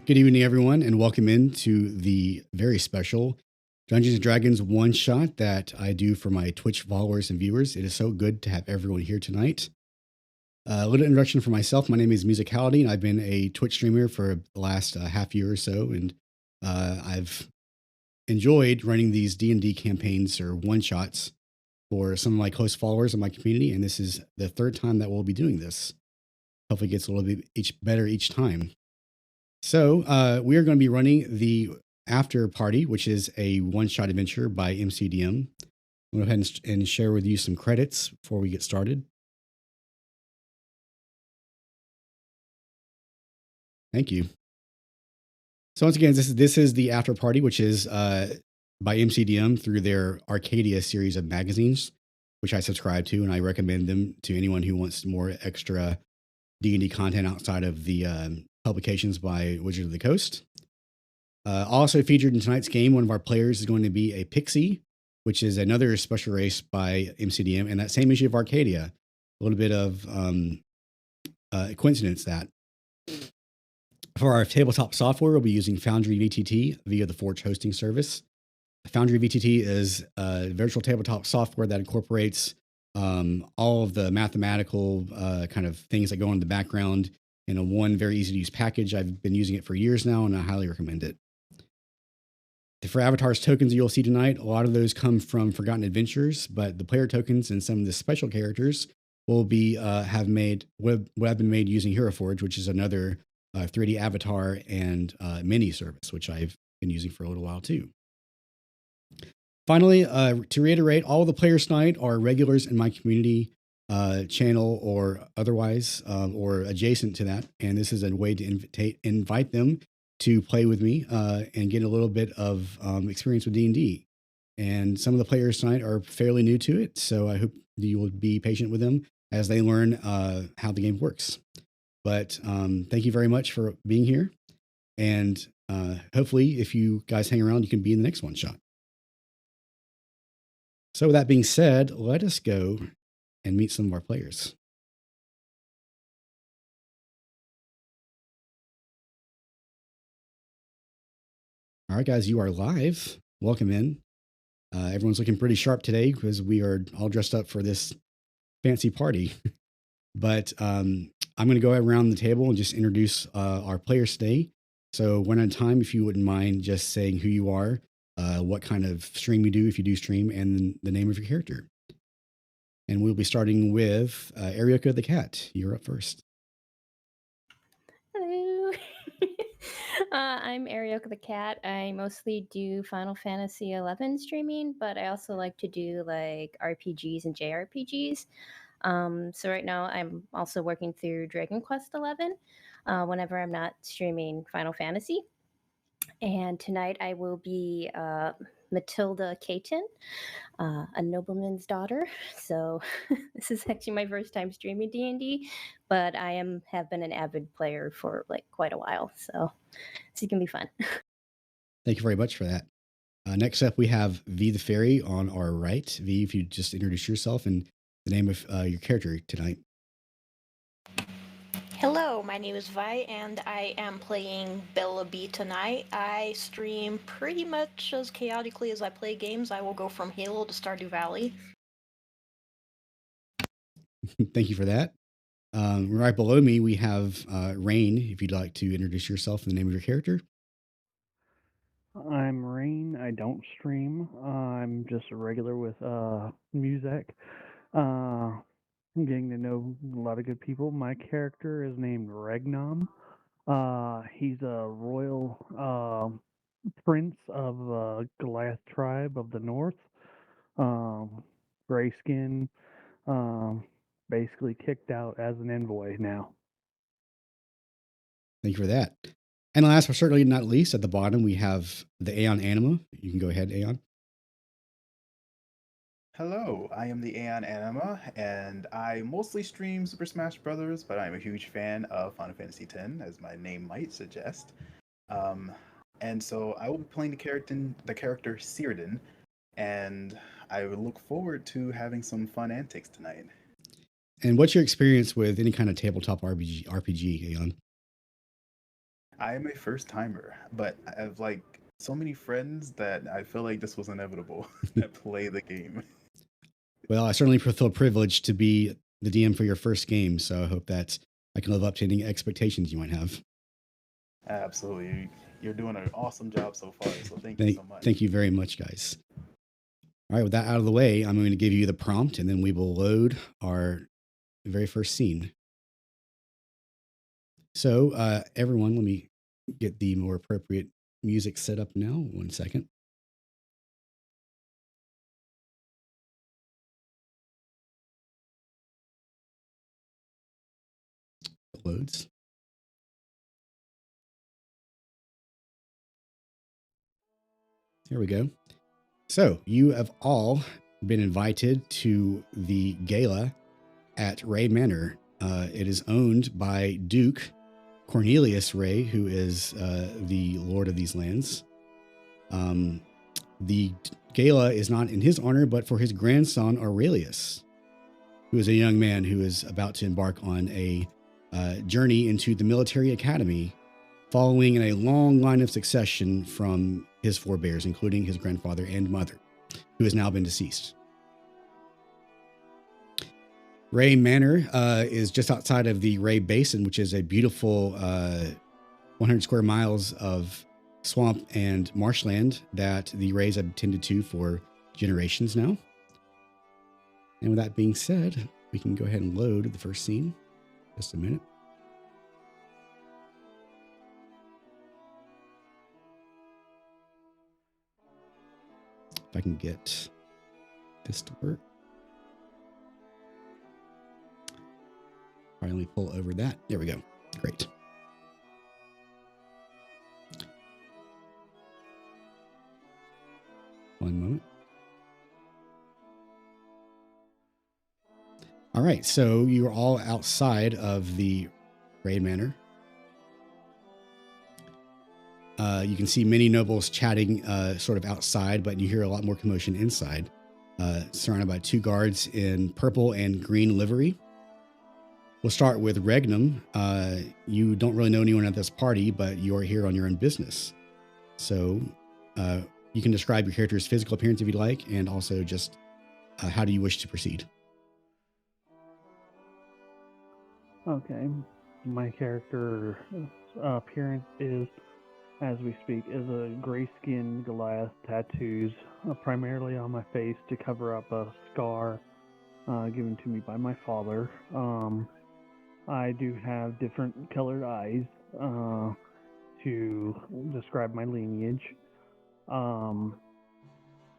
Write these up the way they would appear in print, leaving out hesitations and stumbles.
Good evening, everyone, and welcome into the very special Dungeons & Dragons one-shot that I do for my Twitch followers and viewers. It is so good to have everyone here tonight. A little introduction for myself. My name is Musicality, and I've been a Twitch streamer for the last half year or so, and I've enjoyed running these D&D campaigns or one-shots for some of my close followers in my community, and this is the third time that we'll be doing this. Hopefully it gets a little bit better each time. So we are going to be running the Afterparty, which is a one-shot adventure by MCDM. I'll go ahead and share with you some credits before we get started. Thank you. So once again, this is the Afterparty, which is by MCDM through their Arcadia series of magazines, which I subscribe to, and I recommend them to anyone who wants more extra D&D content outside of the publications by Wizards of the Coast. Also featured in tonight's game, one of our players is going to be a PIXIE, which is another special race by MCDM, and that same issue of Arcadia. A little bit of coincidence that. For our tabletop software, we'll be using Foundry VTT via the Forge hosting service. Foundry VTT is a virtual tabletop software that incorporates all of the mathematical kind of things that go on in the background in a one very easy to use package. I've been using it for years now, and I highly recommend it. For Avatar's tokens you'll see tonight, a lot of those come from Forgotten Adventures, but the player tokens and some of the special characters will be have been made using Hero Forge, which is another 3D avatar and mini service, which I've been using for a little while too. Finally, to reiterate, all the players tonight are regulars in my community channel or otherwise, or adjacent to that. And this is a way to invite them to play with me and get a little bit of experience with D&D. And some of the players tonight are fairly new to it, so I hope you will be patient with them as they learn how the game works. But thank you very much for being here. And hopefully, if you guys hang around, you can be in the next one shot. So with that being said, let us go and meet some of our players. All right, guys, you are live. Welcome in. Everyone's looking pretty sharp today because we are all dressed up for this fancy party. But I'm going to go around the table and just introduce our players today. So one at a time, if you wouldn't mind just saying who you are, what kind of stream you do, if you do stream, and the name of your character. And we'll be starting with Arioka the cat. You're up first. Hello. I'm Arioka the cat. I mostly do Final Fantasy XI streaming, but I also like to do like RPGs and JRPGs. So right now I'm also working through Dragon Quest XI whenever I'm not streaming Final Fantasy. And tonight I will be Matilda Caton, a nobleman's daughter. So this is actually my first time streaming D&D, but I have been an avid player for like quite a while. So it's gonna be fun. Thank you very much for that. Next up, we have V the Fairy on our right. V, if you just introduce yourself and the name of your character tonight. Hello, my name is Vi, and I am playing Bella B tonight. I stream pretty much as chaotically as I play games. I will go from Halo to Stardew Valley. Thank you for that. Right below me, we have Rain, if you'd like to introduce yourself and the name of your character. I'm Rain. I don't stream. I'm just a regular with music. I'm getting to know a lot of good people. My character is named Regnom. He's a royal prince of Goliath tribe of the north. Gray skin. Basically kicked out as an envoy now. Thank you for that. And last but certainly not least, at the bottom, we have the Aeon Anima. You can go ahead, Aeon. Hello, I am the Aeon Anima, and I mostly stream Super Smash Bros., but I'm a huge fan of Final Fantasy X, as my name might suggest. And so I will be playing the character Cyrdan, and I would look forward to having some fun antics tonight. And what's your experience with any kind of tabletop RPG, Aeon? I am a first timer, but I have like so many friends that I feel like this was inevitable that play the game. Well, I certainly feel privileged to be the DM for your first game, so I hope that I can live up to any expectations you might have. Absolutely. You're doing an awesome job so far, so thank you so much. Thank you very much, guys. All right, with that out of the way, I'm going to give you the prompt, and then we will load our very first scene. So, everyone, let me get the more appropriate music set up now. 1 second. It loads. Here we go. So, you have all been invited to the gala at Wray Manor. It is owned by Duke Cornelius Wray, who is the lord of these lands. The gala is not in his honor, but for his grandson, Aurelius, who is a young man who is about to embark on a journey into the military academy, following in a long line of succession from his forebears, including his grandfather and mother, who has now been deceased. Wray Manor is just outside of the Wray Basin, which is a beautiful 100 square miles of swamp and marshland that the Wrays have tended to for generations now. And with that being said, we can go ahead and load the first scene. Just a minute. If I can get this to work. Finally pull over that. There we go. Great. One moment. All right, so you are all outside of the Wray Manor. You can see many nobles chatting sort of outside, but you hear a lot more commotion inside. Surrounded by 2 guards in purple and green livery. We'll start with Regnum. You don't really know anyone at this party, but you're here on your own business. So you can describe your character's physical appearance if you'd like, and also just how do you wish to proceed? Okay. My character's appearance is, as we speak, is a gray skin, Goliath tattoos, primarily on my face to cover up a scar given to me by my father. I do have different colored eyes to describe my lineage.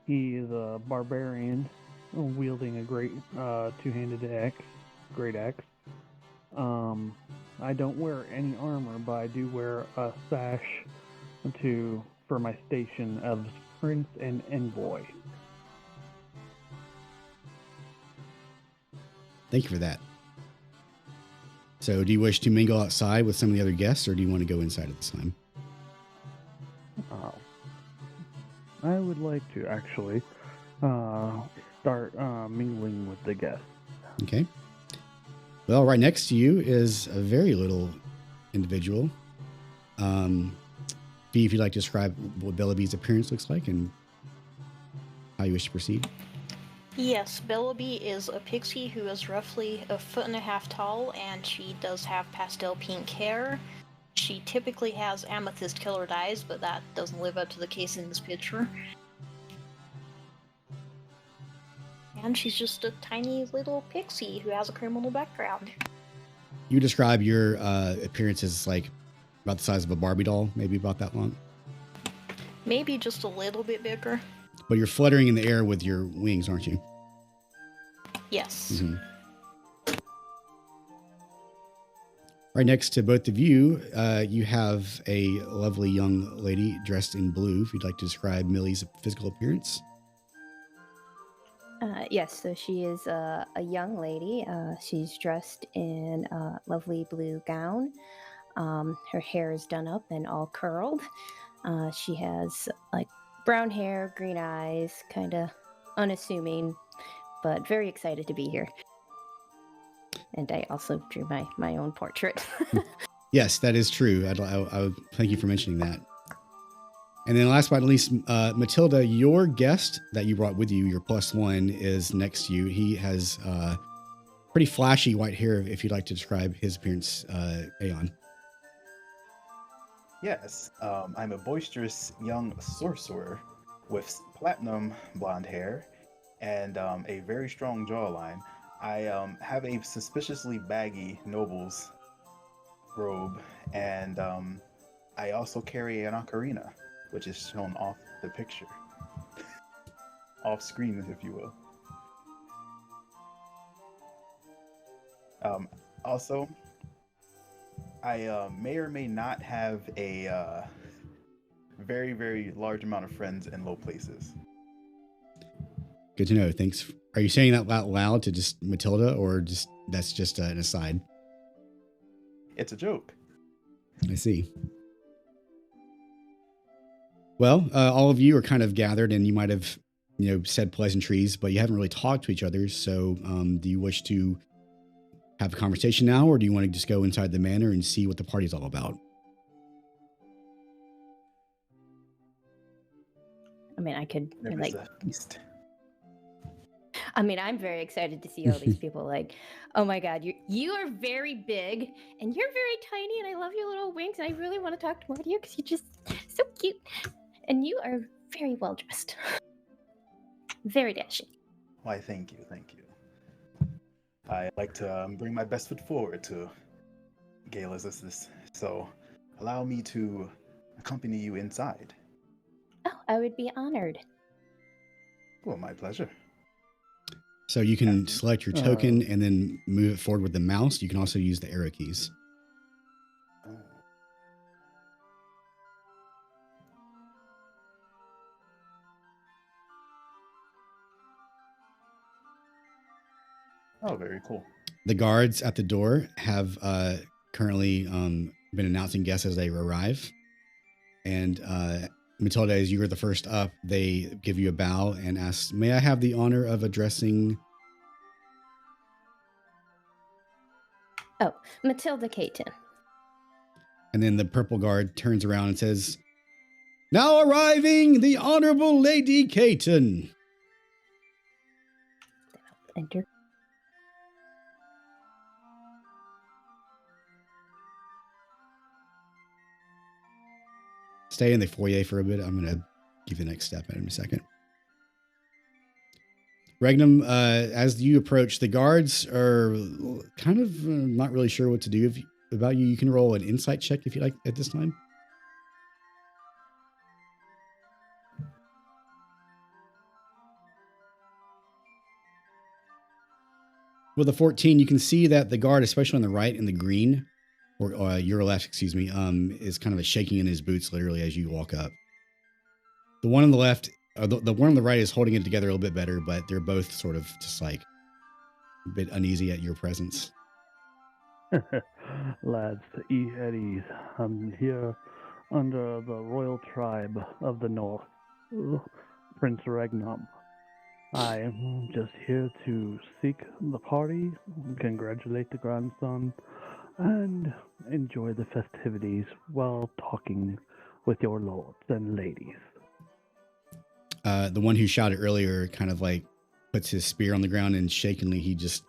He is a barbarian wielding a great two-handed great axe. I don't wear any armor, but I do wear a sash for my station of Prince and Envoy. Thank you for that. So do you wish to mingle outside with some of the other guests, or do you want to go inside at this time? I would like to actually start mingling with the guests. Okay. Well, right next to you is a very little individual. Bea, if you'd like to describe what Bellaby's appearance looks like and how you wish to proceed. Yes, Bellaby is a pixie who is roughly 1.5 feet tall, and she does have pastel pink hair. She typically has amethyst colored eyes, but that doesn't live up to the case in this picture. And she's just a tiny little pixie who has a criminal background. You describe your appearance as like about the size of a Barbie doll, maybe about that long. Maybe just a little bit bigger. But you're fluttering in the air with your wings, aren't you? Yes. Mm-hmm. Right next to both of you, you have a lovely young lady dressed in blue. If you'd like to describe Millie's physical appearance. Yes, so she is a young lady. She's dressed in a lovely blue gown. Her hair is done up and all curled. She has like brown hair, green eyes, kind of unassuming, but very excited to be here. And I also drew my own portrait. Yes, that is true. I thank you for mentioning that. And then last but not least, Matilda, your guest that you brought with you, your +1, is next to you. He has pretty flashy white hair, if you'd like to describe his appearance, Aeon. Yes, I'm a boisterous young sorcerer with platinum blonde hair and a very strong jawline. I have a suspiciously baggy noble's robe, and I also carry an ocarina, which is shown off the picture. Off screen, if you will. Also, I may or may not have a very, very large amount of friends in low places. Good to know. Thanks. Are you saying that out loud to just Matilda, or just that's just an aside? It's a joke. I see. Well, all of you are kind of gathered, and you might have, said pleasantries, but you haven't really talked to each other. So, do you wish to have a conversation now, or do you want to just go inside the manor and see what the party's all about? I mean, I could There like. is a feast. I mean, I'm very excited to see all these people. Like, oh my God, you are very big and you're very tiny, and I love your little wings, and I really want to talk more to you because you're just so cute, and you are very well dressed, very dashing. Why, thank you. I like to bring my best foot forward to galas as this, so allow me to accompany you inside. Oh, I would be honored. Well, my pleasure. So you can select your token and then move it forward with the mouse. You can also use the arrow keys. Oh, very cool. The guards at the door have currently been announcing guests as they arrive. And Matilda, as you were the first up, they give you a bow and ask, "May I have the honor of addressing..." Oh, Matilda Caton. And then the purple guard turns around and says, "Now arriving, the Honorable Lady Caton." Enter. Stay in the foyer for a bit. I'm going to give you the next step in a second. Regnum, as you approach, the guards are kind of not really sure what to do about you. You can roll an insight check if you like at this time. With a 14, you can see that the guard, especially on the right in the green, or your left, excuse me, is kind of shaking in his boots literally as you walk up. The one on the left, the one on the right is holding it together a little bit better, but they're both sort of just like a bit uneasy at your presence. Lads, eat at ease. I'm here under the royal tribe of the north, Prince Regnum. I am just here to seek the party, congratulate the grandson, and enjoy the festivities while talking with your lords and ladies. The one who shouted earlier kind of like puts his spear on the ground, and shakenly he just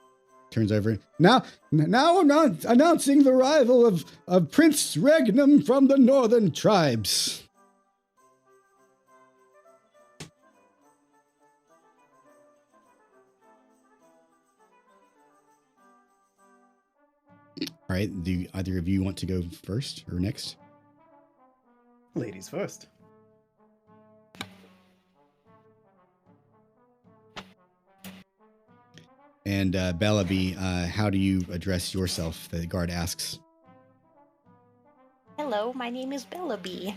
turns over. Now I'm not announcing the arrival of Prince Regnum from the northern tribes. All right, do either of you want to go first or next? Ladies first. And Bellaby, how do you address yourself? The guard asks. Hello, my name is Bellaby.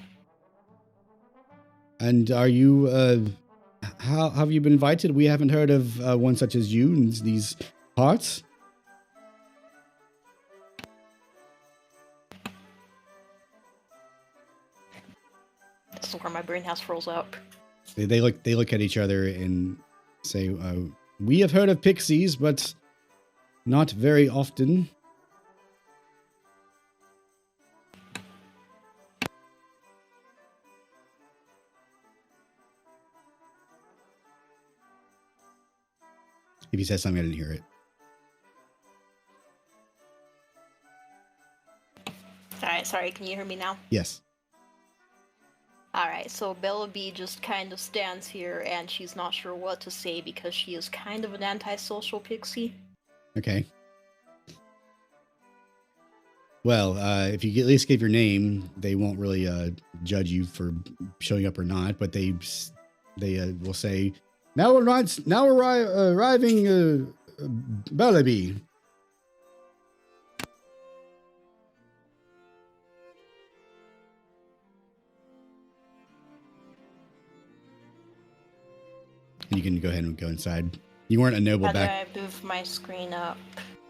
And are you, how have you been invited? We haven't heard of one such as you in these parts. This is where my brain house rolls up. They look at each other and say, "We have heard of pixies, but not very often." If you said something, I didn't hear it. Alright, sorry, can you hear me now? Yes. Alright, so Bellaby just kind of stands here and she's not sure what to say because she is kind of an antisocial pixie. Okay. Well, if you at least give your name, they won't really judge you for showing up or not. But they will say, "Now arriving, Bellaby." You can go ahead and go inside. You weren't a noble How back. do I move my screen up?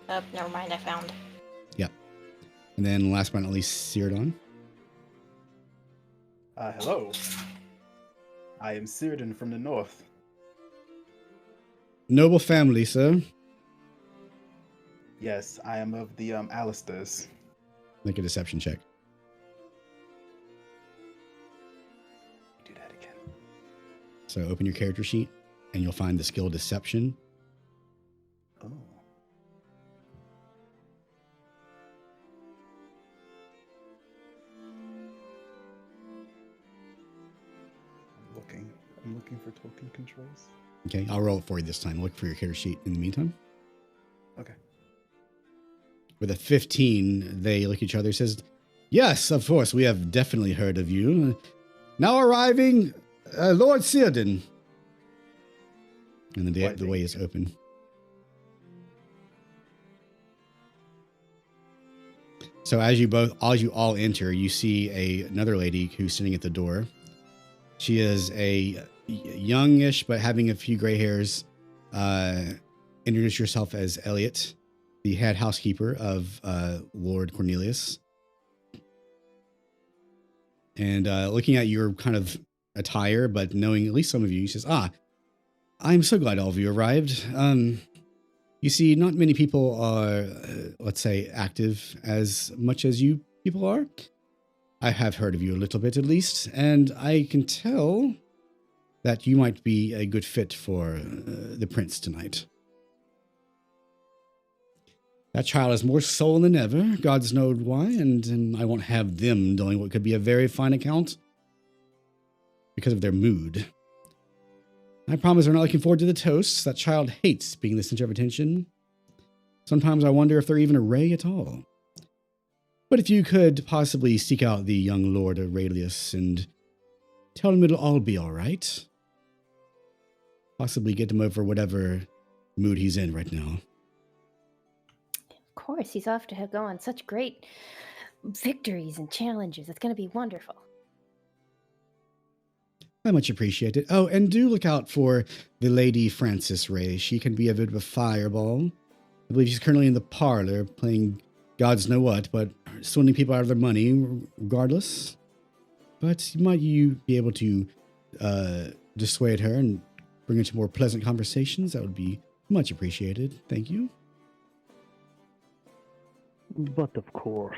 Never mind, I found. Yeah. And then last but not least, Cyrodion. Hello. I am Cyrodion from the north. Noble family, sir. Yes, I am of the Alistairs. Make a deception check. Do that again. So open your character sheet, and you'll find the skill Deception. Oh. I'm looking for token controls. Okay, I'll roll it for you this time. Look for your character sheet in the meantime. Okay. With a 15, they look at each other and says, "Yes, of course, we have definitely heard of you. Now arriving, Lord Cyrodion." And the way is open. So as you all enter, you see another lady who's sitting at the door. She is a youngish, but having a few gray hairs. Introduce yourself as Elliot, the head housekeeper of Lord Cornelius. And looking at your kind of attire, but knowing at least some of you, he says, "I'm so glad all of you arrived. You see, not many people are, let's say, active as much as you people are. I have heard of you a little bit at least, and I can tell that you might be a good fit for the prince tonight. That child has more soul than ever, gods know why, and I won't have them doing what could be a very fine account because of their mood. I promise we're not looking forward to the toasts. That child hates being the center of attention. Sometimes I wonder if they're even a Wray at all. But if you could possibly seek out the young Lord Aurelius and tell him it'll all be all right. Possibly get him over whatever mood he's in right now." Of course, he's off to go on such great victories and challenges. It's going to be wonderful. I much appreciate it. Oh, and do look out for the Lady Frances Wray. She can be a bit of a fireball. I believe she's currently in the parlor playing gods know what, but swindling people out of their money regardless. But might you be able to dissuade her and bring her to more pleasant conversations? That would be much appreciated. Thank you. But of course.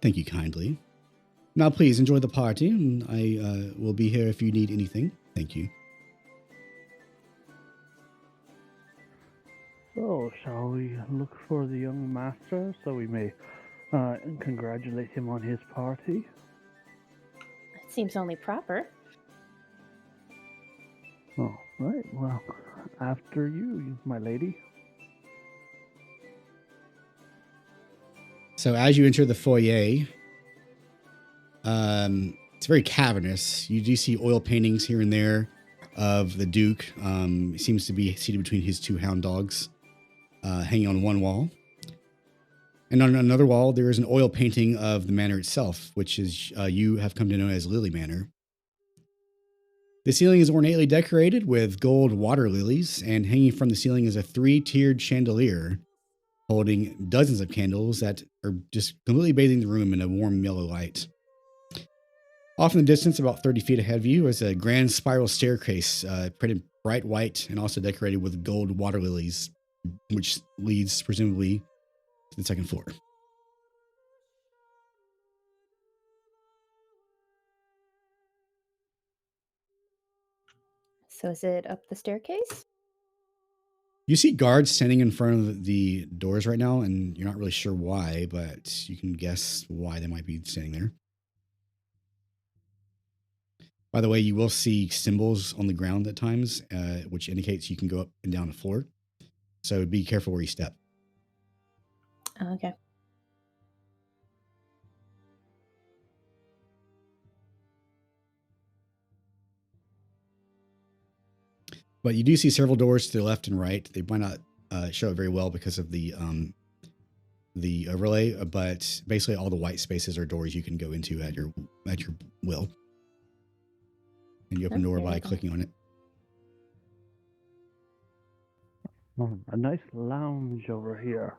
Thank you kindly. Now please enjoy the party, and I will be here if you need anything. Thank you. So, shall we look for the young master so we may congratulate him on his party? It seems only proper. Oh, right. Well, after you, my lady. So as you enter the foyer, it's very cavernous. You do see oil paintings here and there of the Duke. He seems to be seated between his two hound dogs, hanging on one wall. And on another wall, there is an oil painting of the manor itself, which is you have come to know as Lily Manor. The ceiling is ornately decorated with gold water lilies, and hanging from the ceiling is a 3-tiered chandelier holding dozens of candles that are just completely bathing the room in a warm yellow light. Off in the distance, about 30 feet ahead of you, is a grand spiral staircase, printed bright white and also decorated with gold water lilies, which leads presumably to the second floor. So is it up the staircase? You see guards standing in front of the doors right now, and you're not really sure why, but you can guess why they might be standing there. By the way, you will see symbols on the ground at times, which indicates you can go up and down the floor. So be careful where you step. Oh, okay. But you do see several doors to the left and right. They might not show it very well because of the overlay, but basically all the white spaces are doors you can go into at your will. And you open the door by clicking on it. Oh, a nice lounge over here.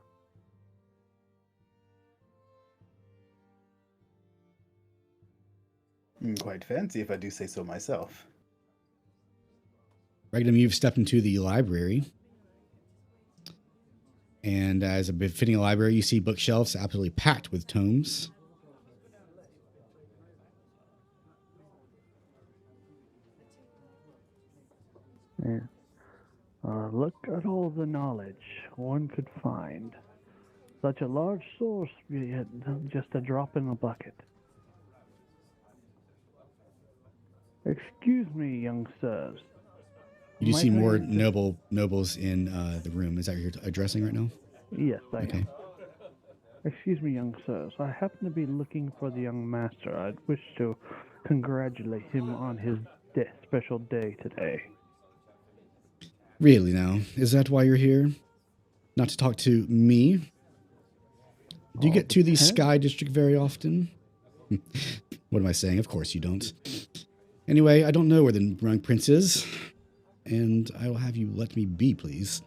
Quite fancy, if I do say so myself. Regnum, you've stepped into the library. And as a befitting library, you see bookshelves absolutely packed with tomes. Yeah. Look at all the knowledge one could find. Such a large source, yet just a drop in the bucket. Excuse me, young sirs. You do Might see I more enter- nobles in the room. Is that what you're addressing right now? Yes, I Okay. am. Excuse me, young sirs. I happen to be looking for the young master. I'd wish to congratulate him on his special day today. Really now? Is that why you're here? Not to talk to me? Do you get to the Sky District very often? What am I saying? Of course you don't. Anyway, I don't know where the young prince is, and I will have you let me be, please.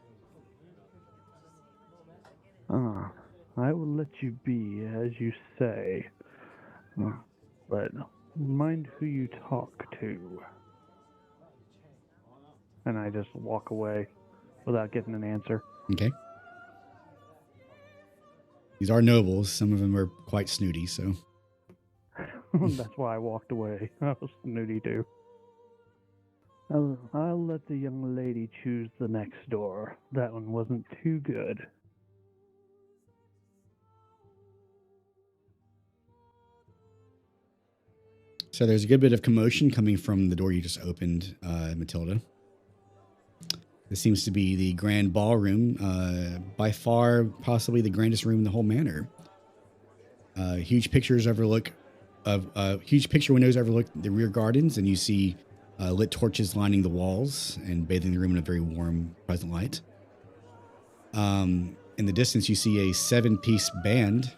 I will let you be, as you say. But mind who you talk to. And I just walk away without getting an answer. Okay. These are nobles. Some of them are quite snooty, so. That's why I walked away. I was snooty too. I'll let the young lady choose the next door. That one wasn't too good. So there's a good bit of commotion coming from the door you just opened, Matilda. This seems to be the grand ballroom, by far possibly the grandest room in the whole manor. Huge picture windows overlook the rear gardens, and you see lit torches lining the walls and bathing the room in a very warm, pleasant light. In the distance, you see a 7-piece band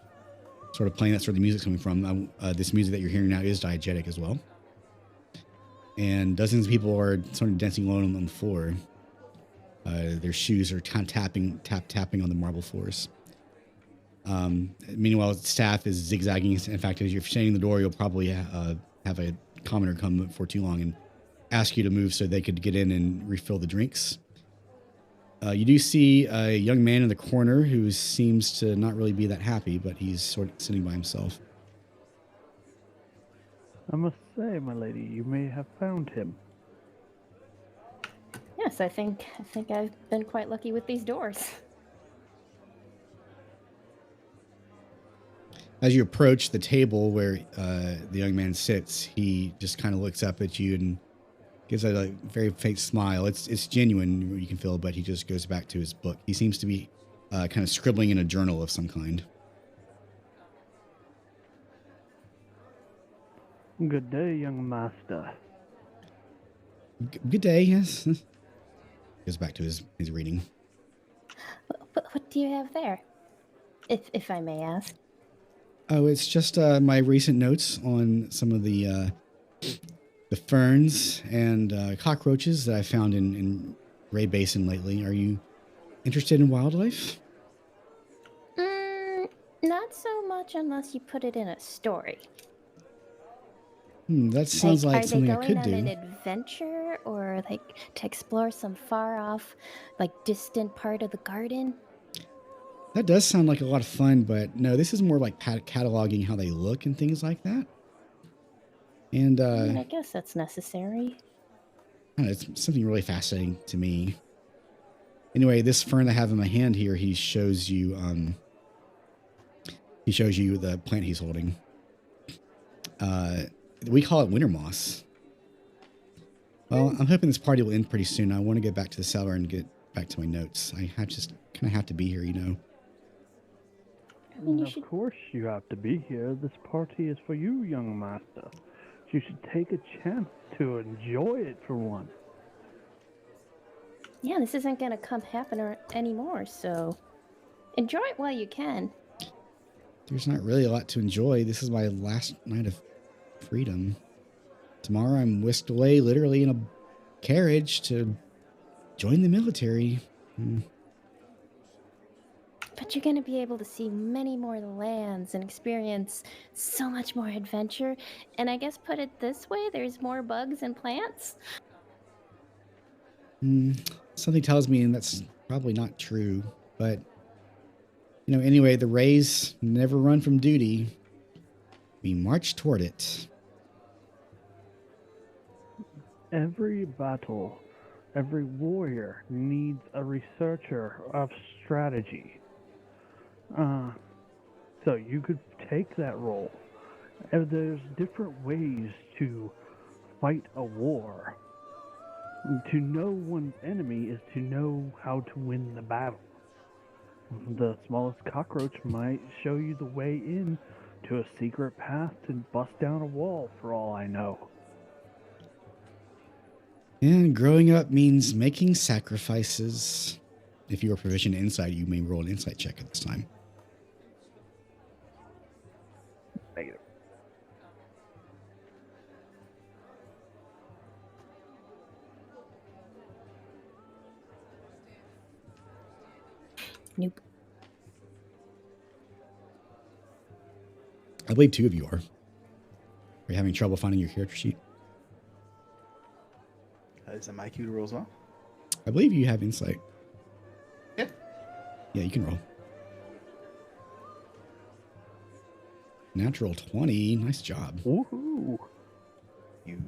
sort of playing. That's where the music's coming from. This music that you're hearing now is diegetic as well. And dozens of people are sort of dancing alone on the floor. Their shoes are kind of tapping on the marble floors. Meanwhile, staff is zigzagging. In fact, as you're standing in the door, you'll probably have a commoner come for too long and ask you to move so they could get in and refill the drinks. You do see a young man in the corner who seems to not really be that happy, but he's sort of sitting by himself. I must say, my lady, you may have found him. Yes, I think I've been quite lucky with these doors. As you approach the table where the young man sits, he just kind of looks up at you and gives a very faint smile. It's genuine, you can feel, but he just goes back to his book. He seems to be kind of scribbling in a journal of some kind. Good day, young master. Good day, yes. Goes back to his reading. What do you have there? If I may ask. Oh, it's just my recent notes on some of the ferns and cockroaches that I found in Wray Basin lately. Are you interested in wildlife? Not so much unless you put it in a story. That sounds like something I could do. Are they going on an adventure or like to explore some far off, like distant part of the garden? That does sound like a lot of fun, but no, this is more like cataloging how they look and things like that. And I guess that's necessary. I don't know, it's something really fascinating to me. Anyway, this fern I have in my hand here, he shows you the plant he's holding. We call it winter moss. Well, I'm hoping this party will end pretty soon. I want to get back to the cellar and get back to my notes. I just kind of have to be here, you know. I mean, you Of should. course you have to be here. This party is for you, young master. You should take a chance to enjoy it for once. Yeah, this isn't gonna come happen anymore. So enjoy it while you can. There's not really a lot to enjoy. This is my last night of freedom. Tomorrow I'm whisked away literally in a carriage to join the military. But you're gonna be able to see many more lands and experience so much more adventure. And I guess put it this way, there's more bugs and plants. Something tells me that's probably not true. But, you know, anyway, the Wrays never run from duty. We march toward it. Every battle, every warrior needs a researcher of strategy. So you could take that role. And there's different ways to fight a war. To know one's enemy is to know how to win the battle. The smallest cockroach might show you the way in to a secret path to bust down a wall, for all I know. And growing up means making sacrifices. If you are proficient in insight, you may roll an insight check at this time. Negative. Nope. I believe two of you are. Are you having trouble finding your character sheet? Is it my cue to roll as well? I believe you have insight. Yeah. Yeah, you can roll. Natural 20. Nice job. Woohoo! You.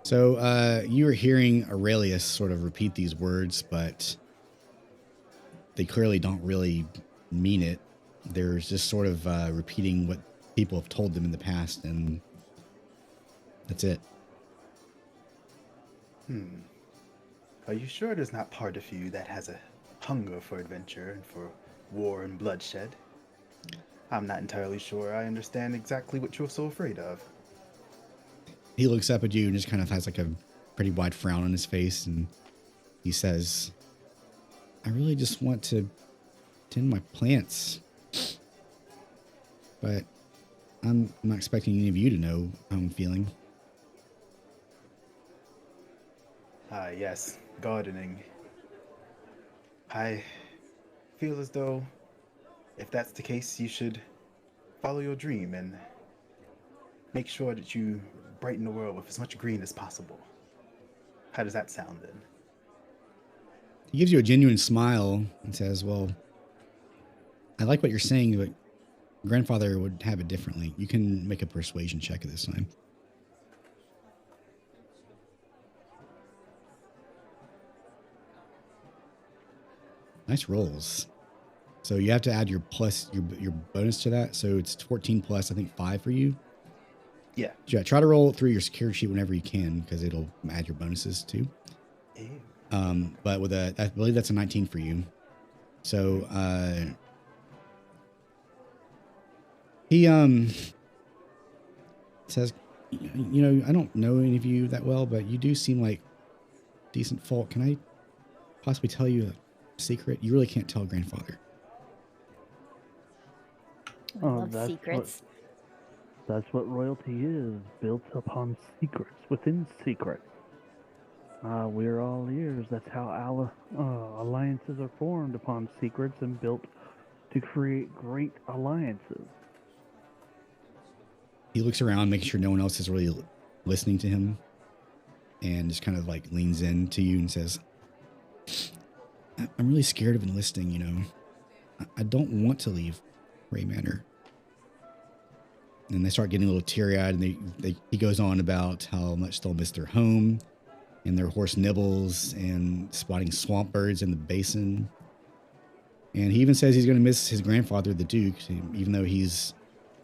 So you were hearing Aurelius sort of repeat these words, but they clearly don't really mean it. They're just sort of repeating what people have told them in the past, and that's it. Are you sure there's not part of you that has a hunger for adventure and for war and bloodshed? I'm not entirely sure I understand exactly what you're so afraid of. He looks up at you and just kind of has like a pretty wide frown on his face, and he says, I really just want to tend my plants, but I'm not expecting any of you to know how I'm feeling. Ah, yes, gardening. I feel as though, if that's the case, you should follow your dream and make sure that you brighten the world with as much green as possible. How does that sound then? He gives you a genuine smile and says, well, I like what you're saying, but grandfather would have it differently. You can make a persuasion check at this time. Nice rolls. So you have to add your plus, your bonus to that. So it's 14 plus, I think 5 for you. Yeah. Yeah, try to roll through your security sheet whenever you can, because it'll add your bonuses too. Ew. But with I believe that's a 19 for you. So he says, you know, I don't know any of you that well, but you do seem like decent folk. Can I possibly tell you a secret? You really can't tell grandfather. I love secrets. That's what royalty is, built upon secrets within secrets. We're all ears. That's how alliances are formed, upon secrets and built to create great alliances. He looks around, making sure no one else is really listening to him, and just kind of like leans in to you and says, I'm really scared of enlisting, you know. I don't want to leave Wray Manor. And they start getting a little teary-eyed, and he goes on about how much they'll miss their home and their horse Nibbles and spotting swamp birds in the Basin. And he even says he's going to miss his grandfather, the Duke, even though he's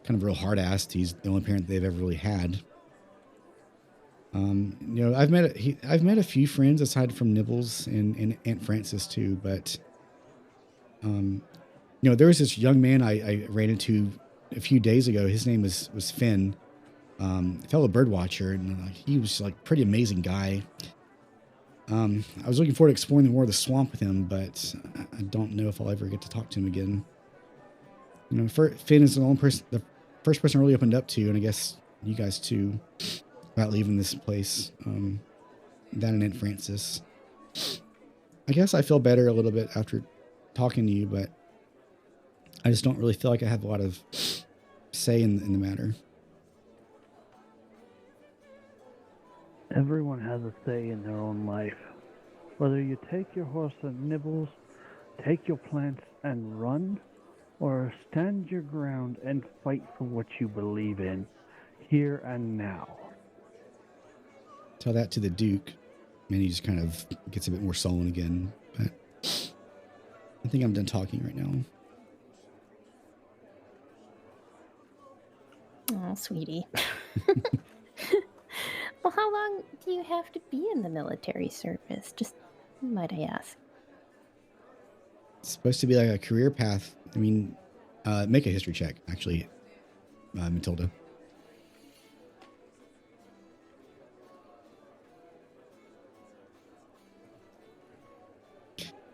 kind of real hard-assed. He's the only parent they've ever really had. I've met a few friends aside from Nibbles and Aunt Frances too, but there was this young man I ran into a few days ago. His name was Finn, fellow bird watcher, and he was like pretty amazing guy. I was looking forward to exploring more of the swamp with him, but I don't know if I'll ever get to talk to him again. Finn is the first person I really opened up to, and I guess you guys too, about leaving this place. That and Aunt Frances. I guess I feel better a little bit after talking to you, but I just don't really feel like I have a lot of say in the matter. Everyone has a say in their own life. Whether you take your horse and Nibbles, take your plants and run, or stand your ground and fight for what you believe in, here and now. Tell that to the Duke, and he just kind of gets a bit more sullen again. But I think I'm done talking right now. Oh, sweetie. Well, how long do you have to be in the military service? Just might I ask? It's supposed to be like a career path. I mean, make a history check, actually, Matilda.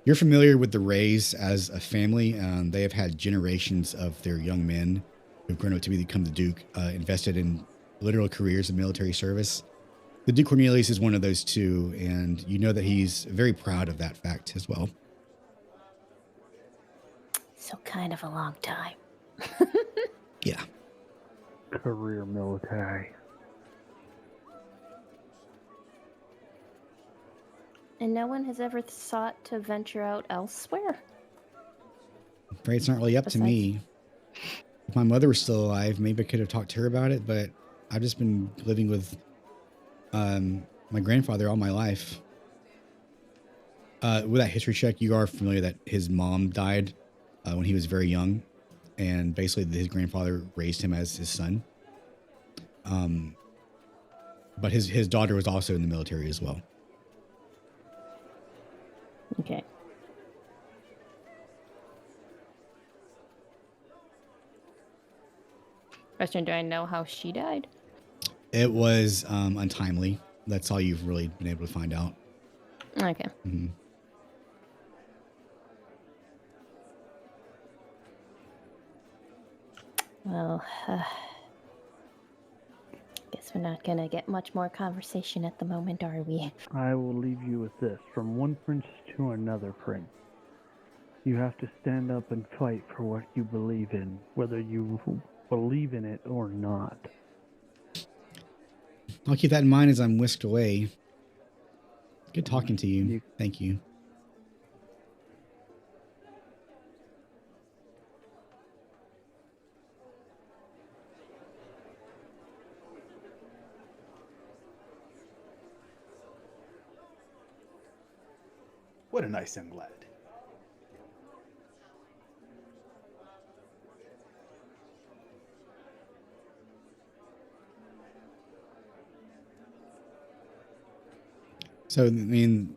You're familiar with the Wrays as a family. They have had generations of their young men who've grown up to become the Duke, invested in literal careers of military service. The Duke Cornelius is one of those two, and you know that he's very proud of that fact as well. So kind of a long time. Yeah. Career military. And no one has ever sought to venture out elsewhere? I'm afraid it's not really up to me. If my mother was still alive, maybe I could have talked to her about it, but I've just been living with my grandfather all my life. With that history check, you are familiar that his mom died when he was very young, and basically his grandfather raised him as his son. But his daughter was also in the military as well. Okay. Question, do I know how she died? It was untimely. That's all you've really been able to find out. Okay. Mm-hmm. Well, guess we're not gonna get much more conversation at the moment, are we? I will leave you with this. From one prince to another prince. You have to stand up and fight for what you believe in, whether you believe in it or not. I'll keep that in mind as I'm whisked away. Good talking to you. Thank you. What a nice young lad. So, I mean,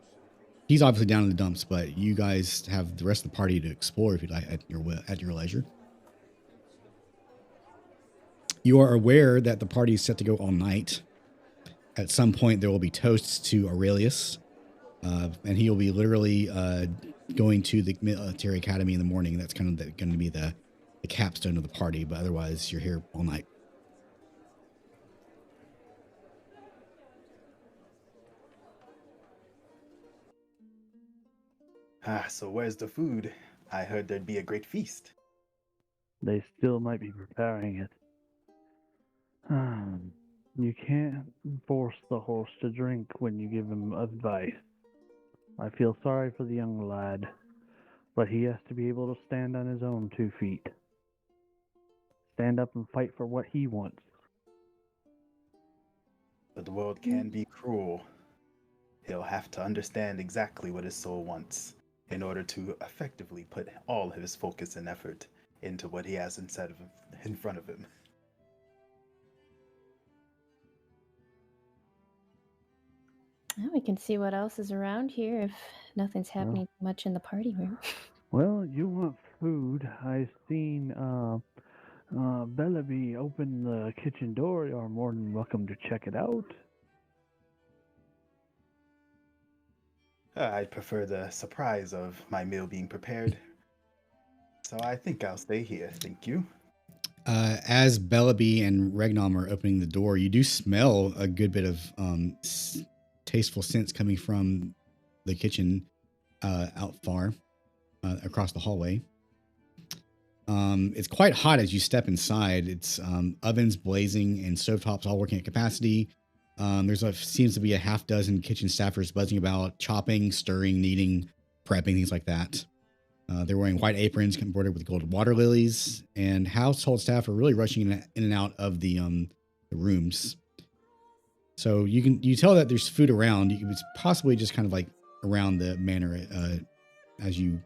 he's obviously down in the dumps, but you guys have the rest of the party to explore if you'd like at your leisure. You are aware that the party is set to go all night. At some point, there will be toasts to Aurelius, and he will be literally going to the military academy in the morning. That's kind of going to be the capstone of the party, but otherwise, you're here all night. So where's the food? I heard there'd be a great feast. They still might be preparing it. You can't force the horse to drink when you give him advice. I feel sorry for the young lad, but he has to be able to stand on his own 2 feet. Stand up and fight for what he wants. But the world can be cruel. He'll have to understand exactly what his soul wants in order to effectively put all of his focus and effort into what he has in front of him. Well, we can see what else is around here if nothing's happening much in the party room. Well, you want food. I seen Bellaby open the kitchen door. You are more than welcome to check it out. I'd prefer the surprise of my meal being prepared. So I think I'll stay here. Thank you. As Bellaby and Regnom are opening the door, you do smell a good bit of tasteful scents coming from the kitchen out far across the hallway. It's quite hot as you step inside. It's ovens blazing and stovetops all working at capacity. Seems to be a half dozen kitchen staffers buzzing about, chopping, stirring, kneading, prepping, things like that. They're wearing white aprons embroidered with gold water lilies, and household staff are really rushing in and out of the rooms. So you tell that there's food around. It's possibly just kind of like around the manor as you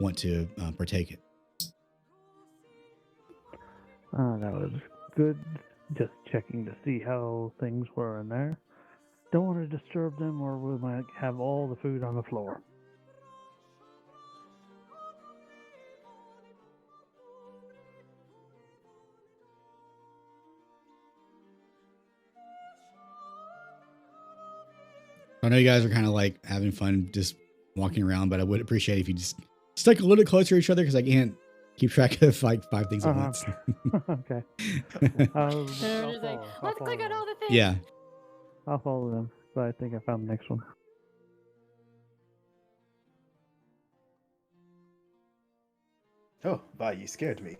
want to partake it. That was good. Just checking to see how things were in there. Don't want to disturb them, or we might have all the food on the floor. I know you guys are kind of like having fun just walking around, but I would appreciate if you just stuck a little closer to each other because I can't keep track of like 5 things at once. Okay. Let's click on all the things. Yeah. I'll follow them, but I think I found the next one. Oh, Vi, you scared me.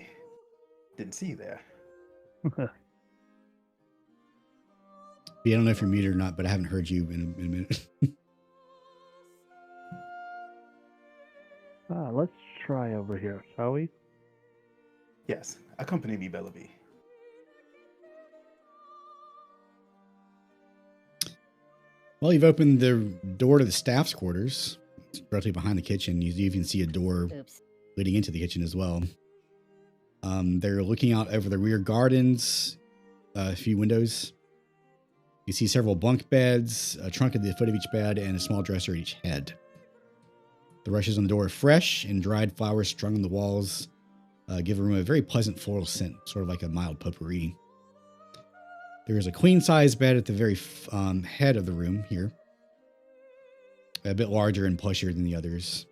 Didn't see you there. Yeah, I don't know if you're muted or not, but I haven't heard you in a minute. Let's try over here, shall we? Yes, accompany me, Bellaby. Well, you've opened the door to the staff's quarters. It's directly behind the kitchen. You even see a door leading into the kitchen as well. They're looking out over the rear gardens, a few windows. You see several bunk beds, a trunk at the foot of each bed, and a small dresser at each head. The rushes on the door are fresh, and dried flowers strung on the walls give the room a very pleasant floral scent, sort of like a mild potpourri. There is a queen-size bed at the very head of the room here, a bit larger and plushier than the others.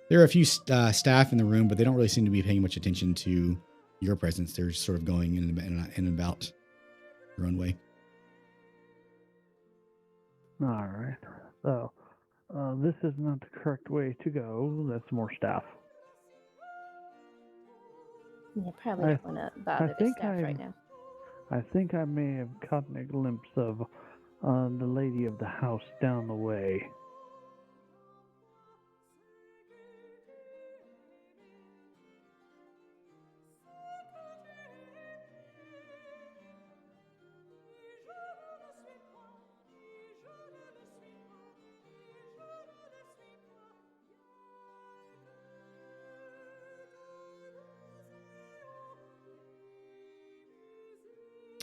There are a few staff in the room, but they don't really seem to be paying much attention to your presence. They're sort of going in and about their own way. All right. So, this is not the correct way to go. That's more staff. You probably don't want to bother the staff right now. I think I may have caught a glimpse of the lady of the house down the way.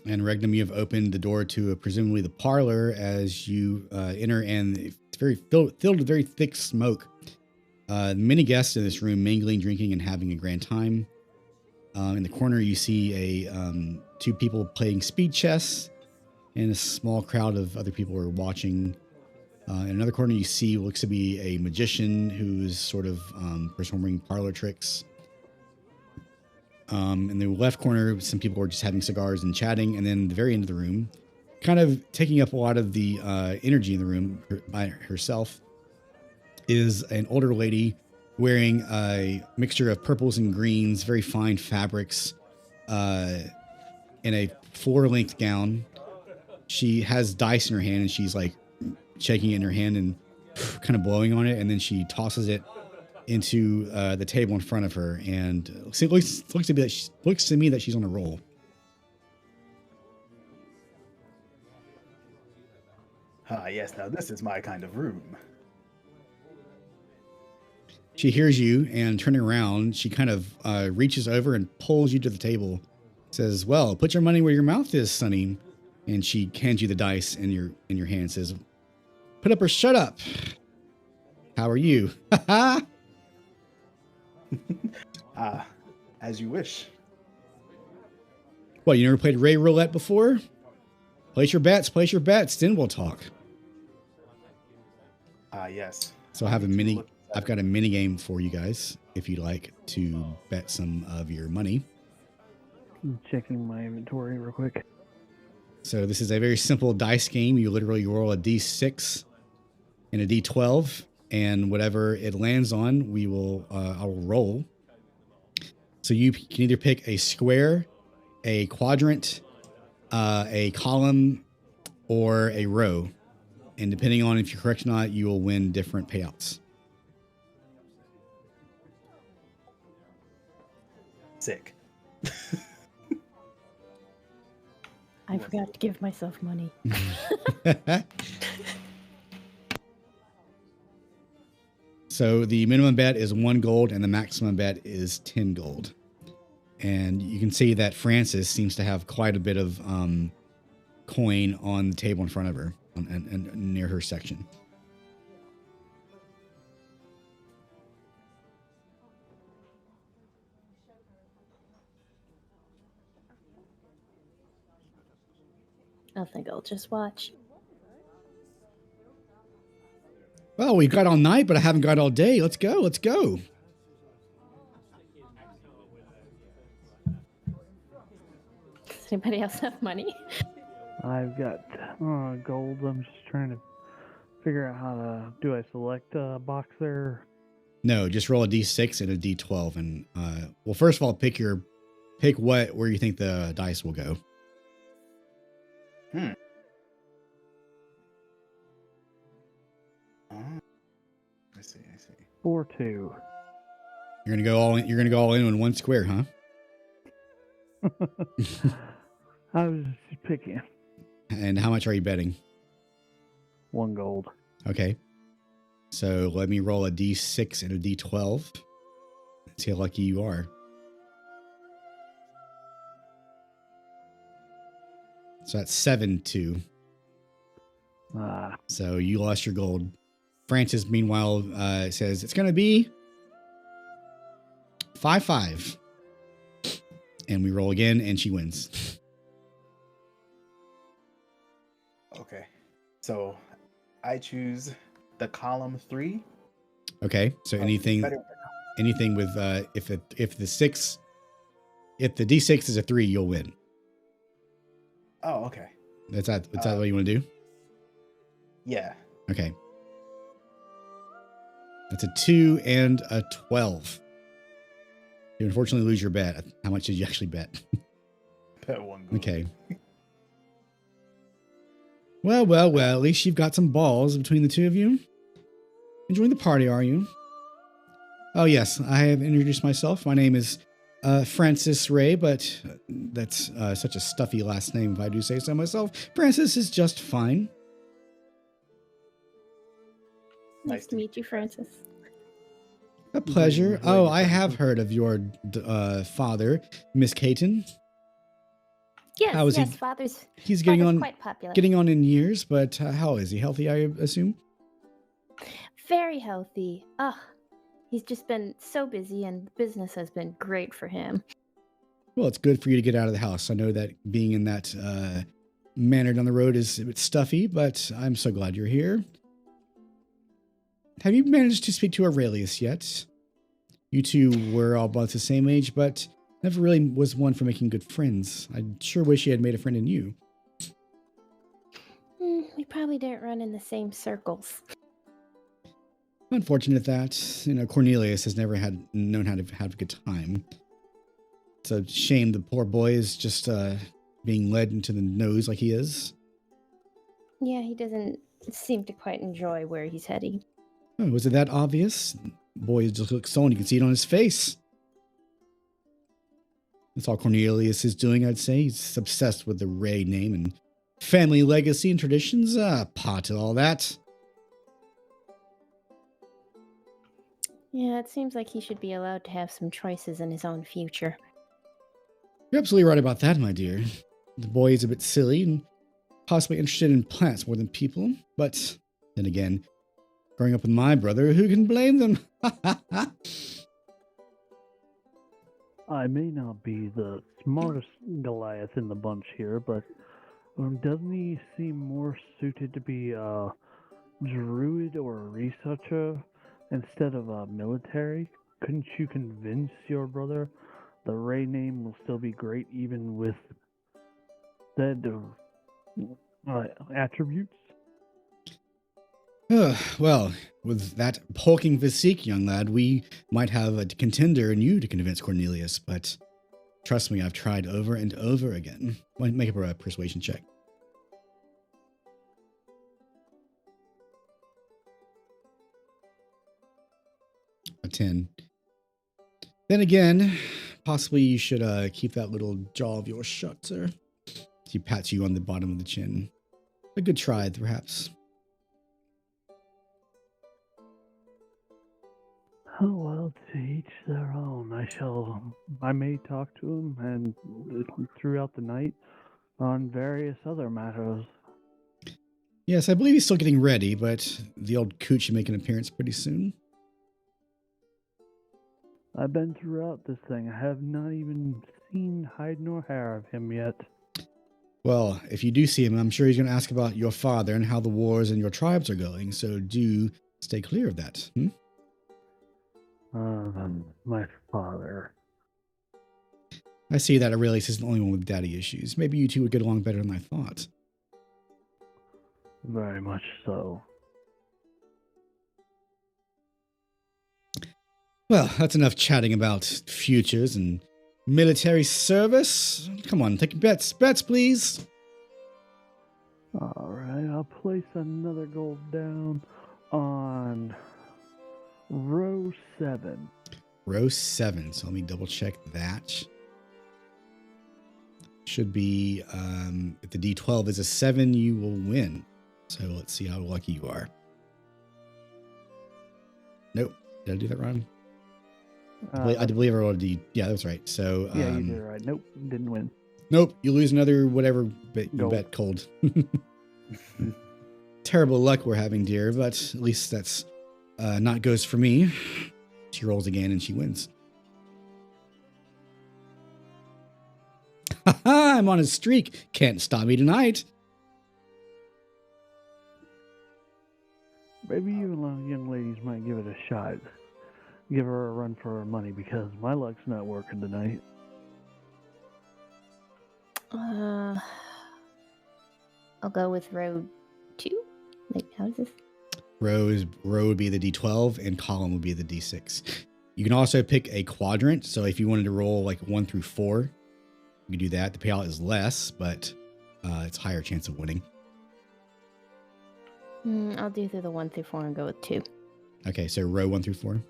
And Regnum, you have opened the door to presumably the parlor as you enter, and it's very filled with very thick smoke. Many guests in this room mingling, drinking, and having a grand time. In the corner, you see two people playing speed chess, and a small crowd of other people are watching. In another corner, you see what looks to be a magician who's sort of performing parlor tricks. In the left corner, some people are just having cigars and chatting. And then the very end of the room, kind of taking up a lot of the energy in the room by herself, is an older lady wearing a mixture of purples and greens, very fine fabrics, in a floor-length gown. She has dice in her hand, and she's like shaking it in her hand and kind of blowing on it. And then she tosses it into the table in front of her, and it looks to me that she's on a roll. Ah, yes, now this is my kind of room. She hears you, and turning around, she kind of reaches over and pulls you to the table. Says, "Well, put your money where your mouth is, Sonny." And she hands you the dice in your hand. Says, "Put up or shut up. How are you?" As you wish. What, you never played Ray Roulette before? Place your bets, then we'll talk. Yes. So I've got a mini game for you guys if you'd like to bet some of your money. I'm checking my inventory real quick. So this is a very simple dice game. You literally roll a d6 and a d12, and whatever it lands on, I will roll. So you can either pick a square, a quadrant, a column, or a row. And depending on if you're correct or not, you will win different payouts. Sick. I forgot to give myself money. So the minimum bet is 1 gold and the maximum bet is 10 gold. And you can see that Frances seems to have quite a bit of coin on the table in front of her and near her section. I think I'll just watch. Well, we've got all night, but I haven't got all day. Let's go. Does anybody else have money? I've got gold. I'm just trying to figure out how to. Do I select a box there? No, just roll a d6 and a d12. And well, first of all, pick where you think the dice will go. I see. 4-2. You're gonna go all in. You're gonna go all in on one square, huh? I was just picking. And how much are you betting? 1 gold. Okay. So let me roll a d6 and a d12. Let's see how lucky you are. So that's 7-2. So you lost your gold. Frances, meanwhile, says it's going to be 5-5. And we roll again, and she wins. Okay. So I choose the column 3. Okay. So anything with if the d6 is a 3, you'll win. Oh, okay. That's that what you want to do? Yeah. Okay. That's a 2 and a 12. You unfortunately lose your bet. How much did you actually bet? Bet 1 gold. Okay. Well, at least you've got some balls between the two of you. Enjoying the party, are you? Oh, yes, I have introduced myself. My name is Francis Wray, but that's such a stuffy last name if I do say so myself. Francis is just fine. Nice to meet you, Francis. A pleasure. Oh, I have heard of your father, Miss Caton. Yes, How is he? He's getting on, quite popular. getting on in years, but how is he? Healthy, I assume? Very healthy. He's just been so busy, and business has been great for him. Well, it's good for you to get out of the house. I know that being in that manor down the road is a bit stuffy, but I'm so glad you're here. Have you managed to speak to Aurelius yet? You two were all about the same age, but never really was one for making good friends. I sure wish he had made a friend in you. We probably didn't run in the same circles. Unfortunate that, Cornelius has never known how to have a good time. It's a shame the poor boy is just being led into the nose like he is. Yeah, he doesn't seem to quite enjoy where he's heading. Oh, was it that obvious? Boy just looks sullen. You can see it on his face. That's all Cornelius is doing, I'd say. He's obsessed with the Wray name and family legacy and traditions, pot to all that. Yeah, it seems like he should be allowed to have some choices in his own future. You're absolutely right about that, my dear. The boy is a bit silly and possibly interested in plants more than people, but then again, growing up with my brother, who can blame them? I may not be the smartest Goliath in the bunch here, but doesn't he seem more suited to be a druid or a researcher instead of a military? Couldn't you convince your brother the Wray name will still be great even with said attributes? Well, with that hulking physique, young lad, we might have a contender in you to convince Cornelius, but trust me, I've tried over and over again. Make up a persuasion check. A 10. Then again, possibly you should keep that little jaw of yours shut, sir. He pats you on the bottom of the chin. A good try, perhaps. Oh, well, to each their own. I may talk to him and throughout the night on various other matters. Yes, I believe he's still getting ready, but the old coot should make an appearance pretty soon. I've been throughout this thing. I have not even seen hide nor hair of him yet. Well, if you do see him, I'm sure he's going to ask about your father and how the wars in your tribes are going, so do stay clear of that. My father. I see that Aurelius isn't the only one with daddy issues. Maybe you two would get along better than I thought. Very much so. Well, that's enough chatting about futures and military service. Come on, take bets. Bets, please. All right, I'll place another gold down on row 7. Row 7. So let me double check that. Should be, if the D12 is a 7, you will win. So let's see how lucky you are. Nope. Did I do that wrong? I believe I rolled a D. Yeah, that's right. So yeah, you did it right. Nope, didn't win. Nope, you lose another whatever bet you bet cold. Terrible luck we're having, dear, but at least that's not goes for me. She rolls again and she wins. I'm on a streak. Can't stop me tonight. Maybe you young ladies might give it a shot. Give her a run for her money because my luck's not working tonight. I'll go with row 2. Like, how is this? Row would be the D12 and column would be the D6. You can also pick a quadrant. So if you wanted to roll like 1 through 4, you can do that. The payout is less, but it's higher chance of winning. I'll do through the 1 through 4 and go with 2. Okay, so row 1 through 4.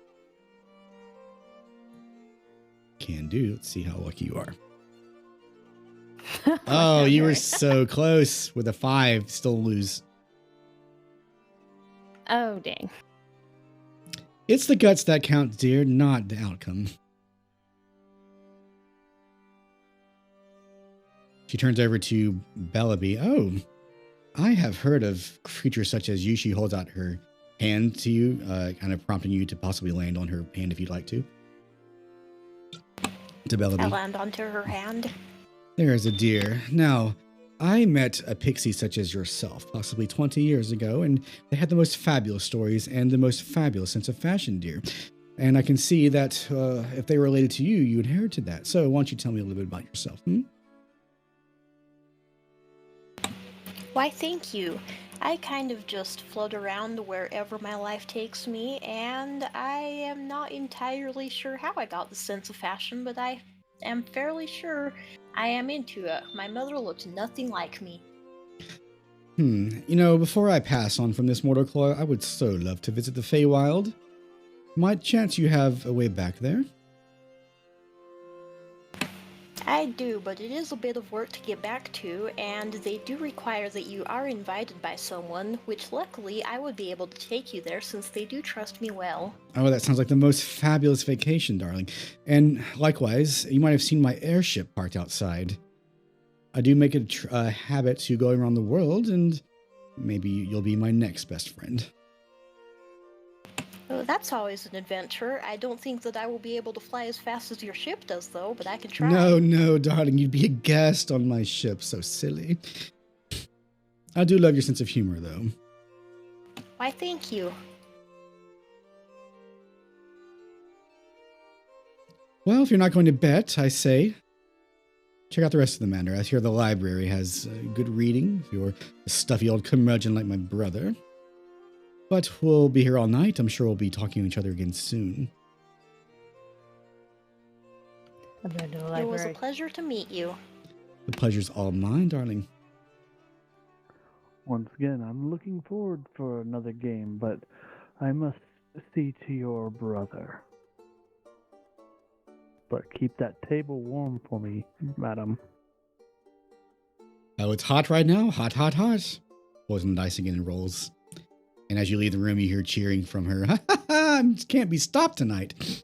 Can do. Let's see how lucky you are. Oh, you were so close with a 5. Still lose. Oh, dang. It's the guts that count, dear, not the outcome. She turns over to Bellaby. Oh, I have heard of creatures such as you. She holds out her hand to you, kind of prompting you to possibly land on her hand if you'd like to. To Bellaby. I land onto her hand. There's a dear. Now, I met a pixie such as yourself, possibly 20 years ago, and they had the most fabulous stories and the most fabulous sense of fashion, dear. And I can see that if they were related to you, you inherited that. So why don't you tell me a little bit about yourself? Why, thank you. I kind of just float around wherever my life takes me, and I am not entirely sure how I got the sense of fashion, but I am fairly sure I am into it. My mother looked nothing like me. You know, before I pass on from this mortal coil, I would so love to visit the Feywild. Might chance you have a way back there? I do, but it is a bit of work to get back to, and they do require that you are invited by someone, which luckily I would be able to take you there since they do trust me well. Oh, that sounds like the most fabulous vacation, darling. And likewise, you might have seen my airship parked outside. I do make it a habit to go around the world, and maybe you'll be my next best friend. Oh, that's always an adventure. I don't think that I will be able to fly as fast as your ship does, though, but I can try. No, darling, you'd be a guest on my ship. So silly. I do love your sense of humor, though. Why, thank you. Well, if you're not going to bet, I say, check out the rest of the manor. I hear the library has good reading if you're a stuffy old curmudgeon like my brother. But we'll be here all night. I'm sure we'll be talking to each other again soon. It was a pleasure to meet you. The pleasure's all mine, darling. Once again, I'm looking forward for another game, but I must see to your brother. But keep that table warm for me, madam. Oh, it's hot right now. Hot. Rolls the dice again and rolls. And as you leave the room, you hear cheering from her. Ha ha ha! Can't be stopped tonight.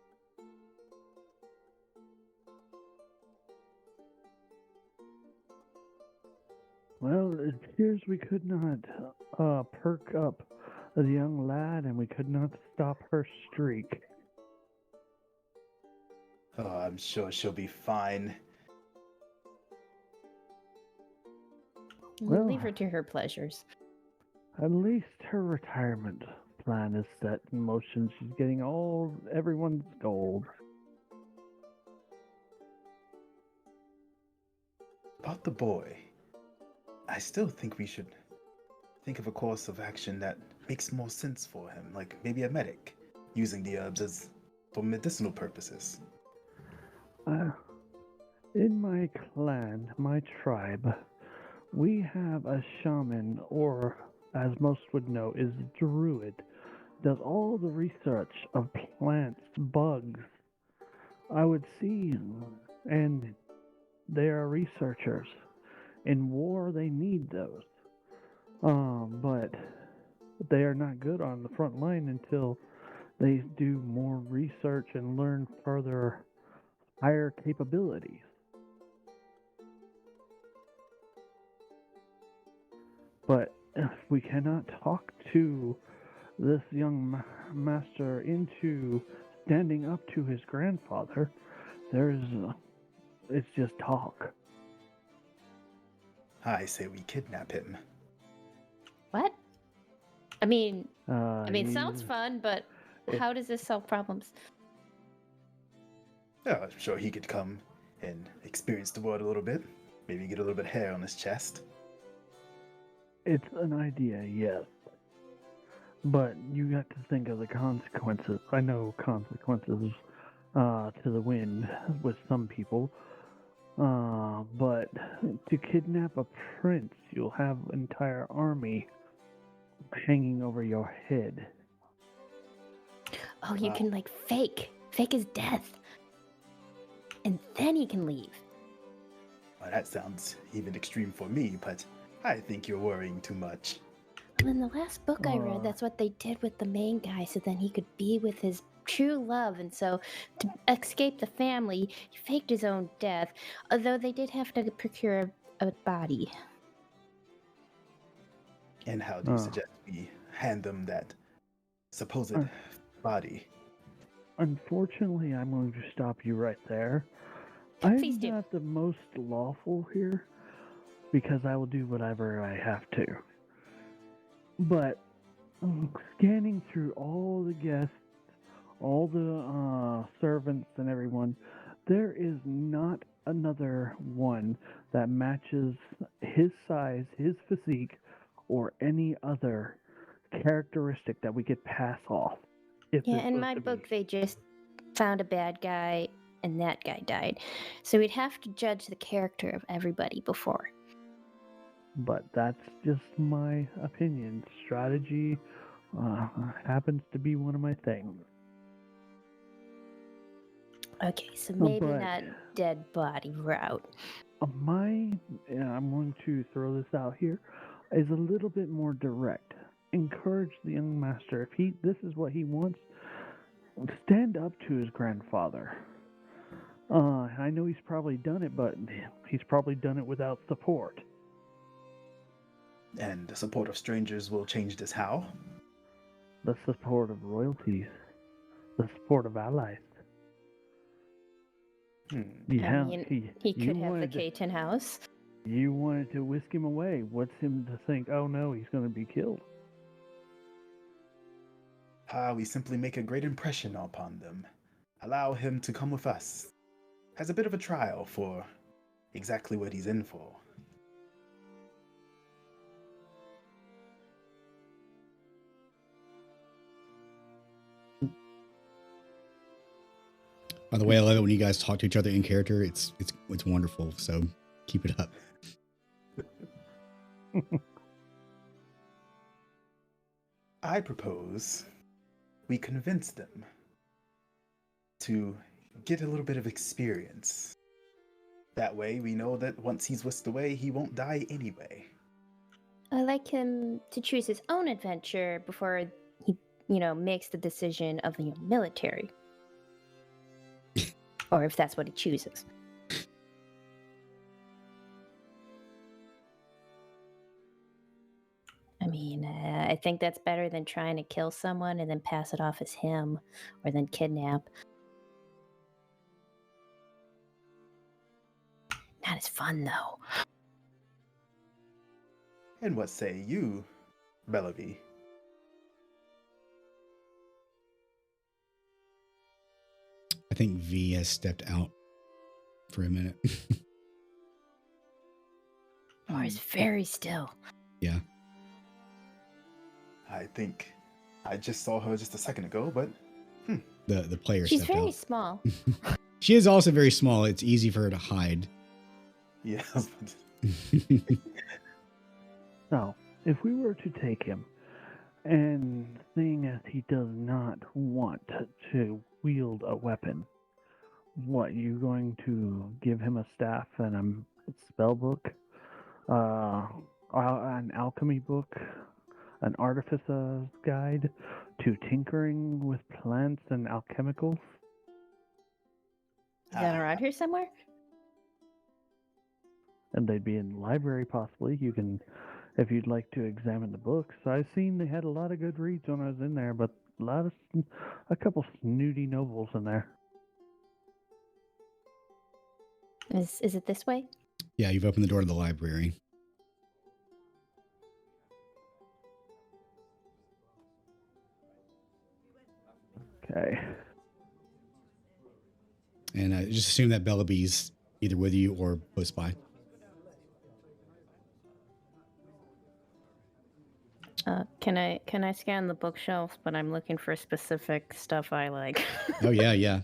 Well, it appears we could not perk up the young lad, and we could not stop her streak. Oh, I'm sure she'll be fine. We'll leave her to her pleasures. At least her retirement plan is set in motion. She's getting everyone's gold. About the boy, I still think we should think of a course of action that makes more sense for him, like maybe a medic, using the herbs for medicinal purposes. In my clan, my tribe, we have a shaman, or as most would know, is druid. Does all the research of plants, bugs. I would see, and they are researchers. In war, they need those. But they are not good on the front line until they do more research and learn further higher capabilities. But if we cannot talk to this young master into standing up to his grandfather, it's just talk. I say we kidnap him. What? I mean, sounds fun, but how does this solve problems? Yeah, I'm sure he could come and experience the world a little bit. Maybe get a little bit of hair on his chest. It's an idea, yes. But you got to think of the consequences. I know consequences to the wind with some people. But to kidnap a prince, you'll have an entire army hanging over your head. Oh, you can fake his death. And then he can leave. Well, that sounds even extreme for me, but I think you're worrying too much. Well, in the last book I read, that's what they did with the main guy, so then he could be with his true love. And so to escape the family, he faked his own death, although they did have to procure a body. And how do you suggest we hand them that supposed body? Unfortunately, I'm going to stop you right there. Please I'm do. not the most lawful here, because I will do whatever I have to. But scanning through all the guests, all the servants and everyone, there is not another one that matches his size, his physique, or any other characteristic that we could pass off. Yeah, in my book, they just found a bad guy, and that guy died. So we'd have to judge the character of everybody before. But that's just my opinion. Strategy happens to be one of my things. Okay, so maybe But- not dead body route. I'm going to throw this out here, is a little bit more direct. Encourage the young master. If this is what he wants, stand up to his grandfather. I know he's probably done it, but he's probably done it without support. And the support of strangers will change this how? The support of royalties. The support of allies. I mean, he could have the Caton house. You wanted to whisk him away. What's him to think, oh no, he's going to be killed? We simply make a great impression upon them. Allow him to come with us. As a bit of a trial for exactly what he's in for. By the way, I love it when you guys talk to each other in character. It's wonderful. So keep it up. I propose we convince them to get a little bit of experience. That way we know that once he's whisked away, he won't die anyway. I like him to choose his own adventure before he, makes the decision of the military. Or if that's what he chooses. I mean, I think that's better than trying to kill someone and then pass it off as him, or then kidnap. Not as fun, though. And what say you, Bellaby? I think V has stepped out for a minute. Or is very still. Yeah. I think I just saw her just a second ago, but The player She's stepped very out. small. She is also very small. It's easy for her to hide. yes. So, if we were to take him, and seeing as he does not want to wield a weapon, what, you going to give him a staff and a spell book, an alchemy book, an artificer's guide to tinkering with plants and alchemicals? Is that around here somewhere? And they'd be in the library, possibly. You can, if you'd like to examine the books. I've seen they had a lot of good reads when I was in there, but a couple snooty nobles in there. Is it this way? Yeah, you've opened the door to the library. Okay. And just assume that Bellaby's either with you or close by. Can I scan the bookshelves? But I'm looking for specific stuff I like. Oh, yeah.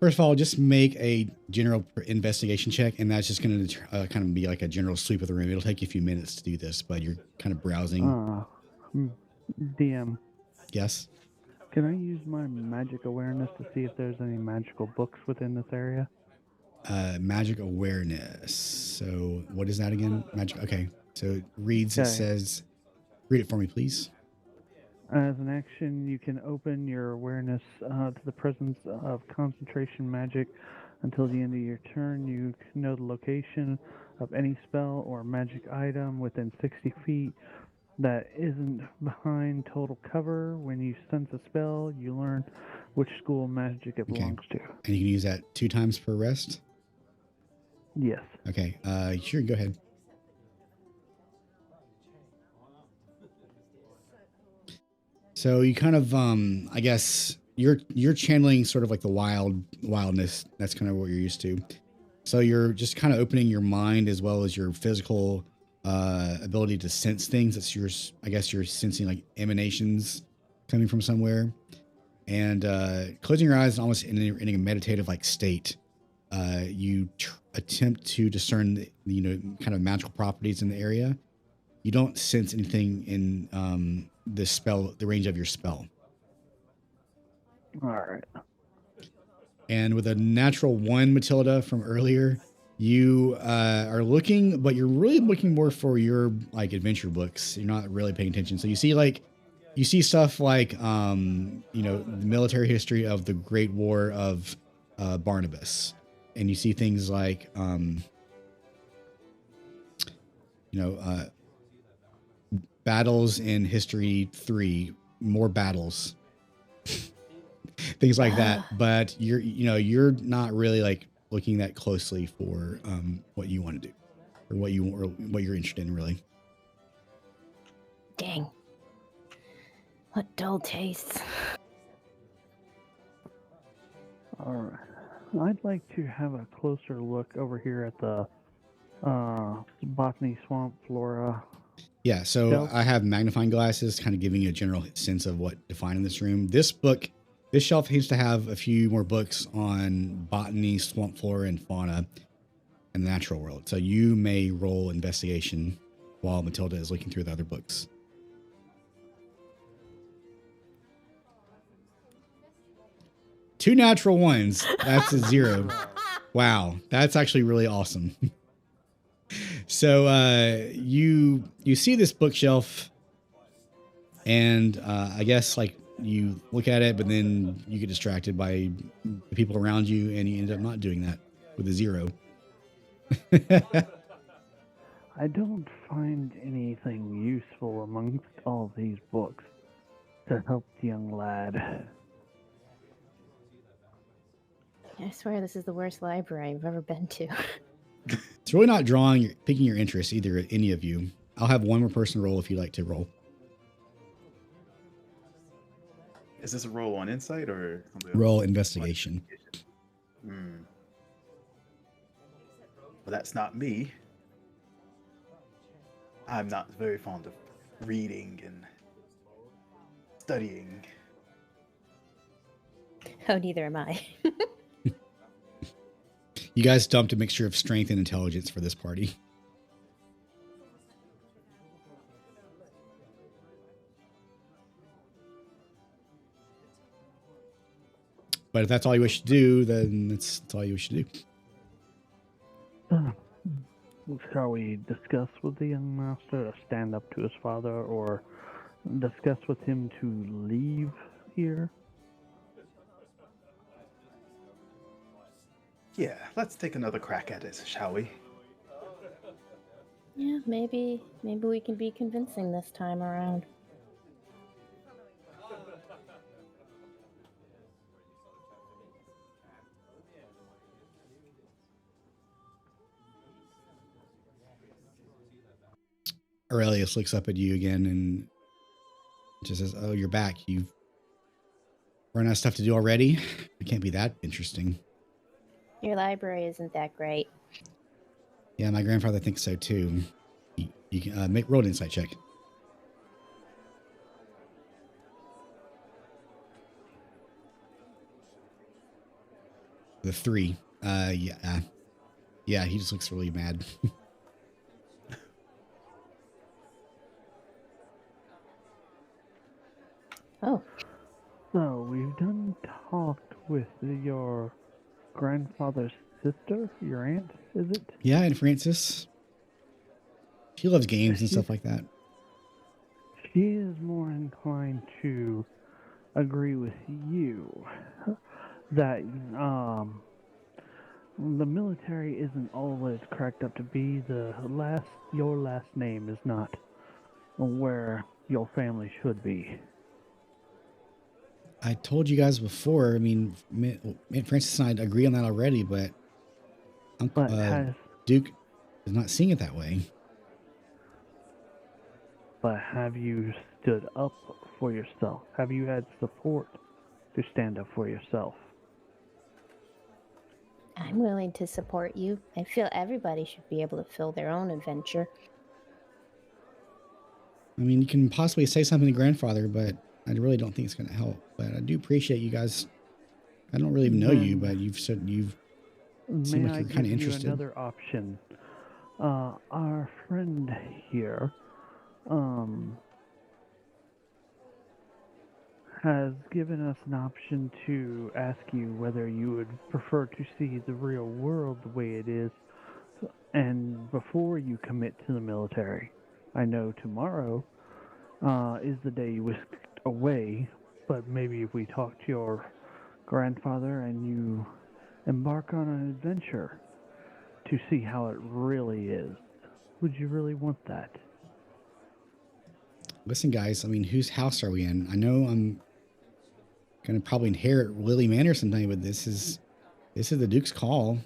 First of all, just make a general investigation check, and that's just going to kind of be like a general sweep of the room. It'll take you a few minutes to do this, but you're kind of browsing. DM. Yes? Can I use my magic awareness to see if there's any magical books within this area? Magic awareness. So what is that again? Magic. Okay. So it reads, Okay. It says, read it for me, please. As an action, you can open your awareness to the presence of concentration magic until the end of your turn. You can know the location of any spell or magic item within 60 feet that isn't behind total cover. When you sense a spell, you learn which school of magic it belongs to. And you can use that 2 times per rest? Yes. Okay. Sure, go ahead. So you kind of, I guess you're channeling sort of like the wildness. That's kind of what you're used to. So you're just kind of opening your mind as well as your physical ability to sense things. That's yours. I guess you're sensing like emanations coming from somewhere, and closing your eyes, almost in a meditative like state. You attempt to discern the, kind of magical properties in the area. You don't sense anything in the range of your spell. All right. And with a natural 1, Matilda, from earlier, you are looking, but you're really looking more for your like adventure books. You're not really paying attention. So you see stuff like the military history of the Great War of Barnabas, and you see things like battles in History 3, more battles, things like that. But you're not really like looking that closely for what you want to do or what you're interested in, really. Dang. What dull tastes. All right. I'd like to have a closer look over here at the botany, swamp, flora. Yeah, so Shelf. I have magnifying glasses, kind of giving you a general sense of what to find in this room. This shelf needs to have a few more books on botany, swamp flora, and fauna, and the natural world. So you may roll investigation while Matilda is looking through the other books. Two natural ones. That's a 0. Wow, that's actually really awesome. So you see this bookshelf, and I guess like you look at it, but then you get distracted by the people around you, and you end up not doing that with a 0. I don't find anything useful amongst all these books to help the young lad. I swear this is the worst library I've ever been to. It's really not piquing your interest, either, any of you. I'll have one more person roll if you'd like to roll. Is this a roll on insight or roll investigation? Well, that's not me. I'm not very fond of reading and studying. Oh, neither am I. You guys dumped a mixture of strength and intelligence for this party. But if that's all you wish to do, then that's all you wish to do. Shall we discuss with the young master to stand up to his father, or discuss with him to leave here? Yeah, let's take another crack at it, shall we? Yeah, maybe we can be convincing this time around. Aurelius looks up at you again and just says, "Oh, you're back. You've run out of stuff to do already? It can't be that interesting." Your library isn't that great. Yeah, my grandfather thinks so too. You can roll an insight check. The 3. Yeah, he just looks really mad. Oh. So, we've done talked with your grandfather's sister, your aunt, is it? Yeah, and Francis. She loves games and stuff like that. She is more inclined to agree with you that the military isn't all that it's cracked up to be. Your last name is not where your family should be. I told you guys before. I mean, Francis and I agree on that already, but Duke is not seeing it that way. But have you stood up for yourself? Have you had support to stand up for yourself? I'm willing to support you. I feel everybody should be able to fill their own adventure. I mean, you can possibly say something to grandfather, but I really don't think it's going to help. But I do appreciate you guys. I don't really even know you, but you've said you've seemed like you're kind of interested. May I give you another option? Our friend has given us an option to ask you whether you would prefer to see the real world the way it is, and before you commit to the military. I know tomorrow is the day you whisked away, but maybe if we talk to your grandfather and you embark on an adventure to see how it really is, would you really want that? Listen, guys, I mean, whose house are we in? I know I'm going to probably inherit Lily Manor sometime, but this is the Duke's call.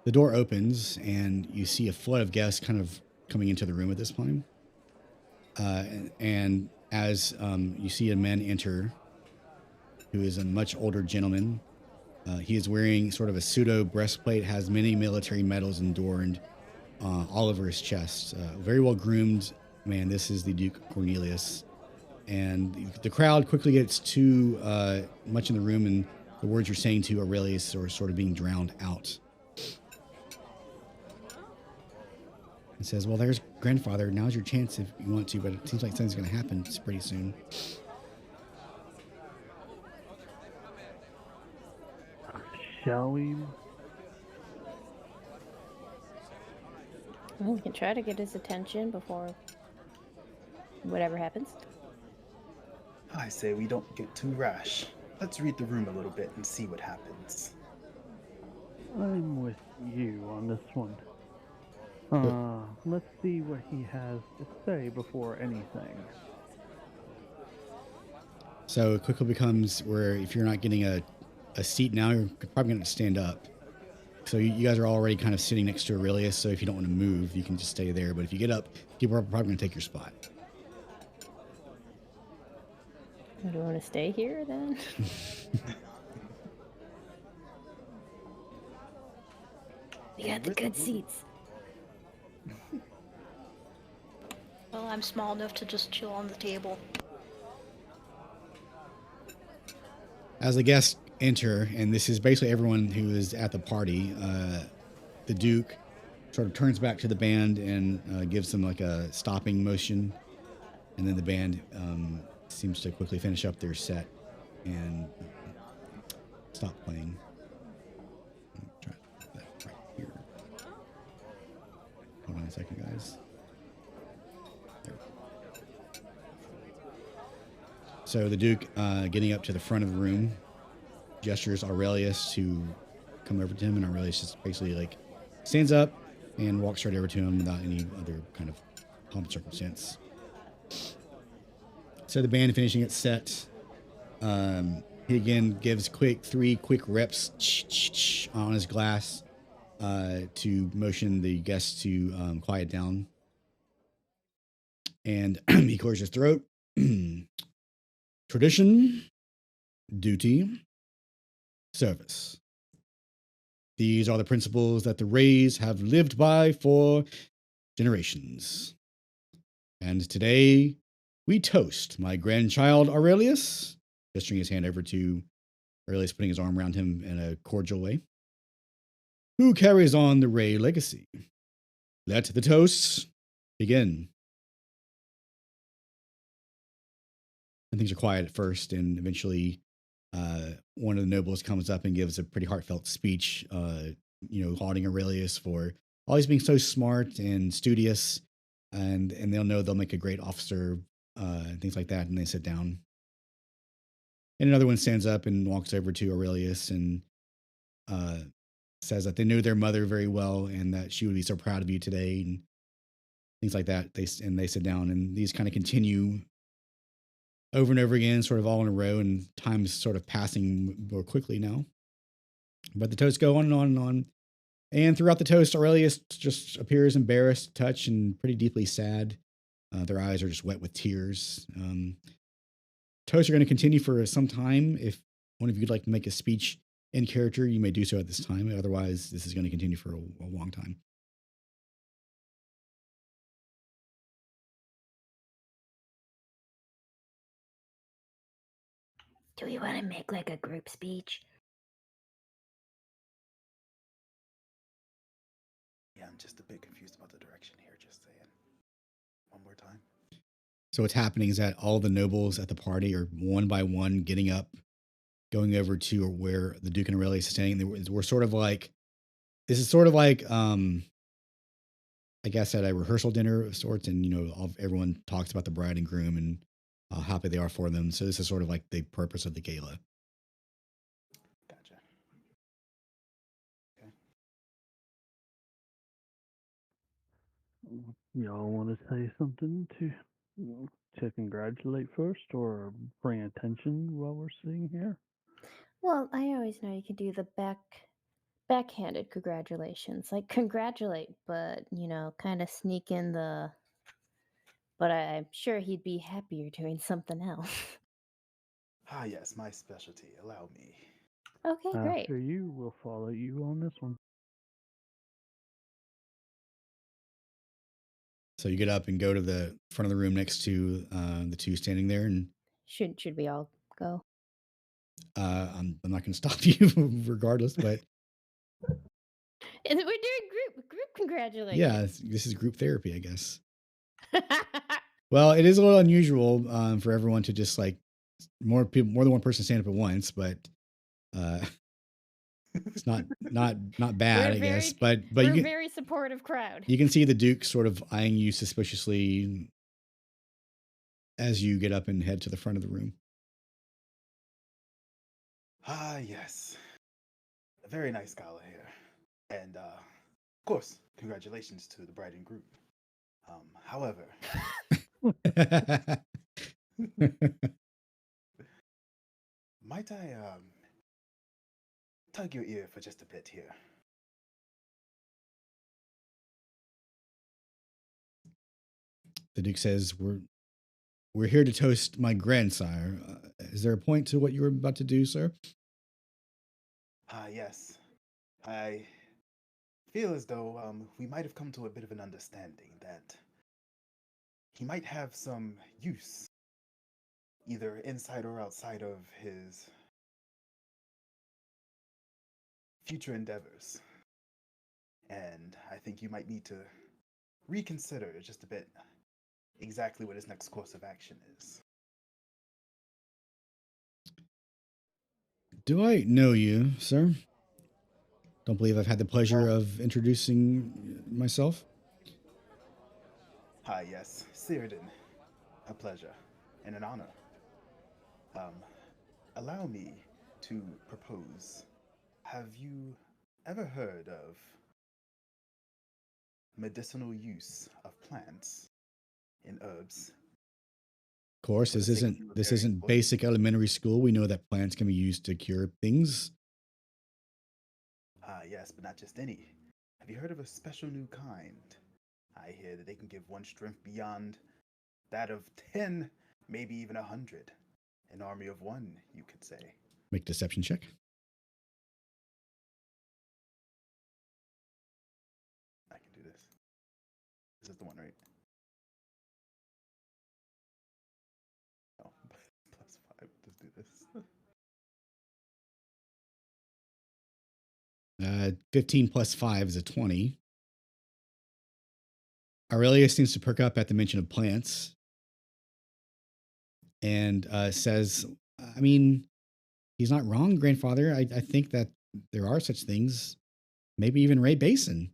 The door opens, and you see a flood of guests kind of coming into the room at this point. And as you see a man enter, who is a much older gentleman, he is wearing sort of a pseudo breastplate, has many military medals adorned all over his chest. Very well groomed man. This is the Duke Cornelius. And the crowd quickly gets too much in the room, and the words you're saying to Aurelius are sort of being drowned out. It says, well, there's grandfather. Now's your chance if you want to, but it seems like something's going to happen pretty soon. Shall we? Well, we can try to get his attention before whatever happens. I say we don't get too rash. Let's read the room a little bit and see what happens. I'm with you on this one. Let's see what he has to say before anything. So it quickly becomes where if you're not getting a seat now, you're probably going to stand up. So you guys are already kind of sitting next to Aurelius, so if you don't want to move, you can just stay there. But if you get up, people are probably going to take your spot. Do you want to stay here then? We got the good seats. Well, I'm small enough to just chill on the table. As the guests enter, and this is basically everyone who is at the party, the Duke sort of turns back to the band and gives them like a stopping motion. And then the band seems to quickly finish up their set and stop playing. Try that right here. Hold on a second, guys. There. So the Duke, getting up to the front of the room, gestures Aurelius to come over to him, and Aurelius just basically like stands up and walks right over to him without any other kind of pomp and circumstance. So the band finishing its set, he again gives three quick reps on his glass to motion the guests to quiet down. And he clears his throat. Tradition, duty, service. These are the principles that the Wrays have lived by for generations. And today, we toast my grandchild Aurelius, gesturing his hand over to Aurelius, putting his arm around him in a cordial way, who carries on the Wray legacy. Let the toasts begin. And things are quiet at first, and eventually one of the nobles comes up and gives a pretty heartfelt speech, lauding Aurelius for always being so smart and studious, and they'll know they'll make a great officer, and things like that, and they sit down. And another one stands up and walks over to Aurelius and says that they knew their mother very well and that she would be so proud of you today, and things like that. They sit down, and these kind of continue over and over again, sort of all in a row, and time is sort of passing more quickly now. But the toasts go on and on and on. And throughout the toast, Aurelius just appears embarrassed, touched, and pretty deeply sad. Their eyes are just wet with tears. Toasts are going to continue for some time. If one of you would like to make a speech in character, you may do so at this time. Otherwise, this is going to continue for a long time. Do we want to make like a group speech? Yeah, I'm just a bit confused about the direction here, just saying. One more time. So what's happening is that all the nobles at the party are one by one getting up, going over to where the Duke and Aurelius is standing. We're sort of like, this is sort of like, I guess at a rehearsal dinner of sorts, and everyone talks about the bride and groom and how happy they are for them. So this is sort of like the purpose of the gala. Gotcha. Okay. Y'all want to say something to congratulate first, or bring attention while we're sitting here? Well, I always know you can do the backhanded congratulations, like congratulate, but kind of sneak in the. But I'm sure he'd be happier doing something else. Ah, yes, my specialty. Allow me. Okay, great. After you, we'll follow you on this one. So you get up and go to the front of the room next to the two standing there, and Should we all go? I'm not going to stop you regardless, but We're doing group congratulations. yeah, this is group therapy, I guess. Well, it is a little unusual for everyone to just like more than one person stand up at once, but it's not bad, I guess. But we're a very supportive crowd. You can see the Duke sort of eyeing you suspiciously as you get up and head to the front of the room. Ah, yes. A very nice gala here. And, of course, congratulations to the bride and groom. However, might I, tug your ear for just a bit here? The Duke says, We're here to toast my grandsire. Is there a point to what you were about to do, sir? Ah, yes. I feel as though we might have come to a bit of an understanding that he might have some use, either inside or outside of his future endeavors. And I think you might need to reconsider just a bit exactly what his next course of action is. Do I know you, sir? Don't believe I've had the pleasure of introducing myself. Ah, yes, Cyrodiil. A pleasure and an honor. Allow me to propose. Have you ever heard of medicinal use of plants and herbs? Of course, this isn't basic elementary school. We know that plants can be used to cure things. Ah, yes, but not just any. Have you heard of a special new kind? I hear that they can give one strength beyond that of 10, maybe even 100. An army of one, you could say. Make a deception check. I can do this. This is the one, right? Oh, +5. Let's do this. 15 plus 5 is a 20. Aurelius seems to perk up at the mention of plants and says, I mean, he's not wrong, grandfather. I think that there are such things. Maybe even Wray Basin.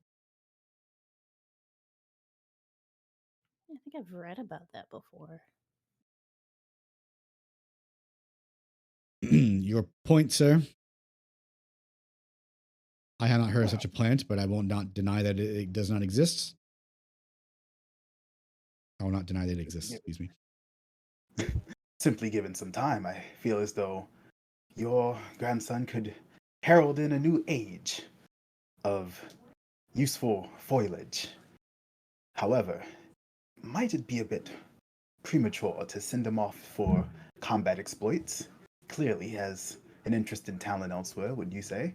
I think I've read about that before. Your point, sir. I have not heard of such a plant, but I will not deny that it does not exist. I will not deny that it exists, excuse me. Simply given some time, I feel as though your grandson could herald in a new age of useful foliage. However, might it be a bit premature to send him off for combat exploits? Clearly has an interest in talent elsewhere, would you say?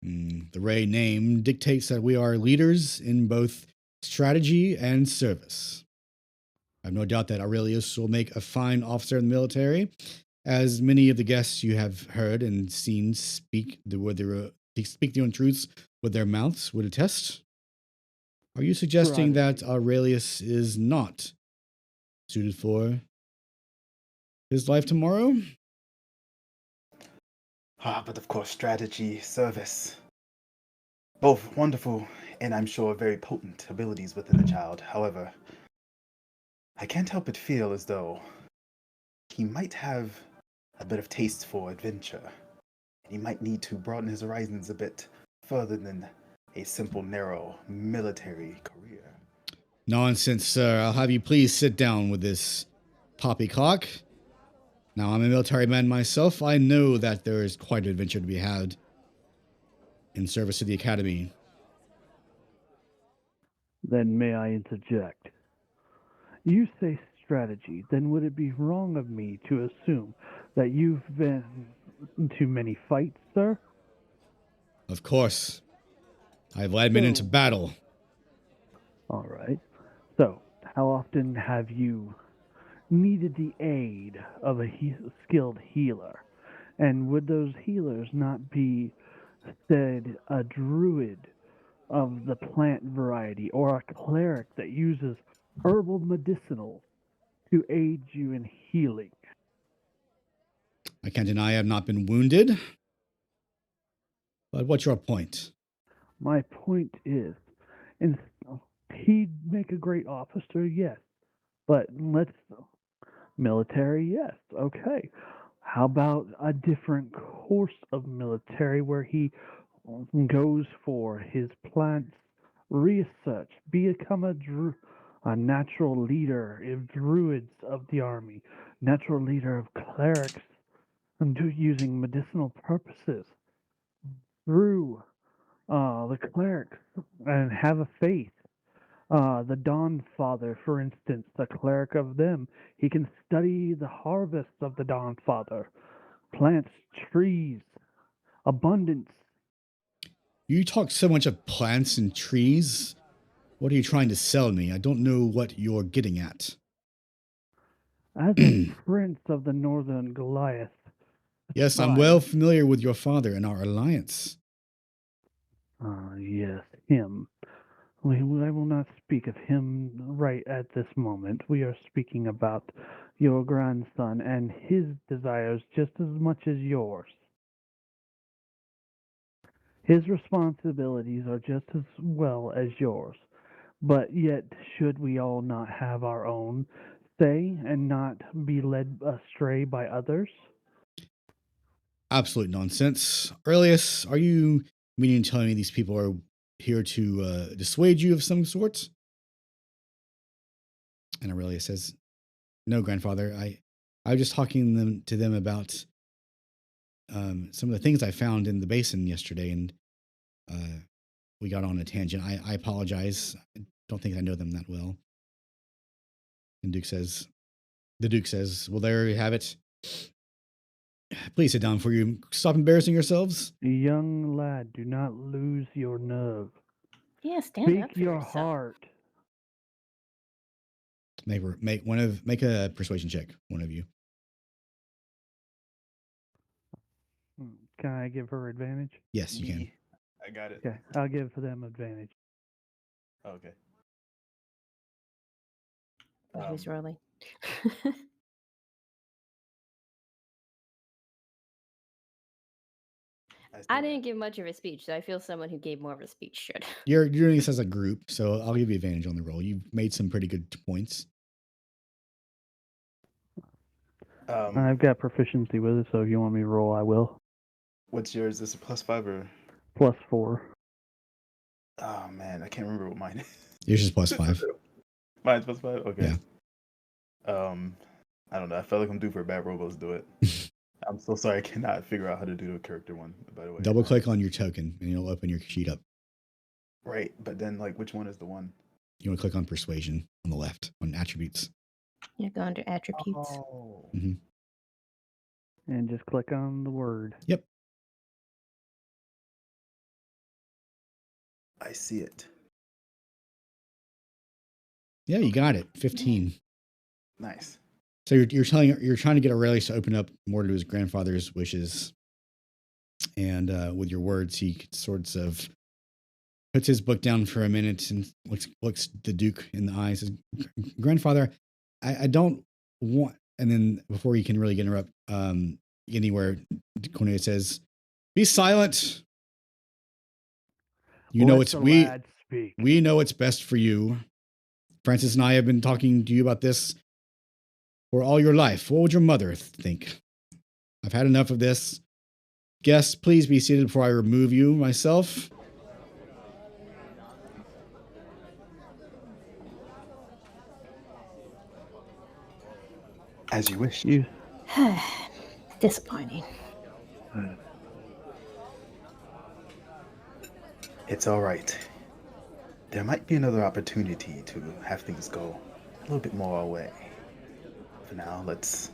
The Wray name dictates that we are leaders in both strategy and service. I have no doubt that Aurelius will make a fine officer in the military, as many of the guests you have heard and seen speak the untruths with their mouths would attest. Are you suggesting that Strategy. Aurelius is not suited for his life tomorrow? But of course, strategy, service, both wonderful and I'm sure very potent abilities within the child. However, I can't help but feel as though he might have a bit of taste for adventure, and he might need to broaden his horizons a bit further than a simple, narrow military career. Nonsense, sir. I'll have you please sit down with this poppycock. Now, I'm a military man myself. I know that there is quite an adventure to be had in service to the Academy. Then may I interject? You say strategy, then would it be wrong of me to assume that you've been to many fights, sir? Of course, I've led men into So, battle. all right. So, how often have you needed the aid of a skilled healer? And would those healers not be, said, a druid of the plant variety or a cleric that uses herbal medicinals to aid you in healing? I can't deny I have not been wounded. But what's your point? My point is, and he'd make a great officer, yes. But let's military, yes. Okay. How about a different course of military where he goes for his plants research, become a natural leader of druids of the army, natural leader of clerics, and using medicinal purposes through the clerics and have a faith. The Dawn Father, for instance, the cleric of them, he can study the harvest of the Dawn Father, plants, trees, abundance. You talk so much of plants and trees. What are you trying to sell me? I don't know what you're getting at. As a prince of the Northern Goliath. Yes, I'm tribe- well familiar with your father and our alliance. Yes, him. I will not speak of him right at this moment. We are speaking about your grandson and his desires just as much as yours. His responsibilities are just as well as yours. But yet, should we all not have our own say and not be led astray by others? Absolute nonsense. Aurelius, are you meaning to tell me these people are here to dissuade you of some sort? And Aurelius says, no, grandfather. I was just talking to them about some of the things I found in the basin yesterday, and we got on a tangent. I apologize. I don't think I know them that well. And the Duke says, well, there you have it. Please sit down for you. Stop embarrassing yourselves. Young lad, do not lose your nerve. Yeah, stand up Speak for your yourself. heart. Make a persuasion check, one of you. Can I give her advantage? Yes, you can. I got it. Okay, I'll give them advantage. Okay. Who's rolling? I didn't give much of a speech, so I feel someone who gave more of a speech should. You're doing this as a group, so I'll give you advantage on the roll. You've made some pretty good points. I've got proficiency with it, so if you want me to roll, I will. What's yours? Is this a +5 or? +4. Oh man, I can't remember what mine is. Yours is +5. Mine's +5. Okay. Yeah. I don't know. I felt like I'm due for a bad roll. Let's do it. I'm so sorry. I cannot figure out how to do the character one. By the way. Double click on your token, and it'll open your sheet up. Right, but then like, which one is the one? You want to click on persuasion on the left on attributes. You go under attributes. Oh. Mm-hmm. And just click on the word. Yep. I see it. Yeah, you got it. 15. Nice. So you're trying to get Aurelius to open up more to his grandfather's wishes, and with your words, he sorts of puts his book down for a minute and looks the Duke in the eye and says, Grandfather, I don't want, and then before he can really interrupt anywhere, Cornelia says, be silent. You know Let it's the we lad speak. we know what's best for you. Francis and I have been talking to you about this for all your life. What would your mother think? I've had enough of this. Guests, please be seated before I remove you myself. As you wish. You, Disappointing. It's all right. There might be another opportunity to have things go a little bit more our way. For now, let's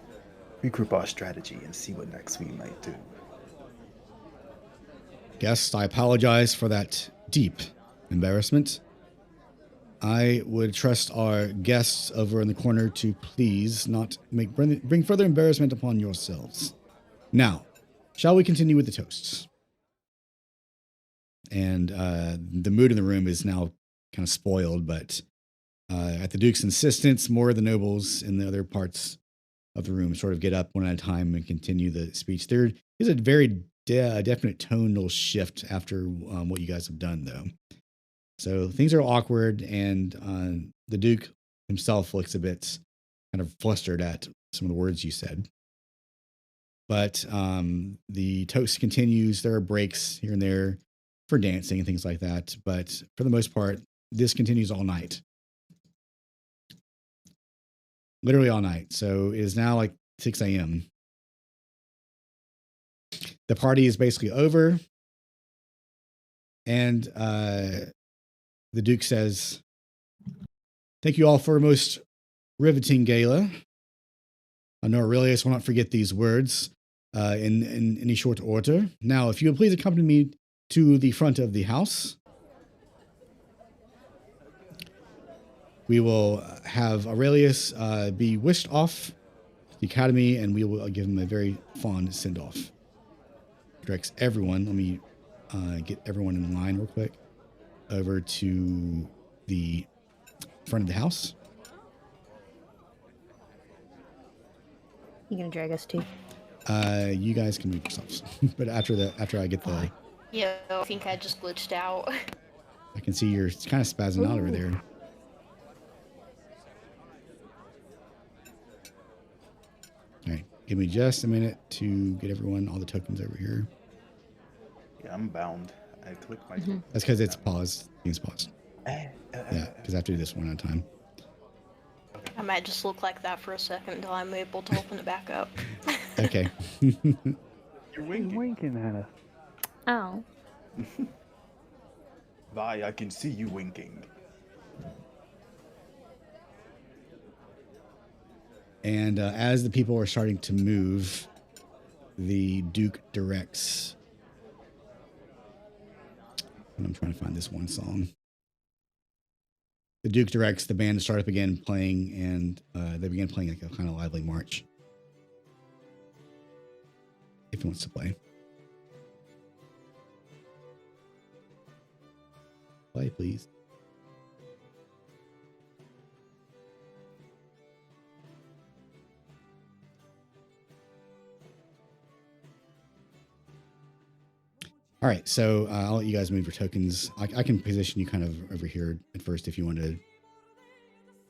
regroup our strategy and see what next we might do. Guests, I apologize for that deep embarrassment. I would trust our guests over in the corner to please not bring further embarrassment upon yourselves. Now, shall we continue with the toasts? And the mood in the room is now kind of spoiled, but at the Duke's insistence, more of the nobles in the other parts of the room sort of get up one at a time and continue the speech. There is a very definite tonal shift after what you guys have done, though. So things are awkward, and the Duke himself looks a bit kind of flustered at some of the words you said. But the toast continues. There are breaks here and there for dancing and things like that. But for the most part, this continues all night. Literally all night. So it is now like 6 a.m. The party is basically over. And the Duke says, thank you all for a most riveting gala. I know Aurelius will not forget these words in any short order. Now, if you would please accompany me to the front of the house. We will have Aurelius be whisked off the academy, and we will give him a very fond send-off. Directs everyone. Let me get everyone in line real quick. Over to the front of the house. You gonna drag us too? You guys can move yourselves, but after I get the, Yeah, I think I just glitched out. I can see you're kind of spazzing out over there. All right, give me just a minute to get everyone, all the tokens over here. Yeah, I'm bound. I clicked my. That's because it's paused. Things paused. Yeah, because I have to do this one at a time. I might just look like that for a second until I'm able to open it back up. Okay. You're you're winking. winking at us. Oh. Vi, I can see you winking. And as the people are starting to move, the Duke directs. And I'm trying to find this one song. The Duke directs the band to start up again playing, and they begin playing like a kind of lively march. If he wants to play. Play, please. All right, so I'll let you guys move your tokens. I can position you kind of over here at first if you want to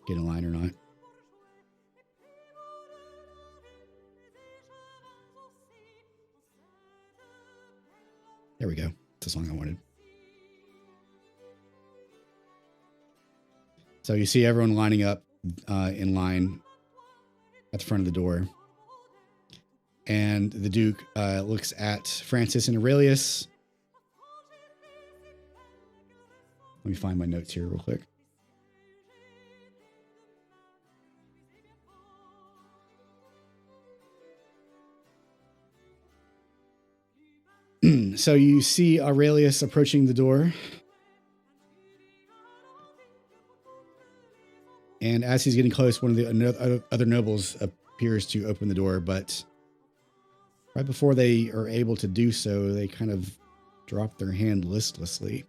get in line or not. There we go. It's the song I wanted. So you see everyone lining up in line at the front of the door. And the Duke looks at Francis and Aurelius. Let me find my notes here real quick. So you see Aurelius approaching the door. And as he's getting close, one of the other nobles appears to open the door, but right before they are able to do so, they kind of drop their hand listlessly.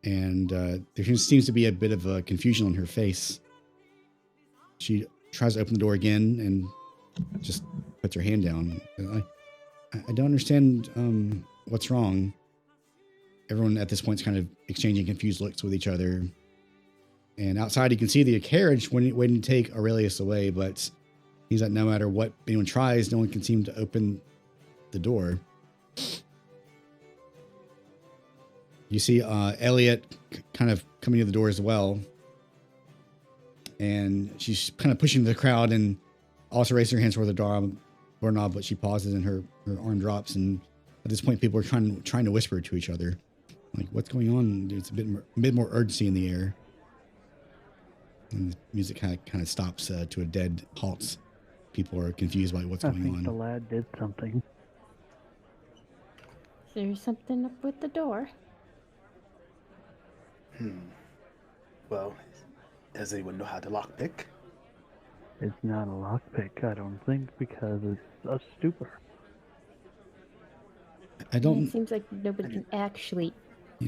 and there seems to be a bit of a confusion on her face. She tries to open the door again and just puts her hand down. I don't understand what's wrong. Everyone at this point is kind of exchanging confused looks with each other. And outside, you can see the carriage waiting to take Aurelius away, but it seems like no matter what anyone tries, no one can seem to open the door. You see Elliot kind of coming to the door as well. And she's kind of pushing the crowd and also raising her hands toward the doorknob, but she pauses and her arm drops. And at this point, people are trying to whisper to each other. Like, what's going on? There's a bit more urgency in the air. And the music kind of stops to a dead halt. People are confused by what's going on. I think the lad did something. There's something up with the door. Well, does anyone know how to lockpick? It's not a lockpick, I don't think, because it's a stupor. It seems like nobody can actually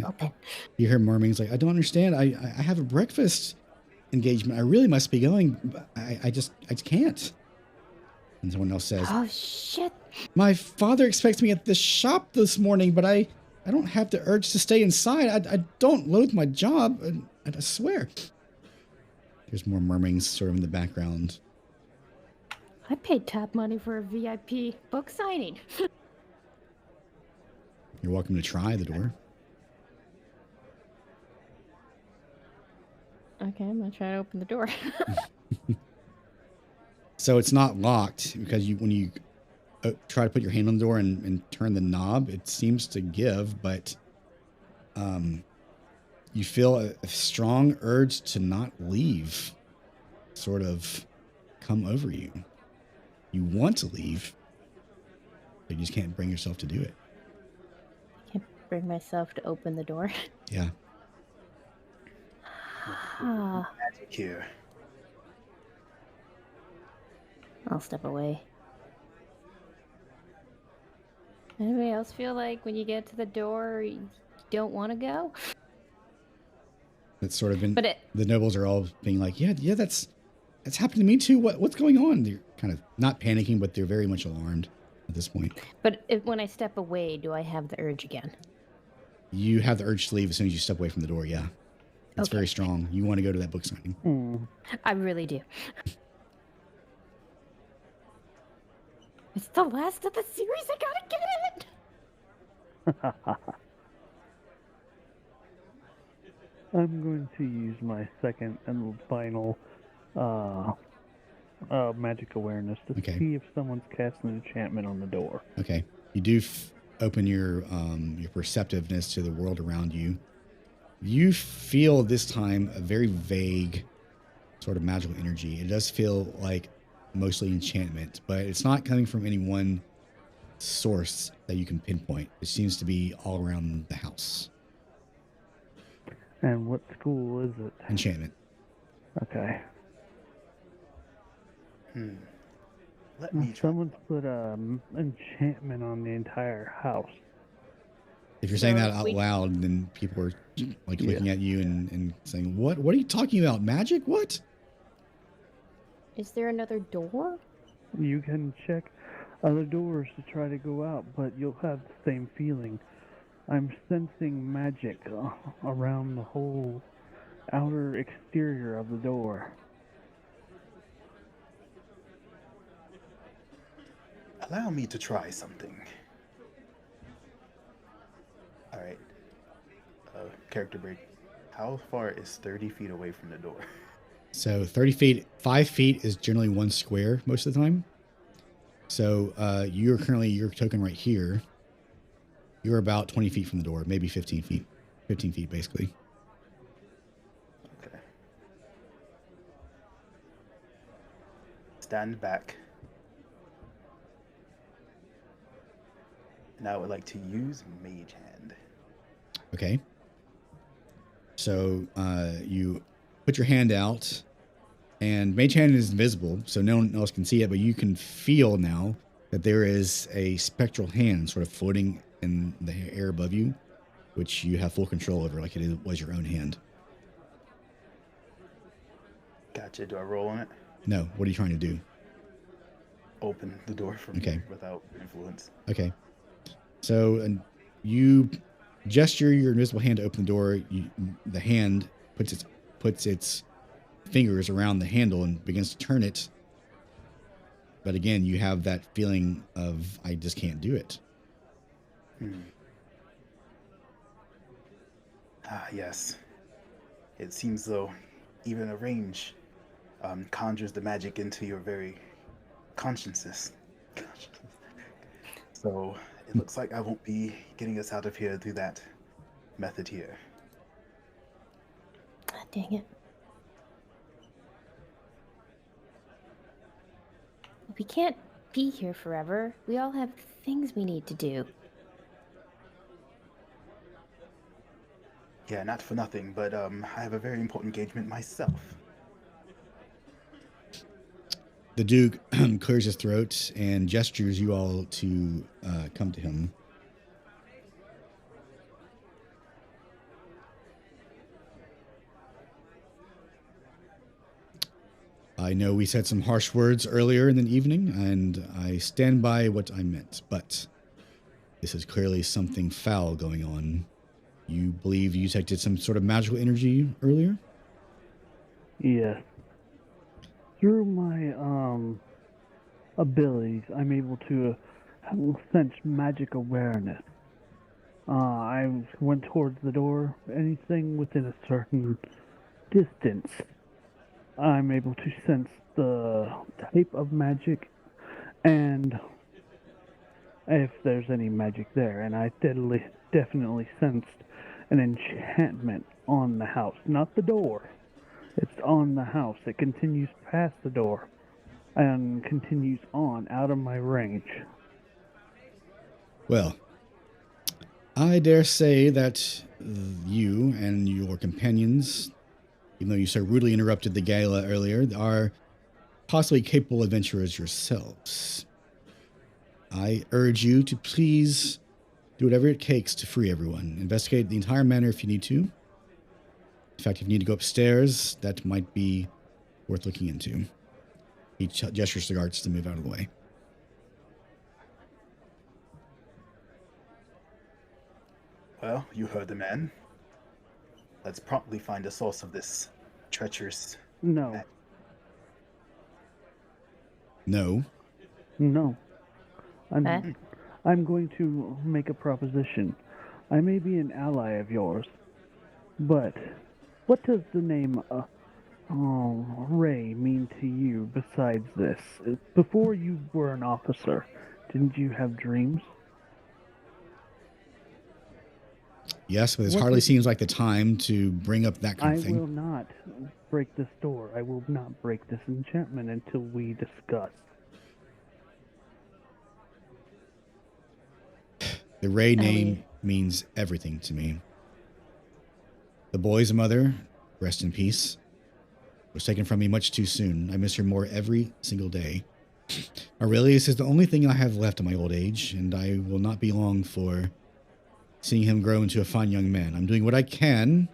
open. You hear murmurings like, I don't understand. I have a breakfast engagement. I really must be going. But I just can't. And someone else says, Oh, shit. my father expects me at the shop this morning, but I don't have the urge to stay inside. I don't loathe my job. I swear. There's more murmurings sort of in the background. I paid top money for a VIP book signing. You're welcome to try the door. Okay, I'm going to try to open the door. So it's not locked because when you try to put your hand on the door and turn the knob, it seems to give, but you feel a strong urge to not leave sort of come over you. You want to leave, but you just can't bring yourself to do it. I can't bring myself to open the door. Yeah. Magic here. I'll step away. Anybody else feel like when you get to the door, you don't want to go? It's sort of been, But the nobles are all being like, yeah, that's happened to me too. What's going on? They're kind of not panicking, but they're very much alarmed at this point. But when I step away, do I have the urge again? You have the urge to leave as soon as you step away from the door. Yeah. It's Okay. very strong. You want to go to that book signing. I really do. It's the last of the series. I gotta get it. I'm going to use my second and final magic awareness to Okay. see if someone's casting an enchantment on the door. Okay. You do open your perceptiveness to the world around you. You feel this time a very vague sort of magical energy. It does feel like mostly enchantment, but it's not coming from any one source that you can pinpoint. It seems to be all around the house. And what school is it? Enchantment. Okay. Let me try. Someone's put enchantment on the entire house. If you're saying So that out loud, then people are like looking at you and saying, What are you talking about? Magic? What? Is there another door? You can check other doors to try to go out, but you'll have the same feeling. I'm sensing magic around the whole outer exterior of the door. Allow me to try something. Alright. Character break. How far is 30 feet away from the door? So 30 feet, 5 feet is generally one square most of the time. So you're currently, your token right here. You're about 20 feet from the door, maybe 15 feet. 15 feet, basically. Okay. Stand back. And I would like to use Mage Hand. Okay. So you put your hand out, and Mage Hand is invisible, so no one else can see it, but you can feel now that there is a spectral hand sort of floating in the air above you. which you have full control over, like it was your own hand. Gotcha. Do I roll on it? No, what are you trying to do? Open the door for me without influence. Okay. So, and you gesture your invisible hand to open the door. The hand puts its fingers around the handle and begins to turn it. But again, you have that feeling of, I just can't do it. Ah, yes. It seems though even a range conjures the magic into your very consciences. So it looks like I won't be getting us out of here through that method here. Ah, dang it. We can't be here forever. We all have things we need to do. Yeah, not for nothing, but I have a very important engagement myself. The Duke clears his throat and gestures you all to come to him. I know we said some harsh words earlier in the evening, and I stand by what I meant, but this is clearly something foul going on. You believe you detected some sort of magical energy earlier? Yes. Through my abilities, I'm able to sense magic awareness. I went towards the door. Anything within a certain distance, I'm able to sense the type of magic and if there's any magic there. And I definitely sensed an enchantment on the house, not the door. It's on the house. It continues past the door and continues on out of my range. Well, I dare say that you and your companions, even though you so rudely interrupted the gala earlier, are possibly capable adventurers yourselves. I urge you to please do whatever it takes to free everyone. Investigate the entire manor if you need to. In fact, if you need to go upstairs, that might be worth looking into. He gestures to the guards to move out of the way. Well, you heard the man. Let's promptly find the source of this treacherous... No. No. No. I'm going to make a proposition. I may be an ally of yours, but what does the name Wray mean to you besides this? Before you were an officer, didn't you have dreams? Yes, but this hardly seems like the time to bring up that kind of thing. I will not break this door. I will not break this enchantment until we discuss. The Wray name means everything to me. The boy's mother, rest in peace, was taken from me much too soon. I miss her more every single day. Aurelius is the only thing I have left at my old age, and I will not be long for seeing him grow into a fine young man. I'm doing what I can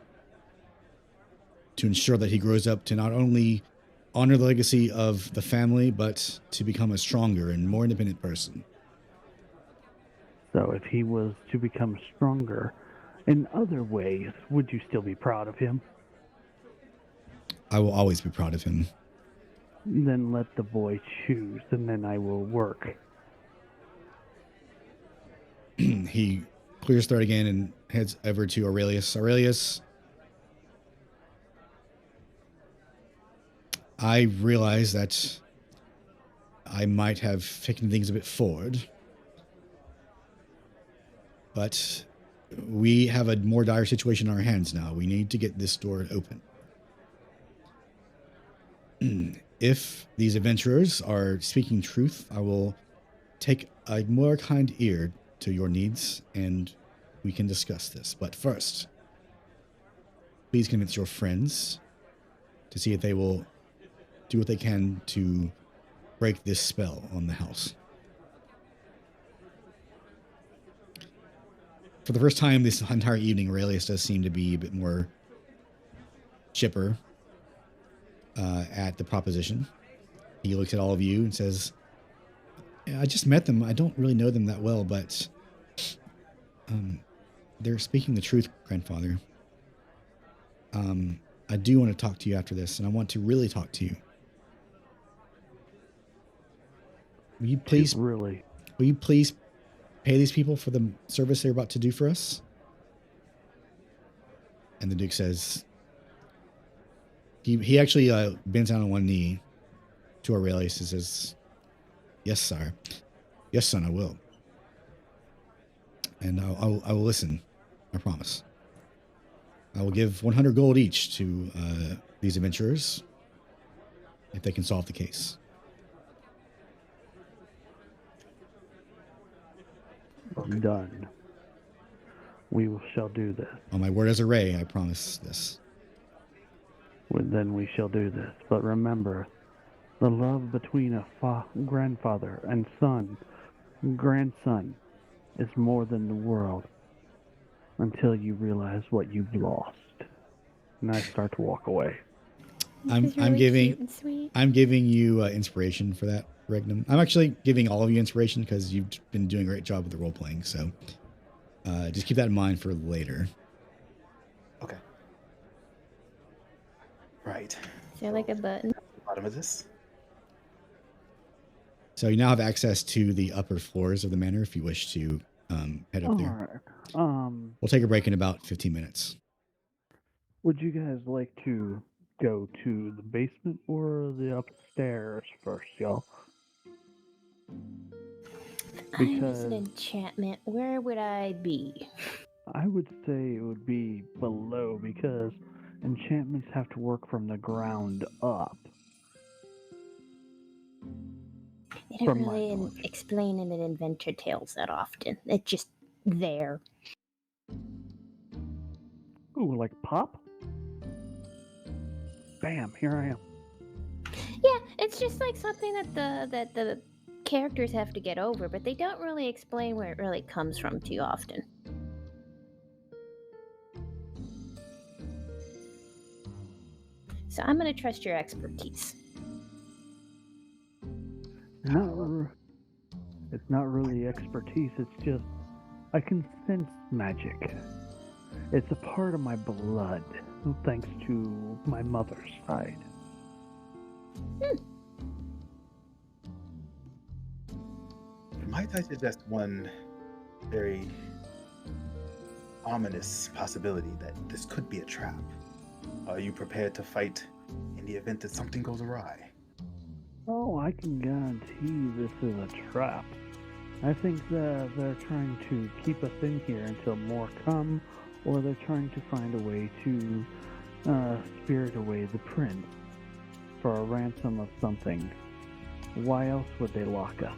to ensure that he grows up to not only honor the legacy of the family, but to become a stronger and more independent person. So if he was to become stronger in other ways, would you still be proud of him? I will always be proud of him. Then let the boy choose, and then I will work. He clears throat again and heads over to Aurelius. Aurelius, I realize that I might have taken things a bit forward, but we have a more dire situation in our hands now. We need to get this door open. If these adventurers are speaking truth, I will take a more kind ear to your needs, and we can discuss this. But first, please convince your friends to see if they will do what they can to break this spell on the house. for the first time this entire evening, Aurelius does seem to be a bit more chipper at the proposition. He looks at all of you and says, yeah, I just met them. I don't really know them that well, but they're speaking the truth, grandfather. I do want to talk to you after this, and I want to really talk to you. Will you please pay these people for the service they're about to do for us? And the Duke says, he actually bends down on one knee to Aurelius and says, yes, sire. Yes, son, I will. And I will listen. I promise. I will give 100 gold each to these adventurers if they can solve the case. Done. We shall do this. On my word as a Wray, I promise this. Then we shall do this. But remember, the love between a grandfather and grandson, is more than the world until you realize what you've lost. And I start to walk away. This is really cute and sweet. I'm giving you inspiration for that, Regnum. I'm actually giving all of you inspiration because you've been doing a great job with the role playing. So just keep that in mind for later. Okay. Right. Is there like a button? Bottom of this. So you now have access to the upper floors of the manor if you wish to head up there. Alright. We'll take a break in about 15 minutes. Would you guys like to go to the basement or the upstairs first, y'all? I'm an enchantment. Where would I be? I would say it would be below because enchantments have to work from the ground up. They don't really explain it in Adventure Tales that often. It's just there. Ooh, like pop? Bam, here I am. Yeah, it's just like something that the characters have to get over, but they don't really explain where it really comes from too often. So I'm gonna trust your expertise. It's not really expertise, it's just I can sense magic. It's a part of my blood, thanks to my mother's side. Might I suggest one very ominous possibility that this could be a trap? Are you prepared to fight in the event that something goes awry? Oh, I can guarantee this is a trap. I think that they're trying to keep us in here until more come, or they're trying to find a way to spirit away the prince for a ransom of something. Why else would they lock us?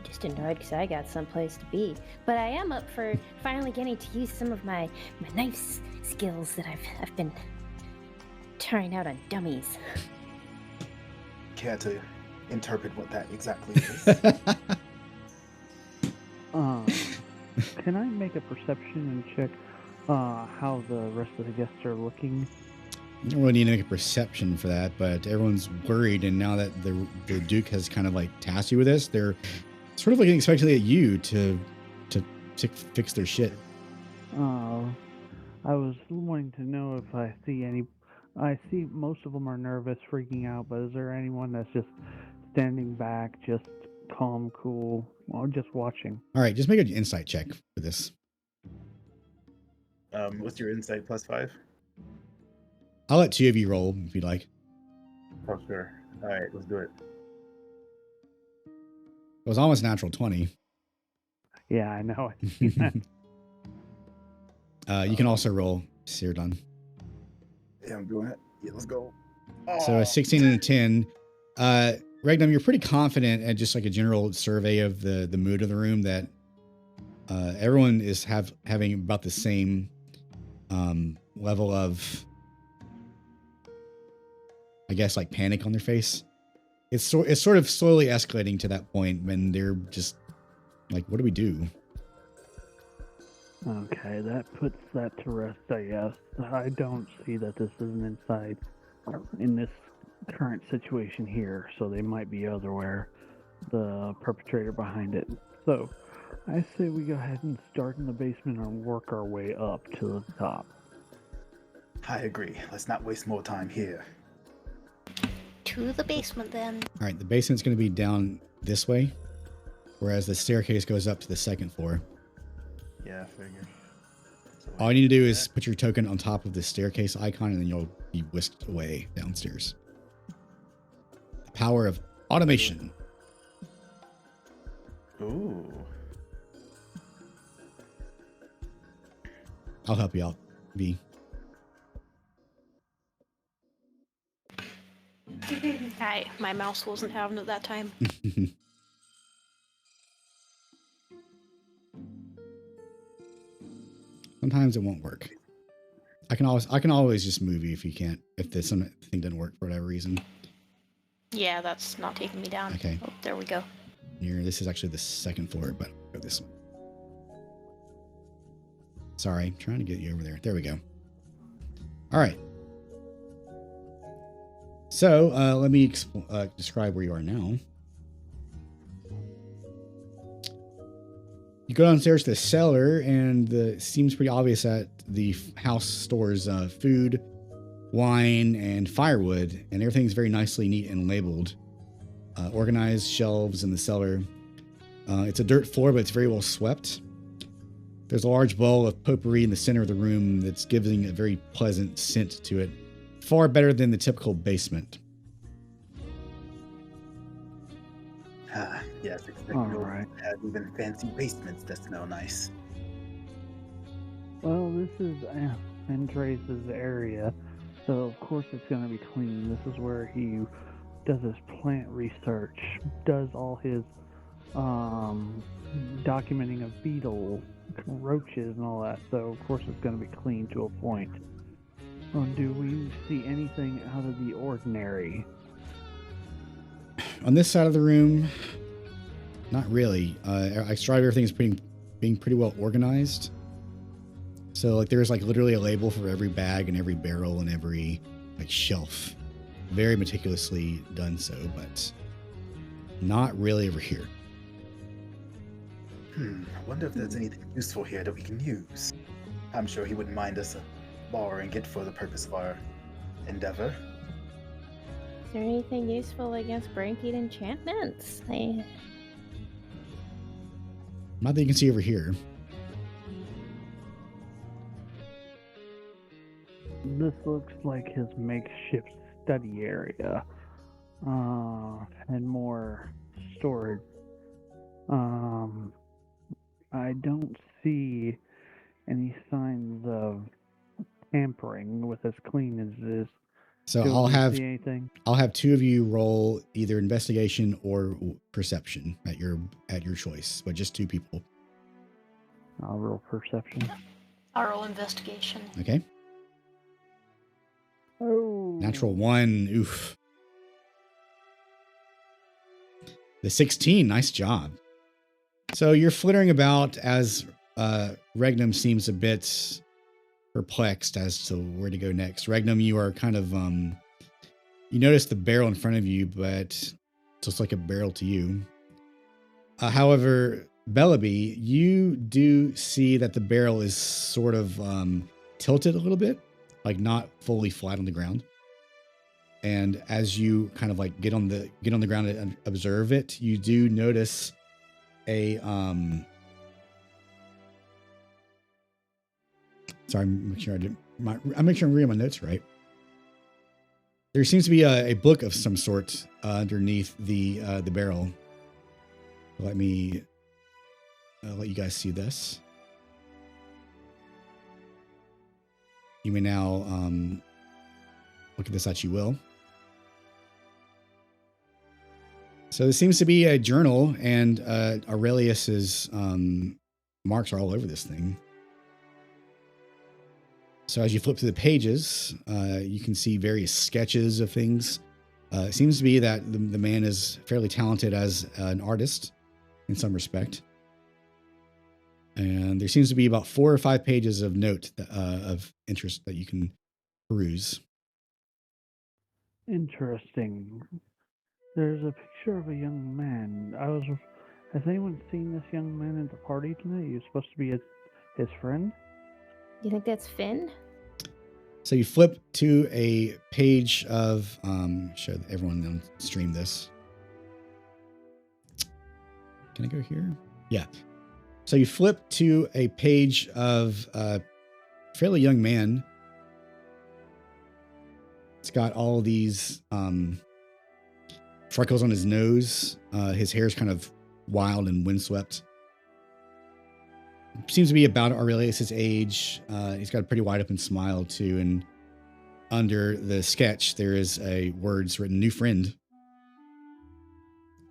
Just annoyed because I got someplace to be. But I am up for finally getting to use some of my knife skills that I've been trying out on dummies. Care to interpret what that exactly is? Can I make a perception and check how the rest of the guests are looking? You don't really need to make a perception for that, but everyone's worried, and now that the Duke has kind of like tasked you with this, they're sort of looking expectantly at you to fix their shit. I was wanting to know if I see any. I see most of them are nervous, freaking out, but is there anyone that's just standing back, just calm, cool, or just watching? All right, just make an insight check for this. What's your insight +5? I'll let two of you roll if you'd like. Oh, sure. All right, let's do it. It was almost natural 20. Yeah, I know. You can also roll Sirdon. Yeah, I'm doing it. Yeah, let's go. So a 16 and a 10. Regnum, you're pretty confident at just like a general survey of the mood of the room that everyone is having about the same level of, I guess, like panic on their face. It's sort of slowly escalating to that point when they're just like, what do we do? Okay, that puts that to rest, I guess. I don't see that this is an inside in this current situation here, so they might be elsewhere, the perpetrator behind it. So, I say we go ahead and start in the basement and work our way up to the top. I agree. Let's not waste more time here. To the basement then. All right, the basement's going to be down this way, whereas the staircase goes up to the second floor. Yeah, I figure. So All you need to do is put your token on top of the staircase icon, and then you'll be whisked away downstairs. The power of automation. Ooh. I'll help you out, V. My mouse wasn't having it that time. Sometimes it won't work. I can always just move you if this thing doesn't work for whatever reason. Yeah, that's not taking me down. Okay. Oh, there we go. This is actually the second floor, but I'll go this one. Sorry, I'm trying to get you over there. There we go. All right. So let me describe where you are now. You go downstairs to the cellar, and it seems pretty obvious that the house stores food, wine, and firewood, and everything's very nicely neat and labeled. Organized shelves in the cellar. It's a dirt floor, but it's very well swept. There's a large bowl of potpourri in the center of the room that's giving a very pleasant scent to it. Far better than the typical basement. Yes, expect All you right. to have even fancy basements that smell nice. Well, this is Andres' area, so of course it's going to be clean. This is where he does his plant research, does all his documenting of beetle, roaches, and all that. So of course it's going to be clean to a point. Do we see anything out of the ordinary? On this side of the room, not really. I strive everything's being pretty well organized. So like there's like literally a label for every bag and every barrel and every like shelf. Very meticulously done so, but not really over here. I wonder if there's anything useful here that we can use. I'm sure he wouldn't mind us borrowing it for the purpose of our endeavor. Is there anything useful against brainkeed enchantments? Not that you can see over here. This looks like his makeshift study area, and more storage. I don't see any signs of tampering with as clean as this. So Do I'll we have see anything? two of you roll either investigation or perception at your choice, but just two people. I'll roll perception. Oral investigation. Okay. Oh, Natural 1. Oof. The 16. Nice job. So you're flittering about as Regnum seems a bit perplexed as to where to go next. Regnum, you are kind of you notice the barrel in front of you, but it looks like a barrel to you. However, Bellaby, you do see that the barrel is sort of tilted a little bit, like not fully flat on the ground. And as you kind of like get on the ground and observe it, you do notice a sorry, I'm making sure I'm reading my notes right. There seems to be a book of some sort underneath the barrel. Let me let you guys see this. You may now look at this as you will. So this seems to be a journal, and Aurelius's marks are all over this thing. So as you flip through the pages, you can see various sketches of things. It seems to be that the man is fairly talented as an artist in some respect. And there seems to be about 4 or 5 pages of note of interest that you can peruse. Interesting. There's a picture of a young man. Has anyone seen this young man at the party tonight? He was supposed to be his friend. You think that's Finn? So you flip to a page of, show everyone on stream this. Can I go here? Yeah. So you flip to a page of a fairly young man. It's got all these freckles on his nose. His hair is kind of wild and windswept. Seems to be about Aurelius' age. He's got a pretty wide open smile too. And under the sketch, there is a words written, "New friend."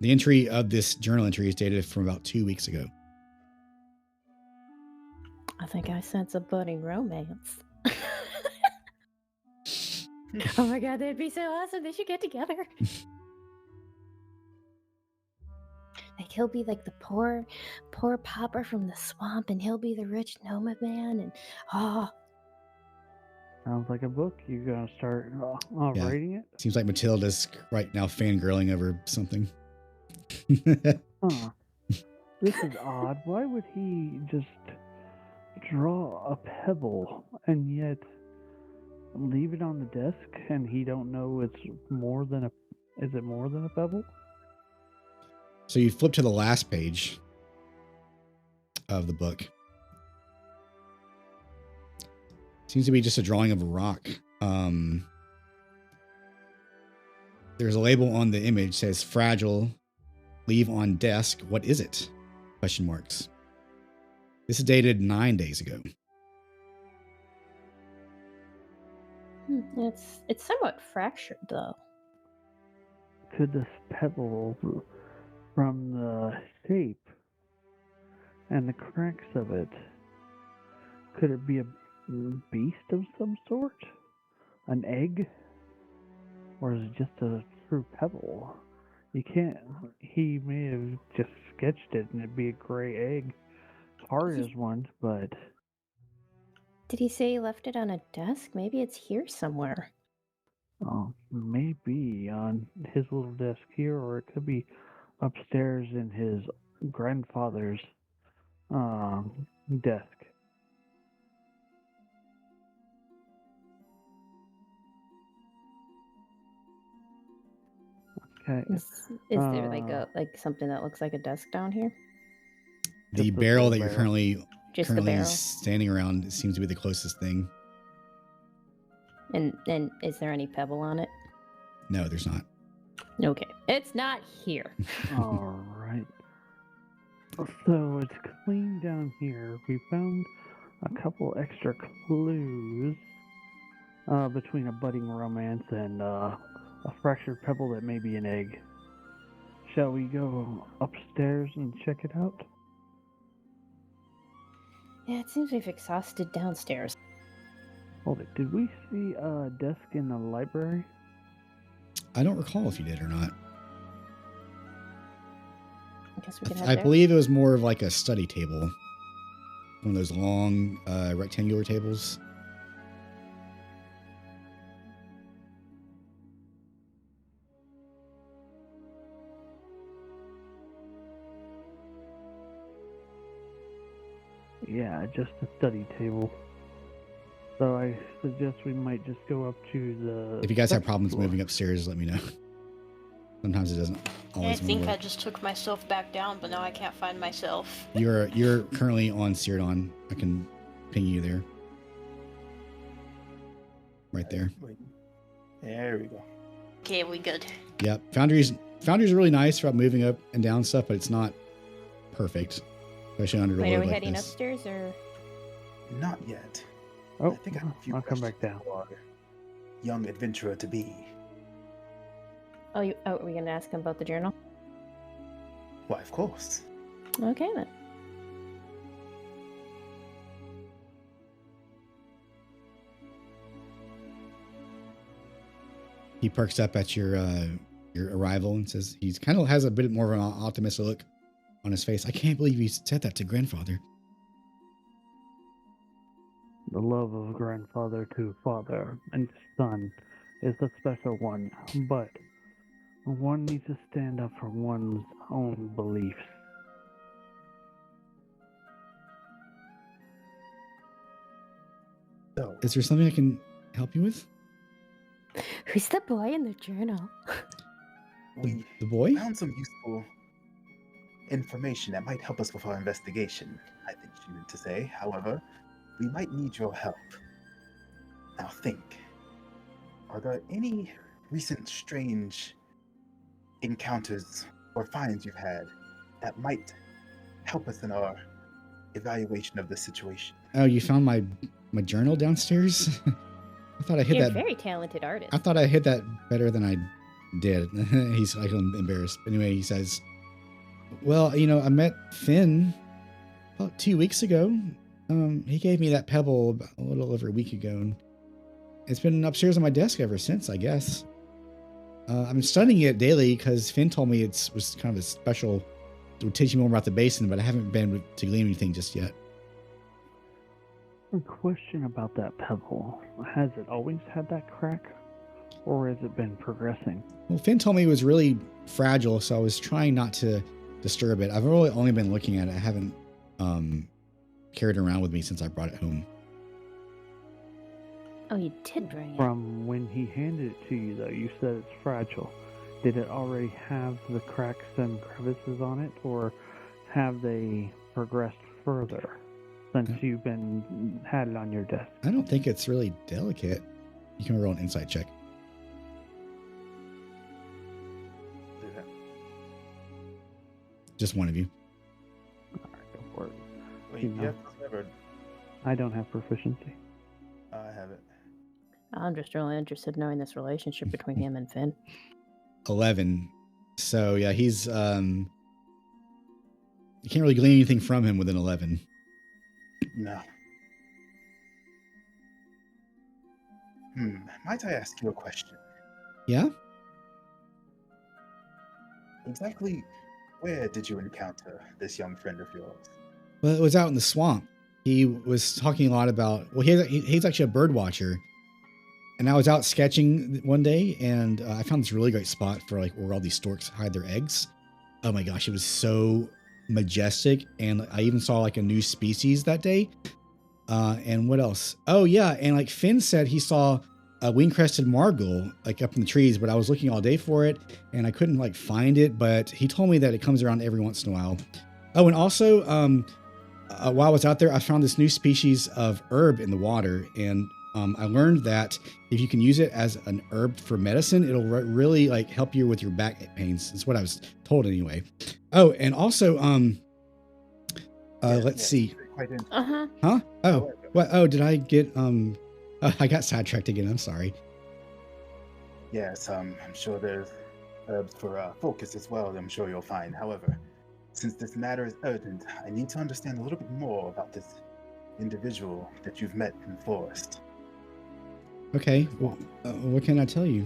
The entry of this journal entry is dated from about 2 weeks ago. I think I sense a budding romance. Oh my god, that'd be so awesome. They should get together. Like, he'll be like the poor pauper from the swamp, and he'll be the rich nomad man. And Sounds like a book. You gonna start Yeah. writing it? Seems like Matilda's right now fangirling over something. Huh. This is odd. Why would he just draw a pebble and yet leave it on the desk and he don't know it's more than a... Is it more than a pebble? So you flip to the last page of the book. Seems to be just a drawing of a rock. There's a label on the image, says fragile, leave on desk. What is it? Question marks. This is dated 9 days ago. it's somewhat fractured though. Could this pebble, from the shape and the cracks of it, could it be a beast of some sort? An egg? Or is it just a true pebble? You can't... He may have just sketched it and it'd be a gray egg. Hard as one, but... Did he say he left it on a desk? Maybe it's here somewhere. Maybe on his little desk here, or it could be upstairs in his grandfather's desk. Okay. Is there like something that looks like a desk down here? The Just a barrel little that you're barrel. Just the barrel. standing around seems to be the closest thing. And is there any pebble on it? No, there's not. Okay, it's not here. All right. So it's clean down here. We found a couple extra clues between a budding romance and a fractured pebble that may be an egg. Shall we go upstairs and check it out? Yeah, it seems we've exhausted downstairs. Hold it. Did we see a desk in the library? I don't recall if you did or not. I guess we can head I there. believe it was more of like a study table. One of those long rectangular tables. Yeah, just a study table. So I suggest we might just go up to the... If you guys have second problems floor. moving upstairs, let me know. Sometimes it doesn't I always think I work. just took myself back down, but now I can't find myself. You're currently on Sirdon. I can ping you there. Right there. Wait. There we go. Okay, we good. Yep. Foundry's really nice about moving up and down stuff, but it's not perfect. Especially under a Wait, are load we like heading this. upstairs or? Not yet. Oh, I think I have a few I'll come back questions down. for our young adventurer to be. Are we gonna ask him about the journal? Why, of course. Okay then. He perks up at your arrival and says he's kind of has a bit more of an optimistic look on his face. I can't believe you said that to grandfather. The love of grandfather to father and son is a special one, but one needs to stand up for one's own beliefs. So, Is there something I can help you with? Who's the boy in the journal? we The boy? found some useful information that might help us with our investigation, I think she meant to say. However, we might need your help. Now think, are there any recent strange encounters or finds you've had that might help us in our evaluation of the situation? Oh, you found my journal downstairs? I thought I hit You're a that. very talented artist. I thought I hit that better than I did. He's like embarrassed. Anyway, he says, well, I met Finn about 2 weeks ago. He gave me that pebble about a little over a week ago. And it's been upstairs on my desk ever since, I guess. I'm studying it daily because Finn told me it was kind of a special, to teach me more about the basin, but I haven't been to glean anything just yet. A question about that pebble. Has it always had that crack? Or has it been progressing? Well, Finn told me it was really fragile, so I was trying not to disturb it. I've really only been looking at it. I haven't carried it around with me since I brought it home. Oh, you did bring it. From when he handed it to you, though, you said it's fragile. Did it already have the cracks and crevices on it, or have they progressed further since you've had it on your desk? I don't think it's really delicate. You can roll an insight check. Do that. Just one of you. All right, go for it. Wait, No. you have to covered. I don't have proficiency. I have it. I'm just really interested in knowing this relationship between him and Finn. 11. So yeah, he's you can't really glean anything from him with an 11. No. Might I ask you a question? Yeah? Exactly where did you encounter this young friend of yours? Well, it was out in the swamp. He was talking a lot about, well, he's actually a bird watcher. And I was out sketching one day, and I found this really great spot for like where all these storks hide their eggs. Oh my gosh, it was so majestic. And I even saw like a new species that day. And what else? Oh yeah, and like Finn said, he saw a wing-crested margle like up in the trees, but I was looking all day for it, and I couldn't like find it. But he told me that it comes around every once in a while. Oh, and also, while I was out there, I found this new species of herb in the water, and I learned that if you can use it as an herb for medicine, it'll really like help you with your back pains. That's what I was told anyway. Oh, and also, let's see. Quite interesting. Huh? Oh, what? Oh, did I get, I got sidetracked again. I'm sorry. Yes, I'm sure there's herbs for focus as well, I'm sure you'll find. However, since this matter is urgent, I need to understand a little bit more about this individual that you've met in the forest. Okay. Well, what can I tell you?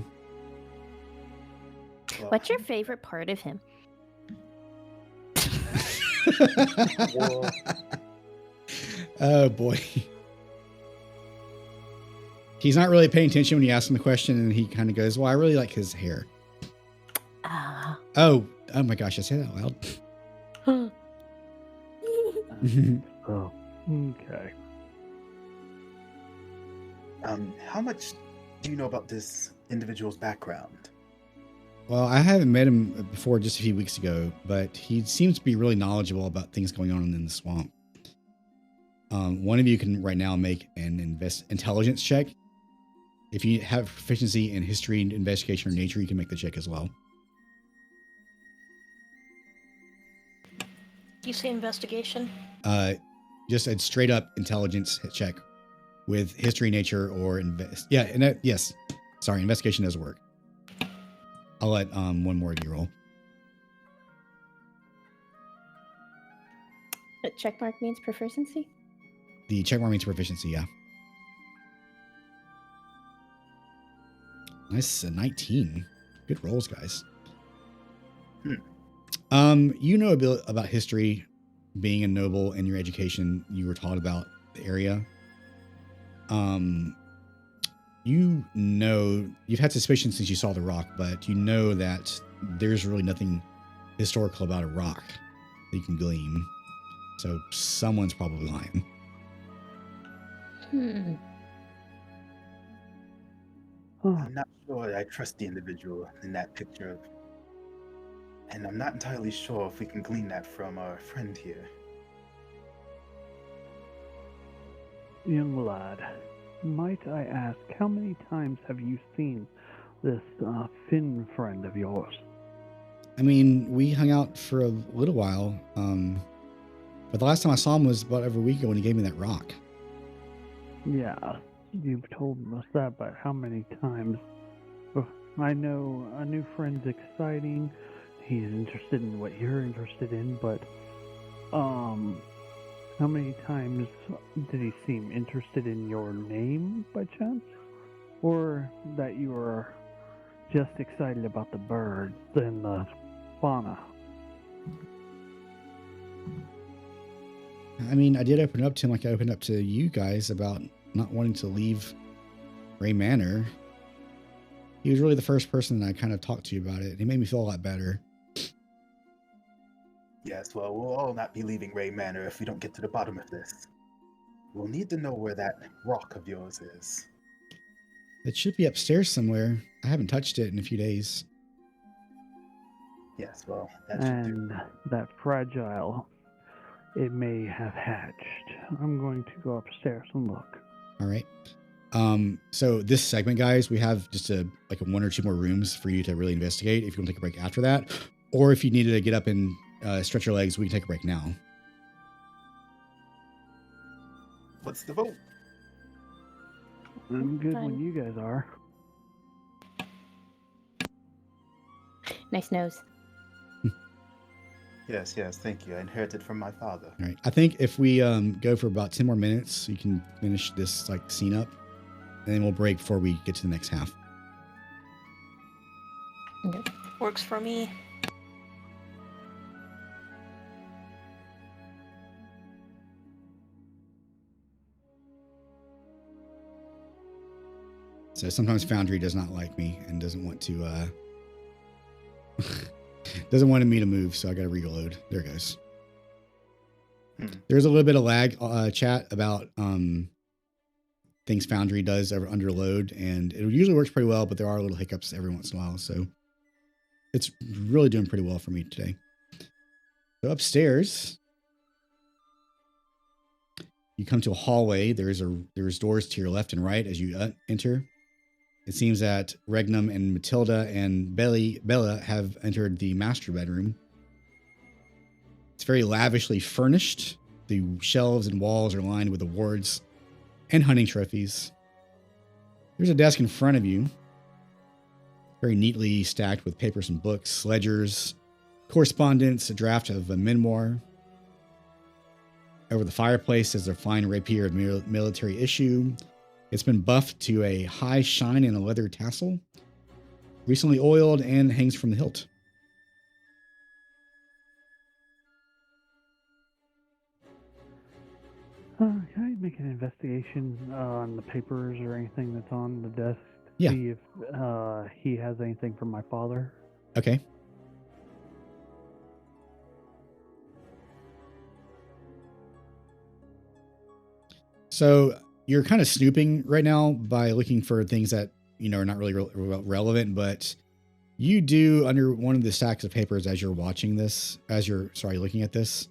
Well, What's your favorite part of him? Whoa. Oh boy. He's not really paying attention when you ask him the question, and he kind of goes, well, I really like his hair. Ah. Oh my gosh, I say that loud. Oh, okay. How much do you know about this individual's background? Well, I haven't met him before, just a few weeks ago, but he seems to be really knowledgeable about things going on in the swamp. One of you can right now make an intelligence check. If you have proficiency in history, investigation, or nature, you can make the check as well. Do you say investigation? Just a straight up intelligence check with history, nature, or yes. Sorry, investigation doesn't work. I'll let one more of you roll. A check mark means proficiency? The check mark means proficiency, yeah. Nice, 19. Good rolls, guys. You know a bit about history, being a noble, and your education. You were taught about the area. you know, you've had suspicion since you saw the rock, but you know that there's really nothing historical about a rock that you can glean. So someone's probably lying. I'm not sure I trust the individual in that picture, and I'm not entirely sure if we can glean that from our friend here. Young lad, might I ask, how many times have you seen this Finn friend of yours? I mean, we hung out for a little while, but the last time I saw him was about every week ago when he gave me that rock. Yeah, you've told us that, but how many times? I know a new friend's exciting. He's interested in what you're interested in, but how many times did he seem interested in your name by chance? Or that you were just excited about the birds and the fauna? I mean, I did open up to him like I opened up to you guys about not wanting to leave Wray Manor. He was really the first person that I kind of talked to about it. He made me feel a lot better. Yes, well, we'll all not be leaving Wray Manor if we don't get to the bottom of this. We'll need to know where that rock of yours is. It should be upstairs somewhere. I haven't touched it in a few days. Yes, well, that should do. And that fragile, it may have hatched. I'm going to go upstairs and look. All right. So this segment, guys, we have just like one or two more rooms for you to really investigate if you want to take a break after that. Or if you needed to get up and stretch your legs, we can take a break now. What's the vote? I'm good Fine. when you guys are. Nice nose. Yes, thank you. I inherited from my father. All right. I think if we go for about 10 more minutes, you can finish this like scene up, and then we'll break before we get to the next half. Okay. Works for me. So sometimes Foundry does not like me and doesn't want to doesn't want me to move, so I got to reload. There it goes. There's a little bit of lag chat about things Foundry does under load, and it usually works pretty well, but there are little hiccups every once in a while. So it's really doing pretty well for me today. So upstairs, you come to a hallway. There's doors to your left and right as you enter. It seems that Regnum and Matilda and Bella have entered the master bedroom. It's very lavishly furnished. The shelves and walls are lined with awards and hunting trophies. There's a desk in front of you, very neatly stacked with papers and books, ledgers, correspondence, a draft of a memoir. Over the fireplace is a fine rapier of military issue. It's been buffed to a high shine and a leather tassel, recently oiled and hangs from the hilt. Can I make an investigation on the papers or anything that's on the desk? Yeah. See if he has anything from my father. Okay. So you're kind of snooping right now by looking for things that, are not really relevant, but you do under one of the stacks of papers as you're watching this, looking at this,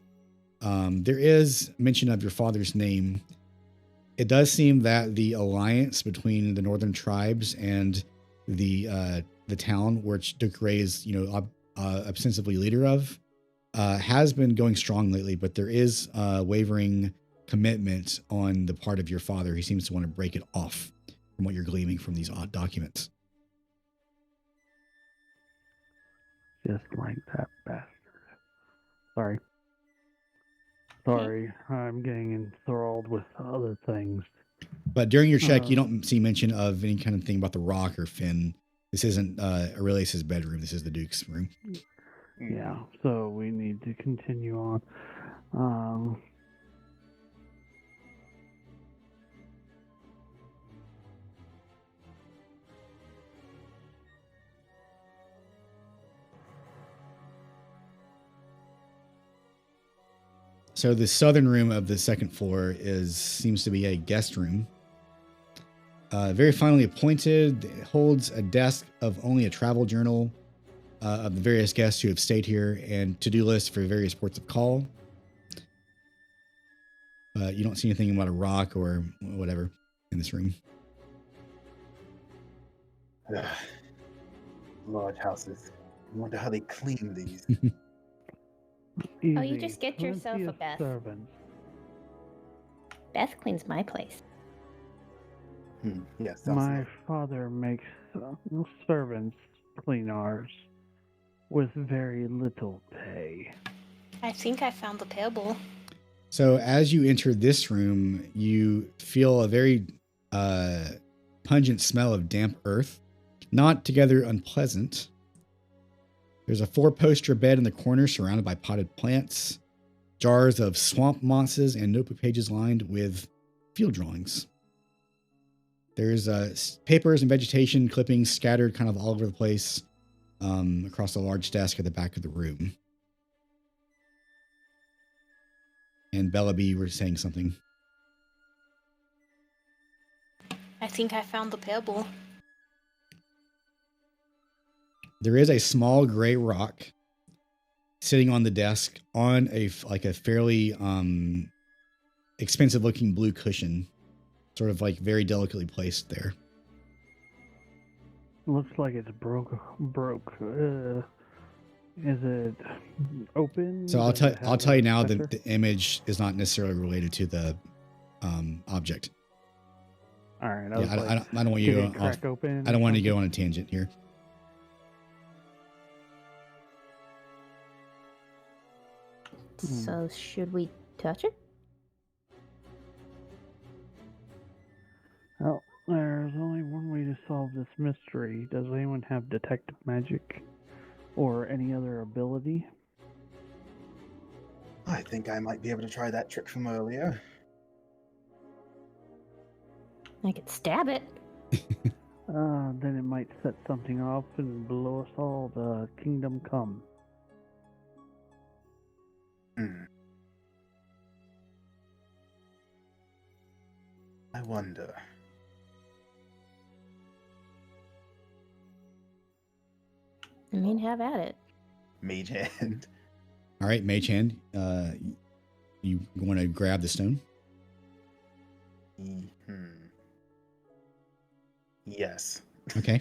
there is mention of your father's name. It does seem that the alliance between the northern tribes and the town, which Duke Wray is, ostensibly leader of, has been going strong lately, but there is wavering commitment on the part of your father. He seems to want to break it off from what you're gleaming from these odd documents. Just like that bastard. Sorry, I'm getting enthralled with other things. But during your check, you don't see mention of any kind of thing about the rock or Finn. This isn't Aurelius' bedroom. This is the Duke's room. Yeah, so we need to continue on. So the southern room of the second floor seems to be a guest room. Very finely appointed. It holds a desk of only a travel journal of the various guests who have stayed here and to-do lists for various ports of call. You don't see anything about a rock or whatever in this room. Large houses. I wonder how they clean these. Oh, you just get yourself Plenty a of Beth. servants. Beth cleans my place. Yes, My father makes servants clean ours with very little pay. I think I found the pebble. So as you enter this room, you feel a very pungent smell of damp earth, not together unpleasant. There's a 4-poster bed in the corner surrounded by potted plants, jars of swamp mosses, and notebook pages lined with field drawings. There's papers and vegetation clippings scattered kind of all over the place across a large desk at the back of the room. And Bellaby, you were saying something. I think I found the pebble. There is a small gray rock sitting on the desk on a fairly expensive looking blue cushion, sort of like very delicately placed there. Looks like it's broke. Is it open? So I'll Does it tell have you a now center? that the image is not necessarily related to the object. All right. Yeah, I don't want you did to it go crack off. open I don't or want to go something? on a tangent here. So should we touch it? Well, there's only one way to solve this mystery. Does anyone have detective magic or any other ability? I think I might be able to try that trick from earlier. I could stab it. Then it might set something off and blow us all to kingdom come. I wonder. I mean, have at it. Mage hand. All right, Mage Hand, you want to grab the stone? Yes. Okay.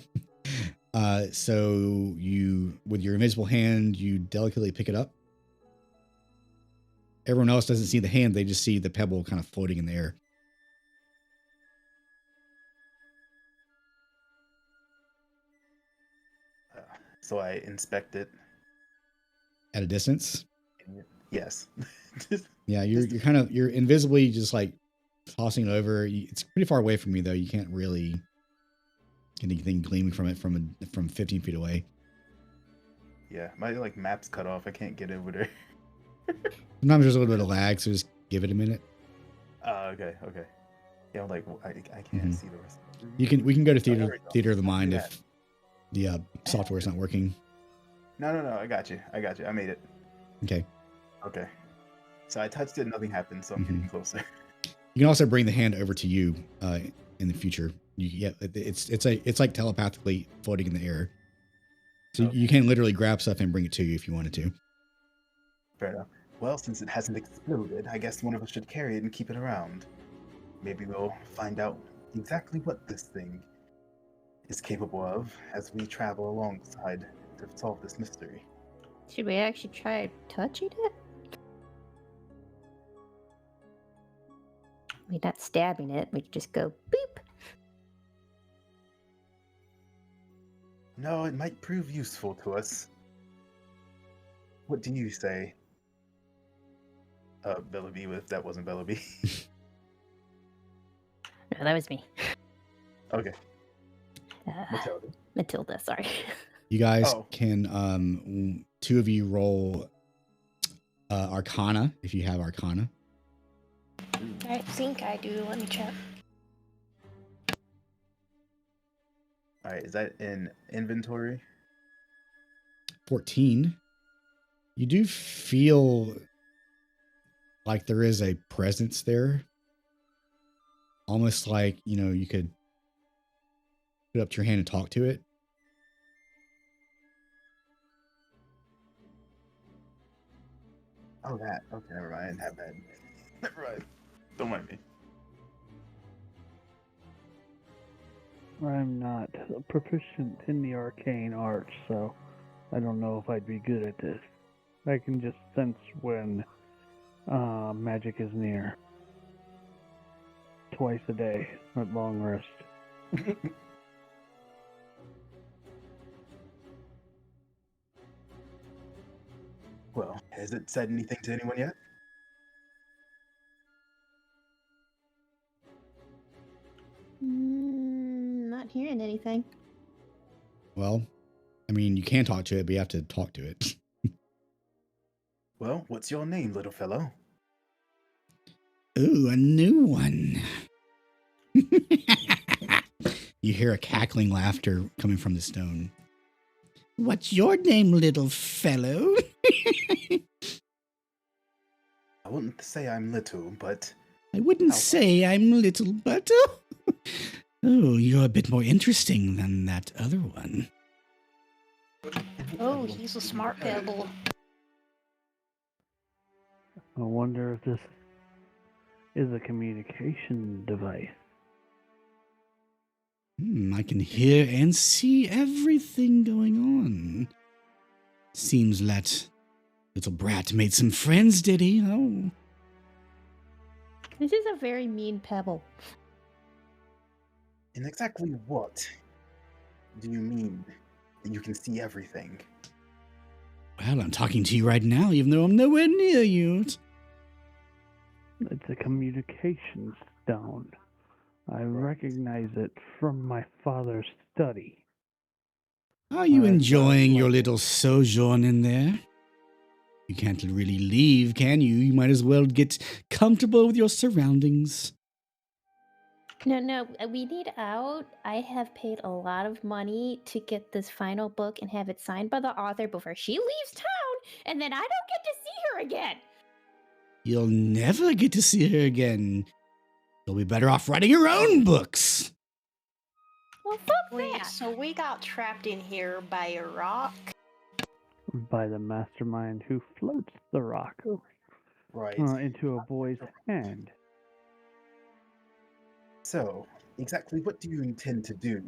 So you, with your invisible hand, you delicately pick it up. Everyone else doesn't see the hand; they just see the pebble kind of floating in the air. So I inspect it. At a distance. Yes. Yeah, you're invisibly just like tossing it over. It's pretty far away from you though. You can't really get anything gleaming from it from 15 feet away. Yeah, my map's cut off. I can't get over there. Sometimes there's a little bit of lag, so just give it a minute. Okay. Yeah, I can't see the rest. We can go to there we go. theater of the mind Do if the software is not working. No. I got you. I made it. Okay. Okay. So I touched it. Nothing happened. So I'm getting closer. You can also bring the hand over to you in the future. It's like telepathically floating in the air. So Okay. you can literally grab stuff and bring it to you if you wanted to. Fair enough. Well, since it hasn't exploded, I guess one of us should carry it and keep it around. Maybe we'll find out exactly what this thing is capable of as we travel alongside to solve this mystery. Should we actually try touching it? I mean, not stabbing it. We could just go beep. No, it might prove useful to us. What do you say? Bellaby, if that wasn't Bellaby. No, that was me. Okay. Matilda. Matilda, sorry. You guys Oh. can two of you roll Arcana if you have Arcana. I think I do. Let me check. All right, is that in inventory? 14. You do feel like there is a presence there. Almost like, you could put up your hand and talk to it. Oh, that. Okay, never mind. I didn't have that. Never mind. Don't mind me. I'm not proficient in the arcane arts, so I don't know if I'd be good at this. I can just sense when magic is near. Twice a day at long rest. Well, has it said anything to anyone yet? Not hearing anything. Well, I mean, you can talk to it, but you have to talk to it. Well, what's your name, little fellow? Ooh, a new one. You hear a cackling laughter coming from the stone. What's your name, little fellow? I wouldn't say I'm little, but... I wouldn't say I'm little, but... Oh, you're a bit more interesting than that other one. Oh, he's a smart pebble. I wonder if this is a communication device. I can hear and see everything going on. Seems that little brat made some friends, did he? Oh. This is a very mean pebble. And exactly what do you mean that you can see everything? Well, I'm talking to you right now, even though I'm nowhere near you. It's a communication stone. I recognize it from my father's study. Are you enjoying your little sojourn in there? You can't really leave, can you? You might as well get comfortable with your surroundings. No, we need out. I have paid a lot of money to get this final book and have it signed by the author before she leaves town, and then I don't get to see her again. You'll never get to see her again. You'll be better off writing your own books. Well, fuck Wait, that. so we got trapped in here by a rock? By the mastermind who floats the rock Right. into a boy's hand. So, exactly what do you intend to do?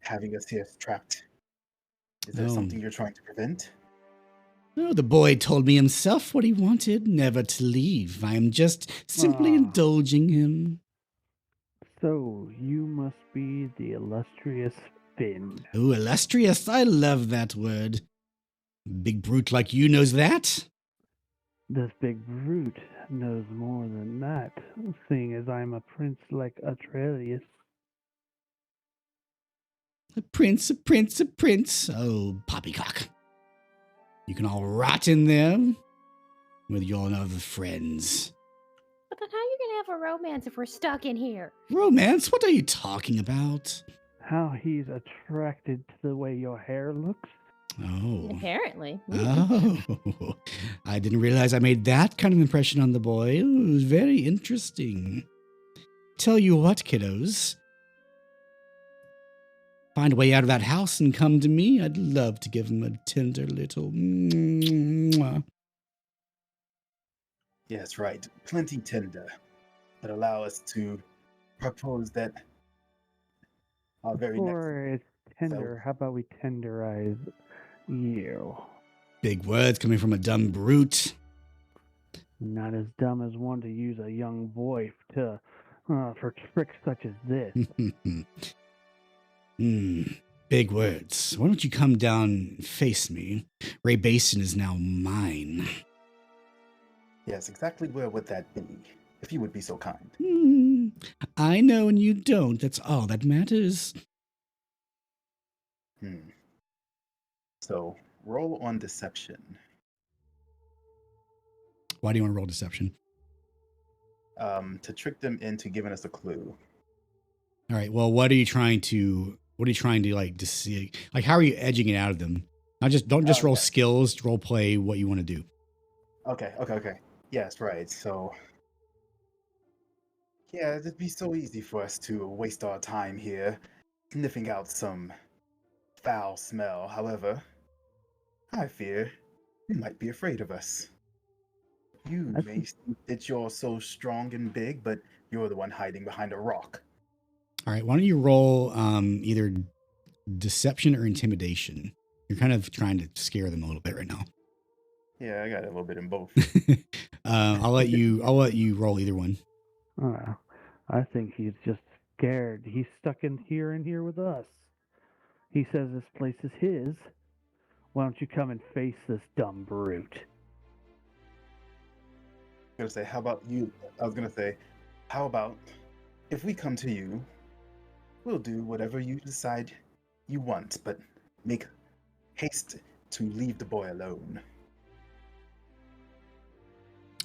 Having us here trapped? Is there something you're trying to prevent? Oh, the boy told me himself what he wanted, never to leave. I am just simply indulging him. So, you must be the illustrious Finn. Oh, illustrious, I love that word. Big brute like you knows that? This big brute knows more than that, seeing as I'm a prince like Aurelius. A prince, a prince, a prince. Oh, poppycock. You can all rot in there with your other friends. But then how are you going to have a romance if we're stuck in here? Romance? What are you talking about? How he's attracted to the way your hair looks. Oh. Apparently. Oh. I didn't realize I made that kind of impression on the boy. Ooh, it was very interesting. Tell you what, kiddos. Find a way out of that house and come to me. I'd love to give him a tender little mwah. Yes, right. Plenty tender. But allow us to propose that our very Or it's tender. How about we tenderize you? Big words coming from a dumb brute. Not as dumb as one to use a young boy for tricks such as this. Big words. Why don't you come down and face me? Wray Basin is now mine. Yes, exactly where would that be? If you would be so kind. I know and you don't. That's all that matters. So, roll on deception. Why do you want to roll deception? To trick them into giving us a clue. All right. Well, what are you trying to like to see? Like, how are you edging it out of them? Don't just roll skills. Role play what you want to do. Okay. Yes, right. So, yeah, it'd be so easy for us to waste our time here sniffing out some foul smell. However, I fear you might be afraid of us. You I may think think that you're so strong and big, but you're the one hiding behind a rock. All right. Why don't you roll either deception or intimidation? You're kind of trying to scare them a little bit right now. Yeah, I got a little bit in both. I'll let you roll either one. I think he's just scared. He's stuck in here with us. He says this place is his. Why don't you come and face this dumb brute? I was gonna say, how about you? I was gonna say, how about if we come to you, we'll do whatever you decide you want, but make haste to leave the boy alone.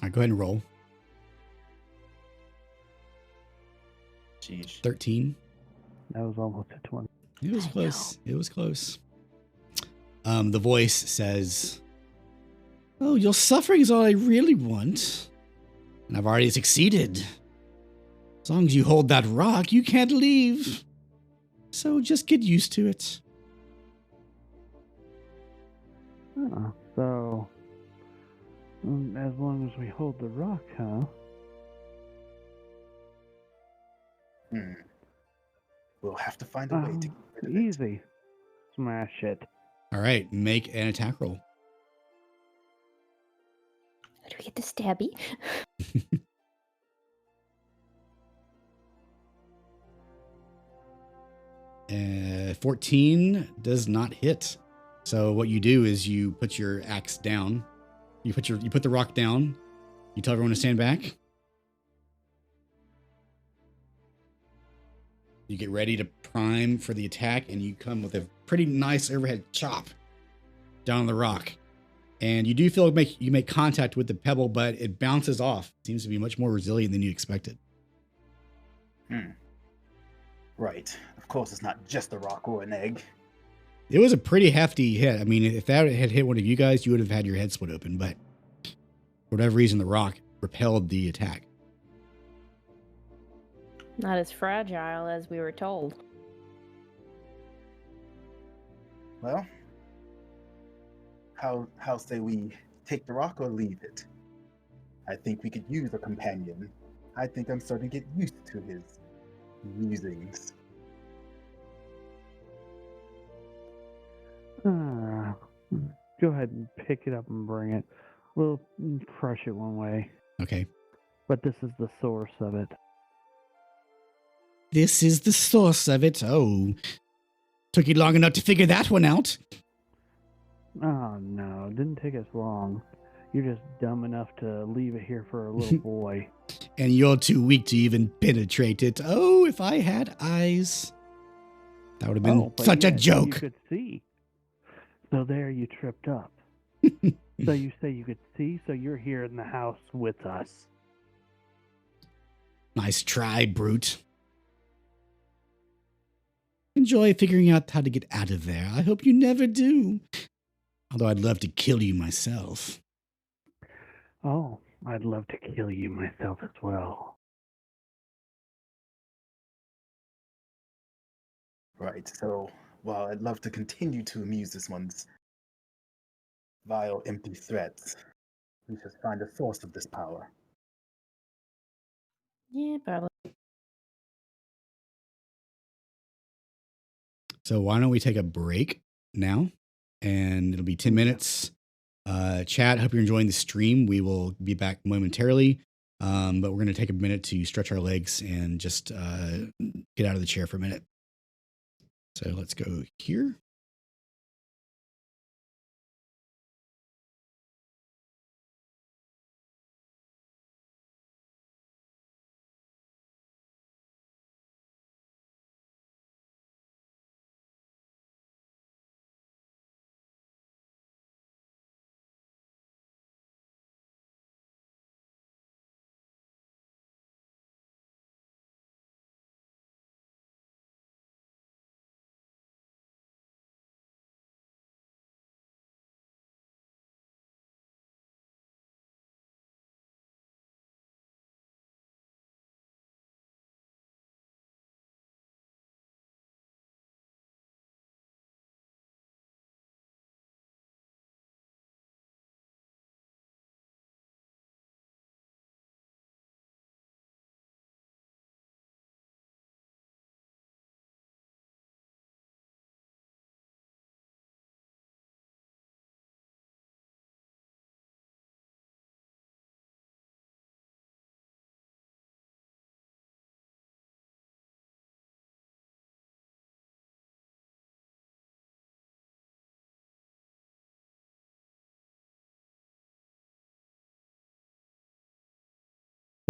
All right, go ahead and roll. Sheesh. 13. That was almost a 20. It was close. It was close. The voice says, "Oh, your suffering is all I really want. And I've already succeeded. As long as you hold that rock, you can't leave. So just get used to it." So, as long as we hold the rock, huh? We'll have to find a way to get rid of it. Easy. Smash it. All right, make an attack roll. Do we get the stabby? 14 does not hit. So what you do is you put your axe down. You put the rock down. You tell everyone to stand back. You get ready to prime for the attack, and you come with a pretty nice overhead chop down on the rock. And you do feel you make contact with the pebble, but it bounces off. It seems to be much more resilient than you expected. Right. Of course, it's not just a rock or an egg. It was a pretty hefty hit. I mean, if that had hit one of you guys, you would have had your head split open. But for whatever reason, the rock repelled the attack. Not as fragile as we were told. Well, how say we take the rock or leave it? I think we could use a companion. I think I'm starting to get used to his musings. Go ahead and pick it up and bring it. We'll crush it one way. Okay. But this is the source of it. This is the source of it. Oh, took you long enough to figure that one out. Oh, no. It didn't take us long. You're just dumb enough to leave it here for a little boy. And you're too weak to even penetrate it. Oh, if I had eyes. That would have been but such a you joke. could see. So there you tripped up. So you say you could see, so you're here in the house with us. Nice try, brute. Enjoy figuring out how to get out of there. I hope you never do. Although I'd love to kill you myself. Oh, I'd love to kill you myself as well. Right, so while I'd love to continue to amuse this one's vile, empty threats, we should find the source of this power. Yeah, probably. So why don't we take a break now? And it'll be 10 minutes. Chat, hope you're enjoying the stream. We will be back momentarily. But we're going to take a minute to stretch our legs and just get out of the chair for a minute. So let's go here.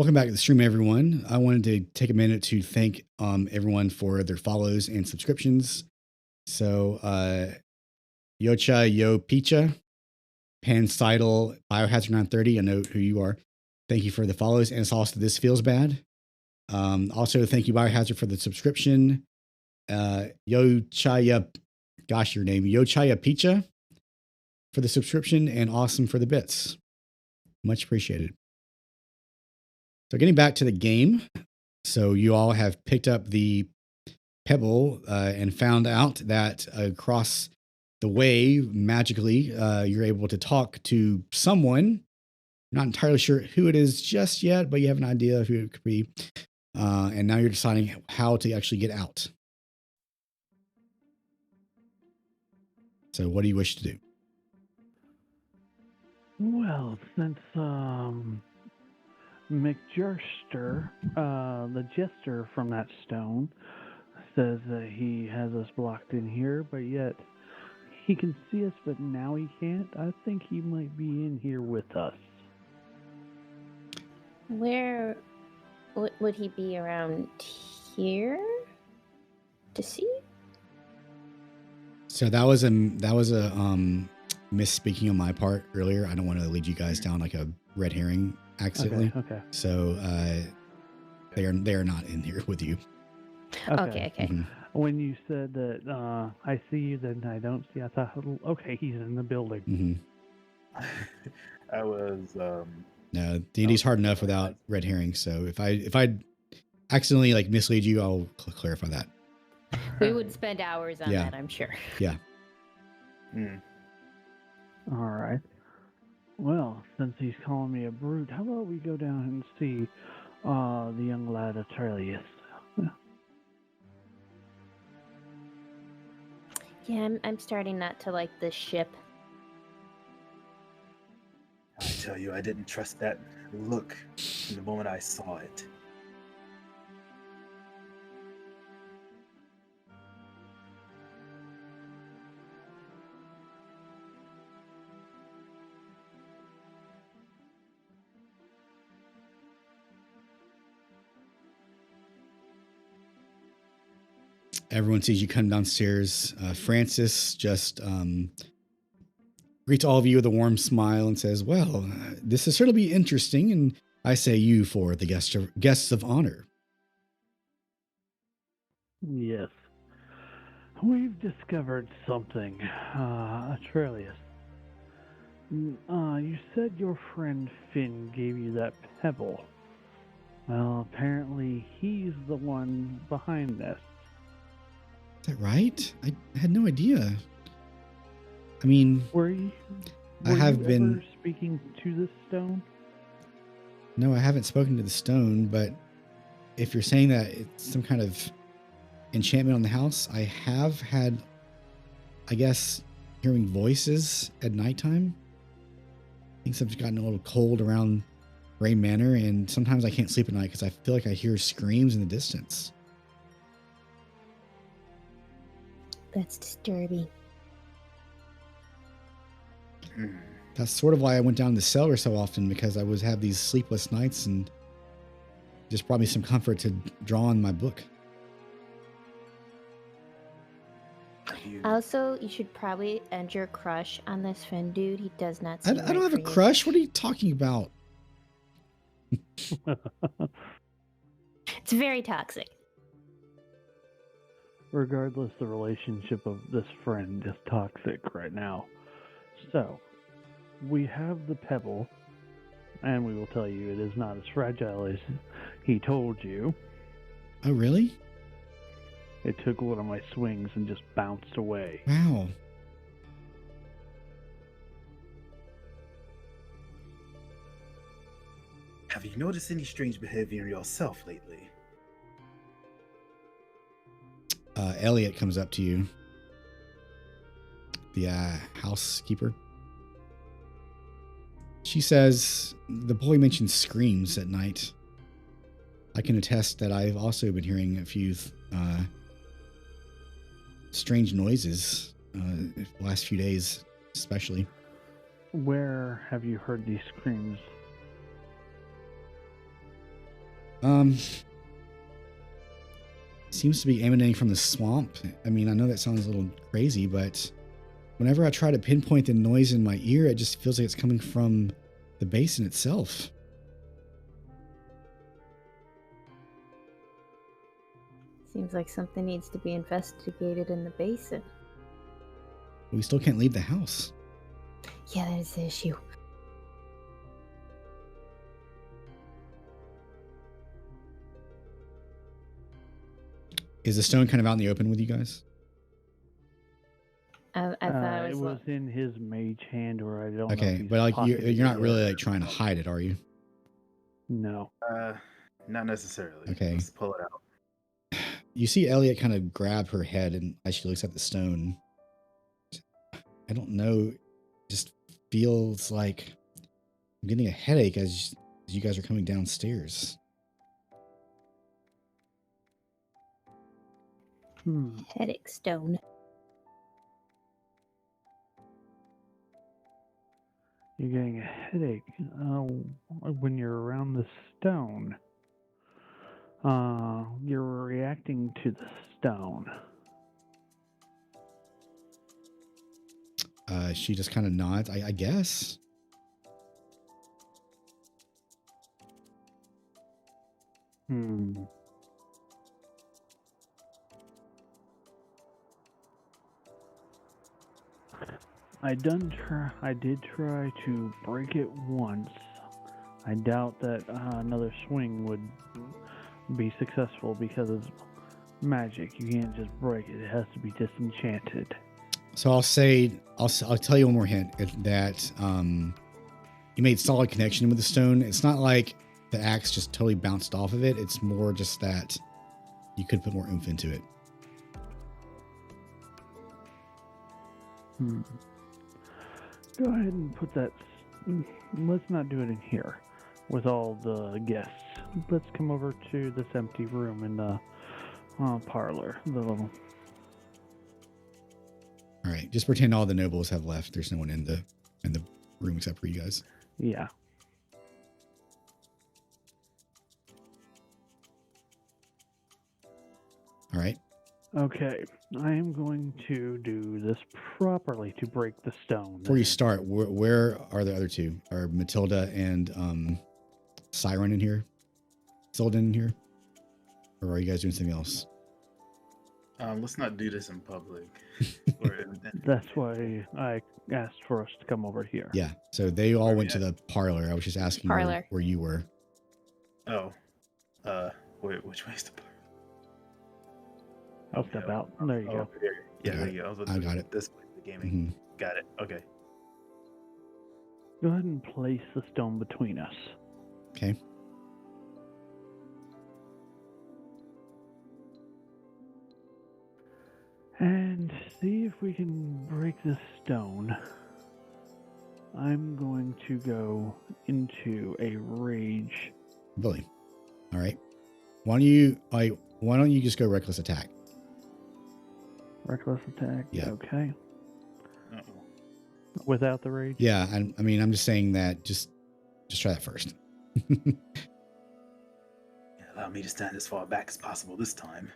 Welcome back to the stream, everyone. I wanted to take a minute to thank everyone for their follows and subscriptions. So, Yocha, Yo Picha, Pansidal, Biohazard 930, I know who you are. Thank you for the follows. And it's also This Feels Bad. Also, thank you, Biohazard, for the subscription. Yo Chaya, gosh, your name, Yo Chaya Picha, for the subscription, and Awesome for the bits. Much appreciated. So getting back to the game. So you all have picked up the pebble and found out that across the way, magically, you're able to talk to someone. Not entirely sure who it is just yet, but you have an idea of who it could be. And now you're deciding how to actually get out. So what do you wish to do? Well, since McJerster, the jester from that stone, says that he has us blocked in here, but yet he can see us, but now he can't, I think he might be in here with us. Where would he be around here to see? So that was a misspeaking on my part earlier. I don't want to lead you guys down like a red herring accidentally. Okay. So they are not in here with you. Okay. Mhm. When you said that I see you, then I don't see, I thought, okay, he's in the building. Mhm. I was No, D&D's hard enough without red herring. So if I accidentally like mislead you, I'll clarify that. We would spend hours on Yeah. that, I'm sure. Yeah. All right. Well, since he's calling me a brute, how about we go down and see the young lad Aurelius? Yeah, I'm starting not to like this ship. I tell you, I didn't trust that look from the moment I saw it. Everyone sees you come downstairs. Francis just greets all of you with a warm smile and says, well, this is certainly be interesting. And I say you for the guests of honor. Yes. We've discovered something, Aurelius. You said your friend Finn gave you that pebble. Well, apparently he's the one behind this. Is that right? I had no idea. I mean, Were you ever speaking to this stone? No, I haven't spoken to the stone, but if you're saying that it's some kind of enchantment on the house, I have had, I guess, hearing voices at nighttime. Things have gotten a little cold around Wray Manor, and sometimes I can't sleep at night because I feel like I hear screams in the distance. That's disturbing. That's sort of why I went down to the cellar so often, because I was have these sleepless nights, and just brought me some comfort to draw on my book. Also, you should probably end your crush on this Finn dude. He does not I seem don't have a crush. What are you talking about? It's very toxic. Regardless, the relationship of this friend is toxic right now. So, we have the pebble, and we will tell you it is not as fragile as he told you. Oh, really? It took one of my swings and just bounced away. Wow. Have you noticed any strange behavior yourself lately? Elliot comes up to you, the housekeeper. She says, the boy mentioned screams at night. I can attest that I've also been hearing a few strange noises the last few days, especially. Where have you heard these screams? Seems to be emanating from the swamp. I mean, I know that sounds a little crazy, but whenever I try to pinpoint the noise in my ear, it just feels like it's coming from the basin itself. Seems like something needs to be investigated in the basin. We still can't leave the house. Yeah, that is the issue. Is the stone kind of out in the open with you guys? I thought It was in his mage hand, or I don't know. If Okay, he's but like pocketed you're not it really yet. like trying to hide it, are you? No. Not necessarily. Okay. Let's pull it out. You see Elliot kind of grab her head, and as she looks at the stone, I don't know, just feels like I'm getting a headache as you guys are coming downstairs. Headache stone. You're getting a headache when you're around the stone. You're reacting to the stone. She just kind of nods, I guess. I did try to break it once. I doubt that another swing would be successful because it's magic. You can't just break it. It has to be disenchanted. So I'll tell you one more hint that you made solid connection with the stone. It's not like the axe just totally bounced off of it. It's more just that you could put more oomph into it. Go ahead and put that. Let's not do it in here with all the guests. Let's come over to this empty room in the parlor. The little. All right, just pretend all the nobles have left. There's no one in the room except for you guys. Yeah. All right. Okay, I am going to do this properly to break the stone. Before you start, where are the other two? Are Matilda and Siren in here? Isolde in here? Or are you guys doing something else? Let's not do this in public. That's why I asked for us to come over here. Yeah, so they all went to the parlor. I was just asking where you were. Oh, wait, which way is the parlor? I'll step out. There you go. Here. Yeah, there you go. I got it. This way, the gaming. Mm-hmm. Got it. Okay. Go ahead and place the stone between us. Okay. And see if we can break this stone. I'm going to go into a rage. Really? All right. Why don't you just go reckless attack? Reckless attack? Yeah. Okay. Uh-oh. Without the rage? Yeah, I mean, I'm just saying that just try that first. Allow me to stand as far back as possible this time.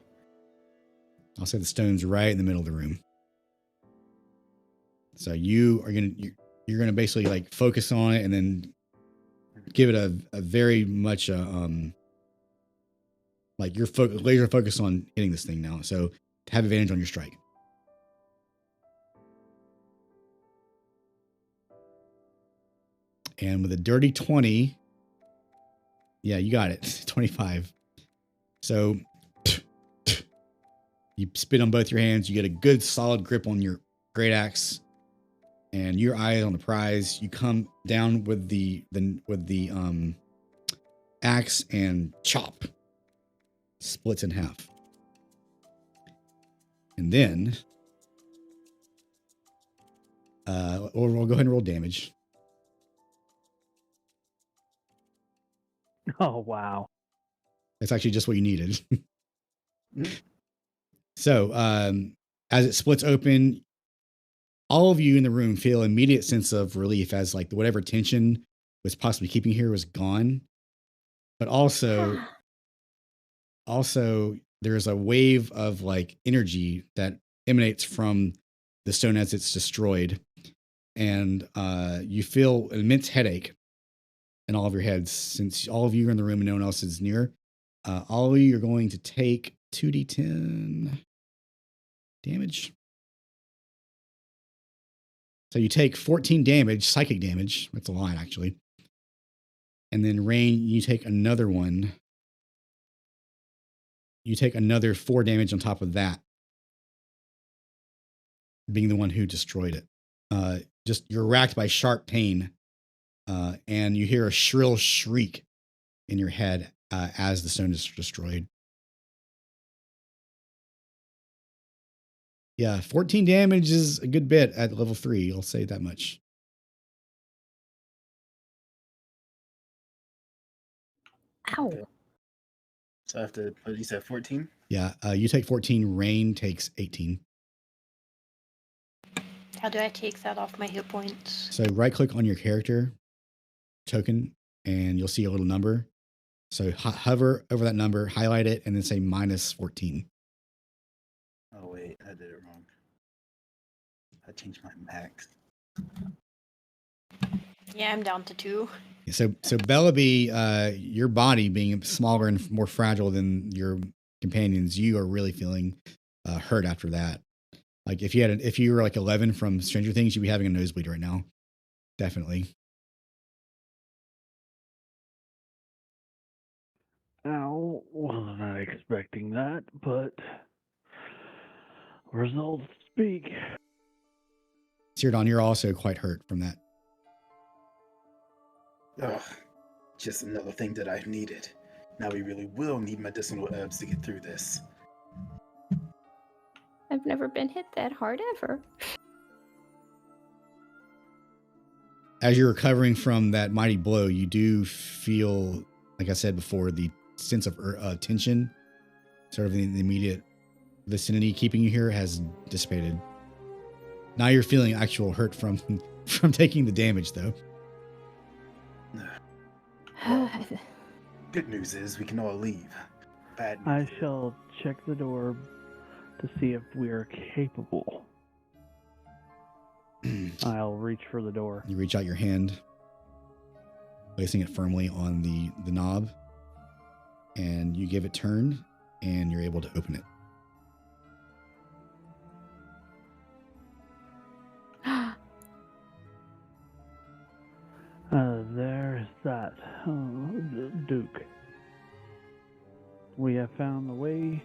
I'll say the stone's right in the middle of the room. So you're gonna basically like focus on it and then give it a very much like you're laser focused on hitting this thing now. So to have advantage on your strike. And with a dirty 20, yeah, you got it. 25. So you spin on both your hands. You get a good solid grip on your great axe, and your eye on the prize. You come down with the axe and chop. Splits in half. And then we'll go ahead and roll damage. Oh, wow. That's actually just what you needed. So, as it splits open, all of you in the room feel immediate sense of relief as like whatever tension was possibly keeping you here was gone. But also also, there's a wave of like energy that emanates from the stone as it's destroyed, and you feel an immense headache in all of your heads. Since all of you are in the room and no one else is near, all of you are going to take 2d10 damage. So you take 14 damage, psychic damage. That's a lot, actually. And then Rain, you take another one. You take another 4 damage on top of that, being the one who destroyed it. Just you're racked by sharp pain, and you hear a shrill shriek in your head as the stone is destroyed. Yeah, 14 damage is a good bit at level 3. I'll say that much. Ow. So I have to, what you said, 14? Yeah, you take 14. Rain takes 18. How do I take that off my hit points? So right click on your character token and you'll see a little number. So hover over that number, highlight it, and then say minus 14. Oh, wait, I did it wrong. I changed my max. Yeah, I'm down to 2. So Bellaby, your body being smaller and more fragile than your companions, you are really feeling hurt after that. Like if you were like 11 from Stranger Things, you'd be having a nosebleed right now. Definitely. Ow, wasn't I expecting that, but results speak. Sirdon, you're also quite hurt from that. Ugh, just another thing that I've needed. Now we really will need medicinal herbs to get through this. I've never been hit that hard ever. As you're recovering from that mighty blow, you do feel, like I said before, the sense of tension sort of in the immediate vicinity keeping you here has dissipated. Now you're feeling actual hurt from taking the damage, though. Good news is we can all leave. Bad news. I shall check the door to see if we are capable. I'll reach for the door. You reach out your hand, placing it firmly on the knob, and you give it turn, and you're able to open it. There's that Duke. We have found the way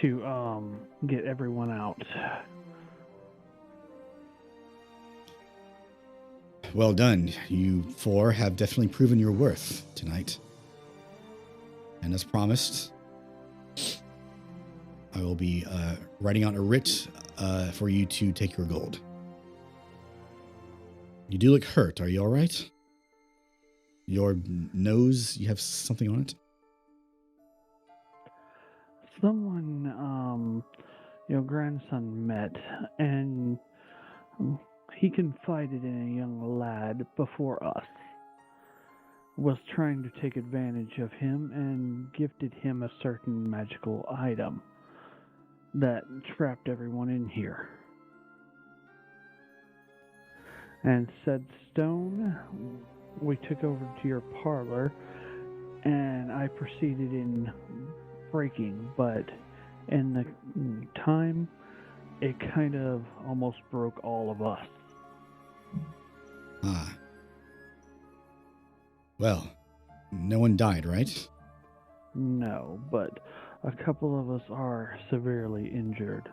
to get everyone out. Well done. You 4 have definitely proven your worth tonight. And as promised, I will be writing out a writ for you to take your gold. You do look hurt. Are you all right? Your nose, you have something on it? Someone, your grandson met, and he confided in a young lad before us. Was trying to take advantage of him and gifted him a certain magical item that trapped everyone in here. And said stone, we took over to your parlor, and I proceeded in breaking, but in the time, it kind of almost broke all of us. Ah. Well, no one died, right? No, but a couple of us are severely injured.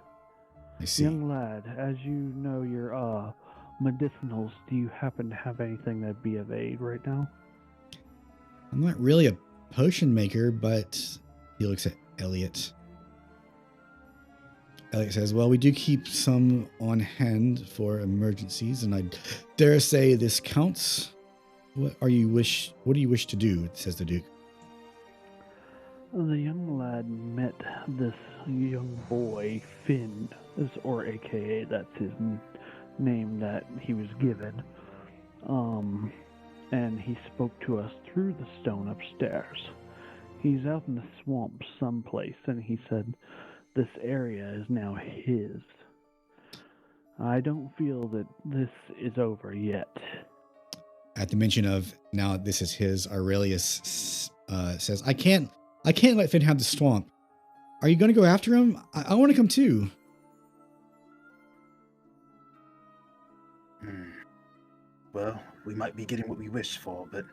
I see. Young lad, as you know your medicinals, do you happen to have anything that'd be of aid right now? I'm not really a potion maker, but he looks at Elliot. Elliot says, well, we do keep some on hand for emergencies, and I dare say this counts. What do you wish to do? Says the Duke. The young lad met this young boy, Finn, or AKA that's his name that he was given. And he spoke to us through the stone upstairs. He's out in the swamp someplace, and he said this area is now his. I don't feel that this is over yet. At the mention of now this is his, Aurelius says, I can't let Finn have the swamp. Are you going to go after him? I want to come too. Well, we might be getting what we wish for, but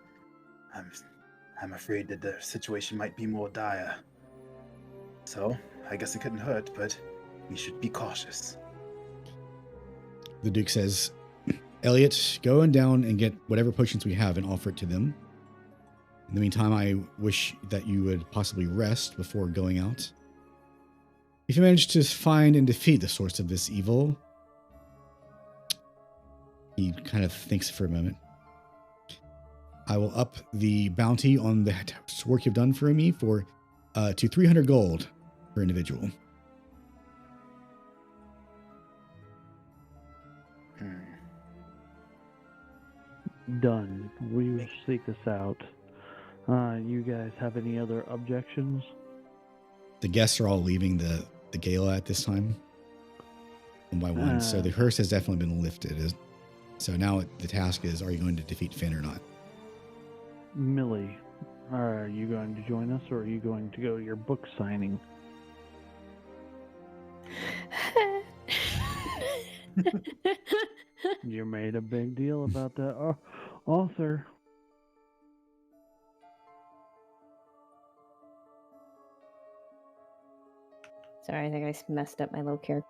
I'm afraid that the situation might be more dire. So, I guess it couldn't hurt, but we should be cautious. The Duke says, Elliot, go on down and get whatever potions we have and offer it to them. In the meantime, I wish that you would possibly rest before going out. If you manage to find and defeat the source of this evil, he kind of thinks for a moment. I will up the bounty on the work you've done for me to 300 gold per individual. Done. We will seek this out. You guys have any other objections? The guests are all leaving the gala at this time, one by one. So the curse has definitely been lifted. So now the task is, are you going to defeat Finn or not? Millie, are you going to join us, or are you going to go to your book signing? You made a big deal about that author. Sorry, I think I messed up my little character.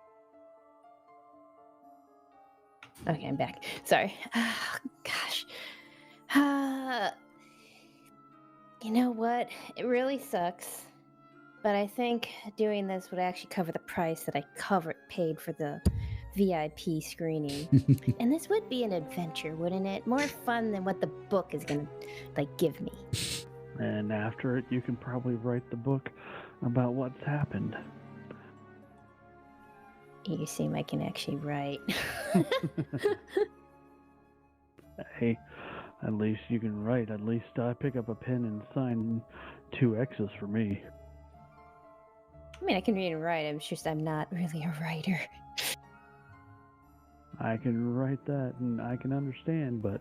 Okay, I'm back. Sorry. Gosh. You know what? It really sucks. But I think doing this would actually cover the price that I paid for the VIP screening. And this would be an adventure, wouldn't it? More fun than what the book is gonna give me. And after it, you can probably write the book about what's happened. You seem I can actually write. Hey, at least you can write. At least I pick up a pen and sign 2 X's for me. I mean, I can read and write. I'm just I'm not really a writer. I can write that, and I can understand, but...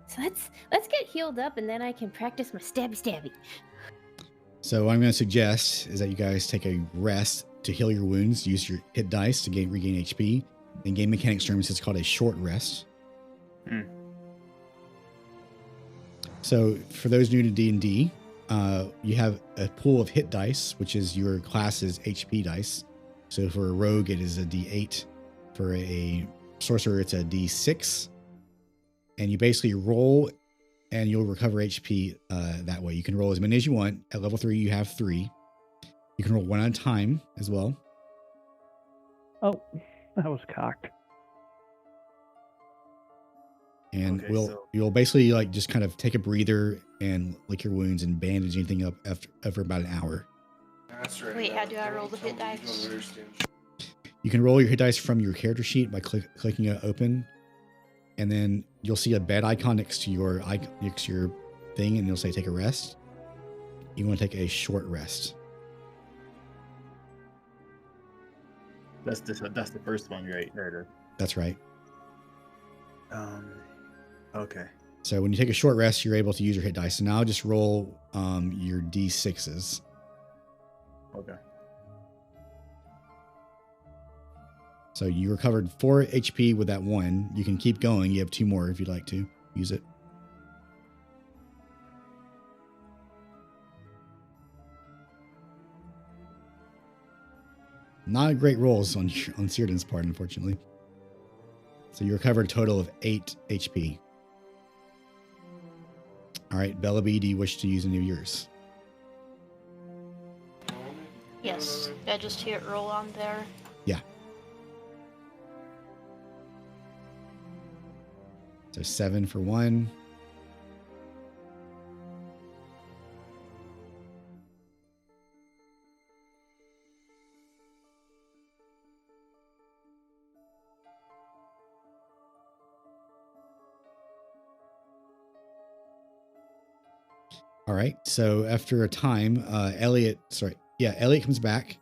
So let's get healed up, and then I can practice my stabby. So what I'm going to suggest is that you guys take a rest to heal your wounds. Use your hit dice to regain HP. In game mechanics terms, it's called a short rest. So for those new to D&D, you have a pool of hit dice, which is your class's HP dice. So for a rogue, it is a D8. For a sorcerer, it's a D6. And you basically roll and you'll recover HP that way. You can roll as many as you want. At level 3, you have 3. You can roll 1 at a time as well. Oh, that was cocked. And Okay, you'll basically just kind of take a breather and lick your wounds and bandage anything up after about an hour. Wait, how do I roll the hit dice? You can roll your hit dice from your character sheet by clicking it open, and then you'll see a bed icon next to your thing, and it'll say take a rest. You want to take a short rest. That's the first one, right? Murder. That's right. Okay. So when you take a short rest, you're able to use your hit dice. So now just roll your D6s. Okay. So you recovered 4 HP with that 1. You can keep going. You have 2 more if you'd like to use it. Not great rolls on Cyrdan's part, unfortunately. So you recovered a total of 8 HP. All right, Bellaby, do you wish to use any of yours? Yes, I just hit roll on there. Yeah. So 7 for 1. All right. So after a time, Elliot comes back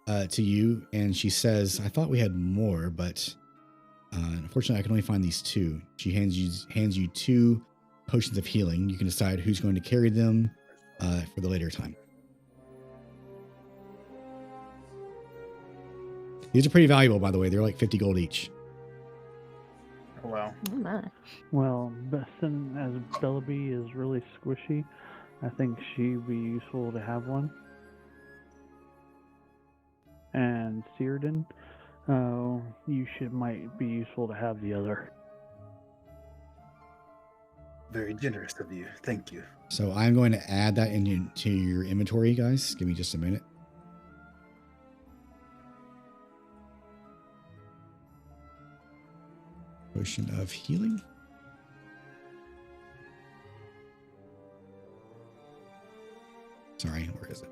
to you and she says, I thought we had more, but unfortunately I can only find these 2. She hands you 2 potions of healing. You can decide who's going to carry them for the later time. These are pretty valuable, by the way. They're like 50 gold each. Oh, wow. Oh my. Well, Basin, as Bellaby is really squishy, I think she'd be useful to have one. And Círdan, might be useful to have the other. Very generous of you. Thank you. So I'm going to add that into your inventory, guys. Give me just a minute. Potion of healing. Sorry, where is it?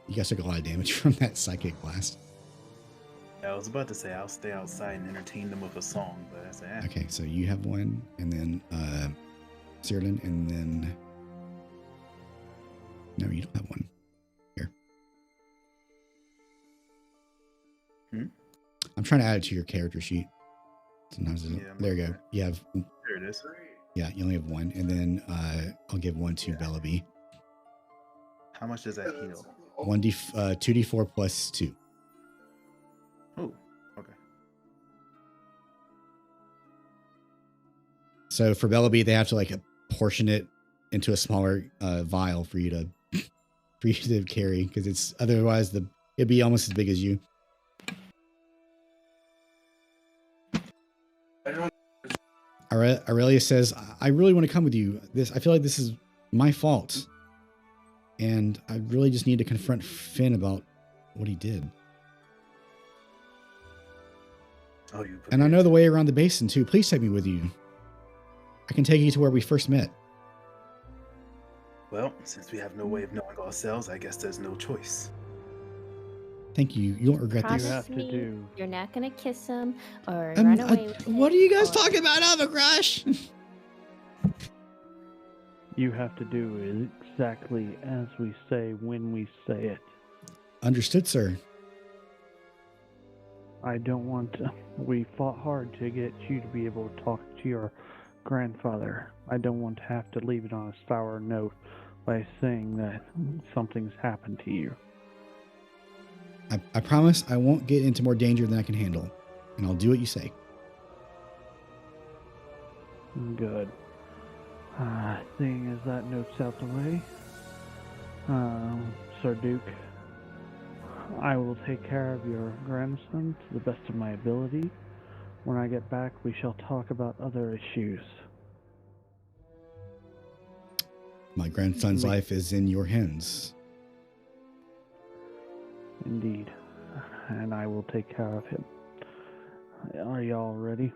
You guys took a lot of damage from that psychic blast. I was about to say I'll stay outside and entertain them with a song, but I said, Okay, so you have one, and then Círdan, and then no, you don't have one. Here. I'm trying to add it to your character sheet. Sometimes there you go. You have. There it is. Yeah, you only have one, and then I'll give one to Bellaby. How much does that heal? 2d4 plus 2. Oh, okay. So for Bellaby, they have to like portion it into a smaller vial for you to carry, because it's otherwise it'd be almost as big as you. Aurelius says, I really want to come with you. I feel like this is my fault. And I really just need to confront Finn about what he did. Oh, you. And I know the way around the basin too. Please take me with you. I can take you to where we first met. Well, since we have no way of knowing ourselves, I guess there's no choice. Thank you. You won't regret Promise this. have to me do. you're not gonna kiss him or run away with him. What are you guys or- talking about? I have a crush. You have to do exactly as we say when we say it. Understood, sir. I don't want to. We fought hard to get you to be able to talk to your grandfather. I don't want to have to leave it on a sour note by saying that something's happened to you. I promise I won't get into more danger than I can handle. And I'll do what you say. Good. Seeing as that note's out the way, Sir Duke, I will take care of your grandson to the best of my ability. When I get back, we shall talk about other issues. My grandson's life is in your hands. Indeed. And I will take care of him. Are y'all ready?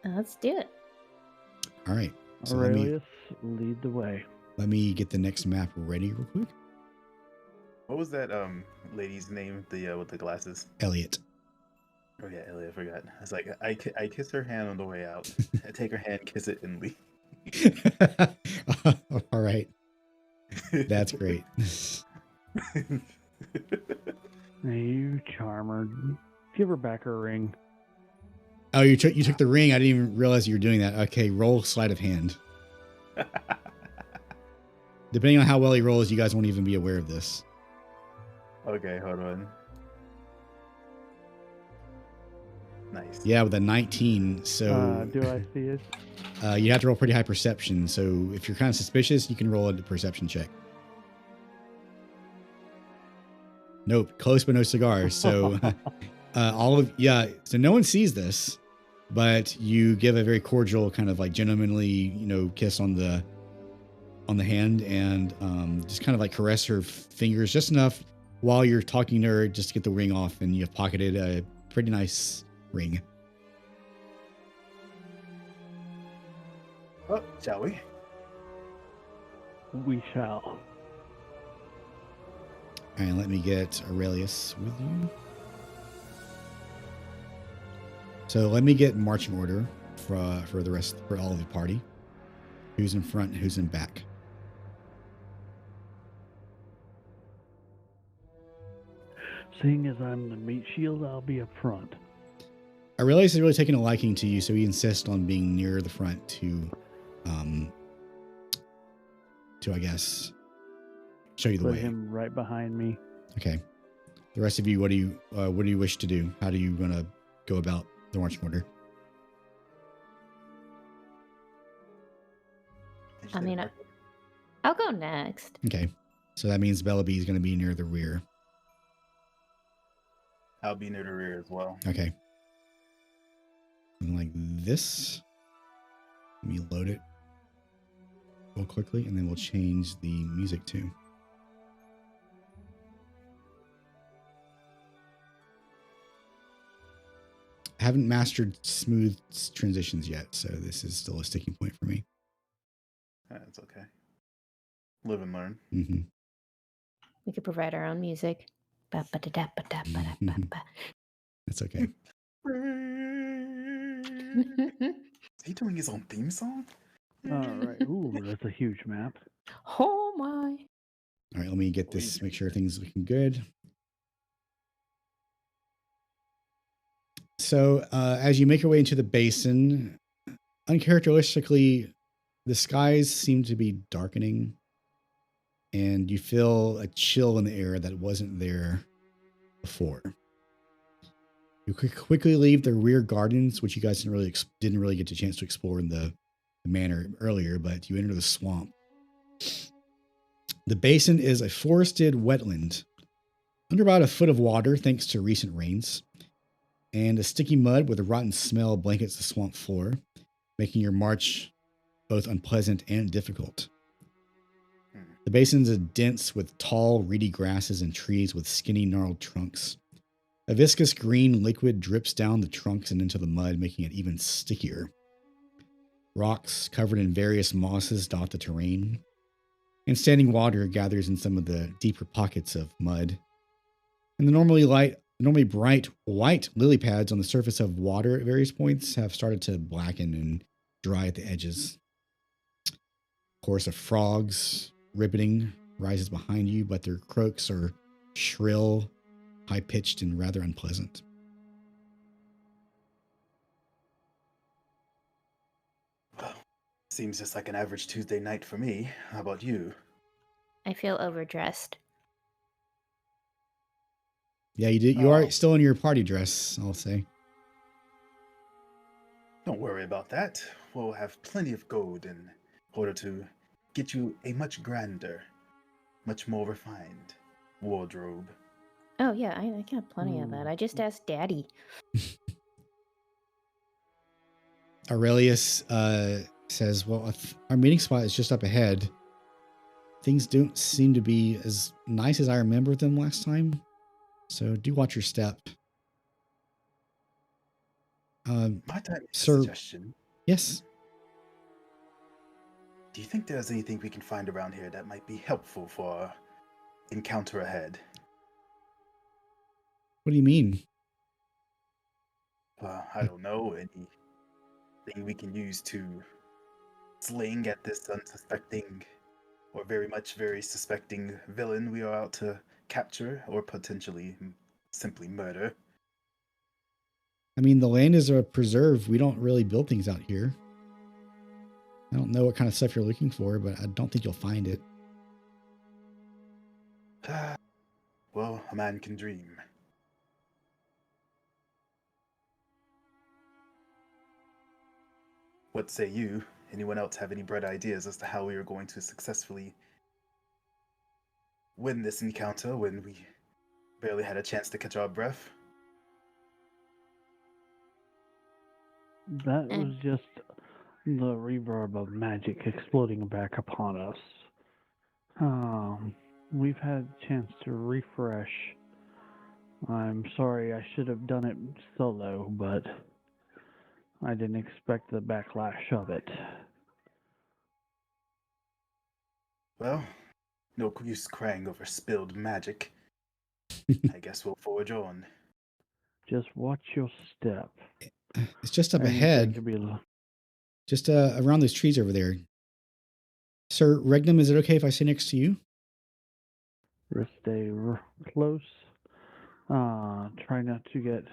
Let's do it. All right. So Aurelius, lead the way. let me get the next map ready real quick. What was that lady's name? The with the glasses. Elliot. Oh yeah, Elliot. I forgot. It's like I kiss her hand on the way out. I take her hand, kiss it, and leave. All right. That's great. Hey, you charmer. Give her back her ring. Oh, you took the ring. I didn't even realize you were doing that. Okay, roll sleight of hand. Depending on how well he rolls, you guys won't even be aware of this. Okay, hold on. Nice. Yeah, with a 19. So Do I see it? you have to roll pretty high perception. So if you're kind of suspicious, you can roll a perception check. Nope, close but no cigar. So so no one sees this, but you give a very cordial kind of like gentlemanly, kiss on the hand and just kind of like caress her fingers just enough while you're talking to her just to get the ring off, and you've pocketed a pretty nice ring. Oh, shall we? We shall. And let me get Aurelius with you. So let me get marching order for all of the party. Who's in front and who's in back? Seeing as I'm the meat shield, I'll be up front. Aurelius is really taking a liking to you, so he insists on being near the front to I guess show you the Put way. him right behind me. Okay. The rest of you, what do you wish to do? How do you gonna go about the marching order? I mean, I'll go next. Okay. So that means Bella B is going to be near the rear. I'll be near the rear as well. Okay. Something like this. Let me load it real quickly, and then we'll change the music too. I haven't mastered smooth transitions yet, so this is still a sticking point for me. That's okay. Live and learn. Mm-hmm. We could provide our own music. Ba-ba-da-da-ba-da-ba-da-ba-da. That's okay. Is he doing his own theme song? All right. Ooh, that's a huge map. Oh my. All right, let me get this, make sure everything's looking good. So as you make your way into the basin, uncharacteristically, the skies seem to be darkening, and you feel a chill in the air that wasn't there before. You quickly leave the rear gardens, which you guys didn't really get a chance to explore in the manor earlier, but you enter the swamp. The basin is a forested wetland under about a foot of water thanks to recent rains, and a sticky mud with a rotten smell blankets the swamp floor, making your march both unpleasant and difficult. The basin is dense with tall, reedy grasses and trees with skinny, gnarled trunks. A viscous green liquid drips down the trunks and into the mud, making it even stickier. Rocks covered in various mosses dot the terrain, and standing water gathers in some of the deeper pockets of mud. And the normally bright white lily pads on the surface of water at various points have started to blacken and dry at the edges. A chorus of frogs ribbiting rises behind you, but their croaks are shrill, high-pitched, and rather unpleasant. Well, seems just like an average Tuesday night for me. How about you? I feel overdressed. Yeah, you are still in your party dress, I'll say. Don't worry about that. We'll have plenty of gold in order to get you a much grander, much more refined wardrobe. Oh yeah, I got plenty of that. I just asked Daddy. Aurelius says, well, if our meeting spot is just up ahead, things don't seem to be as nice as I remember them last time. So do watch your step. Might I make a sir, suggestion? yes? Do you think there's anything we can find around here that might be helpful for our encounter ahead? What do you mean? I don't know. Anything we can use to sling at this unsuspecting or very suspecting villain we are out to capture or potentially simply murder? I mean, the land is a preserve. We don't really build things out here. I don't know what kind of stuff you're looking for, but I don't think you'll find it. Well, a man can dream. What say you? Anyone else have any bright ideas as to how we are going to successfully win this encounter when we barely had a chance to catch our breath? That was just the reverb of magic exploding back upon us. We've had a chance to refresh. I'm sorry I should have done it solo, but I didn't expect the backlash of it. Well, no use crying over spilled magic. I guess we'll forge on. Just watch your step. It's just up Anything ahead, could be a little just around those trees over there. Sir Regnum, is it okay if I sit next to you? stay close. Try not to get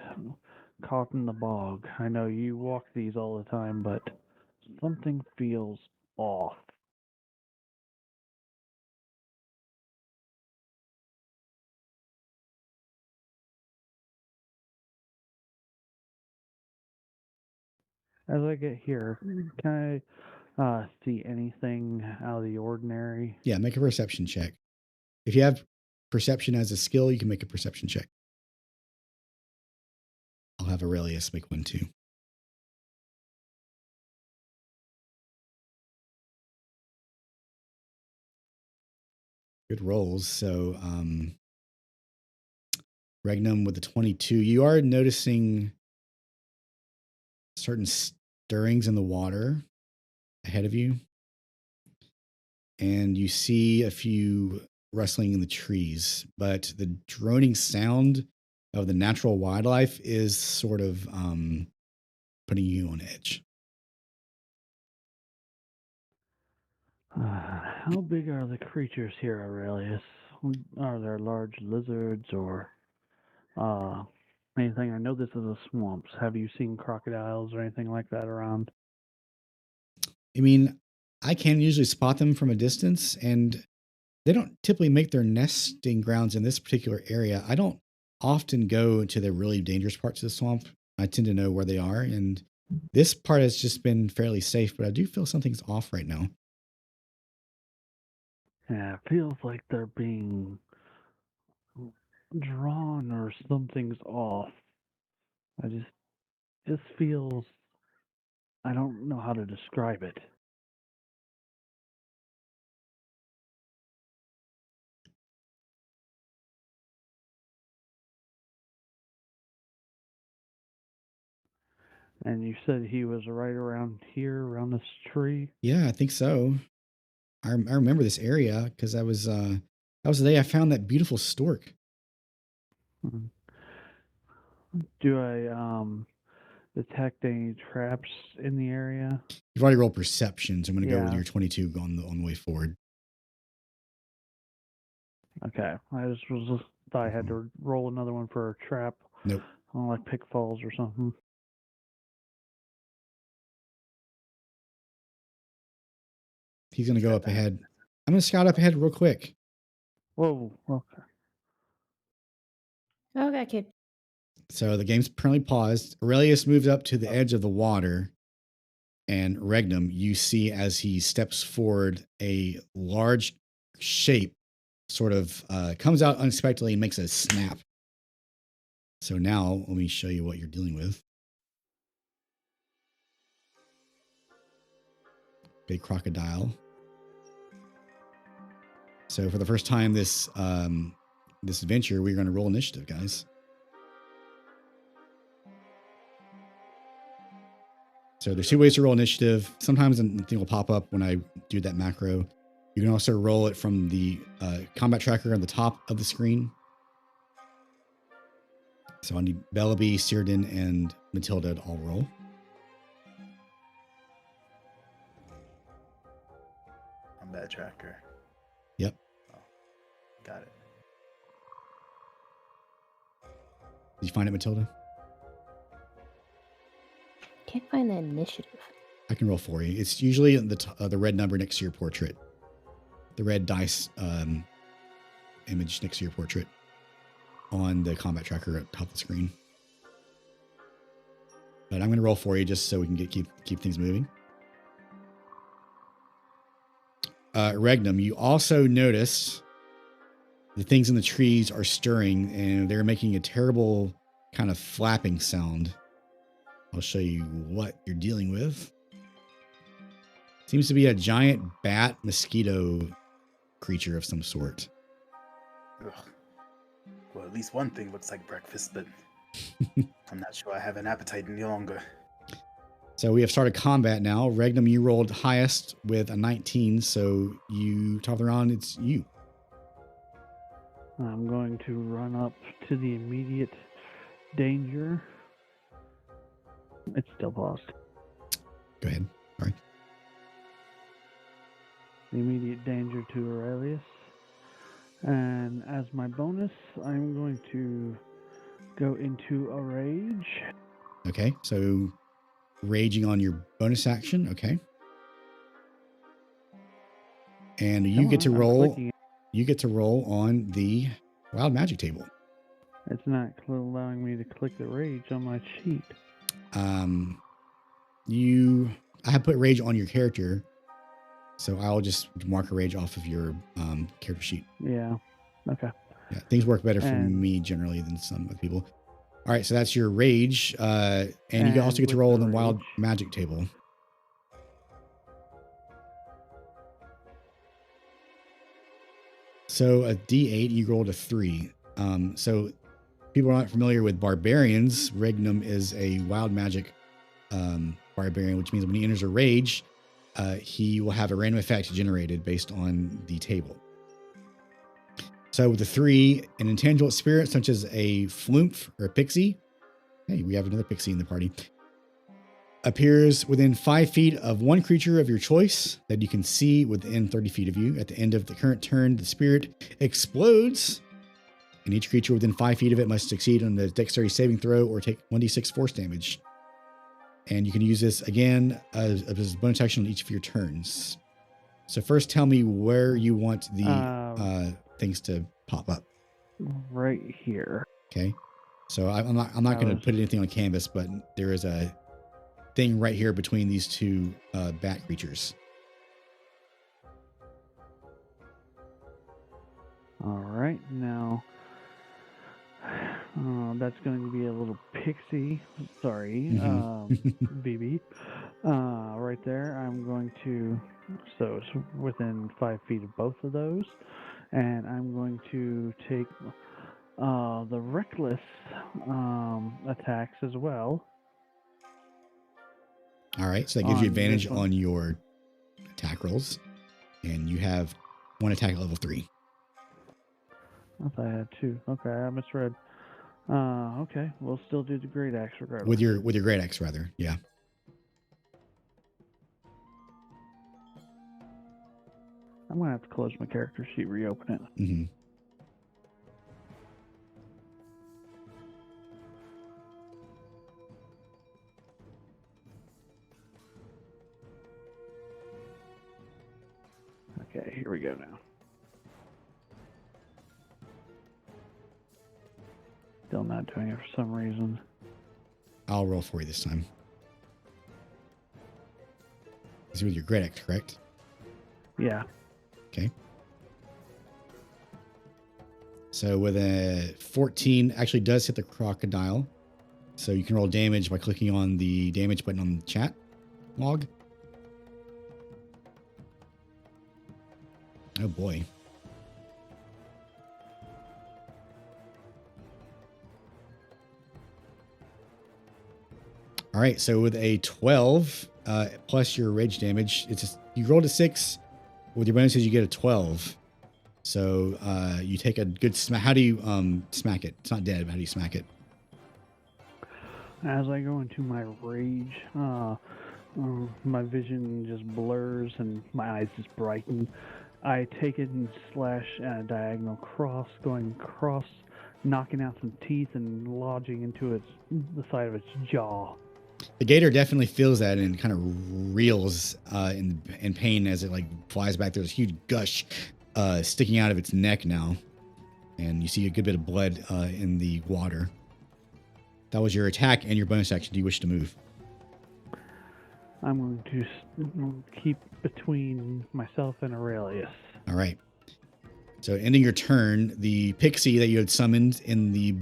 caught in the bog. I know you walk these all the time, but something feels off. As I get here, can I see anything out of the ordinary? Yeah, make a perception check. If you have perception as a skill, you can make a perception check. I'll have Aurelius make one too. Good rolls. So, Regnum with the 22, you are noticing certain stirrings in the water ahead of you. And you see a few rustling in the trees, but the droning sound of the natural wildlife is sort of putting you on edge. How big are the creatures here, Aurelius? Are there large lizards or anything? I know this is a swamp. Have you seen crocodiles or anything like that around? I mean, I can usually spot them from a distance, and they don't typically make their nesting grounds in this particular area. I don't often go to the really dangerous parts of the swamp. I tend to know where they are, and this part has just been fairly safe, but I do feel something's off right now. Yeah, it feels like they're being drawn or something's off. I just feels I don't know how to describe it. And you said he was right around here, around this tree? Yeah, I think so. I remember this area because that was the day I found that beautiful stork. Hmm. Do I detect any traps in the area? You've already rolled perception, so I'm going to go with Yeah. your 22 on the way forward. Okay. I thought I had to roll another one for a trap. Nope. Like pitfalls or something. He's going to go up ahead. I'm going to scout up ahead real quick. Whoa. Okay. Okay, kid. So the game's currently paused. Aurelius moves up to the edge of the water, and Regnum, you see as he steps forward, a large shape sort of comes out unexpectedly and makes a snap. So now let me show you what you're dealing with. Big crocodile. So for the first time this adventure, we're going to roll initiative, guys. So there's two ways to roll initiative. Sometimes the thing will pop up when I do that macro. You can also roll it from the combat tracker on the top of the screen. So I need Bellaby, Círdan, and Matilda to all roll. Combat tracker. Yep. Oh, got it. Did you find it, Matilda? Can't find the initiative. I can roll for you. It's usually the red number next to your portrait. The red dice image next to your portrait on the combat tracker at the top of the screen. But I'm going to roll for you just so we can keep things moving. Regnum, you also notice the things in the trees are stirring and they're making a terrible kind of flapping sound. I'll show you what you're dealing with. Seems to be a giant bat mosquito creature of some sort. Ugh. Well, at least one thing looks like breakfast, but I'm not sure I have an appetite any longer. So we have started combat now. Regnum, you rolled highest with a 19, so you top of the round, it's you. I'm going to run up to the immediate danger. It's still paused. Go ahead. Sorry. The immediate danger to Aurelius. And as my bonus, I'm going to go into a rage. Okay, so raging on your bonus action. Okay. And you Come get to on, I'm roll. clicking it. You get to roll on the wild magic table. It's not allowing me to click the rage on my sheet. I have put rage on your character, so I'll just mark a rage off of your character sheet. Yeah. Okay. Yeah, things work better for And- me generally than some other people. All right, so that's your rage, and you can And also get to with roll on the the wild rage- magic table. So a D8, you rolled a 3. So people are not familiar with barbarians. Regnum is a wild magic barbarian, which means when he enters a rage, he will have a random effect generated based on the table. So with the 3, an intangible spirit such as a flumph or a pixie, hey, we have another pixie in the party, appears within 5 feet of one creature of your choice that you can see within 30 feet of you. At the end of the current turn, the spirit explodes, and each creature within 5 feet of it must succeed on the dexterity saving throw or take 1d6 force damage. And you can use this again as a bonus action on each of your turns. So first tell me where you want the things to pop up. Right here. Okay. So I'm not going to put anything on canvas, but there is a thing right here between these two bat creatures. All right, now that's going to be a little pixie. Sorry, BB. Right there, I'm going to. So it's within 5 feet of both of those, and I'm going to take the reckless attacks as well. All right, so that gives you On advantage this one. on your attack rolls, and you have one attack at level 3. I thought I had 2. Okay, I misread. Okay, we'll still do the great axe regardless. With your great axe, rather, yeah. I'm gonna have to close my character sheet, reopen it. Mm-hmm. Okay, here we go now. Still not doing it for some reason. I'll roll for you this time. This is with your great axe, correct? Yeah. Okay. So with a 14, actually does hit the crocodile. So you can roll damage by clicking on the damage button on the chat log. Oh boy. All right, so with a 12 plus your rage damage, it's just, you rolled a 6. With your bonuses, you get a 12. So you take a good smack. How do you smack it? It's not dead, but how do you smack it? As I go into my rage, my vision just blurs and my eyes just brighten. I take it and slash at a diagonal cross, going across, knocking out some teeth and lodging into the side of its jaw. The gator definitely feels that and kind of reels in pain as it like flies back. There's a huge gush sticking out of its neck now, and you see a good bit of blood in the water. That was your attack and your bonus action. Do you wish to move? I'm going to keep between myself and Aurelius. All right. So ending your turn, the pixie that you had summoned in the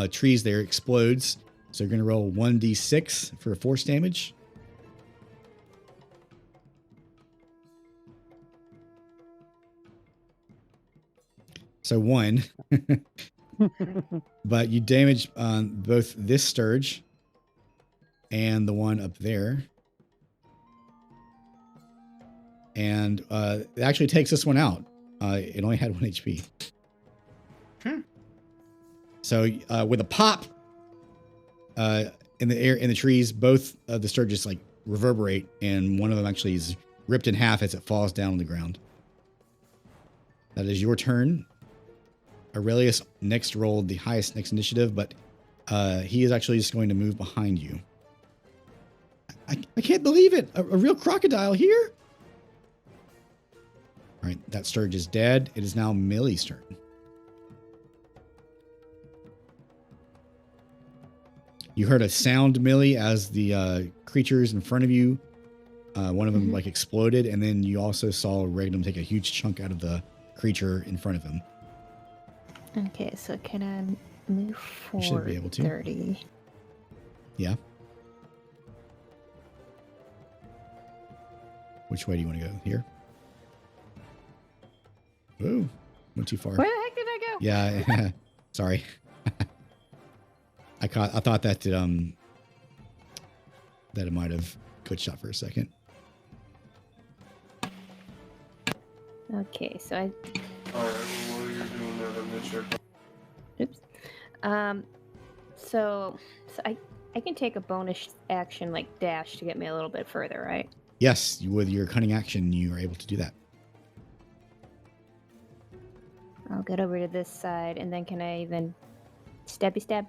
trees there explodes. So you're going to roll 1d6 for force damage. So 1. But you damage both this sturge and the one up there. And it actually takes this one out. It only had 1 HP. So with a pop, in the air, in the trees, both of the sturges like reverberate, and one of them actually is ripped in half as it falls down on the ground. That is your turn. Aurelius next rolled the highest next initiative, but he is actually just going to move behind you. I can't believe it. A real crocodile here? All right, that sturge is dead. It is now Millie's turn. You heard a sound, Millie, as the creatures in front of you, one of them like exploded, and then you also saw Regnum take a huge chunk out of the creature in front of him. Okay, so can I move forward? You should be able to. 30. Yeah. Which way do you want to go? Here? Ooh, went too far. Where the heck did I go? Yeah, sorry. I thought that that it might have glitched out for a second. Okay, so I. Alright, what are you doing there to make sure? Oops. So I can take a bonus action like dash to get me a little bit further, right? Yes, with your cunning action, you are able to do that. I'll get over to this side, and then can I even stabby stab?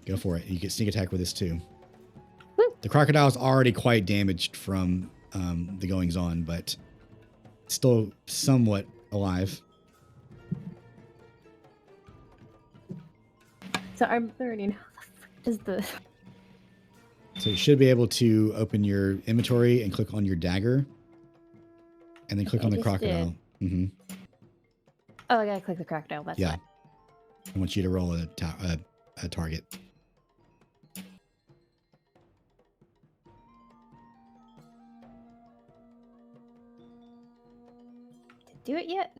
Go for it. You get sneak attack with this too. Woo. The crocodile is already quite damaged from the goings on, but still somewhat alive. So I'm learning how the frick does the. So you should be able to open your inventory and click on your dagger, and then click I on the just crocodile. Mm-hmm. Oh, I gotta click the crocodile. That's Yeah. fine. I want you to roll a target. Did it do it yet?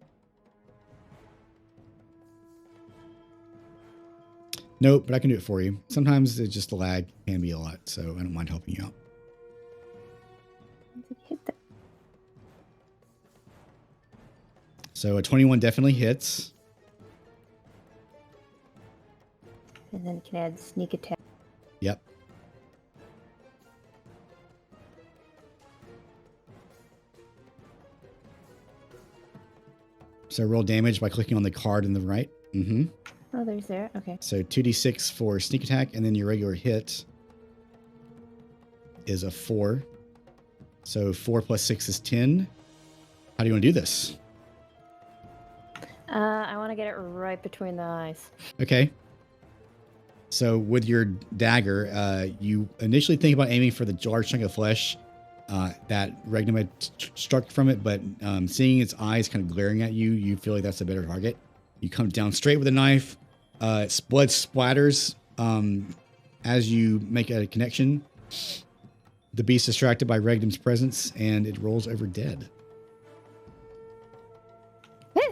Nope, but I can do it for you. Sometimes it's just the lag can be a lot, so I don't mind helping you out. Did it hit that? So a 21 definitely hits. And then can add sneak attack. Yep. So roll damage by clicking on the card in the right. Mm-hmm. Oh, there's there. Okay. So 2d6 for sneak attack, and then your regular hit is a 4. So 4 plus 6 is 10. How do you want to do this? I want to get it right between the eyes. Okay. So with your dagger, you initially think about aiming for the large chunk of flesh that Regnum had struck from it, but seeing its eyes kind of glaring at you, you feel like that's a better target. You come down straight with a knife. Blood splatters as you make a connection. The beast is distracted by Regnum's presence, and it rolls over dead.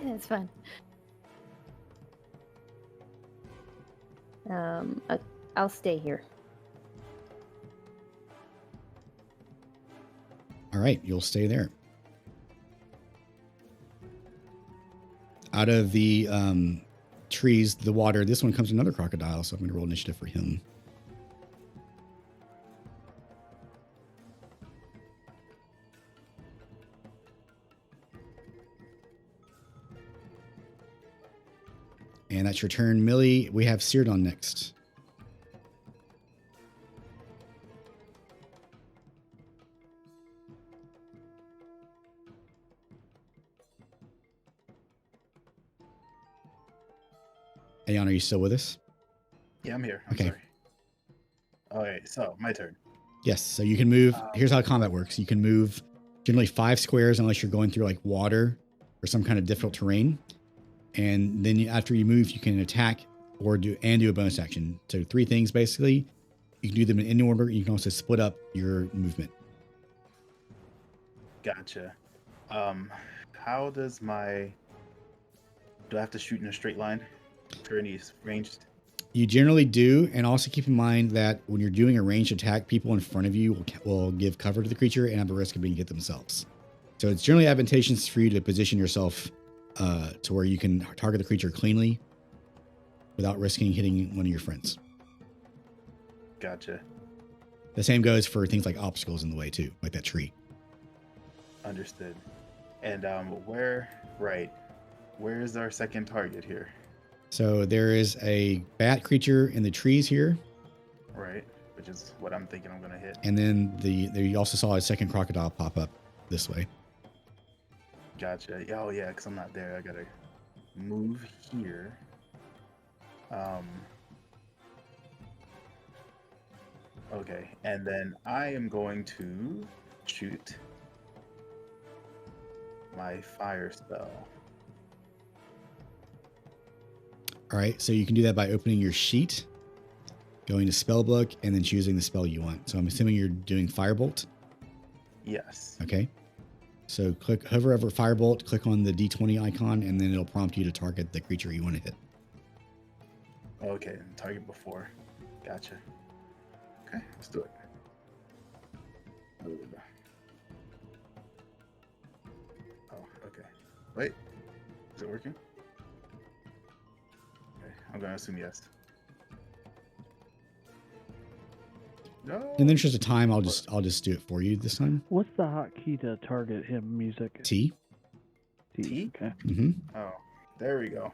It's fun. I'll stay here. All right, you'll stay there. Out of the trees, the water, this one comes another crocodile, so I'm going to roll initiative for him. And that's your turn, Millie. We have Seardon next. Aeon, are you still with us? Yeah, I'm here. I'm Okay. sorry. Okay, so my turn. Yes, so you can move. Here's how combat works. You can move generally 5 squares unless you're going through like water or some kind of difficult terrain. And then after you move, you can attack or do a bonus action. So 3 things basically. You can do them in any order. You can also split up your movement. Gotcha. How does my... Do I have to shoot in a straight line for any ranged? You generally do, and also keep in mind that when you're doing a ranged attack, people in front of you will give cover to the creature and have a risk of being hit themselves. So it's generally advantageous for you to position yourself to where you can target the creature cleanly without risking hitting one of your friends. Gotcha. The same goes for things like obstacles in the way too, like that tree. Understood. And where's our second target here? So there is a bat creature in the trees here. Right, which is what I'm thinking I'm gonna hit. And then you also saw a second crocodile pop up this way. Gotcha. Oh yeah, because I'm not there. I gotta move here. Okay, and then I am going to shoot my fire spell. All right, so you can do that by opening your sheet, going to spell book, and then choosing the spell you want. So I'm assuming you're doing Firebolt. Yes. Okay. So hover over Firebolt, click on the D20 icon, and then it'll prompt you to target the creature you want to hit. Okay, target before. Gotcha. Okay, let's do it. Oh, okay. Wait, is it working? Okay, I'm gonna assume yes. No. In the interest of time, I'll just do it for you this time. What's the hotkey to target him music? T. T? Okay. Mm-hmm. Oh, there we go.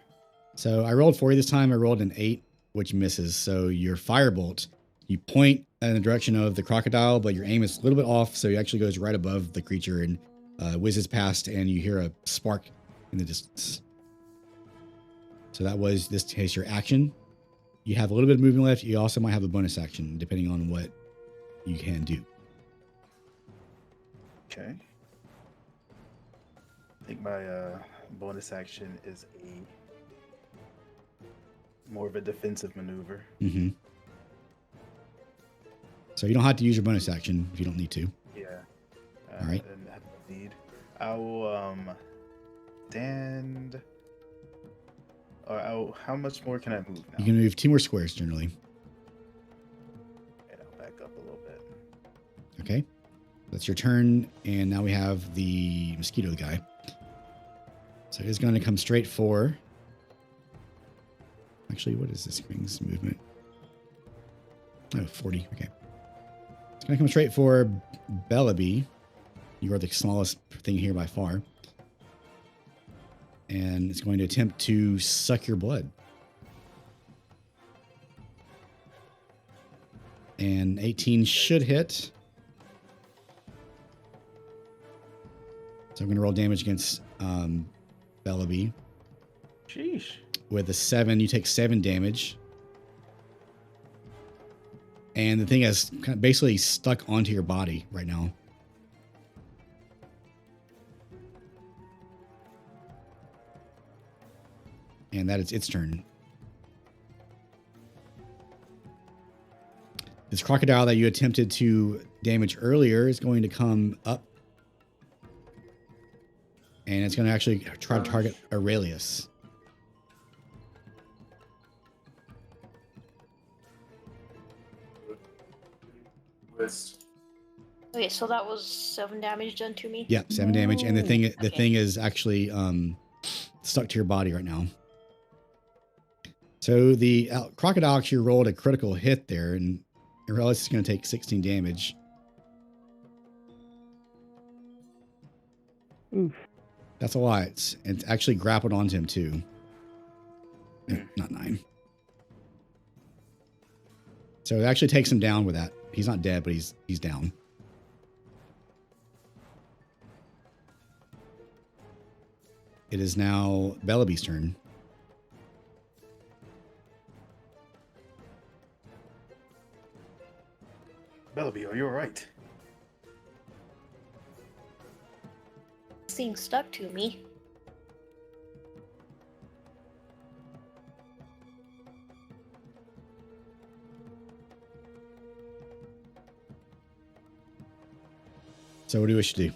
So I rolled for you this time. I rolled an 8, which misses. So your Firebolt, you point in the direction of the crocodile, but your aim is a little bit off, so it actually goes right above the creature and whizzes past, and you hear a spark in the distance. So that was, this case, your action. You have a little bit of movement left. You also might have a bonus action, depending on what you can do. Okay. I think my bonus action is more of a defensive maneuver. Mm-hmm. So you don't have to use your bonus action if you don't need to. Yeah. All right. And have no need. I will stand. Or how much more can I move now? You can move 2 more squares generally. And I'll back up a little bit. Okay. That's your turn, and now we have the mosquito guy. So he's going to come straight for. Actually, what is this thing's movement? Oh, 40. Okay. It's going to come straight for Bellaby. You are the smallest thing here by far. And it's going to attempt to suck your blood. And 18 should hit. So I'm going to roll damage against Bellaby. Sheesh. With a 7, you take 7 damage. And the thing is kind of basically stuck onto your body right now. And that is its turn. This crocodile that you attempted to damage earlier is going to come up. And it's going to actually try to target Aurelius. Okay, so that was 7 damage done to me. Yeah, 7 damage. And the thing is actually stuck to your body right now. So the crocodile actually rolled a critical hit there, and Aurelius is going to take 16 damage. Oof. That's a lot. It's actually grappled onto him too. Not 9. So it actually takes him down with that. He's not dead, but he's down. It is now Bellaby's turn. Bellaby, are you alright? This thing stuck to me. So what do we wish to do?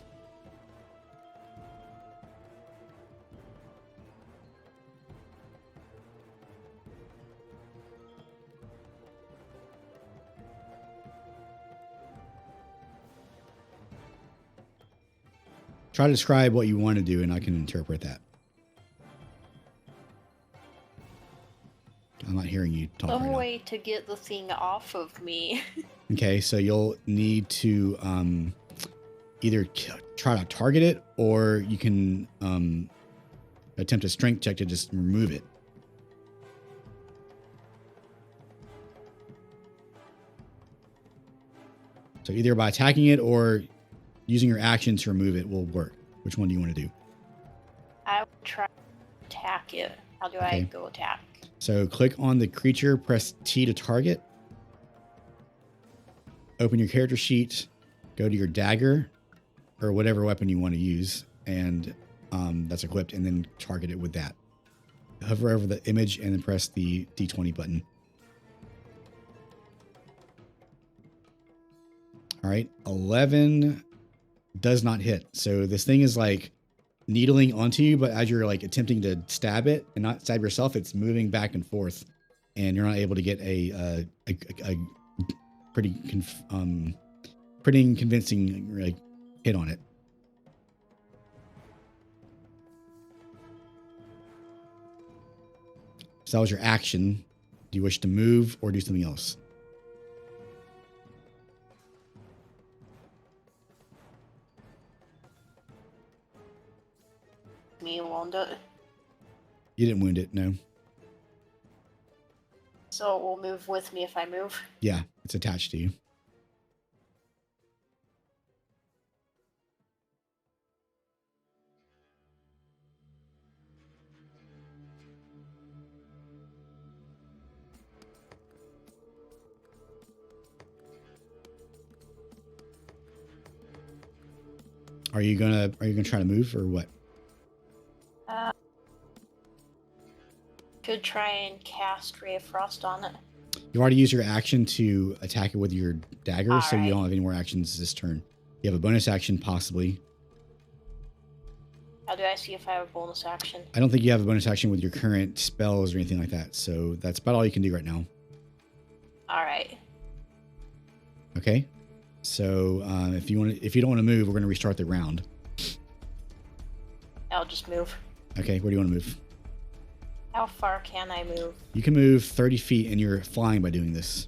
Try to describe what you want to do, and I can interpret that. I'm not hearing you. talk Some right now. way to get the thing off of me. Okay, so you'll need to either try to target it, or you can attempt a strength check to just remove it. So either by attacking it or using your action to remove it will work. Which one do you want to do? I will try to attack it. How do I Okay. go attack? So click on the creature, press T to target. Open your character sheet, go to your dagger or whatever weapon you want to use, and that's equipped, and then target it with that. Hover over the image and then press the D20 button. All right, 11 does not hit. So this thing is like needling onto you, but as you're like attempting to stab it and not stab yourself, it's moving back and forth, and you're not able to get a pretty convincing like hit on it. So that was your action. Do you wish to move or do something else? Me wound it. You didn't wound it, no. So it will move with me if I move. Yeah, it's attached to you. Are you gonna try to move or what? Could try and cast Ray of Frost on it. You already used your action to attack it with your dagger, All so you right. don't have any more actions this turn. You have a bonus action, possibly. How do I see if I have a bonus action? I don't think you have a bonus action with your current spells or anything like that, so that's about all you can do right now. Alright. Okay. So if you don't want to move, we're going to restart the round. I'll just move. Okay, where do you want to move? How far can I move? You can move 30 feet, and you're flying by doing this.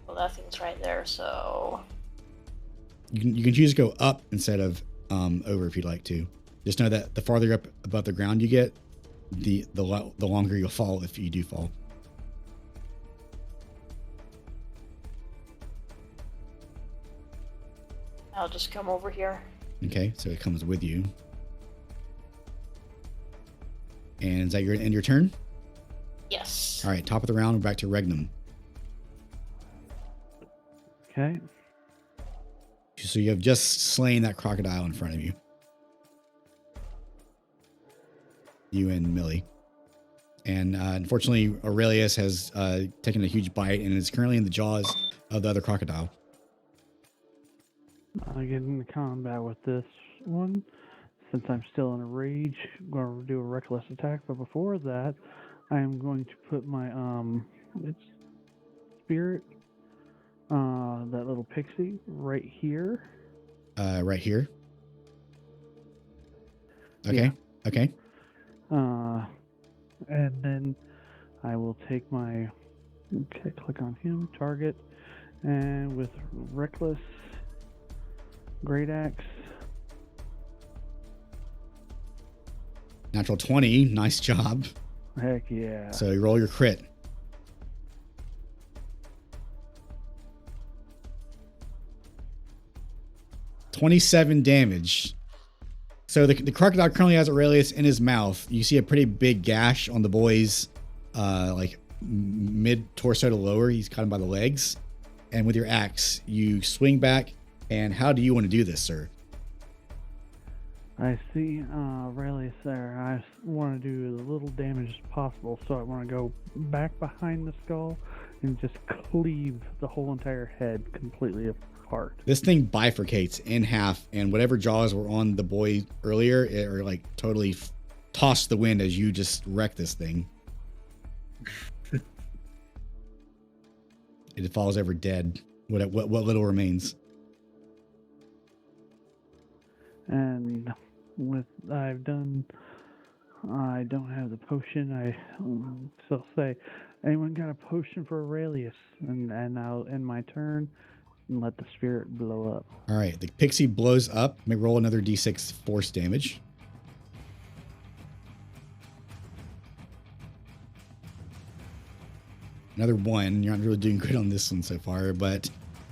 Well, that thing's right there, so... You can choose to go up instead of over if you'd like to. Just know that the farther up above the ground you get, the longer you'll fall if you do fall. I'll just come over here. Okay, so it comes with you. And is that your end your turn? Yes. All right, top of the round, we're back to Regnum. Okay. So you have just slain that crocodile in front of you. You and Millie. And unfortunately, Aurelius has taken a huge bite and is currently in the jaws of the other crocodile. I'll get into combat with this one. Since I'm still in a rage, I'm going to do a reckless attack. But before that, I am going to put my its spirit, that little pixie, right here. Right here. Okay. Yeah. Okay. And then I will take my click on him, target, and with reckless great axe. Natural 20. Nice job. Heck yeah. So you roll your crit. $27 damage. So the crocodile currently has Aurelius in his mouth. You see a pretty big gash on the boy's like mid torso to lower. He's caught him by the legs. And with your axe, you swing back. And how do you want to do this, sir? I see Aurelius there. I want to do as little damage as possible, so I want to go back behind the skull and just cleave the whole entire head completely apart. This thing bifurcates in half, and whatever jaws were on the boy earlier are like totally tossed to the wind as you just wreck this thing. It falls over dead. What little remains. And with I've done I don't have the potion. I still say, anyone got a potion for Aurelius? And I'll end my turn and let the spirit blow up. All right, the pixie blows up. May roll another d6 force damage. Another 1. You're not really doing good on this one so far, but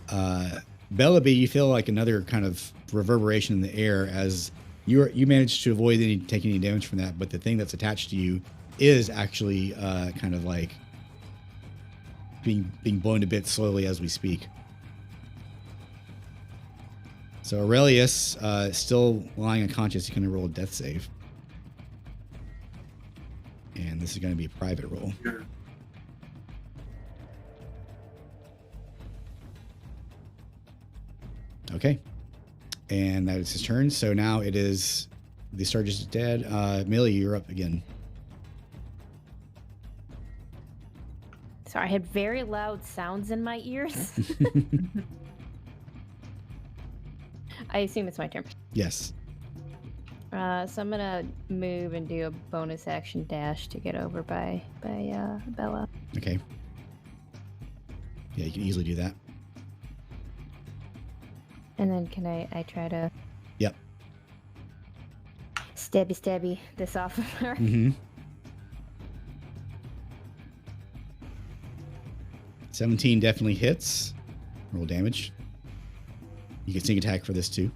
Bellaby, you feel like another kind of reverberation in the air as you managed to avoid taking any damage from that, but the thing that's attached to you is actually kind of like being blown to bits slowly as we speak. So Aurelius, still lying unconscious, he's going to roll a death save. And this is going to be a private roll. Okay. And that is his turn. So now it is the Sturgis is dead. Millie, you're up again. Sorry, I had very loud sounds in my ears. I assume it's my turn. Yes. So I'm gonna move and do a bonus action dash to get over by Bella. Okay. Yeah, you can easily do that. And then can I try to Yep. stabby this off of her? Mm-hmm. 17 definitely hits. Roll damage. You can sneak attack for this too.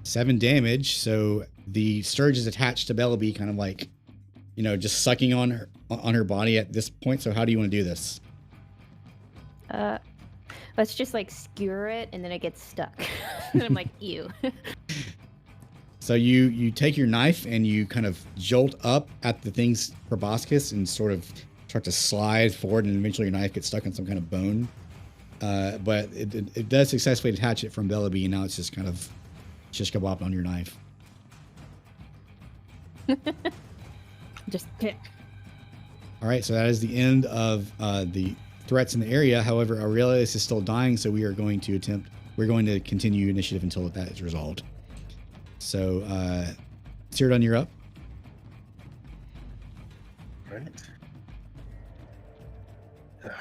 7 damage. So the Sturge is attached to Bellaby, kind of like, just sucking on her body at this point. So how do you want to do this? Let's just like skewer it, and then it gets stuck. And I'm like, ew. So you take your knife and you kind of jolt up at the thing's proboscis and sort of start to slide forward, and eventually your knife gets stuck in some kind of bone. But it does successfully detach it from Bellaby, and now it's just kind of shish kebab on your knife. Just hit. All right, so that is the end of the threats in the area. However, Aurelius is still dying, so we're going to continue initiative until that is resolved. So, Cyrodiil, you're up. Right. Ugh,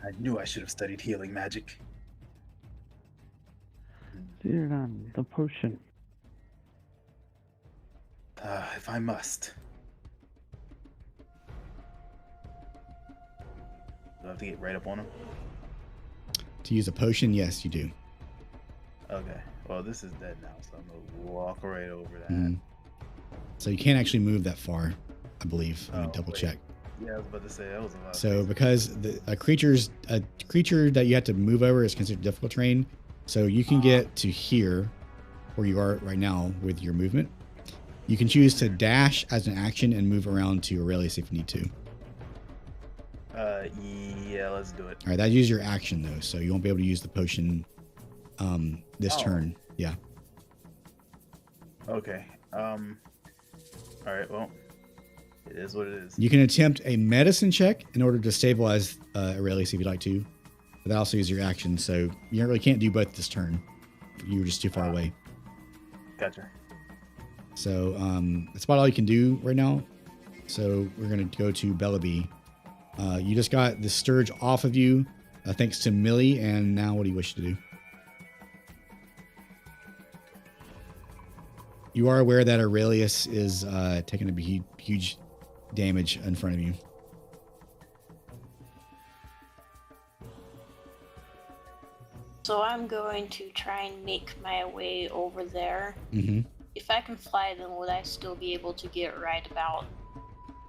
I knew I should have studied healing magic. Cyrodiil, the potion. If I must. Do I have to get right up on him? To use a potion, yes, you do. Okay. Well, this is dead now, so I'm gonna walk right over that. Mhm. So you can't actually move that far, I believe. Let me double wait. check. Yeah, I was about to say that was a lot. So because a creature that you have to move over is considered difficult terrain, so you can get to here, where you are right now with your movement. You can choose to dash as an action and move around to Aurelius if you need to. Yeah, let's do it. All right, that uses your action though, so you won't be able to use the potion this turn. Yeah. Okay. All right. Well, it is what it is. You can attempt a medicine check in order to stabilize Aurelius if you'd like to, but that also uses your action, so you really can't do both this turn. You were just too far away. Gotcha. So that's about all you can do right now. So we're gonna go to Bellaby. You just got the Sturge off of you, thanks to Millie, and now what do you wish to do? You are aware that Aurelius is taking a huge damage in front of you. So I'm going to try and make my way over there. Mm-hmm. If I can fly, then would I still be able to get right about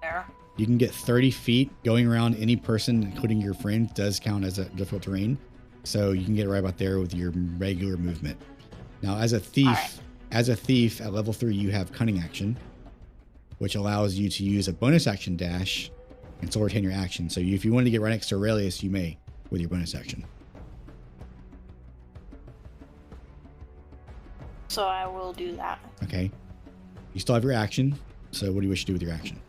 there? You can get 30 feet. Going around any person, including your friend, does count as a difficult terrain. So you can get right about there with your regular movement. Now, as a thief, at level 3, you have cunning action, which allows you to use a bonus action dash and still retain your action. So if you want to get right next to Aurelius, you may with your bonus action. So I will do that. Okay. You still have your action. So what do you wish to do with your action?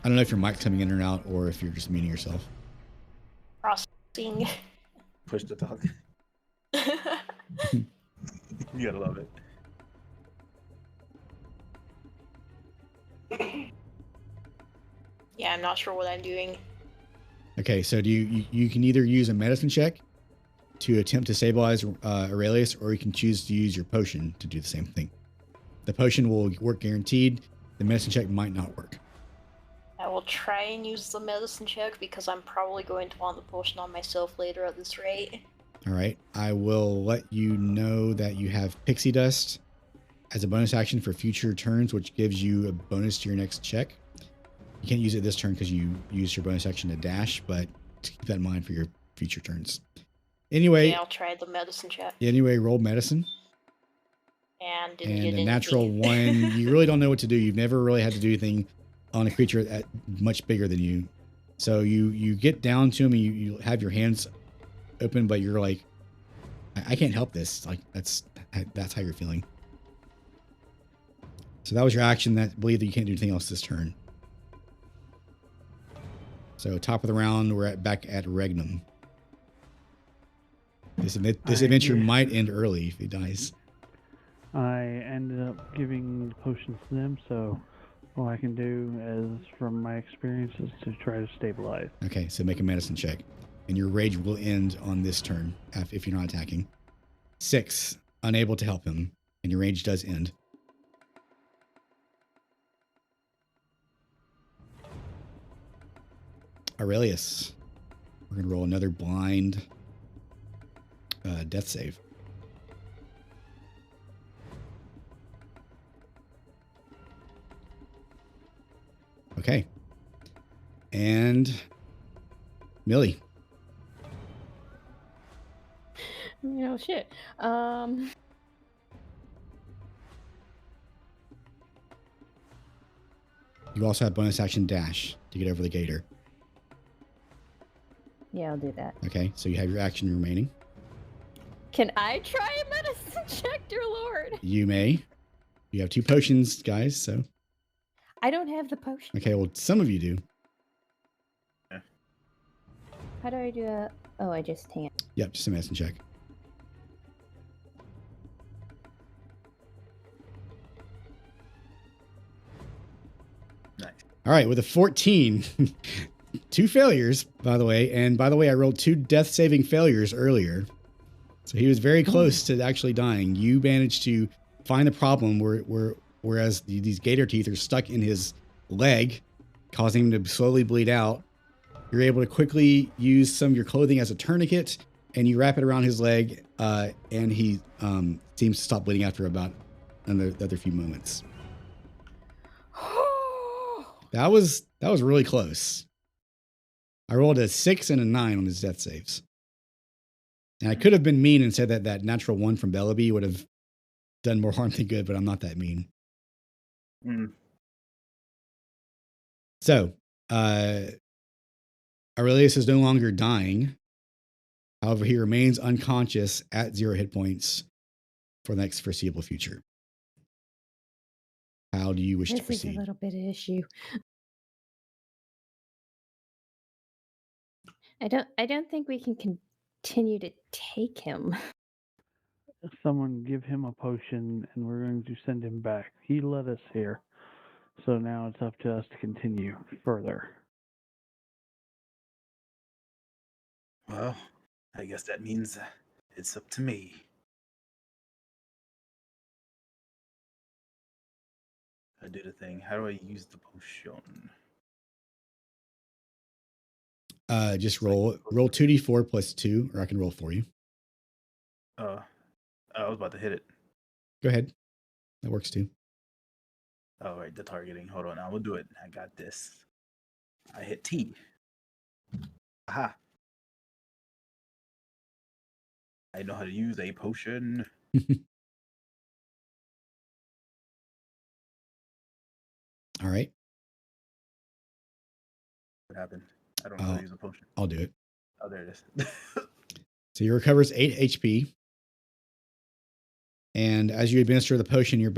I don't know if your mic's coming in or out, or if you're just muting yourself. Processing. Push to talk. You gotta love it. Yeah, I'm not sure what I'm doing. Okay, so do you can either use a medicine check to attempt to stabilize Aurelius, or you can choose to use your potion to do the same thing. The potion will work guaranteed. The medicine check might not work. I will try and use the medicine check because I'm probably going to want the potion on myself later at this rate. All right. I will let you know that you have pixie dust as a bonus action for future turns, which gives you a bonus to your next check. You can't use it this turn because you used your bonus action to dash, but keep that in mind for your future turns. Anyway. Yeah, I'll try the medicine check. Anyway, roll medicine. And didn't And get a natural anything. 1. You really don't know what to do. You've never really had to do anything on a creature much bigger than you. So you get down to him and you have your hands open, but you're like, I can't help this. Like that's how you're feeling. So that was your action. That believe that you can't do anything else this turn. So top of the round, we're back at Regnum. This adventure might end early if he dies. I ended up giving potions to them, so all I can do is, from my experience, is to try to stabilize. Okay, so make a medicine check. And your rage will end on this turn if you're not attacking. 6, unable to help him. And your rage does end. Aurelius. We're going to roll another blind death save. Okay. And Millie. Shit. You also have bonus action dash to get over the gator. Yeah, I'll do that. Okay, so you have your action remaining. Can I try a medicine check, dear Lord? You may. You have 2 potions, guys, so. I don't have the potion. Okay, well, some of you do. How do I do that? Oh, I just can't. Yep, just a medicine check. Nice. All right, with a 14, 2 failures, by the way. And by the way, I rolled 2 death-saving failures earlier. So he was very close to actually dying. You managed to find the problem whereas these gator teeth are stuck in his leg, causing him to slowly bleed out. You're able to quickly use some of your clothing as a tourniquet, and you wrap it around his leg, and he seems to stop bleeding after about another few moments. That was really close. I rolled a 6 and a 9 on his death saves. And I could have been mean and said that natural 1 from Bellaby would have done more harm than good, but I'm not that mean. Mm. So, Aurelius is no longer dying. However, he remains unconscious at 0 hit points for the next foreseeable future. How do you wish to proceed? This is a little bit of issue. I don't think we can continue to take him. Someone give him a potion, and we're going to send him back. He led us here, so now it's up to us to continue further. Well, I guess that means it's up to me. I did a thing. How do I use the potion? Just roll 2d4 plus 2, or I can roll for you. I was about to hit it. Go ahead. That works too. Oh, right, the targeting. Hold on, I will do it. I got this. I hit T. Aha. I know how to use a potion. All right. What happened? I don't know how to use a potion. I'll do it. Oh, there it is. So he recovers 8 HP. And as you administer the potion, he's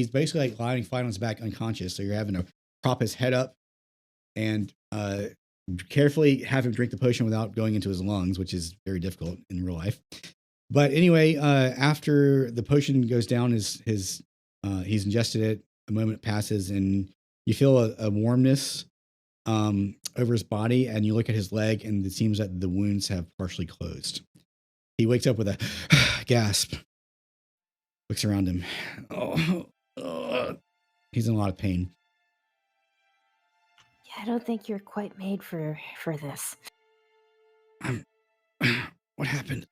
basically like lying flat on his back unconscious. So you're having to prop his head up and carefully have him drink the potion without going into his lungs, which is very difficult in real life. But anyway, after the potion goes down, he's ingested it. A moment passes, and you feel a warmness over his body, and you look at his leg, and it seems that the wounds have partially closed. He wakes up with a gasp, looks around him. He's in a lot of pain. Yeah, I don't think you're quite made for this. What happened?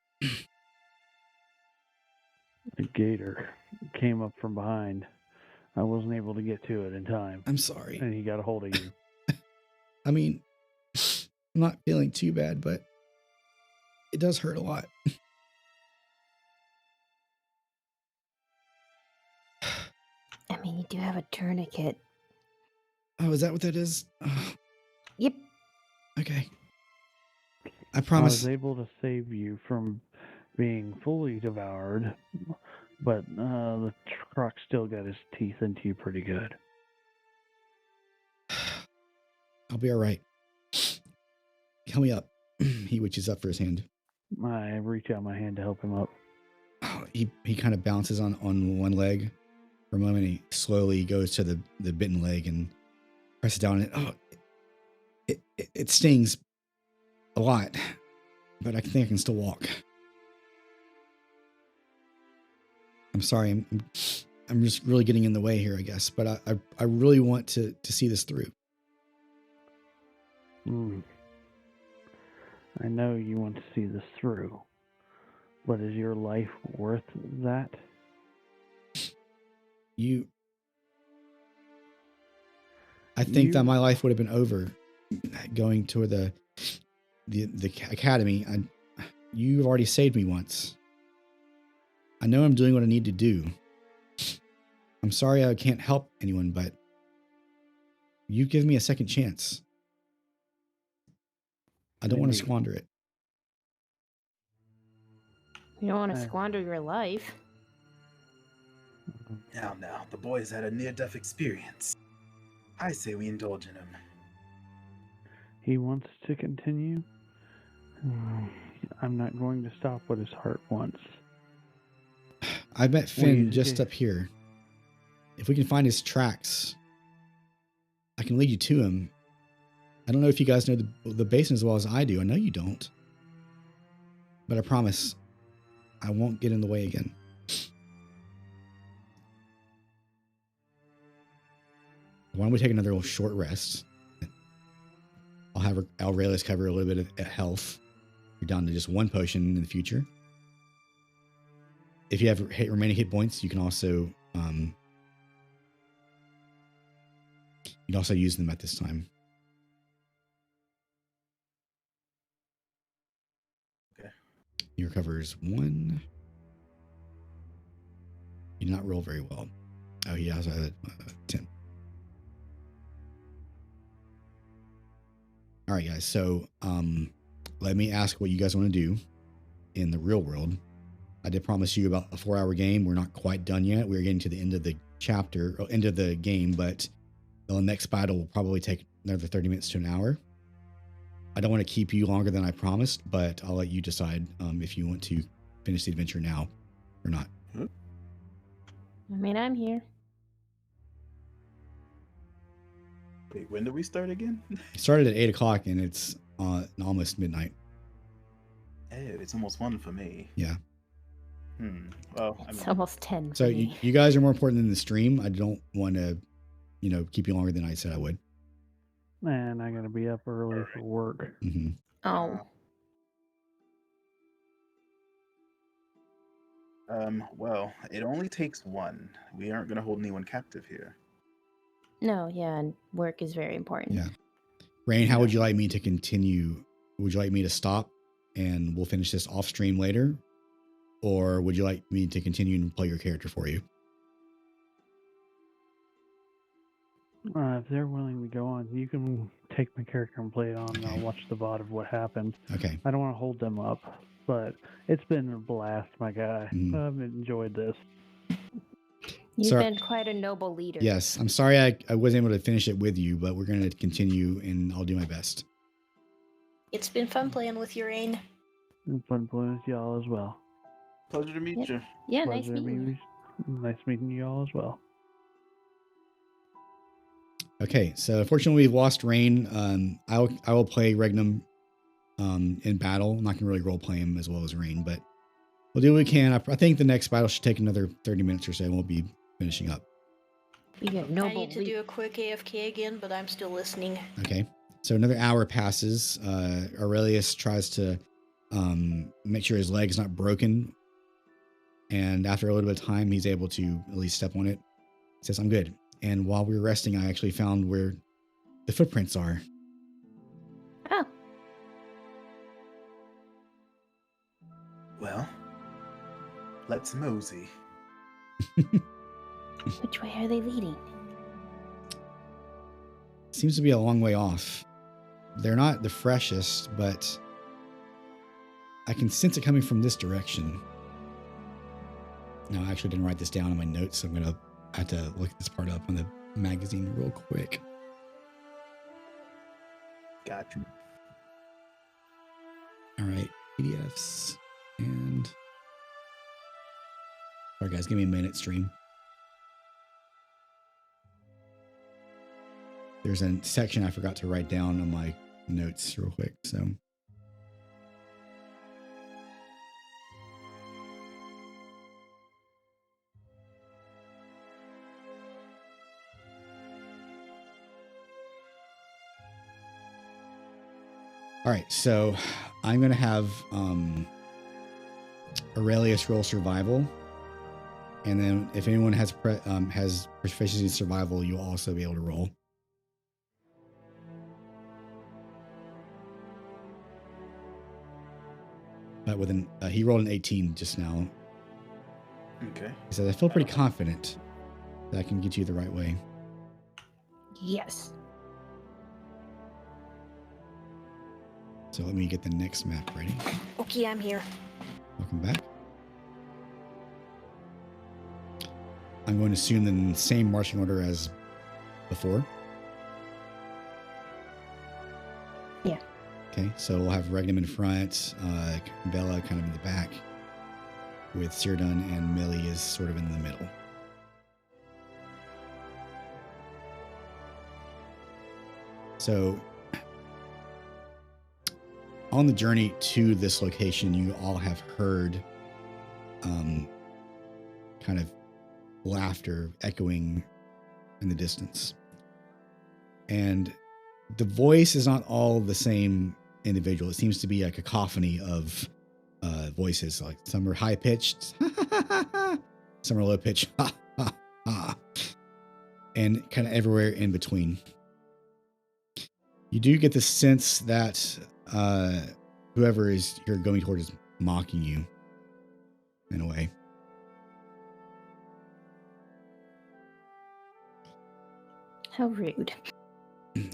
The gator came up from behind. I wasn't able to get to it in time. I'm sorry. And he got a hold of you. I mean, I'm not feeling too bad, but it does hurt a lot. I mean, you do have a tourniquet. Oh, is that what that is? Oh, Yep. okay. I promise. I was able to save you from being fully devoured, but the croc still got his teeth into you pretty good. I'll be all right. Help me up. He reaches up for his hand. I reach out my hand to help him up. Oh, he kind of bounces on one leg for a moment. He slowly goes to the bitten leg and presses down on it. Oh, it stings a lot, but I think I can still walk. I'm sorry. I'm just really getting in the way here, I guess. But I really want to see this through. I know you want to see this through, but is your life worth that? I think that my life would have been over going to the academy. You've already saved me once. I know I'm doing what I need to do. I'm sorry I can't help anyone, but you give me a second chance. I don't want to squander it. You don't want to squander your life. Now, the boy's had a near-death experience. I say we indulge in him. He wants to continue. I'm not going to stop what his heart wants. I met Finn just up here. If we can find his tracks, I can lead you to him. I don't know if you guys know the basin as well as I do. I know you don't. But I promise I won't get in the way again. Why don't we take another little short rest? I'll have Aurelius cover a little bit of health. You're down to just one potion in the future. If you have remaining hit points, you can also use them at this time. Okay. He recovers 1. He did not roll very well. Oh, he has a 10. All right, guys. So let me ask what you guys want to do in the real world. I did promise you about a 4-hour game. We're not quite done yet. We're getting to the end of the chapter, or end of the game, but the next battle will probably take another 30 minutes to an hour. I don't want to keep you longer than I promised, but I'll let you decide if you want to finish the adventure now or not. I mean, I'm here. Wait, when do we start again? It started at 8 o'clock and it's almost midnight. Hey, it's almost 1 for me. Yeah. Well, It's almost 10 for So me. you guys are more important than the stream. I don't want to, keep you longer than I said I would. Man, I gotta be up early for work. Mm-hmm. Oh. Well, it only takes 1. We aren't going to hold anyone captive here. No, yeah, and work is very important. Yeah. Rain, how would you like me to continue? Would you like me to stop and we'll finish this off stream later? Or would you like me to continue and play your character for you? If they're willing to go on, you can take my character and play it on, and I'll watch the VOD of what happened. Okay. I don't want to hold them up, but it's been a blast, my guy. Mm. I've enjoyed this. You've Sorry. been quite a noble leader. Yes, I'm sorry I wasn't able to finish it with you, but we're going to continue, and I'll do my best. It's been fun playing with you, Rain. And fun playing with y'all as well. Pleasure to meet Yep. you. Yeah, nice Pleasure meeting you. Nice meeting y'all as well. Okay, so unfortunately we've lost Rain. I will play Regnum in battle. I'm not going to really role play him as well as Rain, but we'll do what we can. I think the next battle should take another 30 minutes or so, and we'll be finishing up. Be a I noble need to do a quick AFK again, but I'm still listening. Okay, so another hour passes. Aurelius tries to make sure his leg's not broken, and after a little bit of time, he's able to at least step on it. He says, "I'm good." And while we were resting, I actually found where the footprints are. Oh, Well, let's mosey. which way are they leading? Seems to be a long way off. They're not the freshest, but I can sense it coming from this direction. No, I actually didn't write this down in my notes, so I'm going to have to look this part up on the magazine real quick. Gotcha. All right, PDFs and... Sorry guys, give me a minute, stream. There's a section I forgot to write down on my notes real quick, so... All right, so I'm going to have Aurelius roll survival. And then if anyone has proficiency in survival, you'll also be able to roll. But with he rolled an 18 just now. Okay. He says, I feel pretty confident that I can get you the right way. Yes. So let me get the next map ready. Okay, I'm here. Welcome back. I'm going to assume the same marching order as before. Yeah. Okay, so we'll have Regnum in front, Bella kind of in the back, with Cyrdan and Millie is sort of in the middle. So, on the journey to this location, you all have heard kind of laughter echoing in the distance. And the voice is not all the same individual. It seems to be a cacophony of voices. Like some are high pitched, some are low pitched, and kind of everywhere in between. You do get the sense that whoever is you're going toward is mocking you in a way. How rude.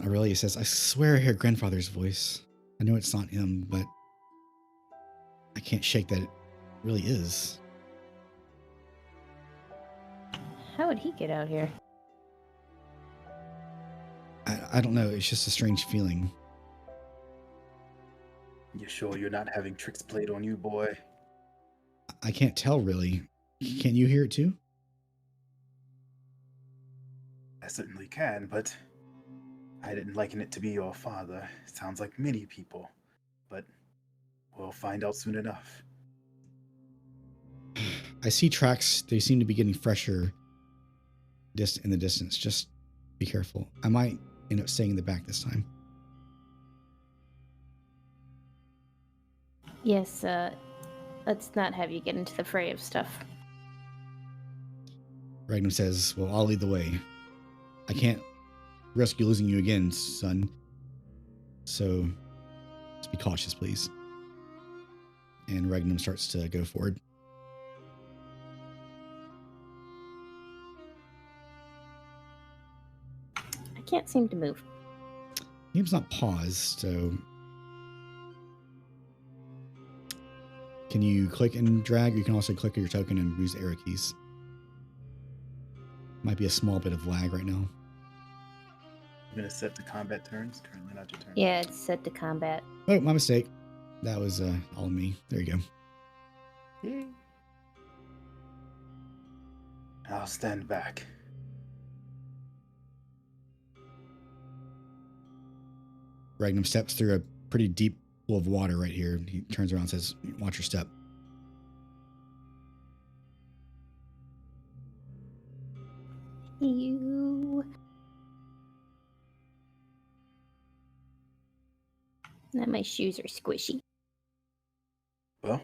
Aurelius says, I swear I hear grandfather's voice. I know it's not him, but I can't shake that it really is. How would he get out here? I don't know. It's just a strange feeling. You sure you're not having tricks played on you, boy? I can't tell really. Can you hear it too? I certainly can, but I didn't liken it to be your father. It sounds like many people, but we'll find out soon enough. I see tracks. They seem to be getting fresher in the distance. Just be careful. I might end up staying in the back this time. Yes, let's not have you get into the fray of stuff. Regnum says, well, I'll lead the way. I can't risk losing you again, son. So just be cautious, please. And Regnum starts to go forward. I can't seem to move. Game's not paused, so can you click and drag? You can also click your token and use the arrow keys. Might be a small bit of lag right now. I'm gonna set the combat turns. Currently not your turn. Yeah, it's set to combat. Oh, my mistake. That was all me. There you go. Yay. I'll stand back. Regnum steps through a pretty deep pool of water right here. He turns around and says, watch your step. You. Now my shoes are squishy. Well,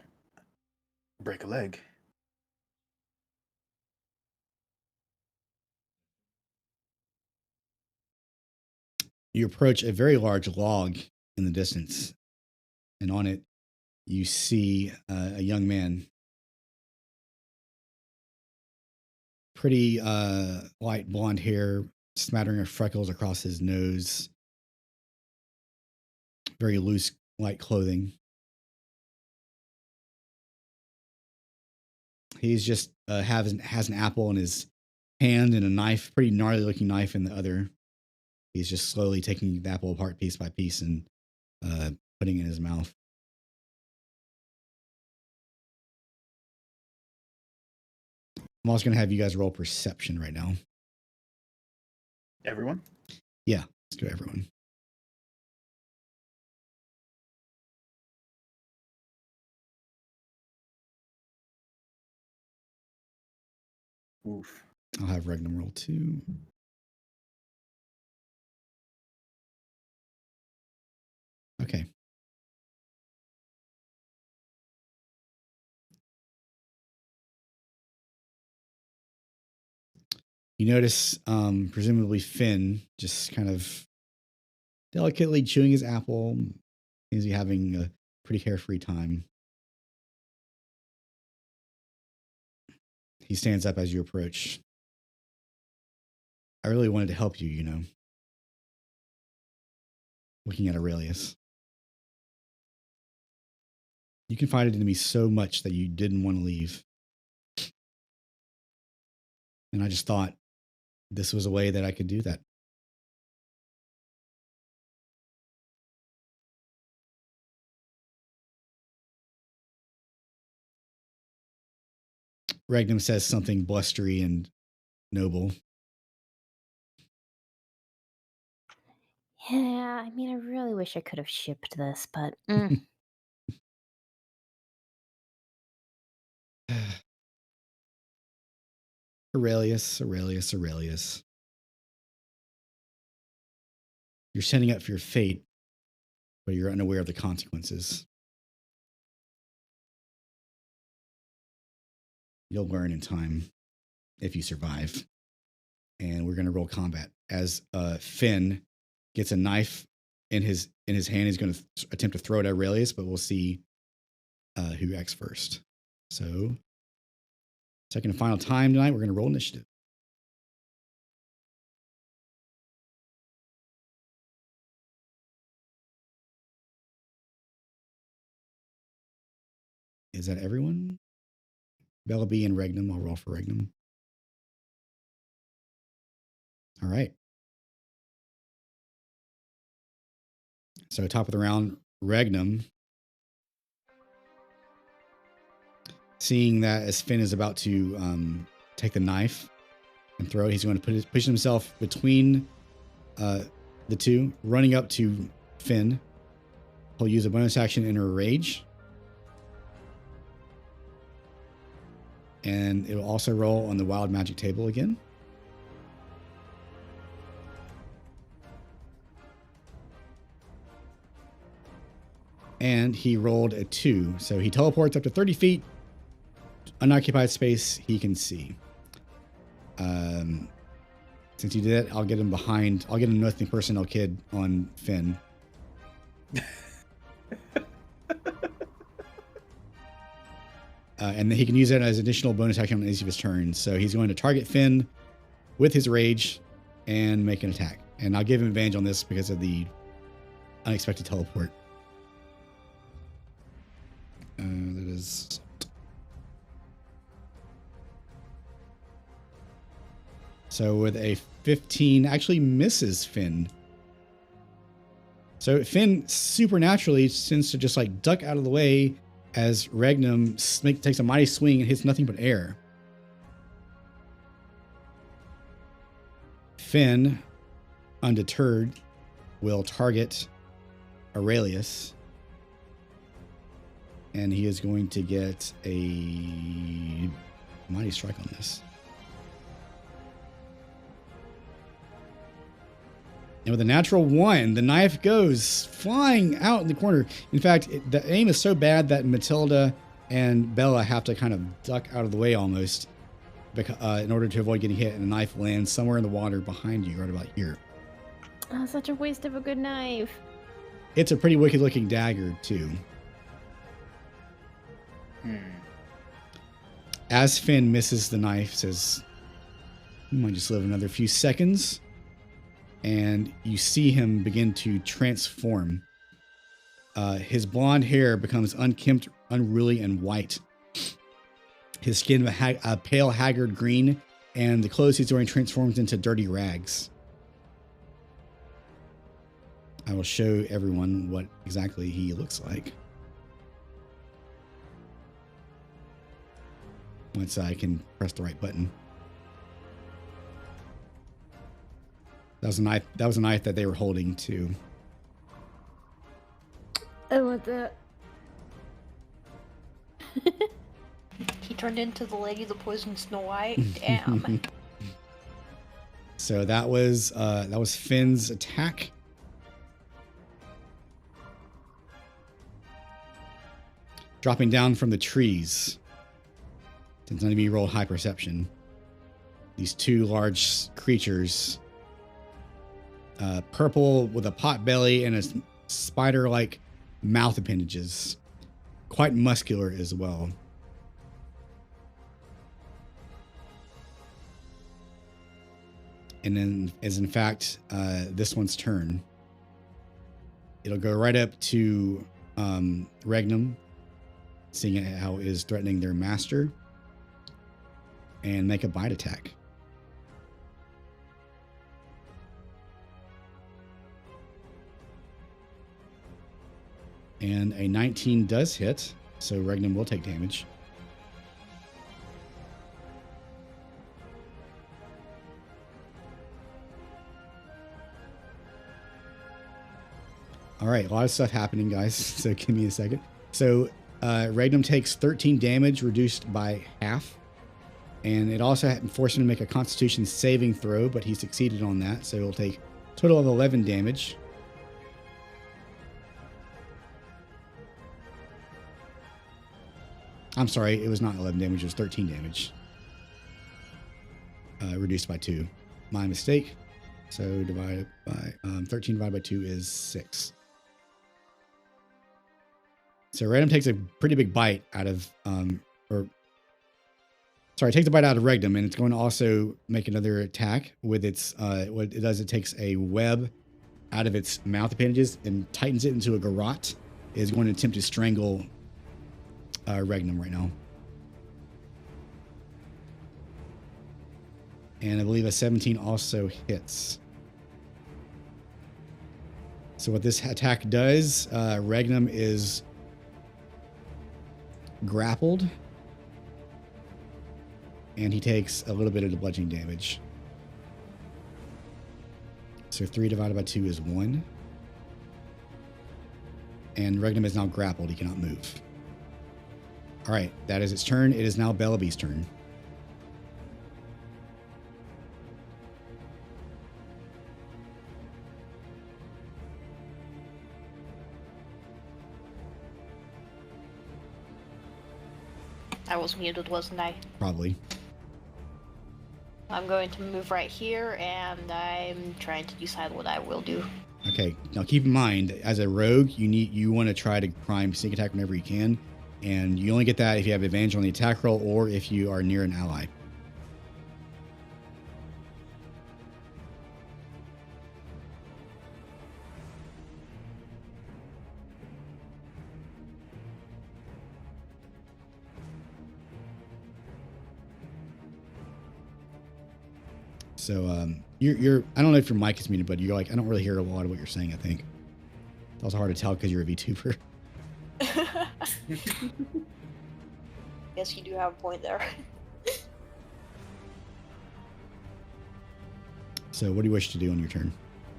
break a leg. You approach a very large log in the distance, and on it, you see a young man. Pretty light blonde hair, smattering of freckles across his nose. Very loose, light clothing. He's just has an apple in his hand and a knife, pretty gnarly looking knife in the other. He's just slowly taking the apple apart piece by piece and putting it in his mouth. I'm also going to have you guys roll perception right now. Everyone? Yeah, let's do everyone. Oof. I'll have Regnum roll 2. Okay. You notice, presumably Finn just kind of delicately chewing his apple. Seems to be having a pretty carefree time. He stands up as you approach. I really wanted to help you, you know. Looking at Aurelius. You confided in me so much that you didn't want to leave. And I just thought this was a way that I could do that. Regnum says something blustery and noble. Yeah, I mean, I really wish I could have shipped this, but Aurelius. You're setting up for your fate, but you're unaware of the consequences. You'll learn in time if you survive. And we're going to roll combat. As Finn gets a knife in his hand, he's going to attempt to throw it at Aurelius, but we'll see who acts first. So, second and final time tonight, we're going to roll initiative. Is that everyone? Bella B and Regnum. I'll roll for Regnum. All right. So top of the round, Regnum. Seeing that as Finn is about to take the knife and throw it, he's going to push himself between the two, running up to Finn. He'll use a bonus action in her rage. And it will also roll on the wild magic table again. And he rolled a 2. So he teleports up to 30 feet. Unoccupied space he can see. Since he did that, I'll get him behind. I'll get a nothing personnel kid on Finn. And then he can use that as additional bonus action on each of his turns. So he's going to target Finn with his rage and make an attack. And I'll give him advantage on this because of the unexpected teleport. That is... So with a 15, actually misses Finn. So Finn supernaturally tends to just like duck out of the way as Regnum takes a mighty swing and hits nothing but air. Finn, undeterred, will target Aurelius. And he is going to get a mighty strike on this. And with a natural 1, the knife goes flying out in the corner. In fact, the aim is so bad that Matilda and Bella have to kind of duck out of the way almost in order to avoid getting hit. And the knife lands somewhere in the water behind you, right about here. Oh, such a waste of a good knife. It's a pretty wicked looking dagger, too. As Finn misses the knife, says, "You might just live another few seconds." And you see him begin to transform. His blonde hair becomes unkempt, unruly, and white. His skin a pale, haggard green, and the clothes he's wearing transforms into dirty rags. I will show everyone what exactly he looks like. Once I can press the right button. That was a knife. That was a knife that they were holding too. I want that. He turned into the lady that poisoned Snow White. Damn. So that was Finn's attack. Dropping down from the trees. Since none of you rolled high perception. These two large creatures. Purple with a pot belly and a spider-like mouth appendages. Quite muscular as well. And then, as in fact, this one's turn. It'll go right up to Regnum, seeing how it is threatening their master, and make a bite attack. And a 19 does hit, so Regnum will take damage. All right, a lot of stuff happening, guys, so give me a second. So Regnum takes 13 damage, reduced by half. And it also forced him to make a Constitution saving throw, but he succeeded on that, so he'll take a total of 11 damage. I'm sorry, it was not 11 damage, it was 13 damage. Reduced by 2. My mistake. So divided by 13 divided by 2 is 6. So Regnum takes a pretty big bite out of, takes a bite out of Regnum, and it's going to also make another attack with its, what it does, it takes a web out of its mouth appendages and tightens it into a garrote. It is going to attempt to strangle Regnum right now. And I believe a 17 also hits. So what this attack does, Regnum is grappled. And he takes a little bit of the bludgeoning damage. So 3 divided by 2 is 1. And Regnum is now grappled. He cannot move. All right, that is its turn. It is now Bellaby's turn. I was muted, wasn't I? Probably. I'm going to move right here, and I'm trying to decide what I will do. Okay, now keep in mind, as a rogue, you want to try to prime sneak attack whenever you can. And you only get that if you have advantage on the attack roll or if you are near an ally. So you're I don't know if your mic is muted, but you're like, I don't really hear a lot of what you're saying, I think. It's also hard to tell because you're a VTuber. Guess you do have a point there. So what do you wish to do on your turn?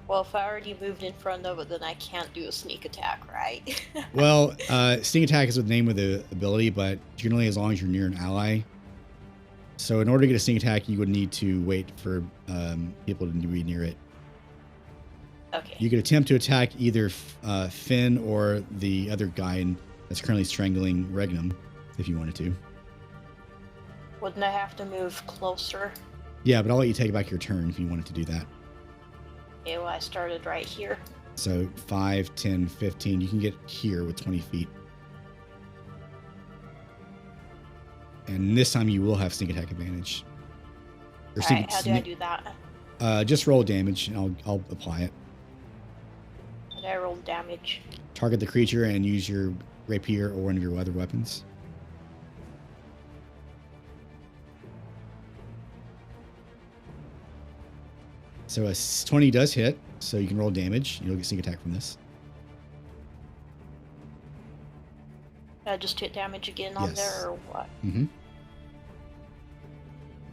Well, if I already moved in front of it, then I can't do a sneak attack, right? Well, sneak attack is the name of the ability, but generally as long as you're near an ally. So in order to get a sneak attack, you would need to wait for people to be near it. Okay. You could attempt to attack either Finn or the other guy that's currently strangling Regnum, if you wanted to. Wouldn't I have to move closer? Yeah, but I'll let you take back your turn if you wanted to do that. Yeah, well, I started right here. So 5, 10, 15. You can get here with 20 feet. And this time you will have sneak attack advantage. Alright, how do I do that? Just roll damage and I'll apply it. Did I roll damage? Target the creature and use your rapier or one of your other weapons. So a 20 does hit, so you can roll damage. You'll get sneak attack from this. I just hit damage again on there, or what? Mm-hmm.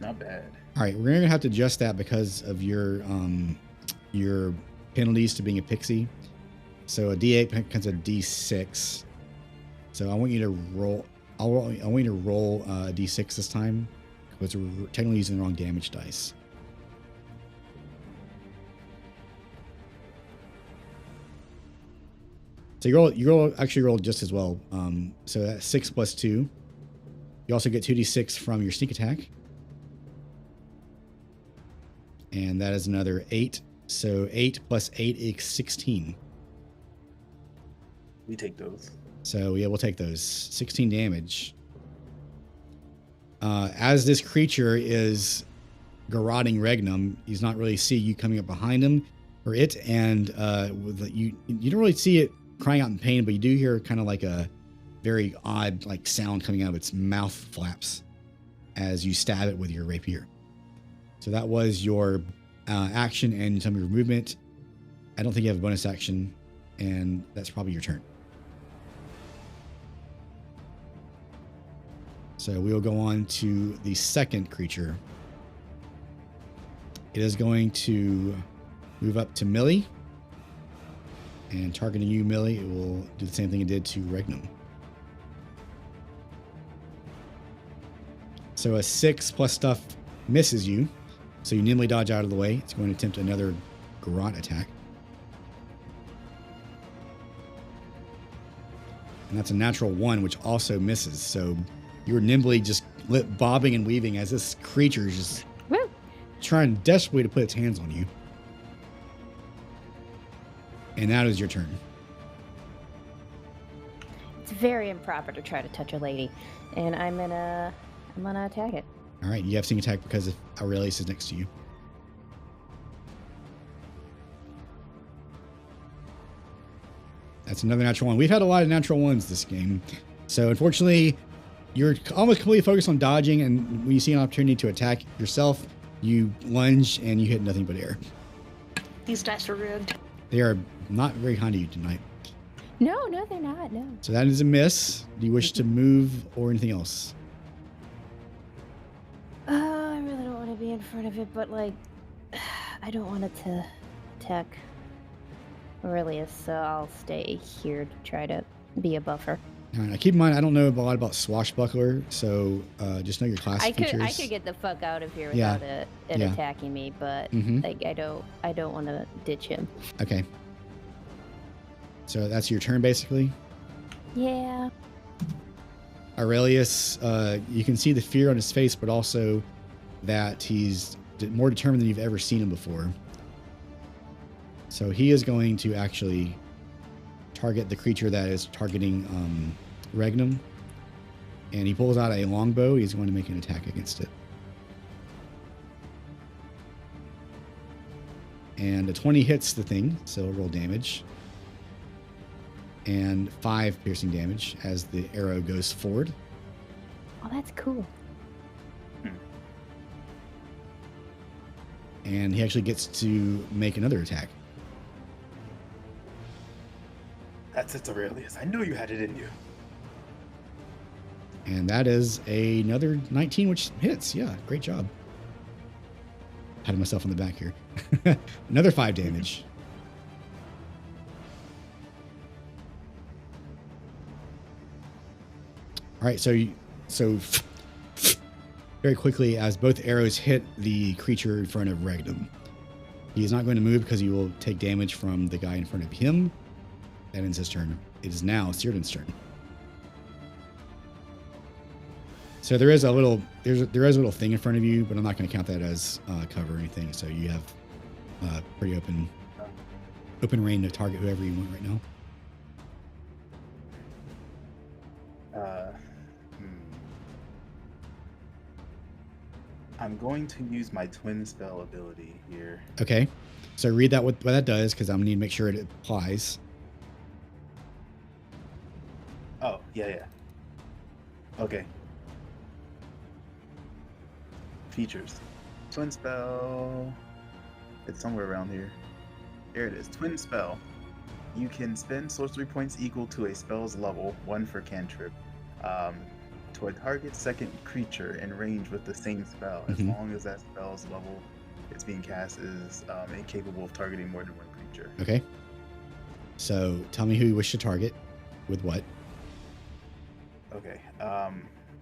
Not bad. All right, we're gonna have to adjust that because of your penalties to being a pixie. So a D8 becomes a D6. So I want you to roll. I want you to roll a D6 this time because we're technically using the wrong damage dice. So you actually roll just as well. So that's 6 plus 2. You also get 2d6 from your sneak attack. And that is another 8. So 8 plus 8 is 16. We take those. So yeah, we'll take those. 16 damage. As this creature is garroting Regnum, he's not really see you coming up behind him or it, and you don't really see it crying out in pain, but you do hear kind of like a very odd like sound coming out of its mouth flaps as you stab it with your rapier. So that was your action and some of your movement. I don't think you have a bonus action, and that's probably your turn. So we will go on to the second creature. It is going to move up to Millie. And targeting you, Millie, it will do the same thing it did to Regnum. So a 6 plus stuff misses you. So you nimbly dodge out of the way. It's going to attempt another garrote attack. And that's a natural 1, which also misses. So you're nimbly just bobbing and weaving as this creature is just trying desperately to put its hands on you. And that is your turn. It's very improper to try to touch a lady, and I'm gonna attack it. All right, you have sneak attack because Aurelius is next to you. That's another natural 1. We've had a lot of natural 1s this game, so unfortunately, you're almost completely focused on dodging, and when you see an opportunity to attack yourself, you lunge and you hit nothing but air. These dice are rigged. They are not very kind to you tonight. No, they're not. No. So that is a miss. Do you wish to move or anything else? I really don't want to be in front of it, but like, I don't want it to attack Aurelius, so I'll stay here to try to be a buffer. All right, now keep in mind, I don't know a lot about Swashbuckler, so just know your class features. I could get the fuck out of here without it attacking me, but like I don't want to ditch him. Okay. So that's your turn, basically. Yeah. Aurelius, you can see the fear on his face, but also that he's more determined than you've ever seen him before. So he is going to actually target the creature that is targeting Regnum. And he pulls out a longbow. He's going to make an attack against it. And a 20 hits the thing, so roll damage. And 5 piercing damage as the arrow goes forward. Oh, that's cool. and he actually gets to make another attack. That's it, Aurelius. I knew you had it in you. And that is another 19, which hits. Yeah, great job. Patting myself on the back here. Another 5 damage. All right, so very quickly, as both arrows hit the creature in front of Regnum, he is not going to move because he will take damage from the guy in front of him. That ends his turn. It is now Círdan's turn. So there is a little thing in front of you, but I'm not going to count that as cover or anything. So you have pretty open reign to target whoever you want right now. I'm going to use my twin spell ability here. Okay. So read that what that does, because I'm going to need to make sure it applies. Oh, yeah. Okay. Features. Twin spell. It's somewhere around here. Here it is. Twin spell. You can spend sorcery points equal to a spell's level, 1 for cantrip, to a target second creature in range with the same spell, as long as that spell's level it's being cast is incapable of targeting more than one creature. Okay. So tell me who you wish to target with what. Okay.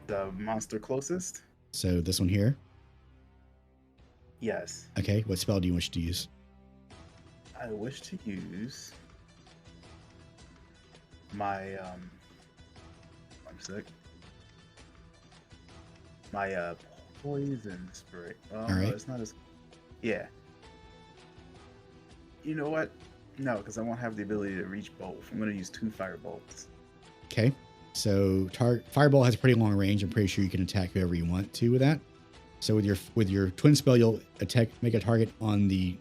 The monster closest. So this one here. Yes. Okay. What spell do you wish to use? I wish to use my one sec. My poison spray. Oh, all right. No, it's not as. Yeah. You know what? No, because I won't have the ability to reach both. I'm going to use 2 firebolts. Okay. So fireball has a pretty long range. I'm pretty sure you can attack whoever you want to with that. So with your twin spell, you'll make a target on the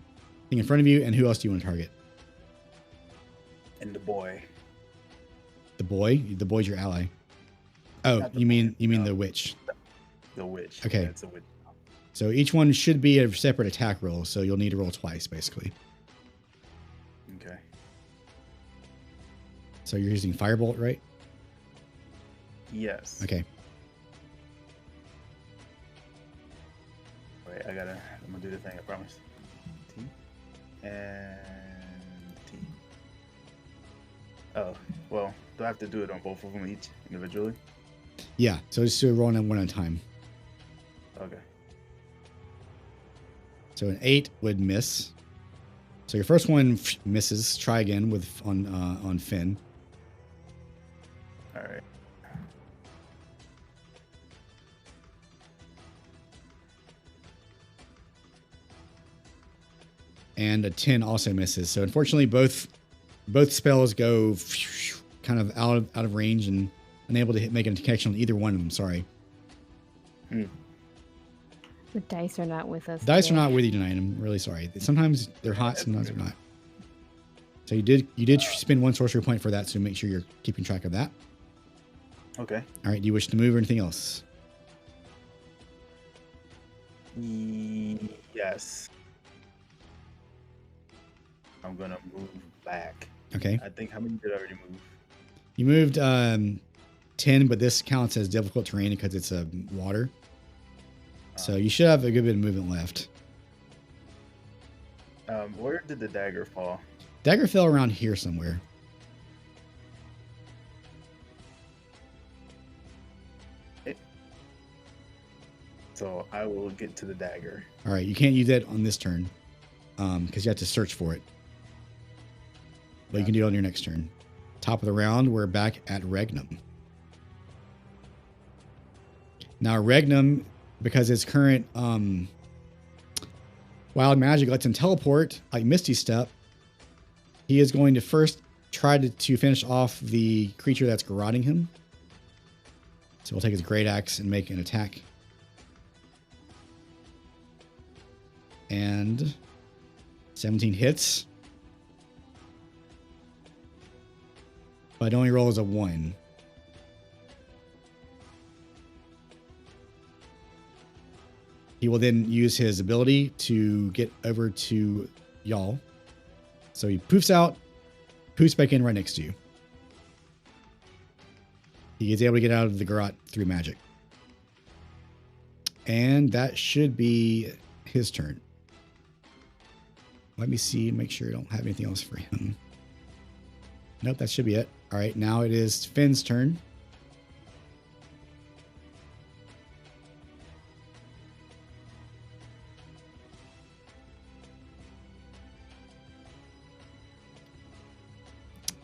thing in front of you. And who else do you want to target? And the boy. The boy? The boy's your ally. Oh, you mean the witch. The witch. Okay. Yeah, it's a witch. So each one should be a separate attack roll. So you'll need to roll twice, basically. Okay. So you're using firebolt, right? Yes. Okay. Wait, I'm gonna do the thing, I promise. T. And T. Oh, well, do I have to do it on both of them each individually? Yeah. So just do a roll one at a time. Okay. So an 8 would miss. So your first one misses. Try again on Finn. All right. And a 10 also misses. So unfortunately, both spells go kind of out of range and unable to make a connection on either one of them. Sorry. The dice are not with us. Dice are today. not with you tonight. I'm really sorry. Sometimes they're hot, sometimes they're not. So you did spend 1 sorcery point for that, so make sure you're keeping track of that. Okay. All right. Do you wish to move or anything else? Yes. I'm gonna move back. Okay. I think how many did I already move? You moved 10, but this counts as difficult terrain because it's water. So you should have a good bit of movement left. Where did the dagger fall? Dagger fell around here somewhere. So I will get to the dagger. All right. You can't use that on this turn because you have to search for it. But you can do it on your next turn. Top of the round, we're back at Regnum. Now Regnum, because his current wild magic lets him teleport, like Misty Step, he is going to first try to finish off the creature that's garroting him. So we'll take his great axe and make an attack. And 17 hits. But it only rolls a 1. He will then use his ability to get over to y'all. So he poofs out, poofs back in right next to you. He is able to get out of the garrote through magic. And that should be his turn. Let me see, make sure I don't have anything else for him. Nope, that should be it. All right, now it is Finn's turn.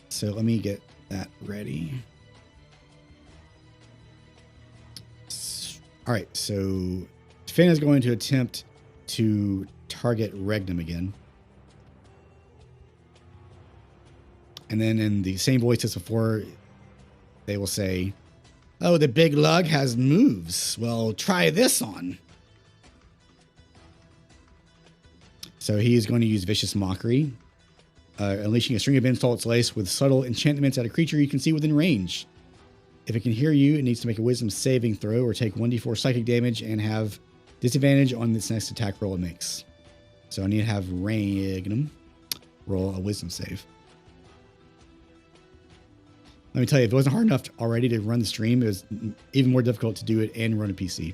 So let me get that ready. All right, so Finn is going to attempt to target Regnum again. And then in the same voice as before, they will say, "Oh, the big lug has moves. Well, try this on." So he is going to use Vicious Mockery, unleashing a string of insults laced with subtle enchantments at a creature you can see within range. If it can hear you, it needs to make a wisdom saving throw or take 1d4 psychic damage and have disadvantage on its next attack roll it makes. So I need to have Regnum roll a wisdom save. Let me tell you, if it wasn't hard enough already to run the stream, it was even more difficult to do it and run a PC.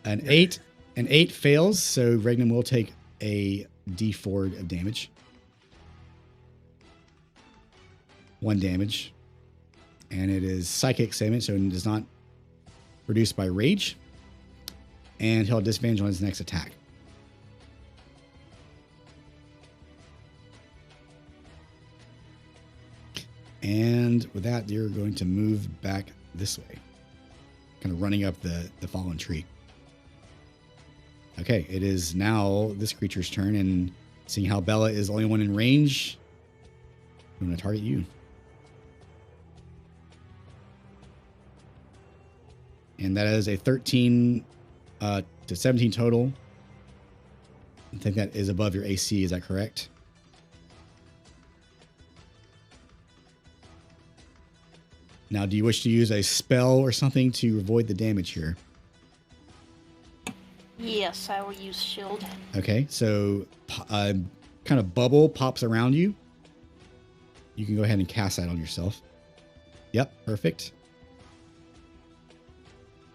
An 8 fails, so Regnum will take a d4 of damage. 1 damage. And it is psychic saving, so it is not reduced by rage. And he'll have disadvantage on his next attack. And with that, you're going to move back this way, kind of running up the fallen tree. Okay, it is now this creature's turn, and seeing how Bella is the only one in range, I'm going to target you. And that is a 13 to 17 total. I think that is above your AC. Is that correct? Now, do you wish to use a spell or something to avoid the damage here? Yes, I will use shield. Okay, so kind of bubble pops around you. You can go ahead and cast that on yourself. Yep, perfect.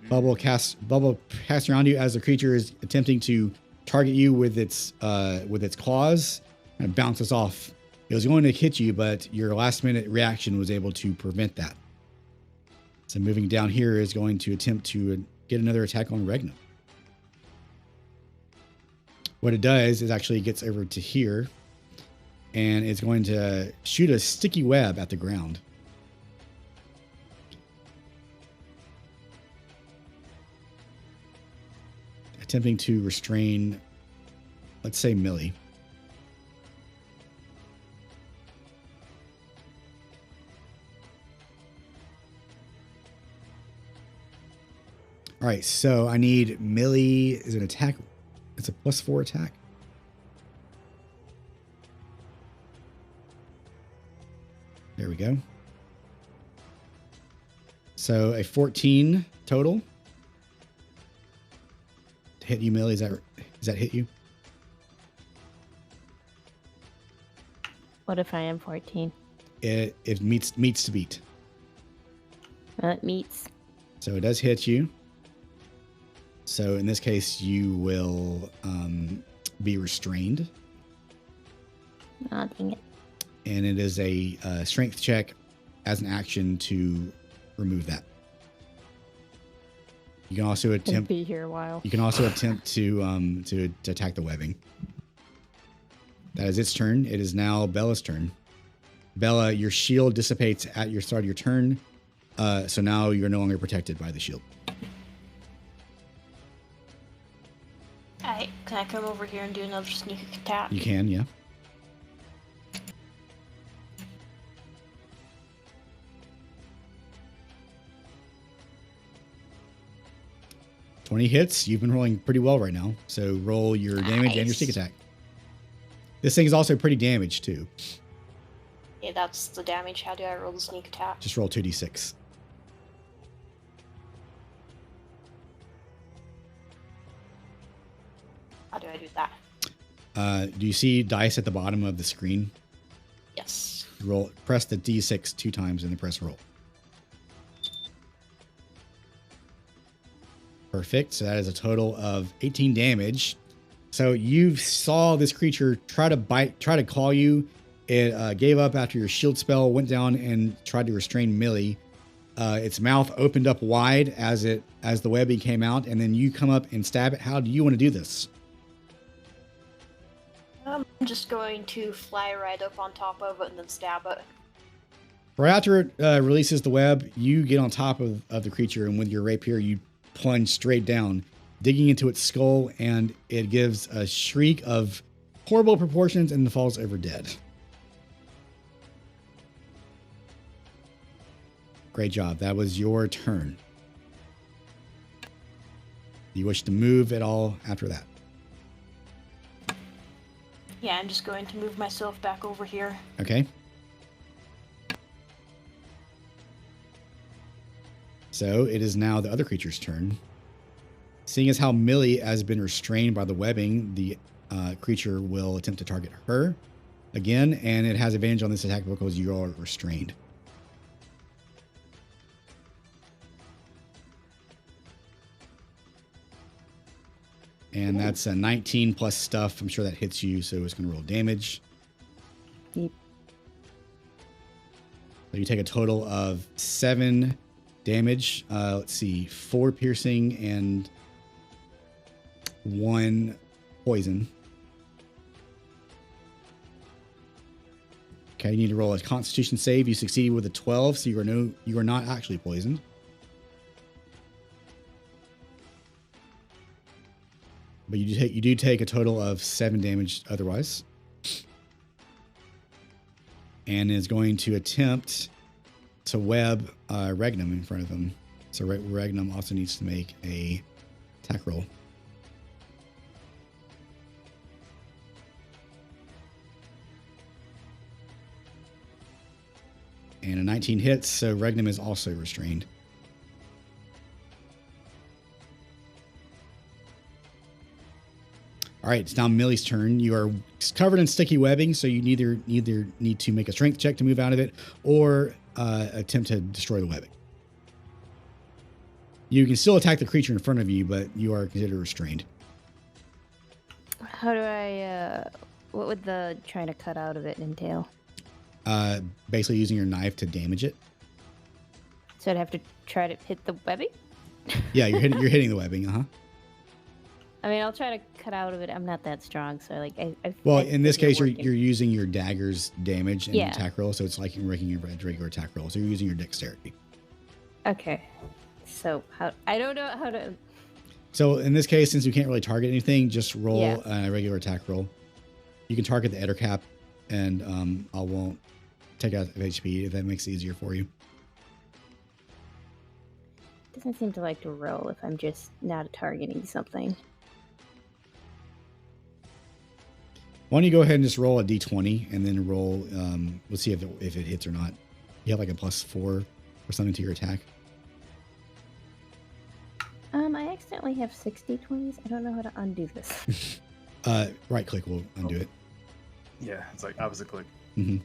Bubble cast around you as the creature is attempting to target you with its claws, and it bounces off. It was going to hit you, but your last minute reaction was able to prevent that. So moving down here is going to attempt to get another attack on Regnum. What it does is actually gets over to here, and it's going to shoot a sticky web at the ground. Attempting to restrain, let's say, Millie. All right, so I need Millie is an attack. It's a +4 attack. There we go. So a 14 total. To hit you, Millie, does that hit you? What if I am 14? It meets to beat. It meets. So it does hit you. So in this case, you will be restrained. Oh, dang it. And it is a strength check as an action to remove that. You can also attempt. Be here a while. You can also attempt to attack the webbing. That is its turn. It is now Bella's turn. Bella, your shield dissipates at your start of your turn, so now you're no longer protected by the shield. Alright, can I come over here and do another sneak attack? You can, yeah. Hits. You've been rolling pretty well right now. So roll your damage and your sneak attack. This thing is also pretty damaged too. Yeah, that's the damage. How do I roll the sneak attack? Just roll 2d6. I do that? Do you see dice at the bottom of the screen? Yes. Roll. Press the D6 2 times and then press roll. Perfect. So that is a total of 18 damage. So you saw this creature try to claw you. It gave up after your shield spell, went down and tried to restrain Millie. Its mouth opened up wide as the webbing came out, and then you come up and stab it. How do you want to do this? I'm just going to fly right up on top of it and then stab it. Right after it releases the web, you get on top of the creature, and with your rapier, you plunge straight down, digging into its skull, and it gives a shriek of horrible proportions and falls over dead. Great job. That was your turn. Do you wish to move at all after that? Yeah, I'm just going to move myself back over here. Okay. So it is now the other creature's turn. Seeing as how Millie has been restrained by the webbing, the creature will attempt to target her again, and it has advantage on this attack because you are restrained. And that's a 19 plus stuff. I'm sure that hits you, so it's going to roll damage. Yep. So you take a total of 7 damage. Let's see, 4 piercing and 1 poison. Okay, you need to roll a Constitution save. You succeed with a 12, so you are not actually poisoned. But you do take a total of 7 damage otherwise. And is going to attempt to web Regnum in front of him. So Regnum also needs to make a attack roll. And a 19 hits, so Regnum is also restrained. All right, it's now Millie's turn. You are covered in sticky webbing, so you neither need to make a strength check to move out of it or attempt to destroy the webbing. You can still attack the creature in front of you, but you are considered restrained. How do I, what would the trying to cut out of it entail? Basically using your knife to damage it. So I'd have to try to hit the webbing? Yeah, you're hitting the webbing, uh-huh. I mean, I'll try to cut out of it. I'm not that strong, so like Well, in this case, you're using your dagger's damage and Yeah. attack roll, so it's like you're making your regular attack roll. So you're using your dexterity. Okay. So I don't know how to. So in this case, since you can't really target anything, just roll Yeah. a regular attack roll. You can target the eder cap, and I won't take out HP if that makes it easier for you. Doesn't seem to like to roll if I'm just not targeting something. Why don't you go ahead and just roll a d20 and then roll, we'll see if it hits or not. You have like a +4 or something to your attack. I accidentally have 60 20s. I don't know how to undo this. Right click will undo it. Yeah, it's like opposite click. Mm-hmm.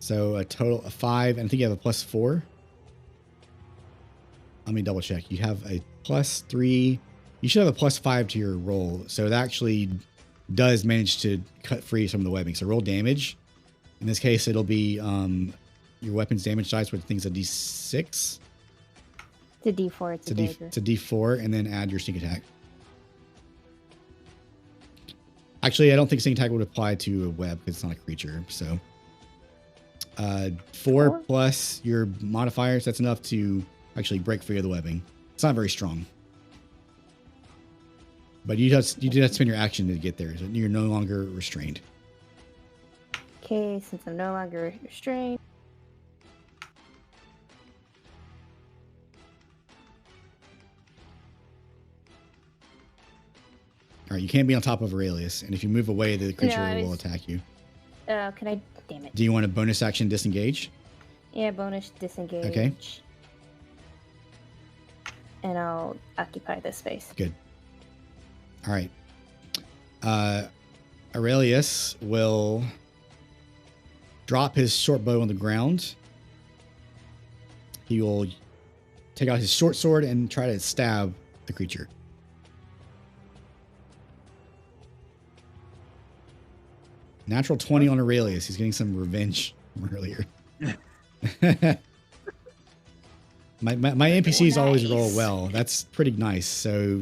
So a total of 5, and I think you have a +4. Let me double check. You have a +3. You should have a +5 to your roll. So it actually does manage to cut free some of the webbing. So roll damage. In this case, it'll be your weapon's damage dice, which I think is a D6. It's a D4. It's a dagger. It's a D4, and then add your sneak attack. Actually, I don't think sneak attack would apply to a web because it's not a creature. So 4 plus your modifiers, that's enough to actually break free of the webbing. It's not very strong. But you did have to spend your action to get there. So you're no longer restrained. Okay, since I'm no longer restrained. All right, you can't be on top of Aurelius, and if you move away, the creature will attack you. Can I? Damn it. Do you want a bonus action disengage? Yeah, bonus disengage. And I'll occupy this space. Good. All right. Aurelius will drop his short bow on the ground. He will take out his short sword and try to stab the creature. Natural 20 on Aurelius. He's getting some revenge from earlier. my NPCs always roll well. That's pretty nice. So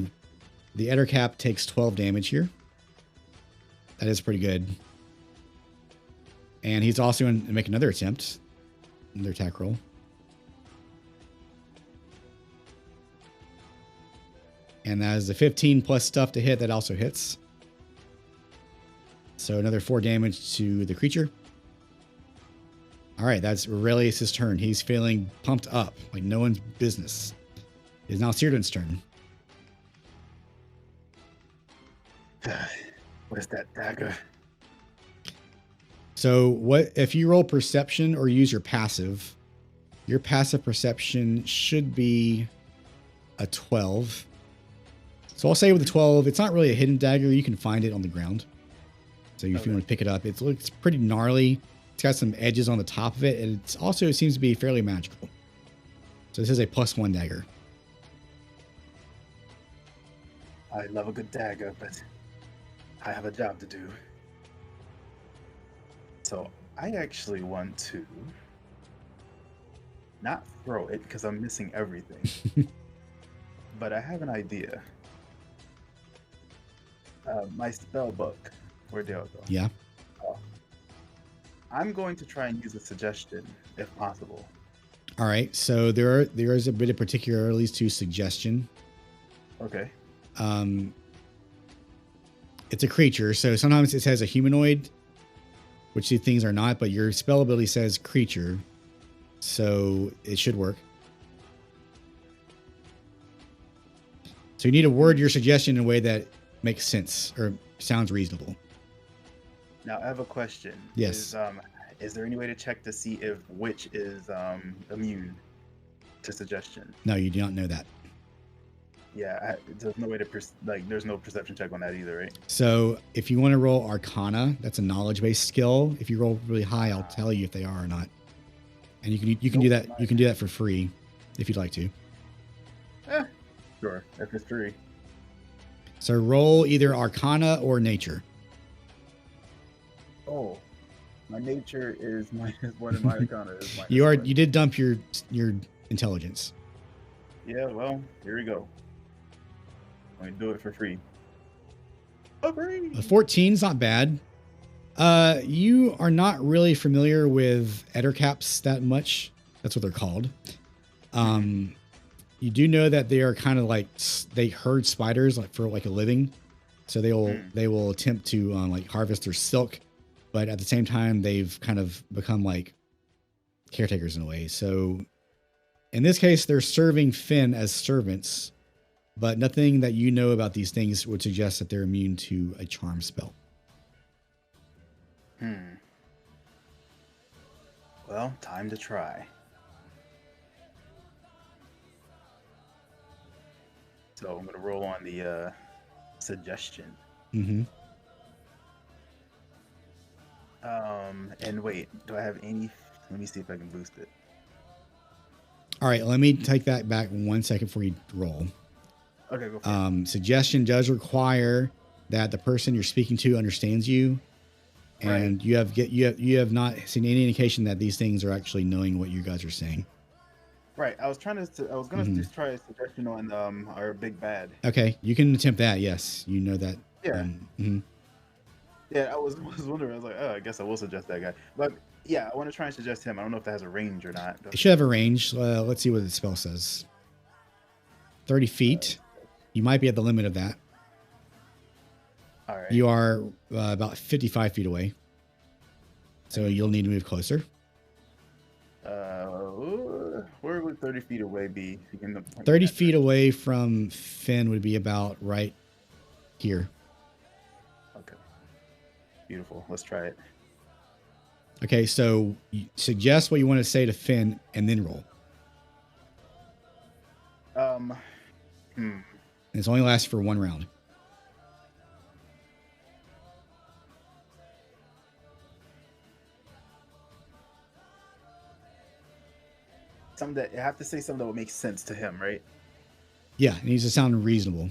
the Ettercap takes 12 damage here. That is pretty good. And he's also going to make another attempt. Another attack roll. And that is the 15 plus stuff to hit. That also hits. So another 4 damage to the creature. All right, that's Aurelius' turn. He's feeling pumped up, like no one's business. It is now Cyrdan's turn. What is that dagger? So what if you roll perception or use your passive perception should be a 12. So I'll say with the 12, it's not really a hidden dagger. You can find it on the ground. So if you want to pick it up, it looks pretty gnarly. It's got some edges on the top of it, and it also seems to be fairly magical. So this is a +1 dagger. I love a good dagger, but I have a job to do. So I actually want to not throw it because I'm missing everything. But I have an idea. My spell book. Where'd they all go? Yeah. I'm going to try and use a suggestion, if possible. All right. So there is a bit of particularities to suggestion. Okay. It's a creature, so sometimes it says a humanoid, which these things are not, but your spell ability says creature, so it should work. So you need to word your suggestion in a way that makes sense or sounds reasonable. Now I have a question. Yes. Is there any way to check to see if witch is immune to suggestion? No, you do not know that. Yeah, there's no way to there's no perception check on that either, right? So if you want to roll Arcana, that's a knowledge-based skill. If you roll really high, I'll tell you if they are or not. And you can do that. You can do that for free if you'd like to. Sure. If it's 3. So roll either Arcana or Nature. Oh, my nature is one of my Arcana. You did dump your intelligence. Yeah. Well, here we go. Let me do it for free. Agree. A 14 is not bad. You are not really familiar with Ettercaps that much. That's what they're called. You do know that they are kind of like they herd spiders for a living, so they will attempt to like harvest their silk, but at the same time they've kind of become like caretakers in a way. So in this case, they're serving Finn as servants, but nothing that you know about these things would suggest that they're immune to a charm spell. Well, time to try. So I'm going to roll on the suggestion. Mm-hmm. And wait, do I have any? Let me see if I can boost it. All right, let me take that back 1 second before you roll. Okay, go for it. Suggestion does require that the person you're speaking to understands you, and right. you have not seen any indication that these things are actually knowing what you guys are saying. Right. I was gonna just try a suggestion on our big bad. Okay, you can attempt that. Yes, you know that. Yeah. Yeah, I was wondering. I was like, oh, I guess I will suggest that guy. But yeah, I want to try and suggest him. I don't know if that has a range or not. It should have a range. Let's see what the spell says. 30 feet. You might be at the limit of that. All right. You are about 55 feet away, so you'll need to move closer. Where would 30 feet away be? 30 feet away from Finn would be about right here. Okay. Beautiful. Let's try it. Okay, so you suggest what you want to say to Finn and then roll. And it's only lasts for 1 round. Something that I have to say something that would make sense to him, right? Yeah, it needs to sound reasonable.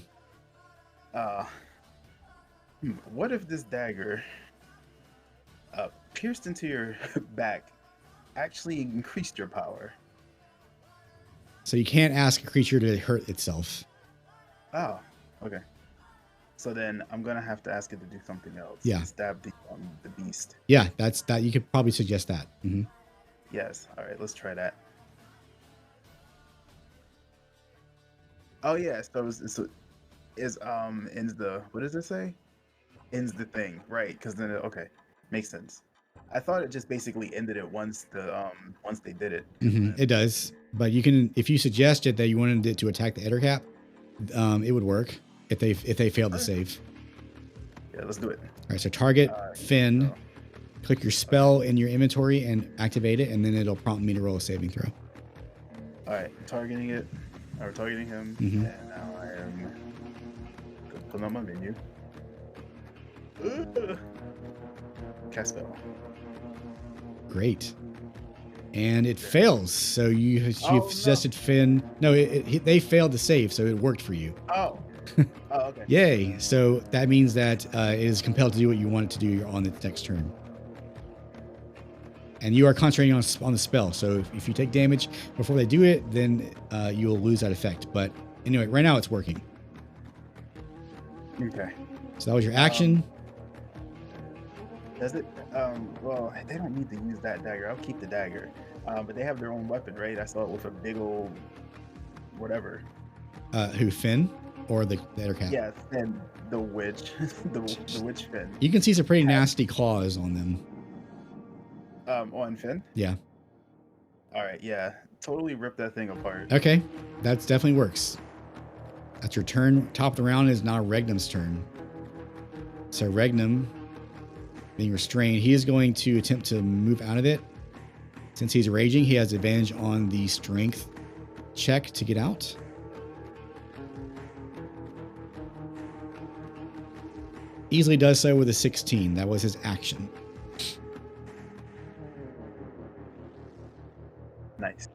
What if this dagger pierced into your back actually increased your power? So you can't ask a creature to hurt itself. Oh, okay. So then I'm gonna have to ask it to do something else. Yeah. Stab the beast. Yeah, that's that. You could probably suggest that. Mm-hmm. Yes. All right. Let's try that. Oh yeah. So ends the, what does it say? Ends the thing, right? Because then okay, makes sense. I thought it just basically ended it once they did it. Mm-hmm. It does, but you can, if you suggested that you wanted it to attack the Ettercap, it would work if they failed to save. Yeah, let's do it. All right, so target Finn, click your spell in your inventory and activate it, and then it'll prompt me to roll a saving throw. All right, targeting him, Mm-hmm. and now I am putting on my menu. Cast spell. Great. And it fails. So you've suggested Finn. No, they failed to save, so it worked for you. Oh. Oh, okay. Yay. So that means that it is compelled to do what you want it to do on its next turn. And you are concentrating on the spell. So if you take damage before they do it, then you'll lose that effect. But anyway, right now it's working. Okay. So that was your action. Does it? Well, they don't need to use that dagger. I'll keep the dagger. But they have their own weapon, right? I saw it with a big old whatever. Who, Finn? Or the Ettercap? Yeah, Finn, the witch. the witch Finn. You can see some pretty nasty claws on them. On Finn? Yeah. Alright, yeah. Totally rip that thing apart. Okay. That definitely works. That's your turn. Top of the round is now Regnum's turn. So Regnum, being restrained, he is going to attempt to move out of it. Since he's raging, he has advantage on the strength check to get out. Easily does so with a 16. That was his action. Nice.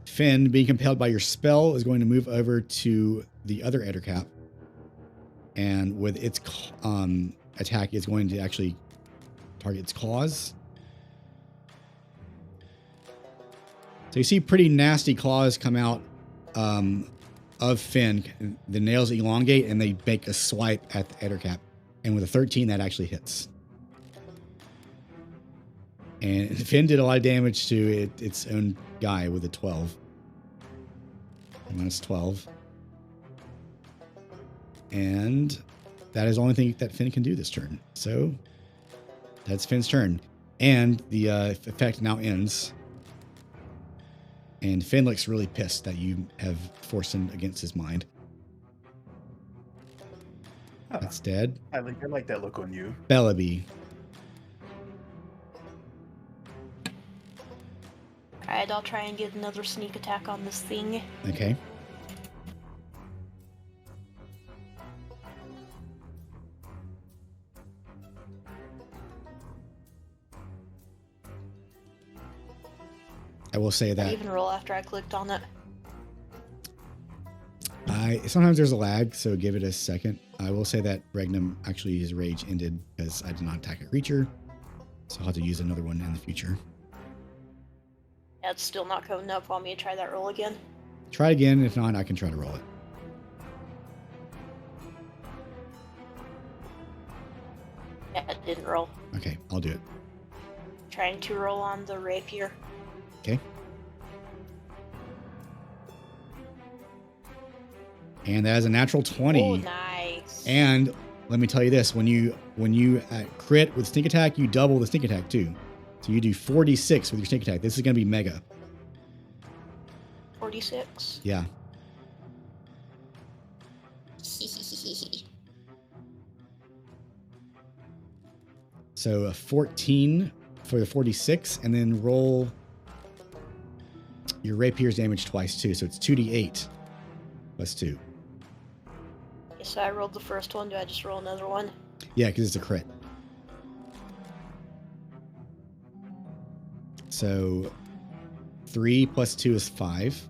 Finn, being compelled by your spell, is going to move over to the other Ettercap. And with its attack, it's going to actually target its claws. So you see pretty nasty claws come out of Finn. The nails elongate and they make a swipe at the Ettercap. And with a 13, that actually hits. And Finn did a lot of damage to its own guy with a 12. Minus 12. And that is the only thing that Finn can do this turn. So that's Finn's turn. And the effect now ends. And Finn looks really pissed that you have forced him against his mind. That's dead. I like that look on you. Bellaby. Alright, I'll try and get another sneak attack on this thing. Okay. I will say I that even roll after I clicked on it. sometimes there's a lag, so give it a second. I will say that Regnum actually his rage ended because I did not attack a creature, so I'll have to use another one in the future. Yeah, it's still not coming up. Want me to try that roll again? Try it again. If not, I can try to roll it. Yeah, it didn't roll. Okay, I'll do it. Trying to roll on the rapier. Okay. And that is a natural 20. Oh, nice. And let me tell you this: when you crit with sneak attack, you double the sneak attack too. So you do 46 with your sneak attack. This is going to be mega. 46. Yeah. So a 14 for the 46, and then roll your rapier's damage twice too. So it's 2d8 plus 2. So I rolled the first one. Do I just roll another one? Yeah, because it's a crit. So 3 plus 2 is 5.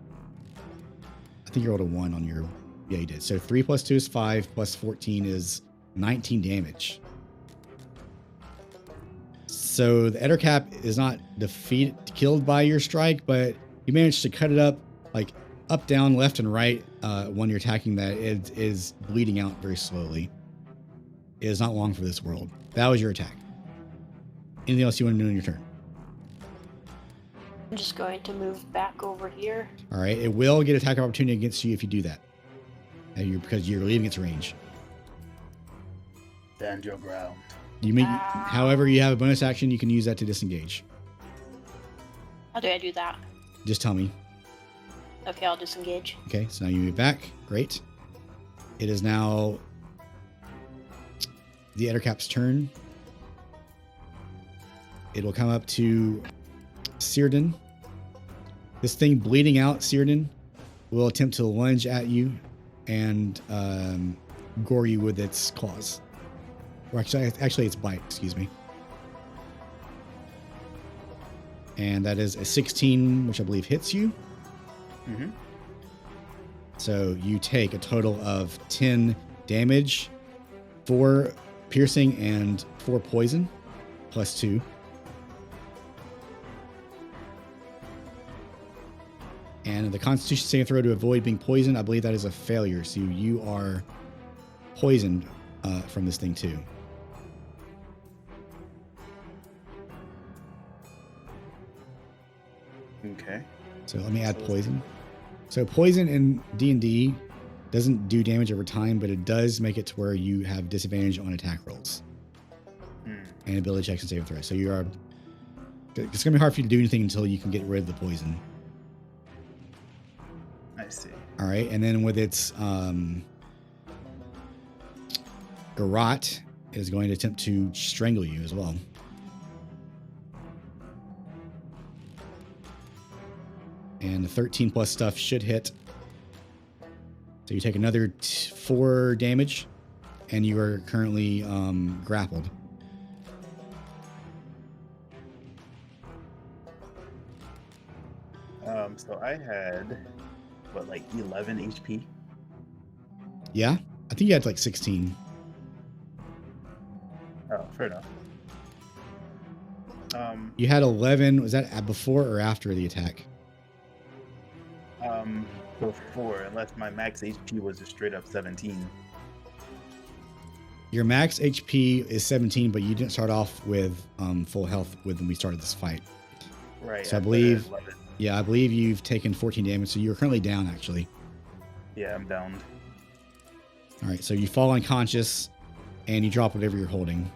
I think you rolled a 1 on your... Yeah, you did. So 3 plus 2 is 5, plus 14 is 19 damage. So the Ettercap is not killed by your strike, but you managed to cut it up, like up, down, left, and right when you're attacking that. It is bleeding out very slowly. It is not long for this world. That was your attack. Anything else you want to do in your turn? I'm just going to move back over here. All right. It will get attack opportunity against you if you do that. Because you're leaving its range. Stand your ground. However, you have a bonus action, you can use that to disengage. How do I do that? Just tell me. Okay, I'll disengage. Okay, so now you move back. Great. It is now the Ettercap's turn. It will come up to Círdan. This thing bleeding out, Círdan, will attempt to lunge at you and gore you with its claws. Or actually its bite, excuse me. And that is a 16, which I believe hits you. Mm-hmm. So you take a total of 10 damage, 4 piercing, and 4 poison, plus 2. And the Constitution saving throw to avoid being poisoned, I believe that is a failure. So you are poisoned from this thing too. Okay. So let me add poison. So poison in D&D doesn't do damage over time, but it does make it to where you have disadvantage on attack rolls and ability checks and saving throws. So you are. It's gonna be hard for you to do anything until you can get rid of the poison. I see. All right, and then with its garrote is going to attempt to strangle you as well. And the 13 plus stuff should hit. So you take another 4 damage, and you are currently grappled. So I had, like 11 HP? Yeah? I think you had like 16. Oh, fair enough. You had 11. Was that before or after the attack? Before, unless my max HP was just straight up 17. Your max HP is 17, but you didn't start off with full health when we started this fight. Right. So I believe, I believe you've taken 14 damage. So you're currently down, actually. Yeah, I'm down. All right. So you fall unconscious, and you drop whatever you're holding.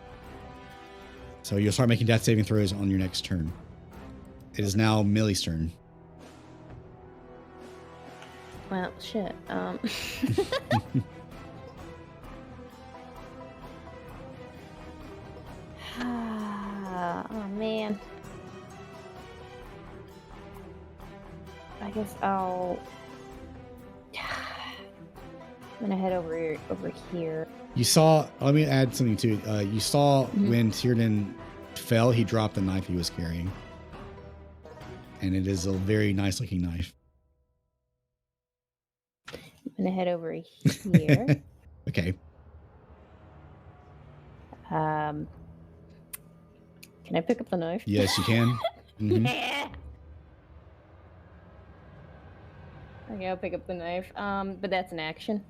So you'll start making death saving throws on your next turn. It is now Millie's turn. Well, shit. Ah, Oh, man. I guess I'll... I'm gonna head over here. You saw, let me add something to it. You saw when Círdan fell, he dropped the knife he was carrying. And it is a very nice looking knife. I'm gonna head over here. Okay. Can I pick up the knife? Yes, you can. Mm-hmm. Okay, I'll pick up the knife. But that's an action.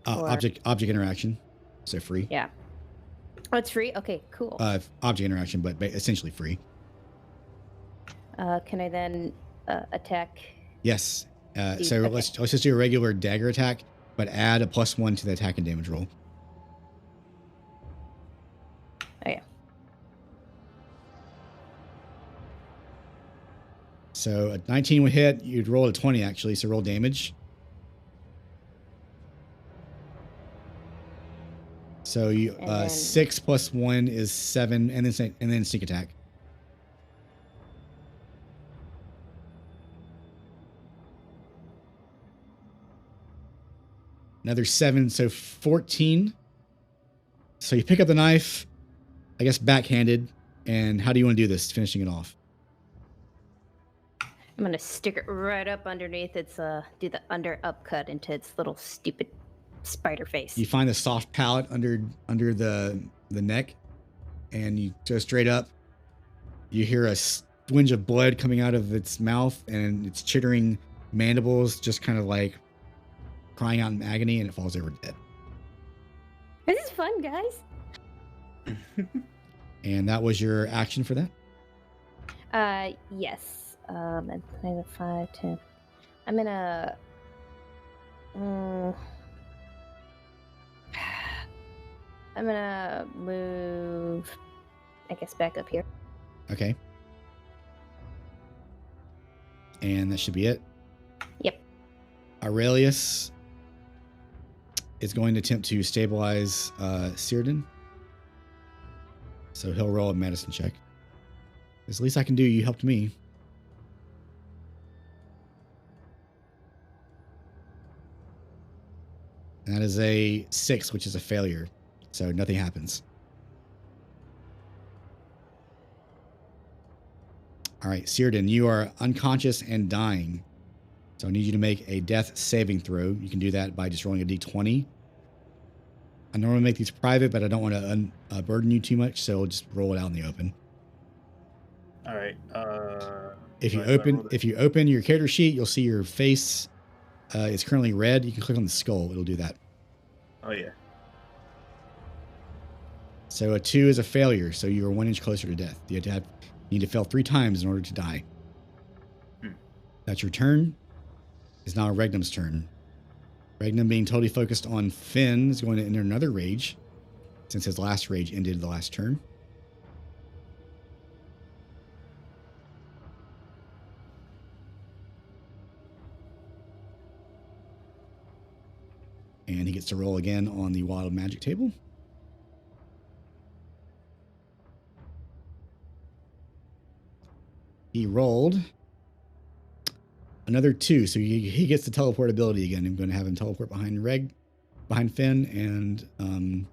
Object interaction. So free. Yeah. Oh, it's free? Okay, cool. Object interaction, but essentially free. Can I then attack? Yes. So okay. let's just do a regular dagger attack, but add a +1 to the attack and damage roll. Oh, yeah. So a 19 would hit. You'd roll a 20 actually. So roll damage. So you And then- 6 plus 1 is 7, and then sneak attack. Another 7, so 14. So you pick up the knife, I guess backhanded. And how do you want to do this? Finishing it off. I'm gonna stick it right up underneath its do the under upcut into its little stupid spider face. You find the soft palate under the neck, and you go straight up. You hear a twinge of blood coming out of its mouth, and its chittering mandibles just kind of like crying out in agony, and it falls over dead. This is fun, guys. And that was your action for that? Yes. And play the 5, 10. I'm gonna. I'm gonna move, I guess, back up here. Okay. And that should be it. Yep. Aurelius is going to attempt to stabilize Círdan. So he'll roll a medicine check. It's the least I can do. You helped me. And that is a 6, which is a failure. So nothing happens. All right, Círdan, you are unconscious and dying. So I need you to make a death saving throw. You can do that by just rolling a d20. I normally make these private, but I don't want to burden you too much, so I'll just roll it out in the open. All right. If you right, so I open rolled it. if you open your character sheet, you'll see your face is currently red. You can click on the skull. It'll do that. Oh yeah. So a 2 is a failure. So you are 1 inch closer to death. You need to fail 3 times in order to die. That's your turn. It's now Regnum's turn. Regnum, being totally focused on Finn, is going to enter another rage, since his last rage ended the last turn. And he gets to roll again on the Wild Magic table. He rolled another 2, so he gets the teleportability again. I'm going to have him teleport behind Finn, and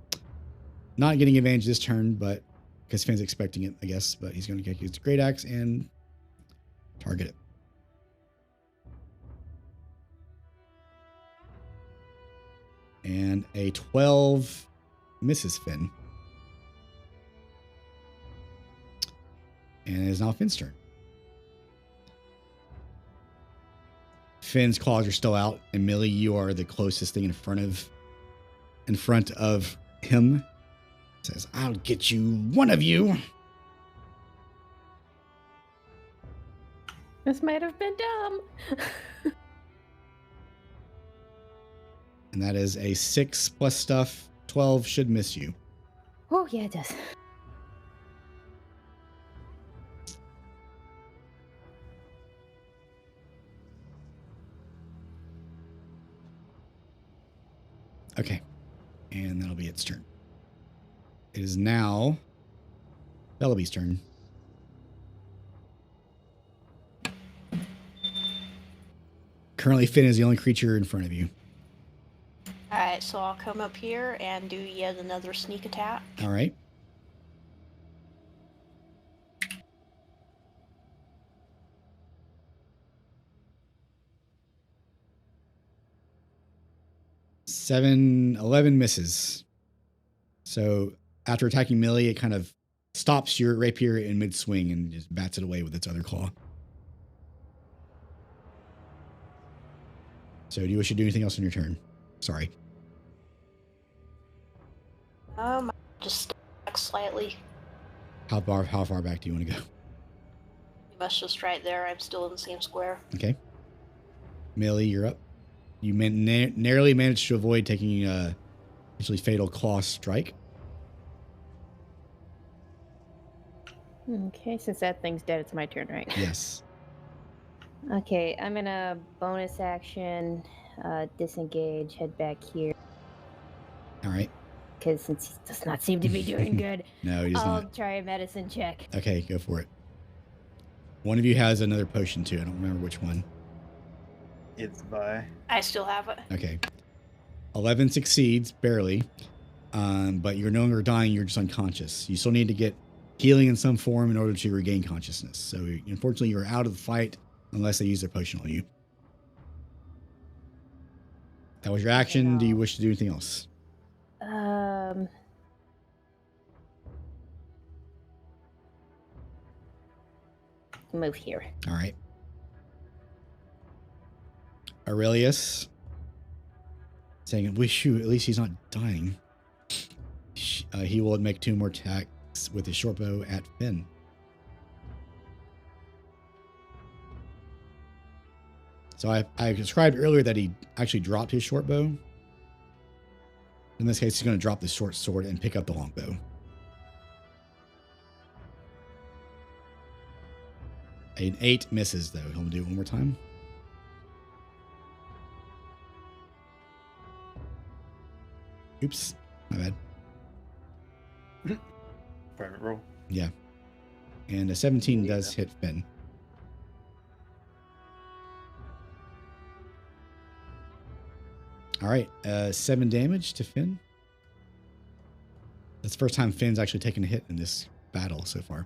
not getting advantage this turn, but because Finn's expecting it, I guess. But he's going to get his great axe and target it. And a 12 misses Finn. And it is now Finn's turn. Finn's claws are still out, and Millie, you are the closest thing in front of him. Says, "I'll get you, one of you." This might have been dumb. And that is a 6 plus stuff. 12 should miss you. Oh yeah, it does. Okay. And that'll be its turn. It is now Bellaby's turn. Currently, Finn is the only creature in front of you. Alright, so I'll come up here and do yet another sneak attack. All right. Seven, 11 misses. So after attacking Millie, it kind of stops your rapier in mid-swing and just bats it away with its other claw. So do you wish to do anything else on your turn? Sorry. Just step back slightly. How far back do you want to go? That's just right there. I'm still in the same square. Okay. Millie, you're up. You narrowly managed to avoid taking a potentially fatal claw strike. Okay, since that thing's dead, it's my turn, right? Yes. Okay, I'm gonna bonus action, disengage, head back here. All right. because since he does not seem to be doing good, No, he does I'll not. try a medicine check. Okay, go for it. One of you has another potion too. I don't remember which one. It's by. I still have it. Okay. 11 succeeds, barely. But you're no longer dying, you're just unconscious. You still need to get healing in some form in order to regain consciousness. So unfortunately, you're out of the fight unless they use their potion on you. That was your action. Do you wish to do anything else? Move here. All right. Aurelius saying, "Wish you at least he's not dying." He will make 2 more attacks with his short bow at Finn. So I described earlier that he actually dropped his short bow. In this case, he's going to drop the short sword and pick up the long bow. An 8 misses, though. He'll do it one more time. Oops, my bad. Private roll. Yeah. And a 17 does hit Finn. All right, 7 damage to Finn. That's the first time Finn's actually taken a hit in this battle so far.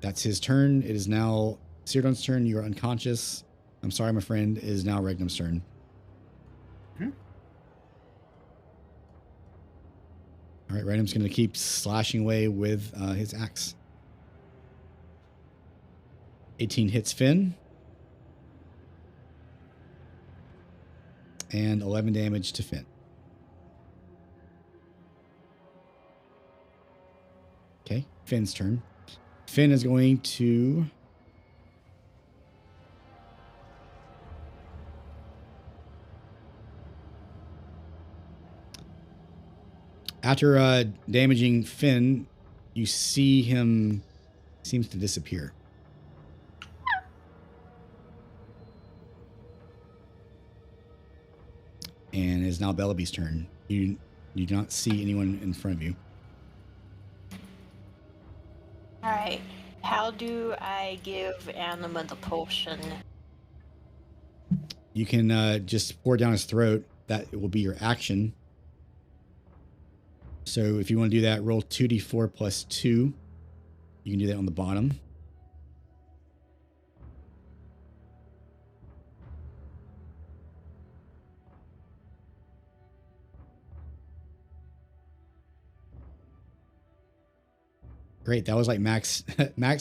That's his turn. It is now Cyrdan's turn. You are unconscious. I'm sorry, my friend. It is now Regnum's turn. All right, Regnum's going to keep slashing away with his axe. 18 hits Finn. And 11 damage to Finn. Okay, Finn's turn. Finn is going to... After damaging Finn, you see him seems to disappear. And it is now Bellaby's turn. You do not see anyone in front of you. Alright. How do I give Anima the potion? You can just pour it down his throat. That will be your action. So if you want to do that, roll 2d4 plus 2. You can do that on the bottom. Great. That was like max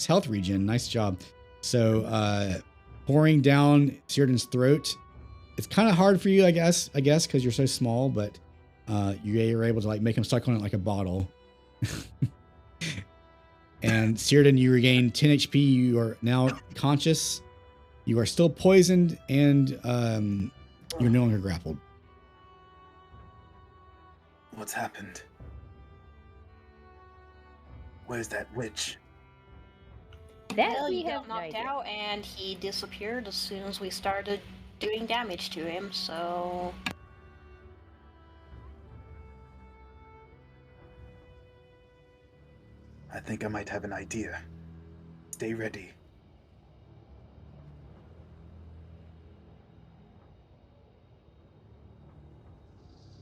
health regen. Nice job. So pouring down Cyrdan's throat. It's kind of hard for you, I guess, because you're so small, but you're able to like make him suck on it like a bottle. And Cyrdan, you regain 10 HP. You are now conscious. You are still poisoned, and you're no longer grappled. What's happened? Where's that witch? That Well, we he have got no knocked idea. out and he disappeared as soon as we started doing damage to him, so... I think I might have an idea. Stay ready.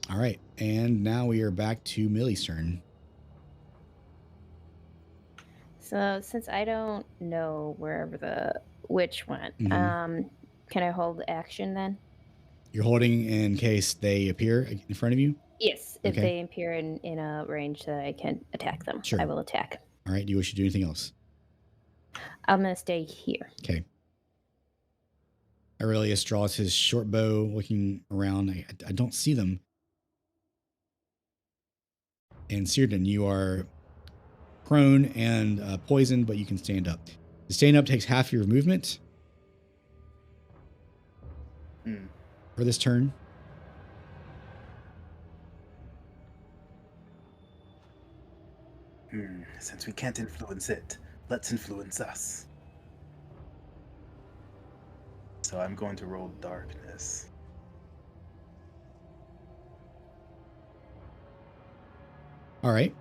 All right, and now we are back to Millie's turn. So since I don't know wherever the witch went, Mhm. can I hold action then? You're holding in case they appear in front of you? Yes, if Okay. they appear in a range that I can attack them, Sure. I will attack. All right, do you wish to do anything else? I'm gonna stay here. Okay. Aurelius draws his short bow, looking around. I don't see them. And Cyrdan, you are prone and poisoned, but you can stand up. The stand up takes half your movement for this turn. Since we can't influence it, let's influence us. So I'm going to roll darkness. All right.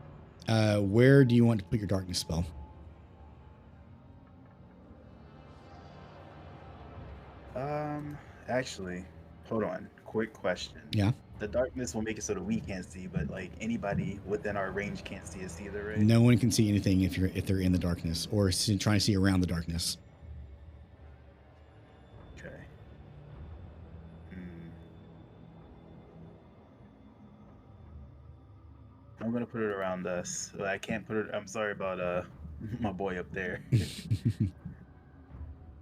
Where do you want to put your darkness spell? Actually, hold on. Quick question. Yeah. The darkness will make it so that we can't see, but like anybody within our range can't see us either, right? No one can see anything if they're in the darkness or trying to see around the darkness. Okay. I'm gonna put it around us. I can't put it. I'm sorry about my boy up there.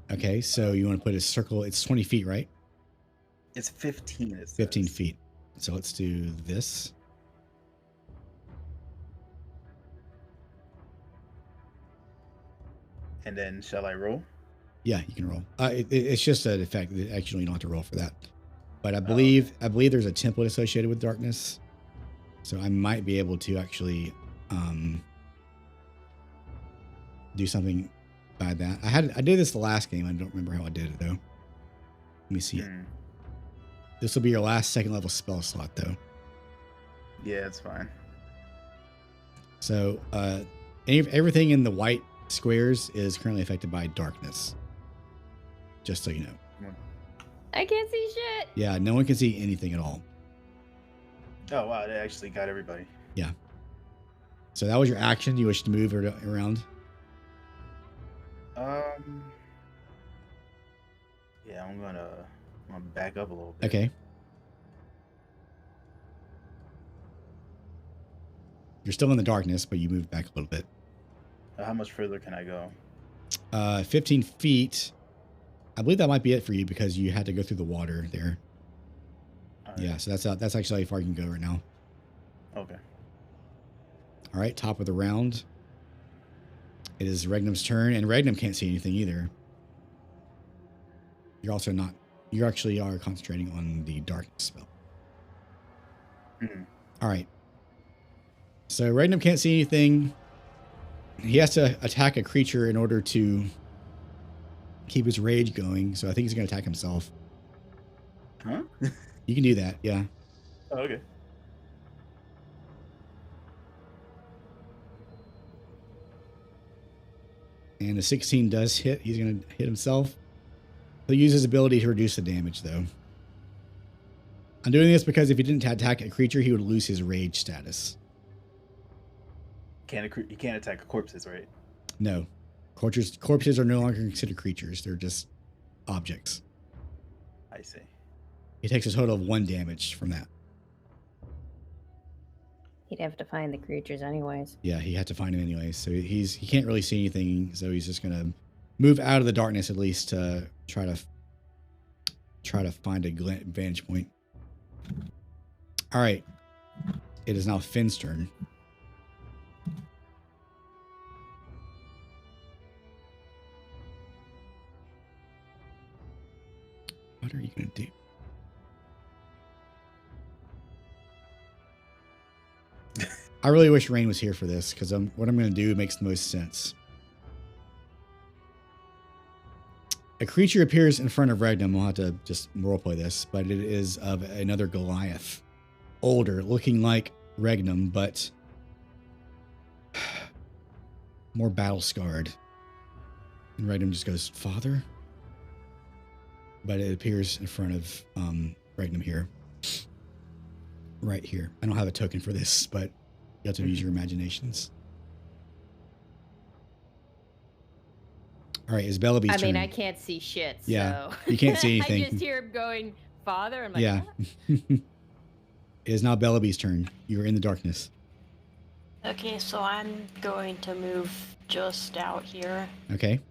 Okay, so you want to put a circle. It's 20 feet, right? It's 15. It says. 15 feet. So let's do this. And then shall I roll? Yeah, you can roll. It's just an effect. Actually, you don't have to roll for that. But I believe there's a template associated with darkness, so I might be able to actually do something by that. I did this the last game. I don't remember how I did it though. Let me see it. This will be your last second level spell slot though. Yeah, it's fine. So everything in the white squares is currently affected by darkness. Just so you know. I can't see shit. Yeah, no one can see anything at all. Oh wow, they actually got everybody. Yeah. So that was your action. You wish to move around? Yeah, I'm gonna back up a little bit. Okay. You're still in the darkness, but you moved back a little bit. How much further can I go? 15 feet. I believe that might be it for you because you had to go through the water there. Right. Yeah, so that's actually how far you can go right now. Okay. All right, top of the round. It is Regnum's turn, and Regnum can't see anything either. You're also not. You actually are concentrating on the darkness spell. All right. So Regnum can't see anything. He has to attack a creature in order to keep his rage going. So I think he's going to attack himself. Huh? You can do that, yeah. Oh, okay. And a 16 does hit. He's going to hit himself. He'll use his ability to reduce the damage, though. I'm doing this because if he didn't attack a creature, he would lose his rage status. You can't attack corpses, right? No. Corpses are no longer considered creatures. They're just objects. I see. He takes a total of 1 damage from that. He'd have to find the creatures anyways. Yeah, he had to find him anyways. So he can't really see anything. So he's just gonna move out of the darkness at least to try to find a vantage point. All right, it is now Finn's turn. What are you gonna do? I really wish Rain was here for this because what I'm going to do makes the most sense. A creature appears in front of Regnum. We'll have to just roleplay this, but it is of another Goliath. Older, looking like Regnum, but more battle-scarred. And Regnum just goes, "Father?" But it appears in front of Regnum here. Right here. I don't have a token for this, but you have to use your imaginations. All right, is Bellaby's turn. I mean, I can't see shit, so... Yeah, you can't see anything. I just hear him going, "Father?" I'm like, yeah. It is now Bellaby's turn. You are in the darkness. Okay, so I'm going to move just out here. Okay.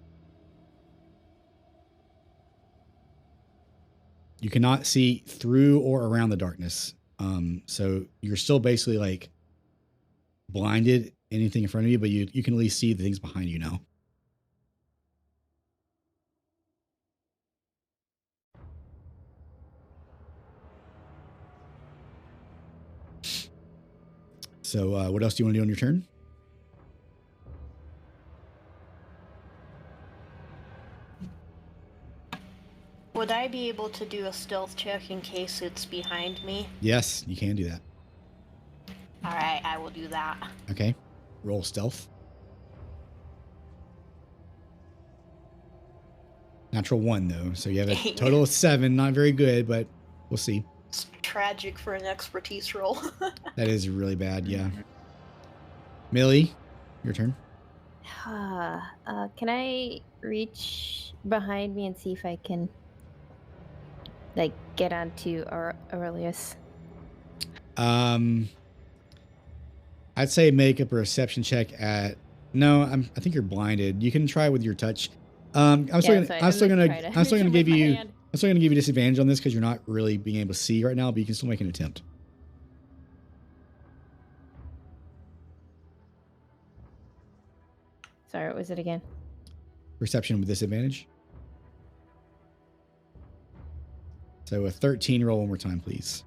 You cannot see through or around the darkness. So you're still basically like blinded, anything in front of you, but you can at least see the things behind you now. So what else do you want to do on your turn? Would I be able to do a stealth check in case it's behind me? Yes, you can do that. Alright, I will do that. Okay. Roll stealth. Natural 1 though, so you have a total of 7. Not very good, but we'll see. It's tragic for an expertise roll. That is really bad. Yeah. Millie, your turn. Can I reach behind me and see if I can, like, get onto Aurelius? I'd say make a perception check at. No, I think you're blinded. You can try with your touch. I'm still gonna give you disadvantage on this because you're not really being able to see right now, but you can still make an attempt. Sorry, what was it again? Perception with disadvantage. So a 13. Roll one more time, please.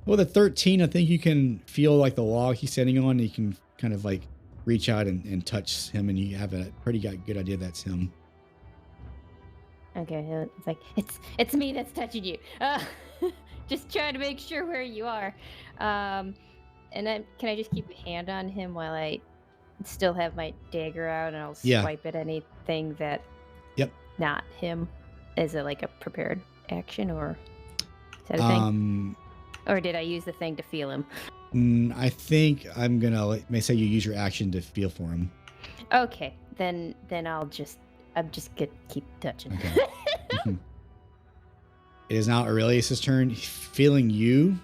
Well, the 13, I think you can feel like the log he's standing on. You can kind of like reach out and touch him, and you have a pretty good idea that's him. Okay, it's like it's me that's touching you. Just trying to make sure where you are. And then can I just keep a hand on him while I still have my dagger out, and I'll swipe at anything that not him? Is it like a prepared action, or is that a thing? Or did I use the thing to feel him? I think I'm gonna say you use your action to feel for him. Okay, then I'm just gonna keep touching. Okay. It is now Aurelius' turn. Feeling you,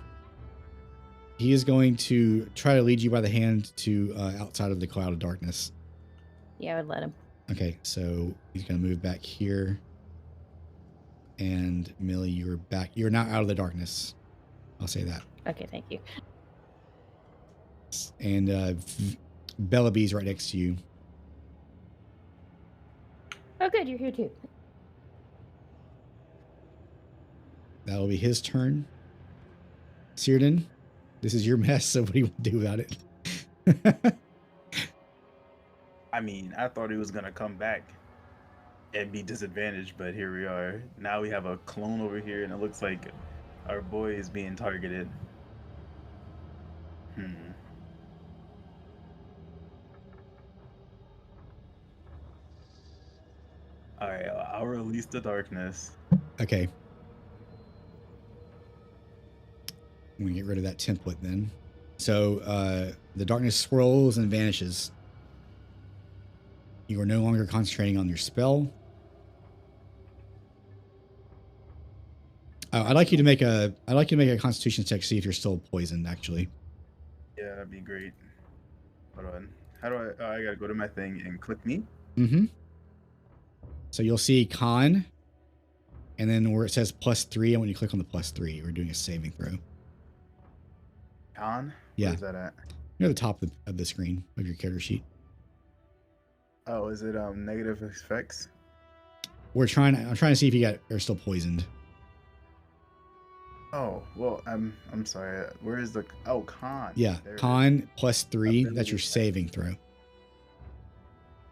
he is going to try to lead you by the hand to outside of the cloud of darkness. Yeah, I would let him. Okay, so he's gonna move back here. And Millie, you're back. You're not out of the darkness. I'll say that. Okay, thank you. And Bellaby's right next to you. Oh, good, you're here too. That'll be his turn. Círdan, this is your mess, so what do you want to do about it? I mean, I thought he was going to come back and be disadvantaged, but here we are. Now we have a clone over here, and it looks like our boy is being targeted. Alright, I'll release the darkness. Okay. I'm going to get rid of that template then. So the darkness swirls and vanishes. You are no longer concentrating on your spell. I'd like you to make a Constitution check to see if you're still poisoned. Actually. Yeah, that'd be great. Hold on. How do I? Oh, I gotta go to my thing and click me. Mm-hmm. So you'll see con, and then where it says +3, and when you click on the +3, we're doing a saving throw. Con? Yeah. Where's that at? Near the top of the screen of your character sheet. Oh, is it negative effects? I'm trying to see if you are still poisoned. Oh, well, I'm sorry. Where is the con? Yeah, there con +3. That's your saving throw.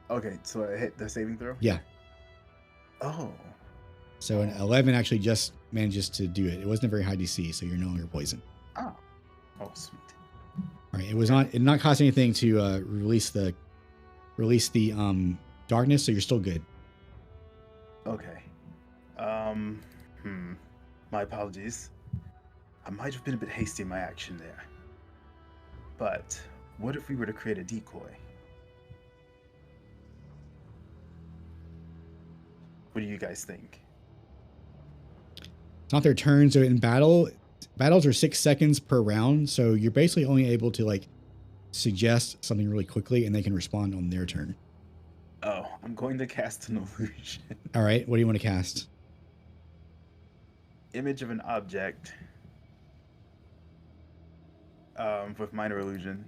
Okay, so I hit the saving throw? Yeah. Oh. So an 11 actually just manages to do it. It wasn't a very high DC, so you're no longer poisoned. Oh. Oh, sweet. All right. It did not cost anything to release the darkness, so you're still good. Okay. My apologies. I might have been a bit hasty in my action there. But what if we were to create a decoy? What do you guys think? It's not their turn, so in battles are 6 seconds per round, so you're basically only able to like suggest something really quickly, and they can respond on their turn. Oh, I'm going to cast an illusion. All right, what do you want to cast? Image of an object. With minor illusion.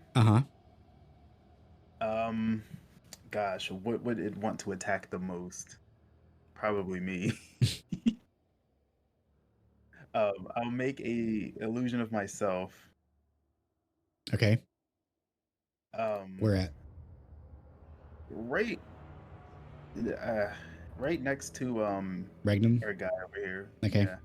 Gosh, what would it want to attack the most? Probably me. I'll make a illusion of myself. Okay. Where at? Right next to Regnum? our guy over here. Okay. Yeah.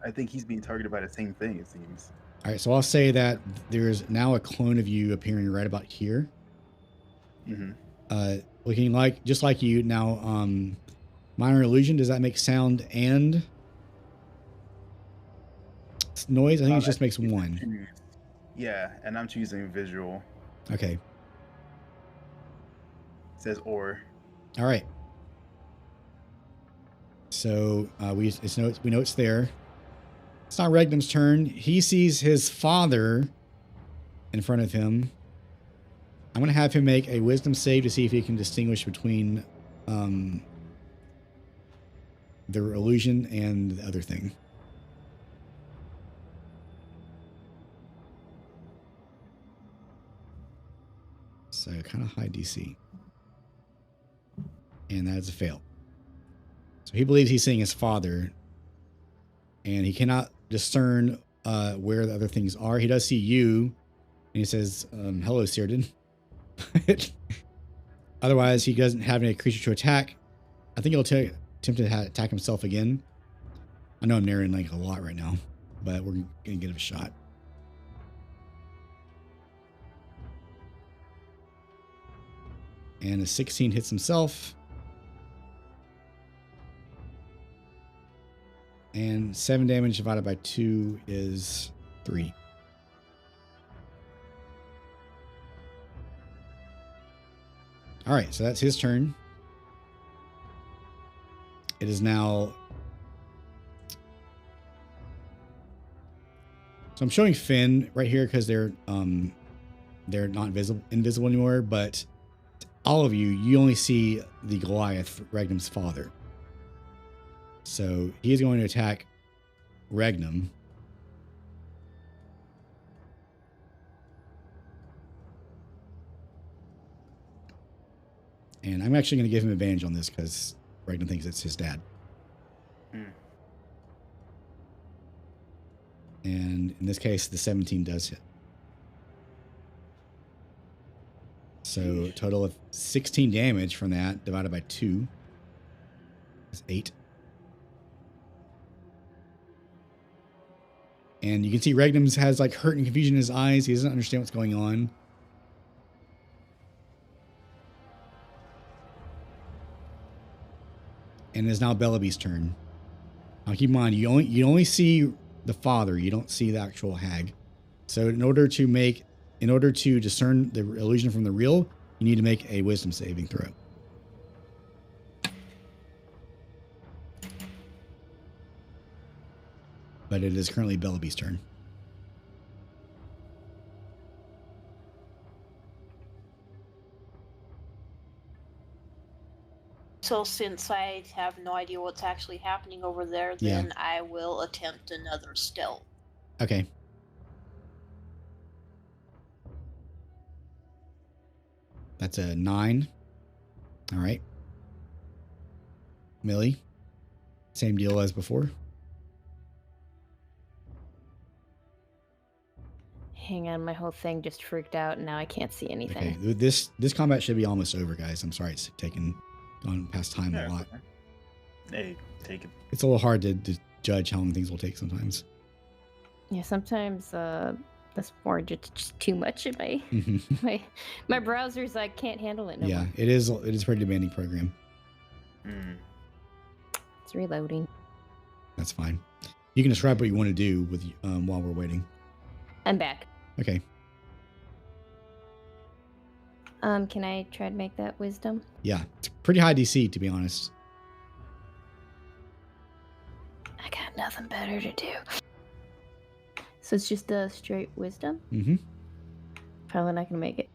I think he's being targeted by the same thing, it seems. All right, so I'll say that there's now a clone of you appearing right about here. Mm-hmm. Looking like just like you now. Minor illusion. Does that make sound and noise? I think it just makes one. Yeah, and I'm choosing visual. Okay. It says or. All right. So we know it's there. It's not Regnum's turn. He sees his father in front of him. I'm going to have him make a wisdom save to see if he can distinguish between the illusion and the other thing. So kind of high DC. And that is a fail. So he believes he's seeing his father, and he cannot discern where the other things are. He does see you, and he says, hello, Cyrdan. Otherwise, he doesn't have any creature to attack. I think he'll attempt to attack himself again. I know I'm narrating like a lot right now, but we're going to give it a shot. And a 16 hits himself. And 7 damage divided by 2 is 3. All right, so that's his turn. It is now. So I'm showing Finn right here because they're not invisible anymore. But all of you only see the Goliath, Regnum's father. So he is going to attack Regnum. And I'm actually going to give him advantage on this because Regnum thinks it's his dad. Mm. And in this case, the 17 does hit. So total of 16 damage from that divided by 2 is 8. And you can see Regnum's has like hurt and confusion in his eyes. He doesn't understand what's going on. And it is now Bellaby's turn. Now keep in mind, you only see the father. You don't see the actual hag. So in order to discern the illusion from the real, you need to make a wisdom saving throw. But it is currently Bellaby's turn. So since I have no idea what's actually happening over there, then I will attempt another stealth. Okay. That's a 9. All right. Millie, same deal as before. Hang on, my whole thing just freaked out and now I can't see anything. Okay, this combat should be almost over, guys. I'm sorry it's gone past time a lot. Hey, take it. It's a little hard to judge how long things will take sometimes. Yeah, sometimes that's more just too much in my browser's like can't handle it no more. It is a pretty demanding program. It's reloading. That's fine. You can describe what you want to do with while we're waiting. I'm back. Okay. Can I try to make that wisdom? Yeah, it's pretty high DC, to be honest. I got nothing better to do. So it's just a straight wisdom? Mm-hmm. Probably not gonna make it.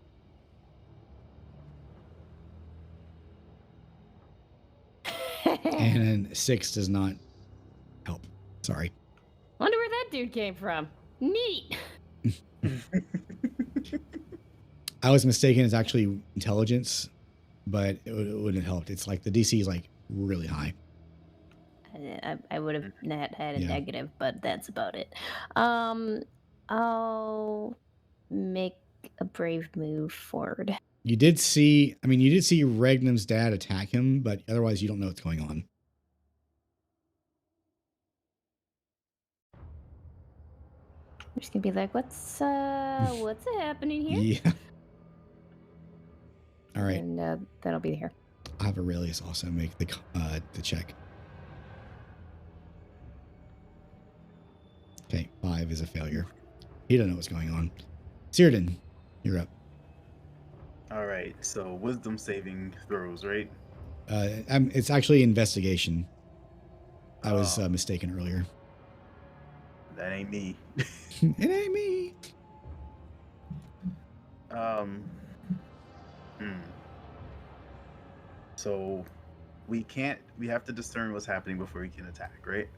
And then 6 does not help. Sorry. Wonder where that dude came from. Neat. I was mistaken. It's actually intelligence, but it wouldn't have helped. It's like the DC is like really high. I would have not had a negative, but that's about it. I'll make a brave move forward. You did see Regnum's dad attack him, but otherwise you don't know what's going on. just gonna be like, what's happening here? Yeah. All right. And then I'll be here. I'll have Aurelius also make the check. Okay, 5 is a failure. He doesn't know what's going on. Cyrdan, you're up. All right, so wisdom saving throws, right? It's actually investigation. I was mistaken earlier. That ain't me. It ain't me. So we have to discern what's happening before we can attack, right?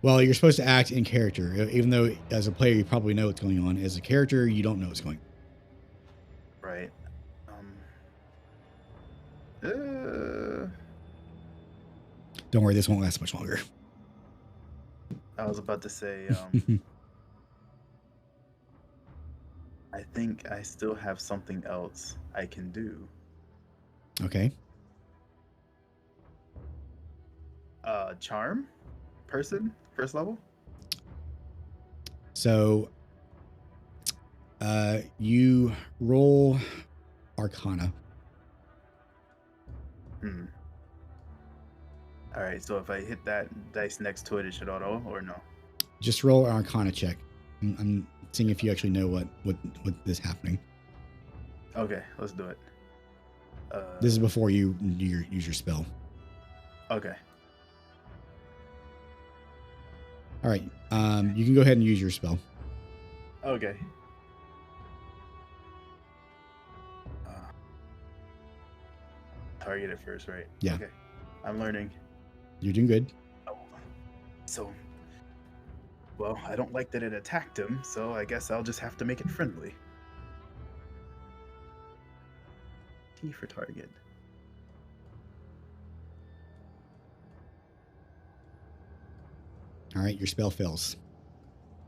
Well, you're supposed to act in character, even though as a player you probably know what's going on. As a character, you don't know what's going on. Right. Don't worry, this won't last much longer. I was about to say, I think I still have something else I can do. Okay. Charm person, first level. So, you roll Arcana. All right, so if I hit that dice next to it, it should auto, or no? Just roll an Arcana check. I'm seeing if you actually know what is happening. Okay, let's do it. This is before you use your spell. Okay. All right. You can go ahead and use your spell. Okay. Target it first, right? Yeah. Okay. I'm learning. You're doing good. Oh. So, well, I don't like that it attacked him, so I guess I'll just have to make it friendly. T for target. All right, your spell fails.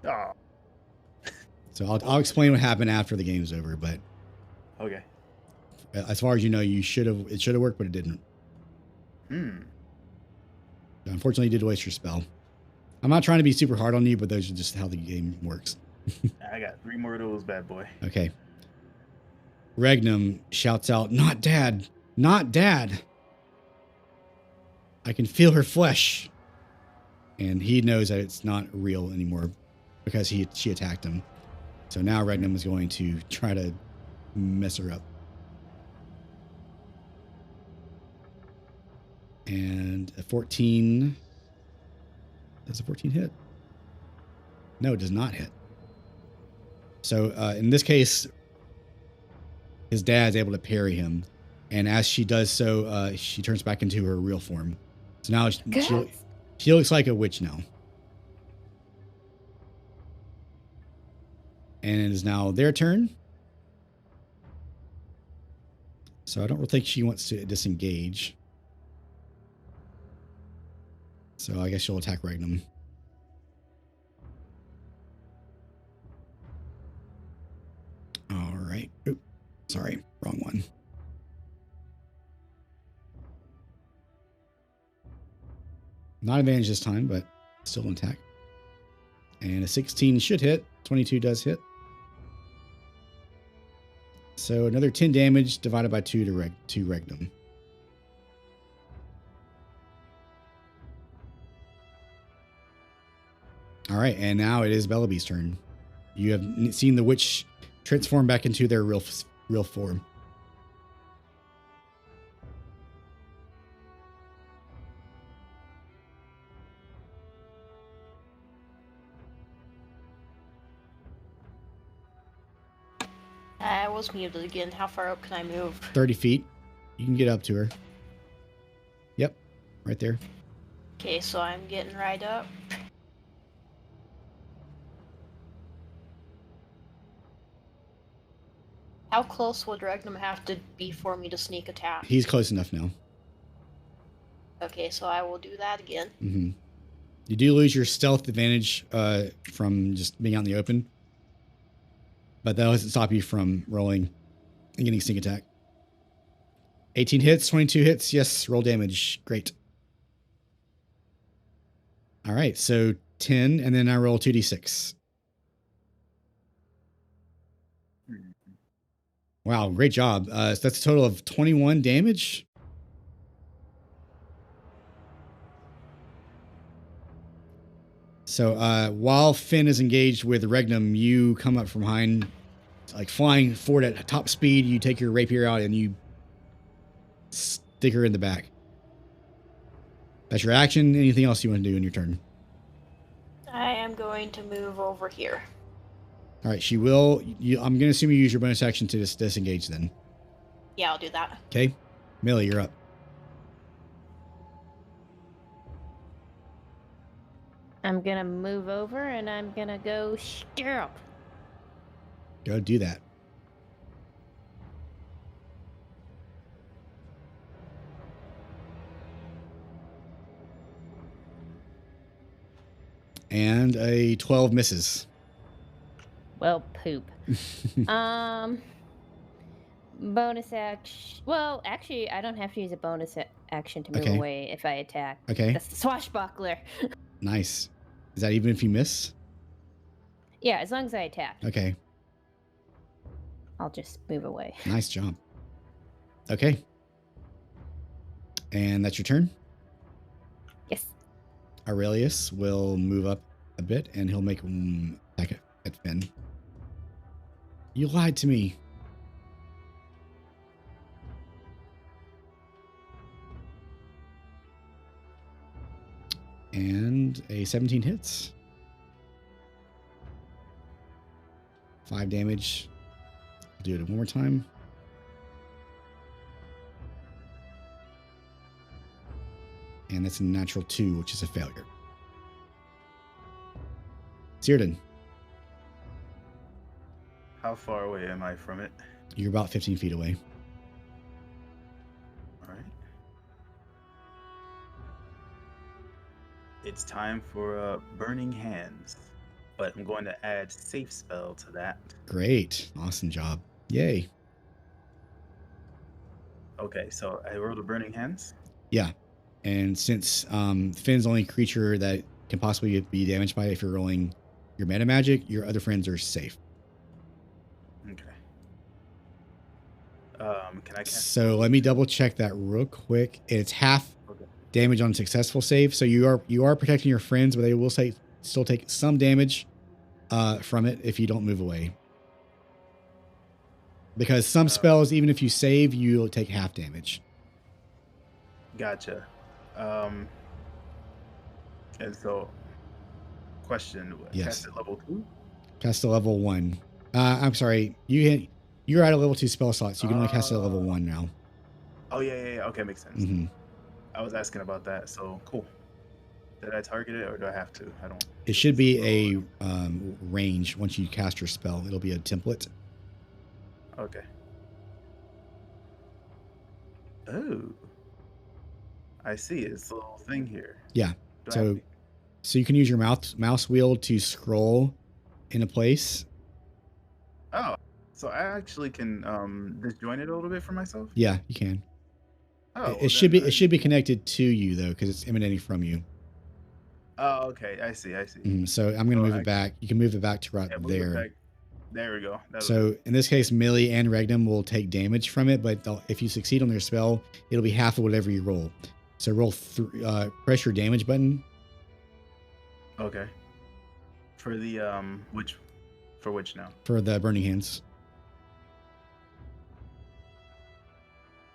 Oh. So I'll explain what happened after the game's over, but Okay. as far as you know, it should have worked, but it didn't. Unfortunately, you did waste your spell. I'm not trying to be super hard on you, but those are just how the game works. I got 3 more of those, bad boy. Okay. Regnum shouts out, "Not Dad! Not Dad! I can feel her flesh." And he knows that it's not real anymore because she attacked him. So now Regnum is going to try to mess her up. And a 14. Does a 14 hit? No, it does not hit. So in this case, his dad's able to parry him. And as she does so, she turns back into her real form. So now she looks like a witch now. And it is now their turn. So I don't think she wants to disengage. So I guess she'll attack Regnum. All right. Oop, sorry, wrong one. Not advantage this time, but still an attack. And a 16 should hit. 22 does hit. So another 10 damage divided by 2 to Regnum. All right, and now it is Bellaby's turn. You have seen the witch transform back into their real form. I was muted again. How far up can I move? 30 feet. You can get up to her. Yep, right there. Okay, so I'm getting right up. How close would Regnum have to be for me to sneak attack? He's close enough now. Okay, so I will do that again. Mm-hmm. You do lose your stealth advantage from just being out in the open. But that doesn't stop you from rolling and getting sneak attack. 18 hits, 22 hits. Yes, roll damage. Great. All right, so 10, and then I roll 2d6. Wow, great job. So that's a total of 21 damage. So while Finn is engaged with Regnum, you come up from behind, like flying forward at top speed. You take your rapier out and you stick her in the back. That's your action. Anything else you want to do in your turn? I am going to move over here. All right, she will. I'm going to assume you use your bonus action to disengage then. Yeah, I'll do that. Okay. Millie, you're up. I'm gonna move over and I'm gonna go stirrup. Go do that. And a 12 misses. Well, poop. Bonus action. Well, actually, I don't have to use a bonus action to move Okay. away if I attack. Okay. That's the swashbuckler. Nice. Is that even if you miss? Yeah, as long as I attack, Okay. I'll just move away. Nice job. Okay. And that's your turn. Yes. Aurelius will move up a bit and he'll make attack at Finn. You lied to me. And a 17 hits. 5 damage. I'll do it one more time. And that's a natural 2, which is a failure. Cyrdan, How far away am I from it? you're about 15 feet away. All right. It's time for Burning Hands, but I'm going to add Safe Spell to that. Great. Awesome job. Yay. Okay, so I rolled a Burning Hands. Yeah. And since Finn's the only creature that can possibly be damaged by it if you're rolling your meta magic, your other friends are safe. Okay. Can I cast? So let me double check that real quick. It's half Okay. damage on successful save. So you are protecting your friends, but they will still take some damage from it if you don't move away. Because some spells, even if you save, you'll take half damage. Gotcha. And so, question: Yes. Cast at level 2? Cast to level 1. I'm sorry. You're at a level 2 spell slot, so you can only cast it at level 1 now. Oh yeah. Okay, makes sense. Mm-hmm. I was asking about that. So cool. Did I target it or do I have to? I don't. It should be a range once you cast your spell. It'll be a template. Okay. Oh. I see. It's a little thing here. Yeah. Do I have So you can use your mouse wheel to scroll in a place. Oh, so I actually can disjoint it a little bit for myself. Yeah, you can. Oh, It should be connected to you though, because it's emanating from you. Oh, okay. I see. So I'm going to move it back. You can move it back to right Yeah, move it there. back. There we go. So in this case, Millie and Regnum will take damage from it, but if you succeed on their spell, it'll be half of whatever you roll. So roll press your damage button. Okay. For the which now? For the Burning Hands.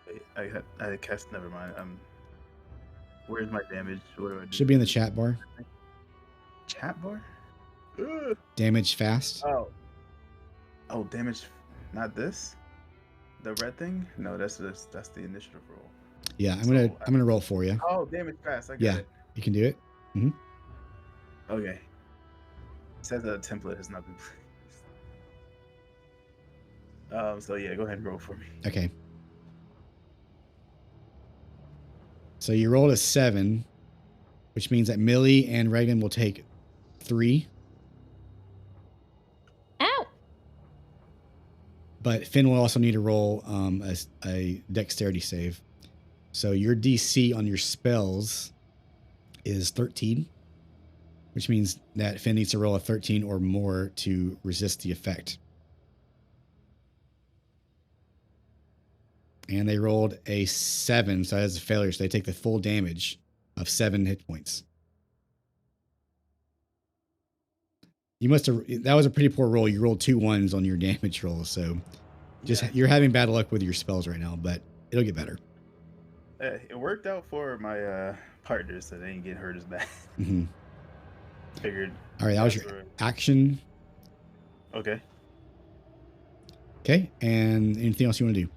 Wait, I cast. Never mind. Where's my damage? What do I do? Should be in the chat bar. Chat bar. Ugh. Damage fast. Oh, damage. Not this. The red thing? No, that's the initiative roll. Yeah, I'm gonna roll for you. Oh, damage fast. I got Yeah, it. you can do it. Mm-hmm. Okay. It says that a template has not been placed. So yeah, go ahead and roll for me. Okay. So you rolled a 7, which means that Millie and Reagan will take 3. Ow! But Finn will also need to roll a dexterity save. So your DC on your spells is 13, which means that Finn needs to roll a 13 or more to resist the effect. And they rolled a 7, so that's a failure. So they take the full damage of 7 hit points. You must have, that was a pretty poor roll. You rolled 2 1s on your damage roll. So you're having bad luck with your spells right now, but it'll get better. It worked out for my partners, so they didn't get hurt as bad. Mm-hmm. Figured. All right, that was your action. Okay. Okay, and anything else you want to do?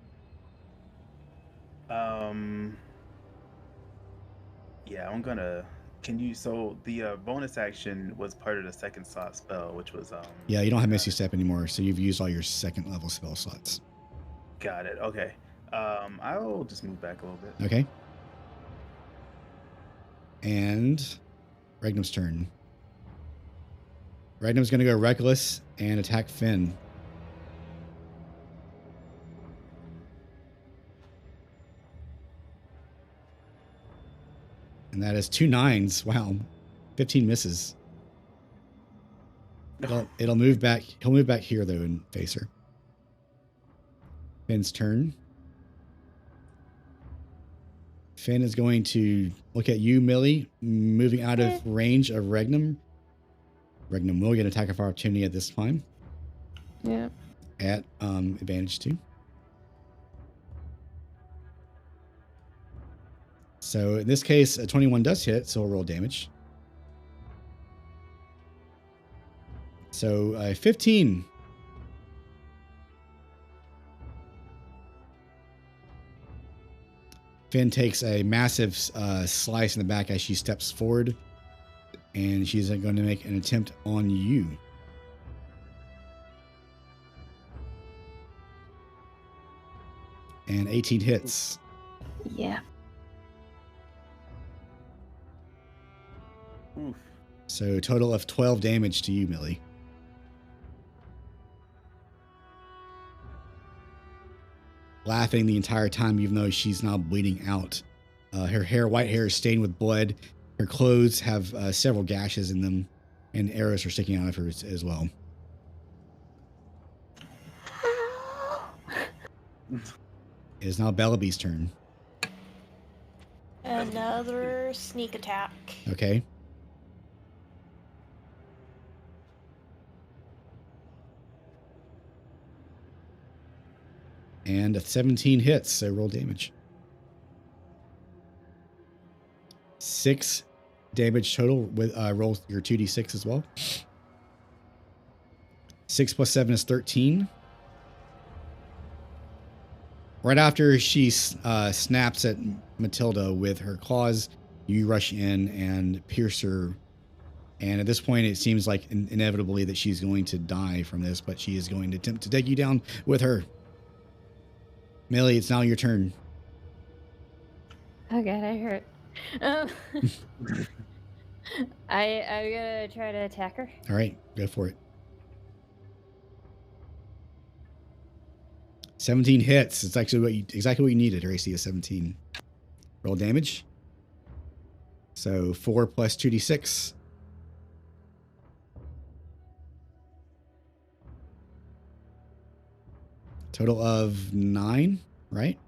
Yeah, I'm gonna. Can you? So the bonus action was part of the second slot spell, which was Yeah, you don't have Misty Step anymore, so you've used all your second level spell slots. Got it. Okay. I'll just move back a little bit. Okay. And Regnum's turn. Regnum's gonna go reckless and attack Finn. And that is 2 9s. Wow. 15 misses. It'll move back. He'll move back here, though, and face her. Finn's turn. Finn is going to look at you, Millie, moving out of range of Regnum. Regnum will get an attack of opportunity at this time. Yeah. At advantage 2. So in this case, a 21 does hit, so we'll roll damage. So 15. Finn takes a massive slice in the back as she steps forward, and she's going to make an attempt on you. And 18 hits. Yeah. Oof. So a total of 12 damage to you, Millie. Laughing the entire time, even though she's now bleeding out. Her white hair is stained with blood. Her clothes have several gashes in them, and arrows are sticking out of her as well. It is now Bellaby's turn. Another sneak attack. Okay. And a 17 hits, so roll damage. 6 damage total with roll your 2d6 as well. 6 plus 7 is 13. Right after she snaps at Matilda with her claws, you rush in and pierce her. And at this point, it seems like inevitably that she's going to die from this, but she is going to attempt to take you down with her. Millie, it's now your turn. Oh god, I hurt. I'm gonna try to attack her. All right, go for it. 17 hits. It's actually exactly what you needed. Her AC is 17. Roll damage. So 4 plus 2d6. Total of 9, right?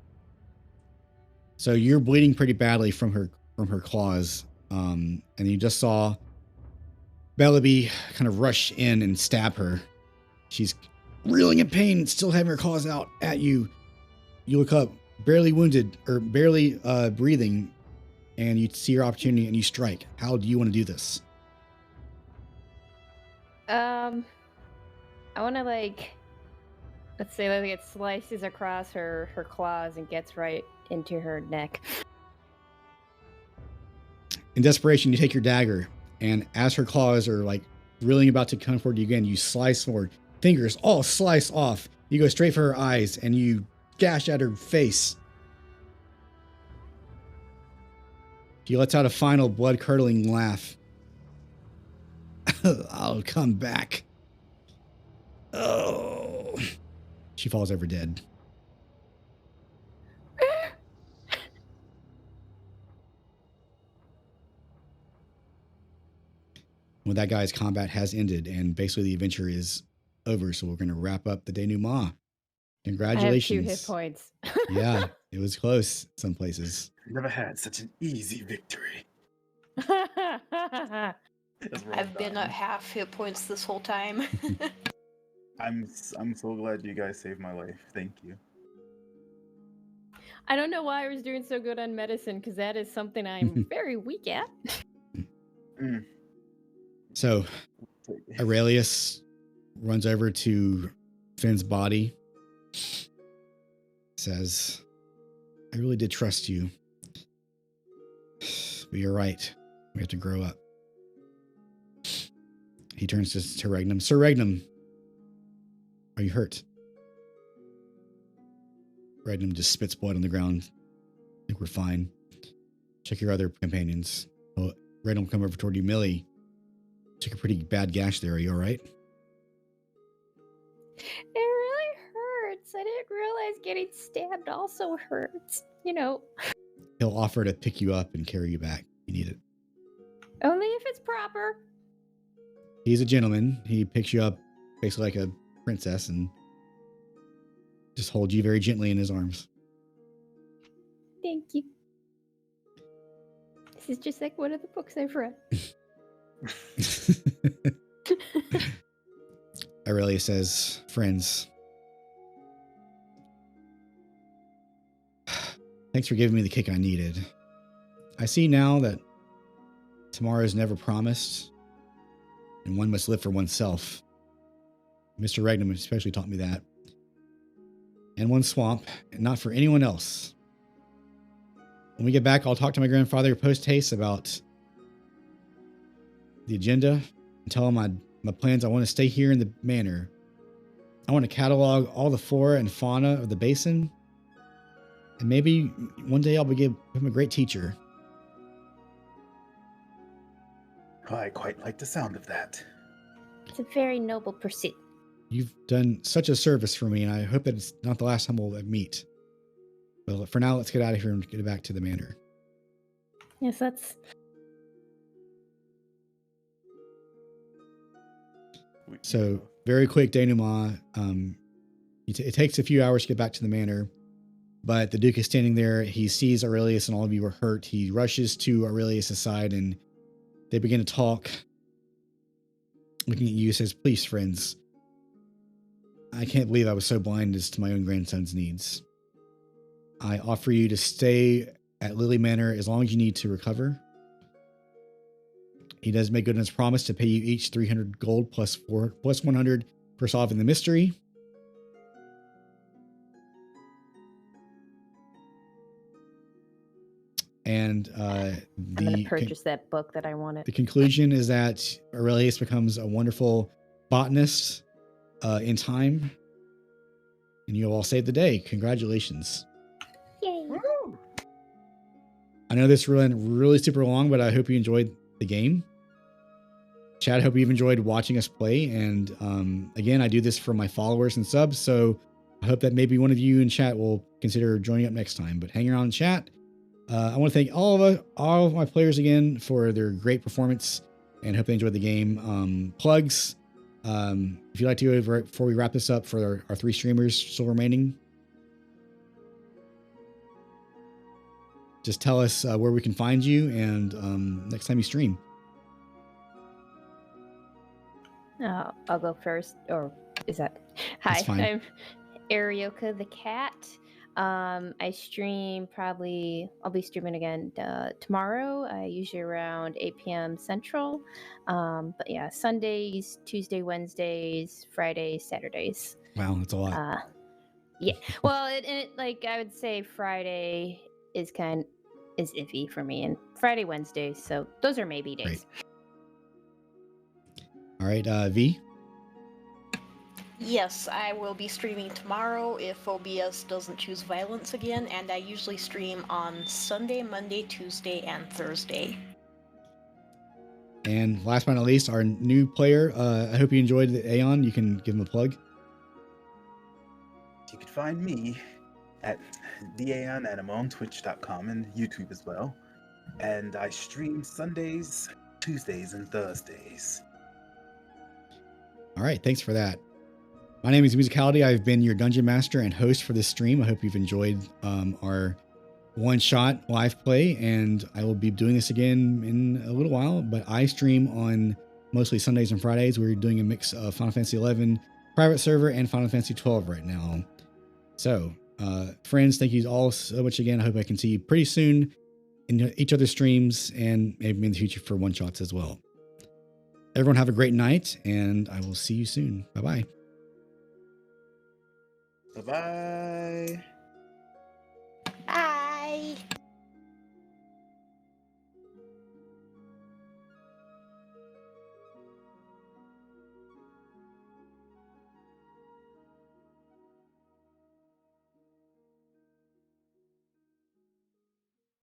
So you're bleeding pretty badly from her claws, and you just saw Bellaby kind of rush in and stab her. She's reeling in pain, still having her claws out at you. You look up, barely wounded or barely breathing, and you see your opportunity and you strike. How do you want to do this? I want to let's say it slices across her claws and gets right into her neck. In desperation, you take your dagger, and as her claws are reeling about to come forward you again, you slice forward. Fingers all slice off. You go straight for her eyes, and you gash at her face. She lets out a final blood-curdling laugh. I'll come back. Oh. She falls over dead. Well, that guy's combat has ended, and basically the adventure is over, so we're going to wrap up the denouement. Congratulations. I have 2 hit points. Yeah, it was close some places. Never had such an easy victory. It's well I've been done. at half hit points this whole time. I'm so glad you guys saved my life. Thank you. I don't know why I was doing so good on medicine, because that is something I'm very weak at. So Aurelius runs over to Finn's body, says, I really did trust you. But you're right. We have to grow up. He turns to Regnum. Sir Regnum, are you hurt? Regnum just spits blood on the ground. I think we're fine. Check your other companions. Oh, Regnum will come over toward you. Millie, took a pretty bad gash there. Are you all right? It really hurts. I didn't realize getting stabbed also hurts. You know, He'll offer to pick you up and carry you back. You need it. only if it's proper. He's a gentleman. He picks you up basically like a princess and just holds you very gently in his arms. Thank you. This is just like one of the books I've read. Aurelius says, friends, thanks for giving me the kick I needed. I see now that tomorrow is never promised, and one must live for oneself. Mr. Regnum especially taught me that. And one swamp, and not for anyone else. When we get back, I'll talk to my grandfather post haste about the agenda and tell him my plans. I want to stay here in the manor. I want to catalog all the flora and fauna of the basin. And maybe one day I'll become a great teacher. I quite like the sound of that. It's a very noble pursuit. You've done such a service for me, and I hope that it's not the last time we'll meet. But for now, let's get out of here and get back to the manor. Yes, that's... So, very quick denouement. It takes a few hours to get back to the manor, but the Duke is standing there. He sees Aurelius and all of you are hurt. He rushes to Aurelius' side and they begin to talk. Looking at you, says, please, friends, I can't believe I was so blind as to my own grandson's needs. I offer you to stay at Lily Manor as long as you need to recover. He does make good on his promise to pay you each 300 gold plus 100 for solving the mystery. And I'm going to purchase that book that I wanted. The conclusion is that Aurelius becomes a wonderful botanist in time. And you'll all save the day. Congratulations. Yay. I know this went really super long, but I hope you enjoyed the game. Chad, I hope you've enjoyed watching us play. And again, I do this for my followers and subs. So I hope that maybe one of you in chat will consider joining up next time. But hang around in chat. I want to thank all of my players again for their great performance and hope they enjoyed the game. Plugs. If you'd like to, before we wrap this up for our 3 streamers still remaining, just tell us where we can find you and next time you stream. I'll go first, or is that? That's Hi, fine. I'm Arioka the cat. I stream I'll be streaming again tomorrow, usually around 8 p.m. Central. But yeah, Sundays, Tuesday, Wednesdays, Fridays, Saturdays. Wow, that's a lot. Yeah. Well, like I would say Friday is iffy for me, and Friday, Wednesdays. So those are maybe days. Great. All right, V. Yes, I will be streaming tomorrow if OBS doesn't choose violence again, and I usually stream on Sunday, Monday, Tuesday, and Thursday. And last but not least, our new player. I hope you enjoyed the Aeon. You can give him a plug. You can find me at the Aeon Anima on Twitch.com and YouTube as well. And I stream Sundays, Tuesdays, and Thursdays. All right, thanks for that. My name is Musicality. I've been your dungeon master and host for this stream. I hope you've enjoyed our one-shot live play, and I will be doing this again in a little while, but I stream on mostly Sundays and Fridays. We're doing a mix of Final Fantasy 11 private server and Final Fantasy 12 right now. So, friends, thank you all so much again. I hope I can see you pretty soon in each other's streams and maybe in the future for one-shots as well. Everyone have a great night, and I will see you soon. Bye-bye. Bye-bye.